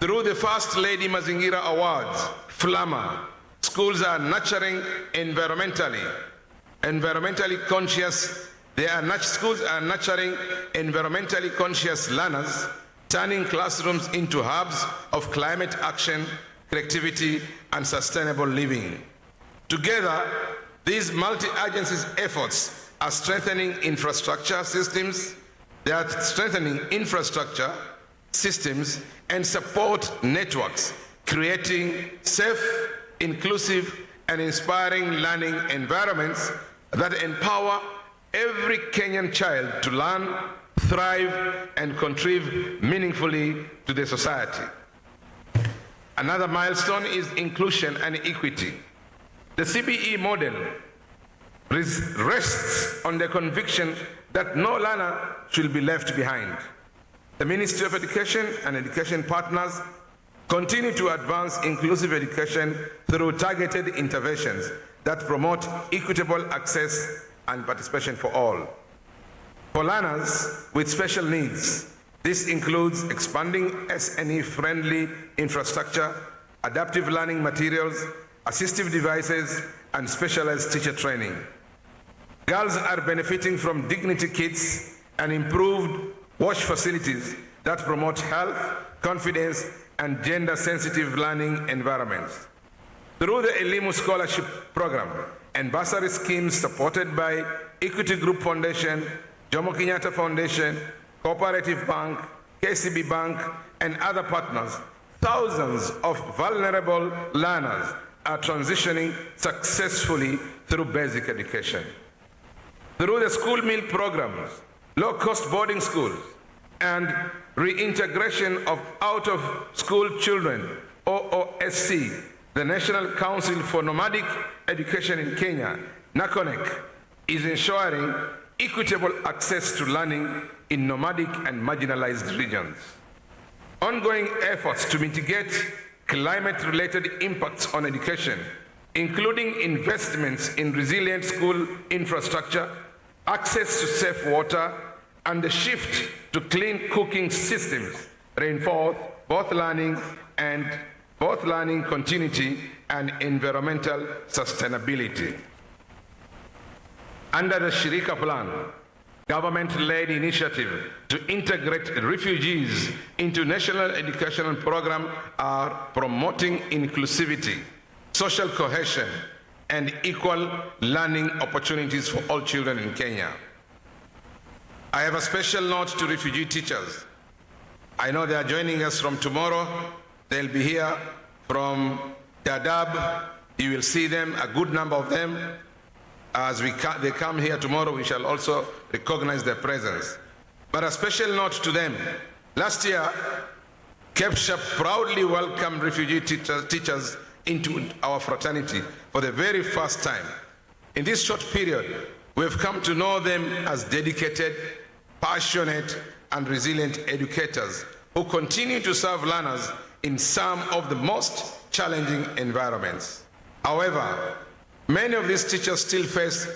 Through the First Lady Mazingira Awards, FLAMA, schools are nurturing environmentally conscious. Schools are nurturing environmentally conscious learners, turning classrooms into hubs of climate action, creativity, and sustainable living. Together, these multi-agencies efforts are strengthening infrastructure systems. They are strengthening infrastructure systems and support networks, creating safe, inclusive, and inspiring learning environments that empower every Kenyan child to learn, thrive, and contribute meaningfully to the society. Another milestone is inclusion and equity. The CBE model rests on the conviction that no learner should be left behind. The Ministry of Education and education partners continue to advance inclusive education through targeted interventions that promote equitable access and participation for all. For learners with special needs, this includes expanding SNE-friendly infrastructure, adaptive learning materials, assistive devices, and specialized teacher training. Girls are benefiting from dignity kits and improved wash facilities that promote health, confidence, and gender-sensitive learning environments. Through the Elimu Scholarship Program and bursary schemes supported by Equity Group Foundation, Jomo Kenyatta Foundation, Cooperative Bank, KCB Bank, and other partners, thousands of vulnerable learners are transitioning successfully through basic education. Through the school meal programs, low-cost boarding schools, and reintegration of out-of-school children, OOSC, the National Council for Nomadic Education in Kenya, NACONEC, is ensuring equitable access to learning in nomadic and marginalized regions. Ongoing efforts to mitigate climate-related impacts on education including investments in resilient school infrastructure, access to safe water, and the shift to clean cooking systems reinforce both learning continuity and environmental sustainability. Under the Shirika Plan, government-led initiative to integrate refugees into national educational program are promoting inclusivity, social cohesion, and equal learning opportunities for all children in Kenya. I have a special note to refugee teachers. I know they are joining us from tomorrow. They'll be here from Dadaab. You will see them, a good number of them. As they come here tomorrow, we shall also recognize their presence. But a special note to them. Last year, Kepsha proudly welcomed refugee teachers into our fraternity for the very first time. In this short period, we have come to know them as dedicated, passionate, and resilient educators who continue to serve learners in some of the most challenging environments. However, many of these teachers still face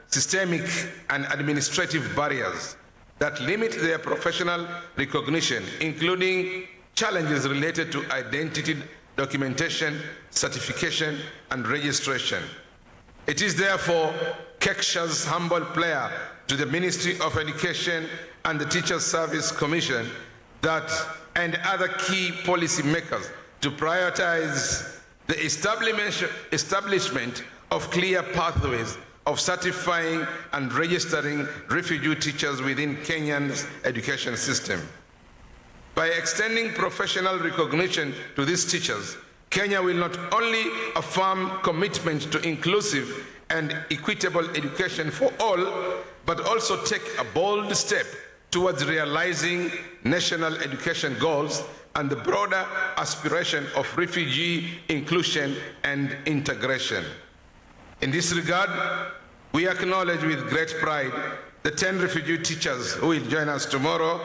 systemic and administrative barriers that limit their professional recognition, including challenges related to identity documentation, certification, and registration. It is therefore Kepsha's humble prayer to the Ministry of Education and the Teachers Service Commission and other key policy makers to prioritize the establishment of clear pathways of certifying and registering refugee teachers within Kenya's education system. By extending professional recognition to these teachers, Kenya will not only affirm commitment to inclusive and equitable education for all, but also take a bold step towards realizing national education goals and the broader aspiration of refugee inclusion and integration. In this regard, we acknowledge with great pride the 10 refugee teachers who will join us tomorrow.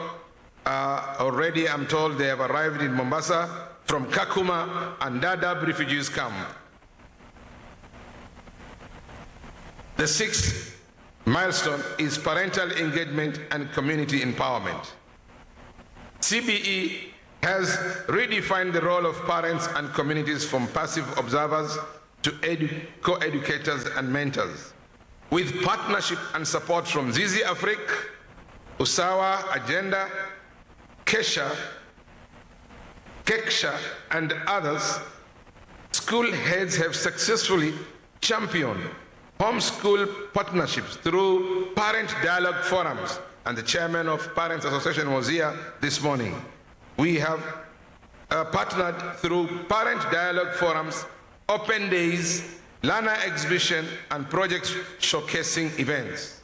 Already, I'm told they have arrived in Mombasa from Kakuma and Dadaab refugees camp. The 6th milestone is parental engagement and community empowerment. CBE has redefined the role of parents and communities from passive observers to co-educators and mentors. With partnership and support from CIC Africa, Usawa Agenda, Kepsha, and others, school heads have successfully championed homeschool partnerships through parent dialogue forums, and the chairman of Parents Association was here this morning. We have partnered through parent dialogue forums, open days, learner exhibition, and project showcasing events.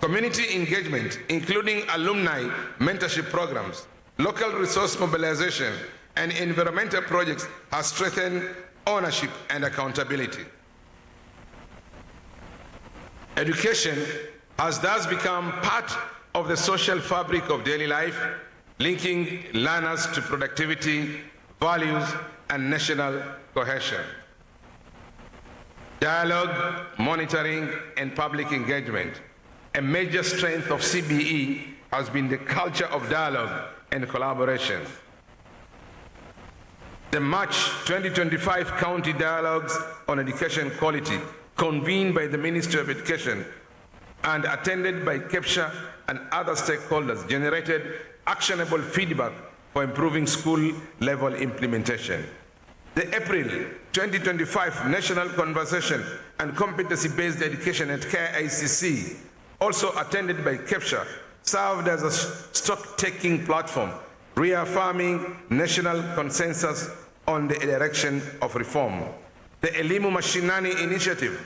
Community engagement, including alumni mentorship programs, local resource mobilization, and environmental projects has strengthened ownership and accountability. Education has thus become part of the social fabric of daily life, linking learners to productivity, values, and national cohesion. Dialogue, monitoring, and public engagement. A major strength of CBE has been the culture of dialogue and collaboration. The March 2025 County Dialogues on Education Quality, convened by the Ministry of Education and attended by Kepsha and other stakeholders, generated actionable feedback for improving school-level implementation. The April 2025 National Conversation and Competency-Based Education at CIC, also attended by Kepsha, served as a stock-taking platform, reaffirming national consensus on the direction of reform. The Elimu Mashinani initiative,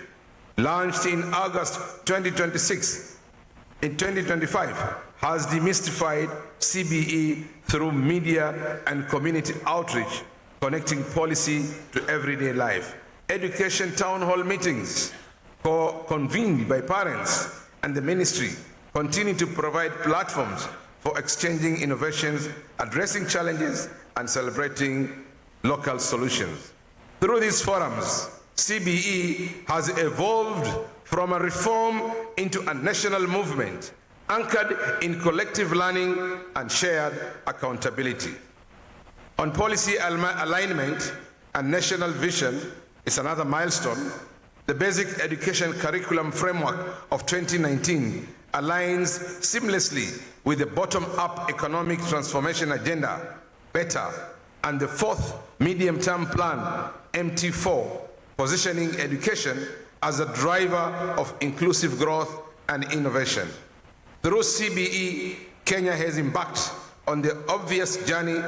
launched in August 2025, has demystified CBE through media and community outreach, connecting policy to everyday life. Education town hall meetings, convened by parents and the ministry, continue to provide platforms for exchanging innovations, addressing challenges, and celebrating local solutions. Through these forums, CBE has evolved from a reform into a national movement anchored in collective learning and shared accountability. On policy alignment and national vision is another milestone. The Basic Education Curriculum Framework of 2019 aligns seamlessly with the bottom-up economic transformation agenda, BETTER, and the fourth medium-term plan, MT4, positioning education as a driver of inclusive growth and innovation. Through CBE, Kenya has embarked on the obvious journey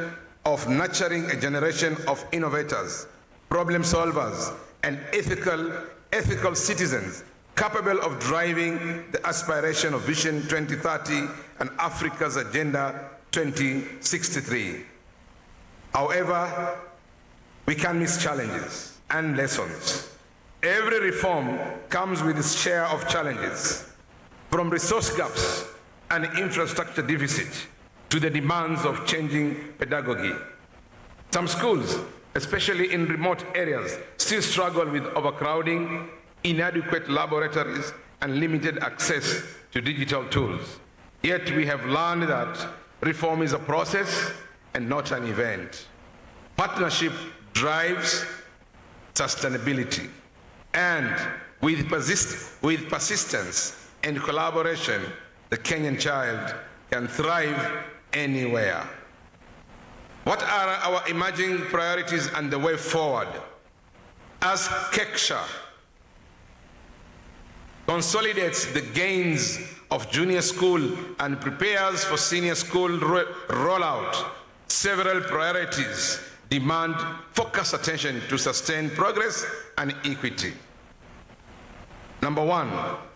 of nurturing a generation of innovators, problem solvers, and ethical citizens capable of driving the aspiration of Vision 2030 and Africa's Agenda 2063. However, we can miss challenges and lessons. Every reform comes with its share of challenges, from resource gaps and infrastructure deficit to the demands of changing pedagogy. Some schools, especially in remote areas, still struggle with overcrowding, inadequate laboratories, and limited access to digital tools. Yet we have learned that reform is a process and not an event. Partnership drives sustainability, and with persistence and collaboration, the Kenyan child can thrive anywhere. What are our emerging priorities and the way forward? As Kepsha consolidates the gains of junior school and prepares for senior school rollout, several priorities demand focused attention to sustain progress and equity. Number one,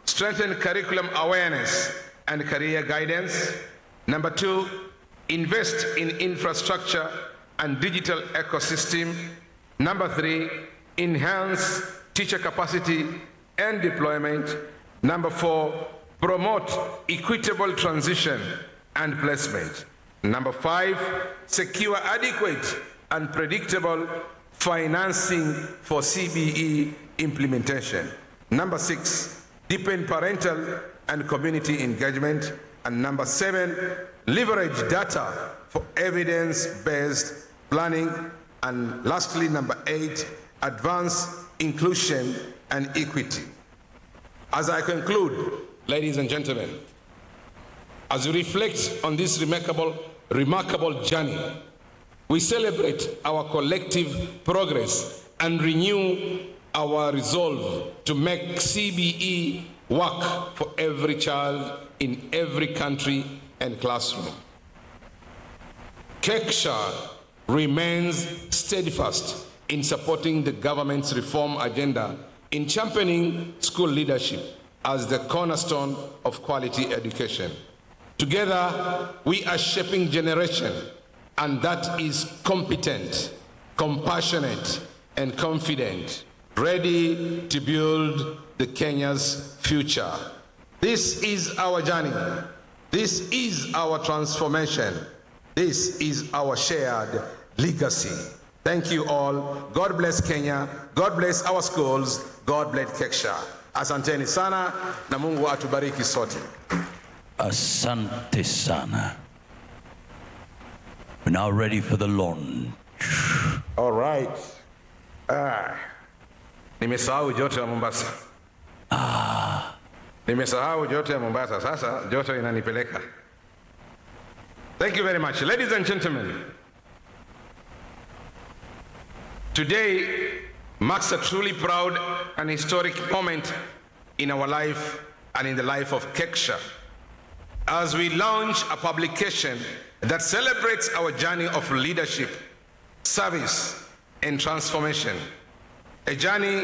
strengthen curriculum awareness and career guidance. Number two, invest in infrastructure and digital ecosystem. Number three, enhance teacher capacity and deployment. Number four, promote equitable transition and placement. Number five, secure adequate and predictable financing for CBE implementation. Number six, deepen parental and community engagement. And number seven, leverage data for evidence-based planning. And lastly, number eight, advance inclusion and equity. As I conclude, ladies and gentlemen, as we reflect on this remarkable journey, we celebrate our collective progress and renew our resolve to make CBE work for every child in every country and classroom. Kepsha remains steadfast in supporting the government's reform agenda in championing school leadership as the cornerstone of quality education. Together, we are shaping generation, and that is competent, compassionate, and confident, ready to build the Kenya's future. This is our journey. This is our transformation. This is our shared legacy. Thank you all. God bless Kenya. God bless our schools. God bless Kepsha. Asanteni sana na Mungu atubariki sote. Asante sana. We're now ready for the launch. All right. Nimesahau joto ya Mombasa. Nimesahau joto ya Mombasa. Sasa joto inanipeleka. Thank you very much. Ladies and gentlemen, today marks a truly proud and historic moment in our life and in the life of Kepsha, as we launch a publication that celebrates our journey of leadership, service, and transformation. A journey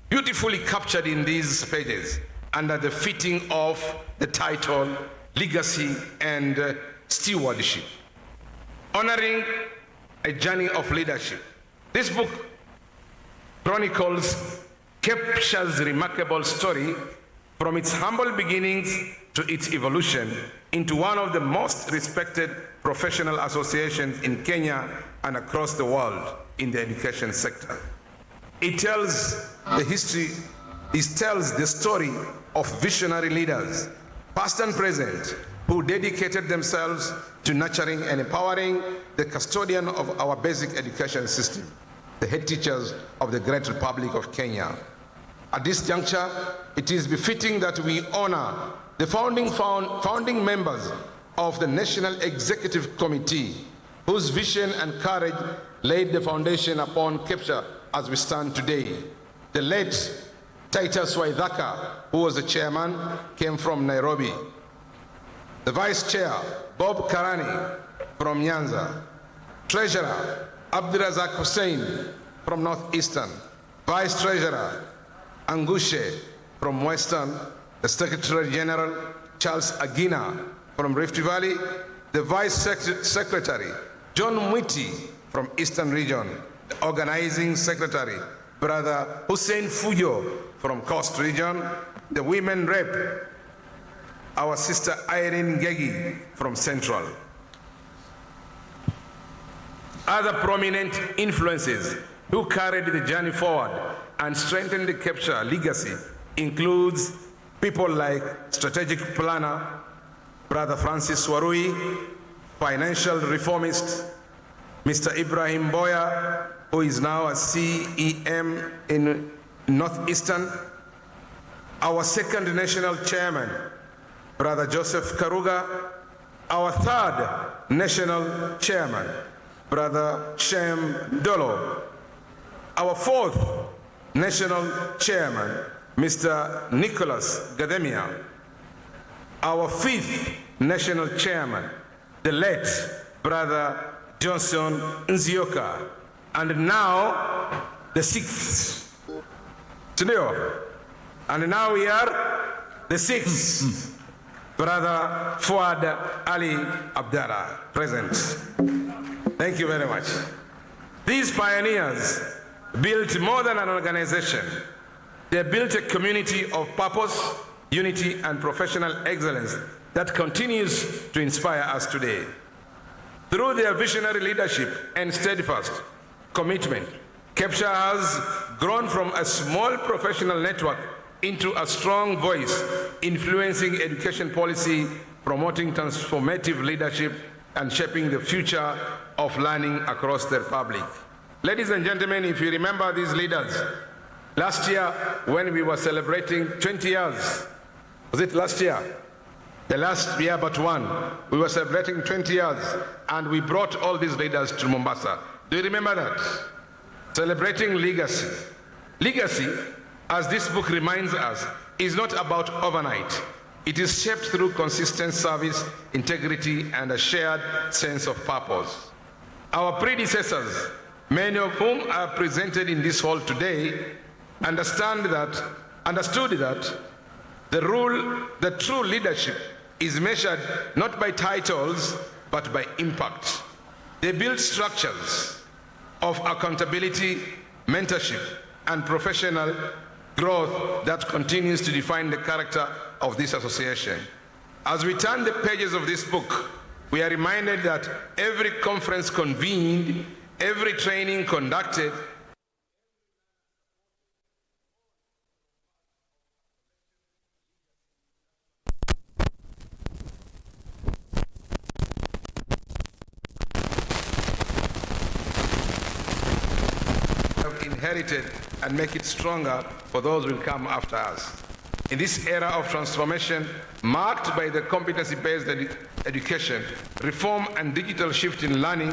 beautifully captured in these pages under the fitting of the title, Legacy and Stewardship. Honoring a journey of leadership. This book chronicles Kepsha's remarkable story from its humble beginnings to its evolution into one of the most respected professional associations in Kenya and across the world. in the education sector. It tells the story of visionary leaders, past and present, who dedicated themselves to nurturing and empowering the custodian of our basic education system, the head teachers of the great Republic of Kenya. At this juncture, it is befitting that we honor the founding members of the National Executive Committee, whose vision and courage laid the foundation upon Kepsha as we stand today. The late Titus Waithaka, who was the chairman, came from Nairobi. The vice chair, Bob Karani, from Nyanza. Treasurer, Abdurazak Hussein, from Northeastern. Vice treasurer, Angushe, from Western. The Secretary General, Charles Agina, from Rift Valley. The vice secretary, John Mwiti, from Eastern Region. The organizing secretary, Brother Hussein Fujo, from Coast Region. The women rep, our sister Irene Gegi, from Central. Other prominent influences who carried the journey forward and strengthened the Kepsha legacy includes people like strategic planner, Brother Francis Warui, financial reformist, Mr. Ibrahim Boya, who is now a CEM in Northeastern, our second national chairman, Brother Joseph Karuga, our third national chairman, Brother Shem Dolo, our fourth national chairman, Mr. Nicholas Gademia, our fifth national chairman, the late Brother Johnson Nzioka, and now the sixth. And now we are the sixth. Brother Fuad Ali Abdallah, present. Thank you very much. These pioneers built more than an organization. They built a community of purpose, unity, and professional excellence that continues to inspire us today. Through their visionary leadership and steadfast commitment, Kepsha has grown from a small professional network into a strong voice, influencing education policy, promoting transformative leadership, and shaping the future of learning across the Republic. Ladies and gentlemen, if you remember these leaders, last year when we were celebrating 20 years, was it last year? The last year but one, we were celebrating 20 years, and we brought all these leaders to Mombasa. Do you remember that? Celebrating legacy. Legacy, as this book reminds us, is not about overnight. It is shaped through consistent service, integrity, and a shared sense of purpose. Our predecessors, many of whom are presented in this hall today, understood that the true leadership is measured not by titles, but by impact. They build structures of accountability, mentorship, and professional growth that continues to define the character of this association. As we turn the pages of this book, we are reminded that every conference convened, every training conducted, inherited and make it stronger for those who will come after us. In this era of transformation, marked by the competency-based education, reform, and digital shift in learning,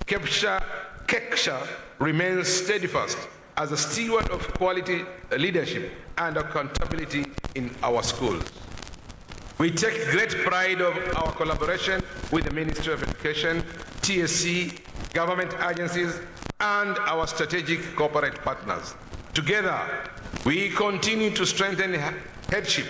Kepsha remains steadfast as a steward of quality leadership and accountability in our schools. We take great pride of our collaboration with the Ministry of Education, TSC, government agencies, and our strategic corporate partners. Together, we continue to strengthen headship,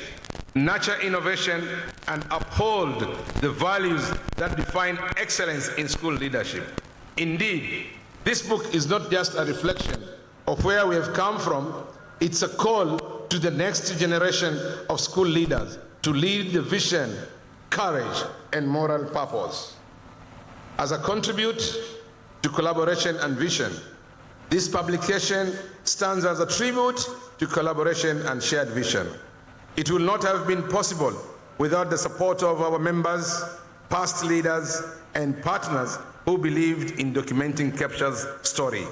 nurture innovation, and uphold the values that define excellence in school leadership. Indeed, this book is not just a reflection of where we have come from, it's a call to the next generation of school leaders to lead the vision, courage, and moral purpose. As a contribute to collaboration and vision, This publication stands as a tribute to collaboration and shared vision. It will not have been possible without the support of our members, past leaders, and partners who believed in documenting Kepsha's story.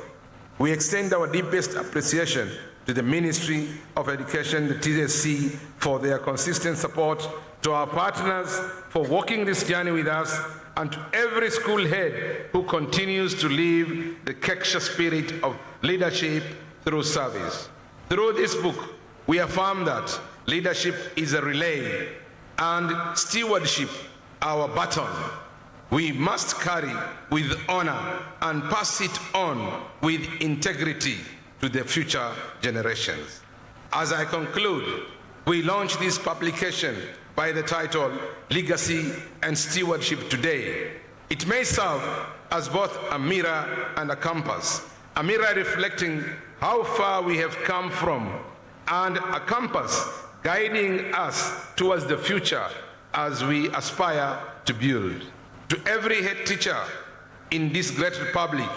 We extend our deepest appreciation to the Ministry of Education, the TSC, for their consistent support, to our partners for walking this journey with us, and to every school head who continues to live the Kepsha spirit of leadership through service. Through this book, we affirm that leadership is a relay and stewardship our baton. We must carry with honor and pass it on with integrity to the future generations. As I conclude, we launch this publication by the title Legacy and Stewardship Today. It may serve as both a mirror and a compass, a mirror reflecting how far we have come from, and a compass guiding us towards the future as we aspire to build. To every head teacher in this great republic,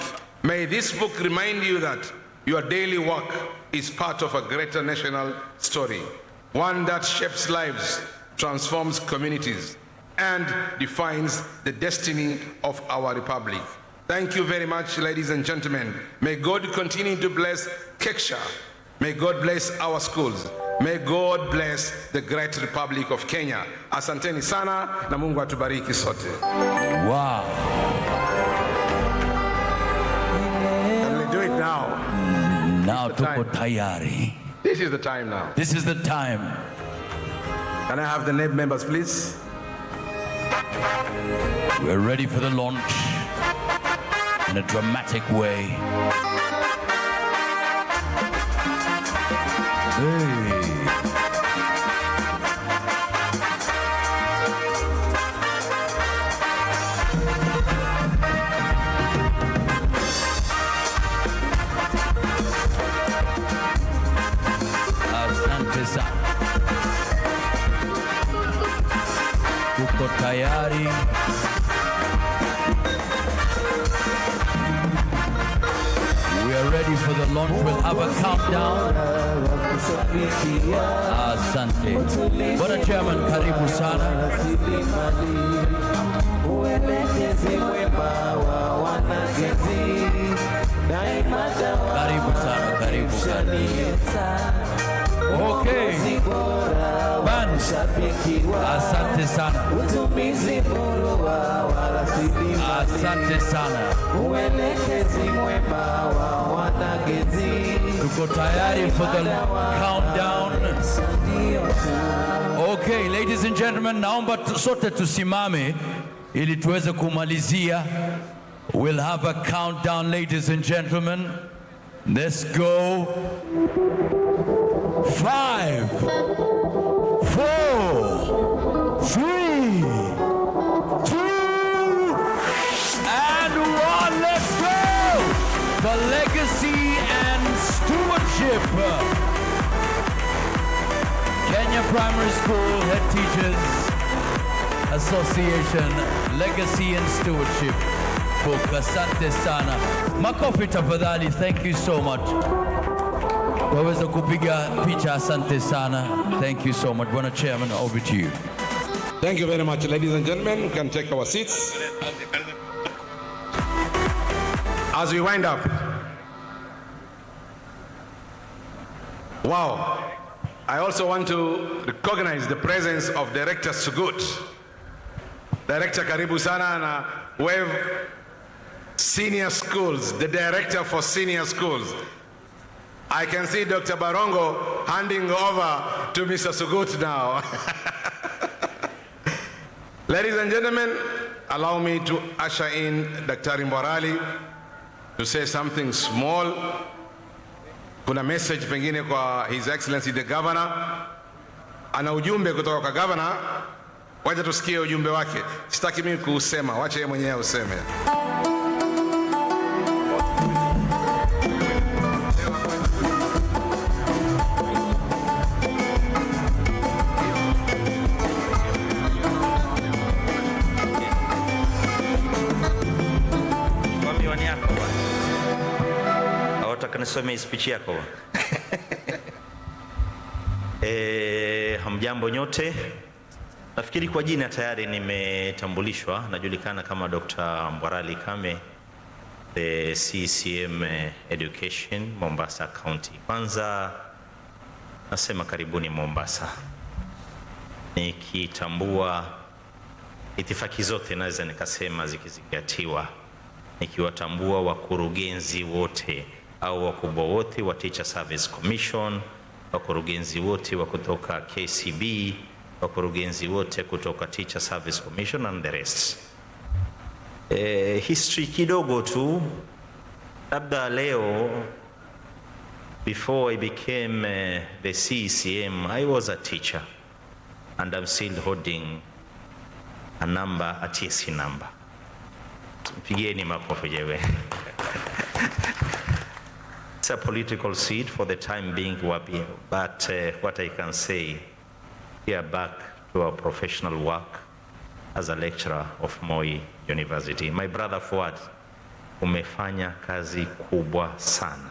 may this book remind you that your daily work is part of a greater national story, one that shapes lives, transforms communities, and defines the destiny of our republic. Thank you very much, ladies and gentlemen. May God continue to bless Kepsha. May God bless our schools. May God bless the great Republic of Kenya. Asanteni sana na Mungu atubariki sote. Wow. Can we do it now? Now tuko tayari. This is the time now. This is the time. Can I have the NAB members, please? We're ready for the launch in a dramatic way. Hey. Asante sana. Tuko tayari. We are ready for the launch. We'll have a countdown. Asante. Bwana Chairman, karibu sana. Karibu sana, karibu sana. Okay. Band. Asante sana. Asante sana. Tuko tayari for the countdown. Okay, ladies and gentlemen, naomba sote tusimame ili tuweze kumalizia. We'll have a countdown, ladies and gentlemen. Let's go. 5, 4, 3, 2, and 1. Let's go! The legacy and stewardship. Kenya Primary School Head Teachers Association, Legacy and Stewardship. Asante sana. Makofi tafadhali. Thank you so much. Waweza kupiga picha. Asante sana. Thank you so much. Bwana Chairman, over to you. Thank you very much, ladies and gentlemen. We can take our seats. As we wind up, wow, I also want to recognize the presence of Director Sugut. Director karibu sana na wave senior schools, the director for senior schools. I can see Dr. Barongo handing over to Mr. Sugut now. Ladies and gentlemen, allow me to usher in Dr. Mborali to say something small. Kuna message pengine kwa His Excellency the Governor. Ana ujumbe kutoka kwa Governor. Wacha tusikie ujumbe wake. Sitaki mimi kuusema, wacha yeye mwenyewe useme. kusomea speech yako. Hamjambo nyote. Nafikiri kwa jina tayari nimetambulishwa, najulikana kama Dr. Mbarali Kame, the CCM Education, Mombasa County. Kwanza nasema karibuni Mombasa, nikitambua itifaki zote naweza nikasema zikizingatiwa, nikiwatambua wakurugenzi wote au wakubwa wote wa Teacher Service Commission, wakurugenzi wote wa kutoka KCB, wakurugenzi wote kutoka Teacher Service Commission and the rest. History kidogo tu, labda leo, before I became the CCM, I was a teacher and I'm still holding a number, a TSC number. Pigieni makofi jewe. It's a political seat for the time being, but what I can say, we are back to our professional work as a lecturer of Moi University. My brother Fuad, umefanya kazi kubwa sana.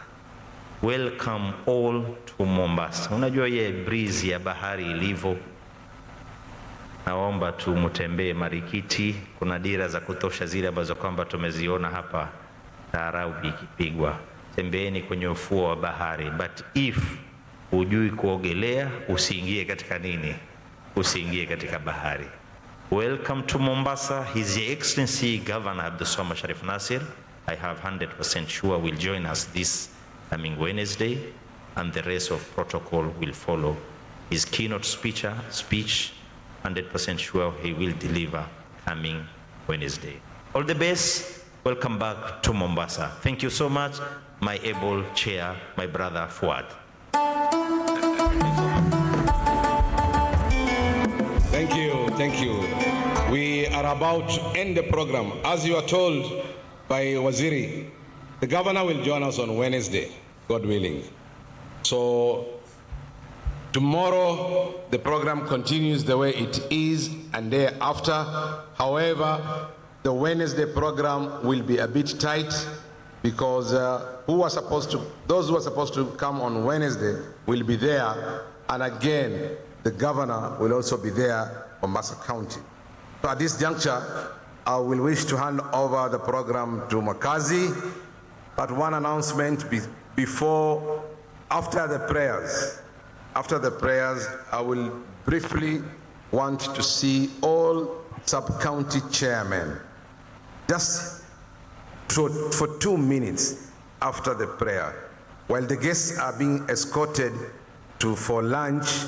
Welcome all to Mombasa. Unajua ye breeze ya bahari ilivyo. Naomba tumutembee Marikiti, kuna dira za kutosha zile ambazo kwamba tumeziona hapa taarabu ikipigwa. Tembeeni kwenye ufuo wa bahari, but if hujui kuogelea usiingie katika nini? Usiingie katika bahari. Welcome to Mombasa. His Excellency Governor Abdulswamad Sharif Nasir, I have 100% sure will join us this coming Wednesday, and the rest of protocol will follow. His keynote speech, 100% sure he will deliver coming Wednesday. All the best. Welcome back to Mombasa. Thank you so much, my able chair, my brother Fuad. Thank you, thank you. We are about to end the program. As you are told by Waziri, the governor will join us on Wednesday, God willing. So tomorrow the program continues the way it is, and thereafter, however, the Wednesday program will be a bit tight because those who are supposed to come on Wednesday will be there, and again, the governor will also be there from Mombasa County. So at this juncture, I will wish to hand over the program to Makazi, but one announcement after the prayers. After the prayers, I will briefly want to see all sub-county chairmen, just for 2 minutes after the prayer, while the guests are being escorted for lunch.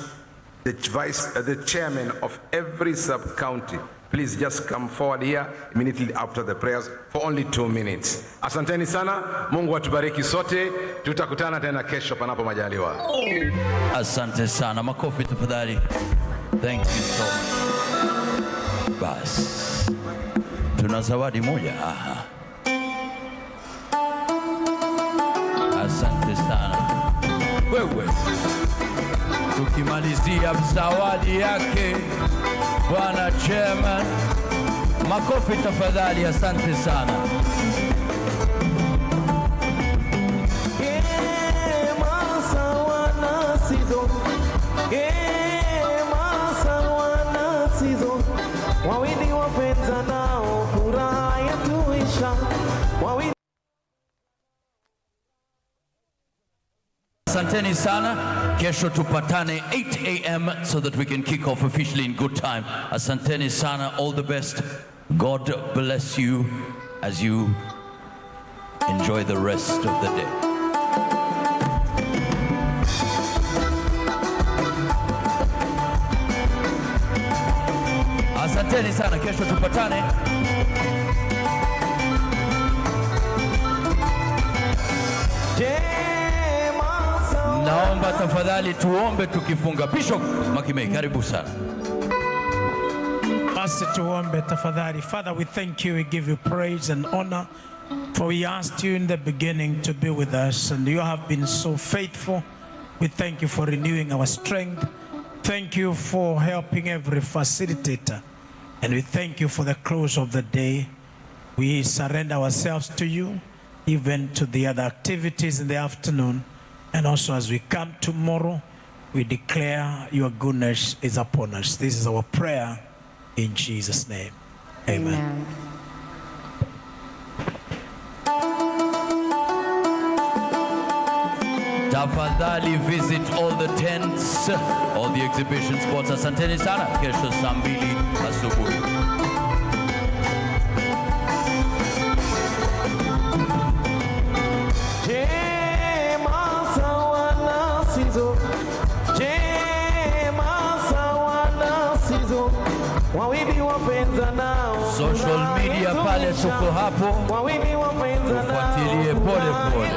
The chairman of every sub-county, please just come forward here immediately after the prayers for only 2 minutes. Asanteni sana, Mungu atubariki sote, tutakutana tena kesho panapo majaliwa. Asante sana, makofi tafadhali. Thank you so much. Bas, tuna zawadi moja. Aha. Asante sana. Wewe. Tukimalizia zawadi yake Bwana Chairman, makofi tafadhali. Asante sana. Wawili wapenza nao furaha yatuisha. Asanteni sana. Kesho tupatane 8 a.m. so that we can kick off officially in good time. Asanteni sana. All the best. God bless you as you enjoy the rest of the day. Asanteni sana. Kesho tupatane. Naomba tafadhali tuombe tukifunga. Bishop Makime, karibu sana. Basi tuombe tafadhali. Father, we thank you, we give you praise and honor, for we asked you in the beginning to be with us, and you have been so faithful. We thank you for renewing our strength. Thank you for helping every facilitator, and we thank you for the close of the day. We surrender ourselves to you. even to the other activities in the afternoon. And also as we come tomorrow, we declare your goodness is upon us. This is our prayer in Jesus' name. Amen. Tafadhali visit all the tents, all the exhibition spots. Asanteni sana. Kesho saa 2 asubuhi. Social media pale tuko hapo, tufuatilie pole pole.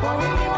Wawili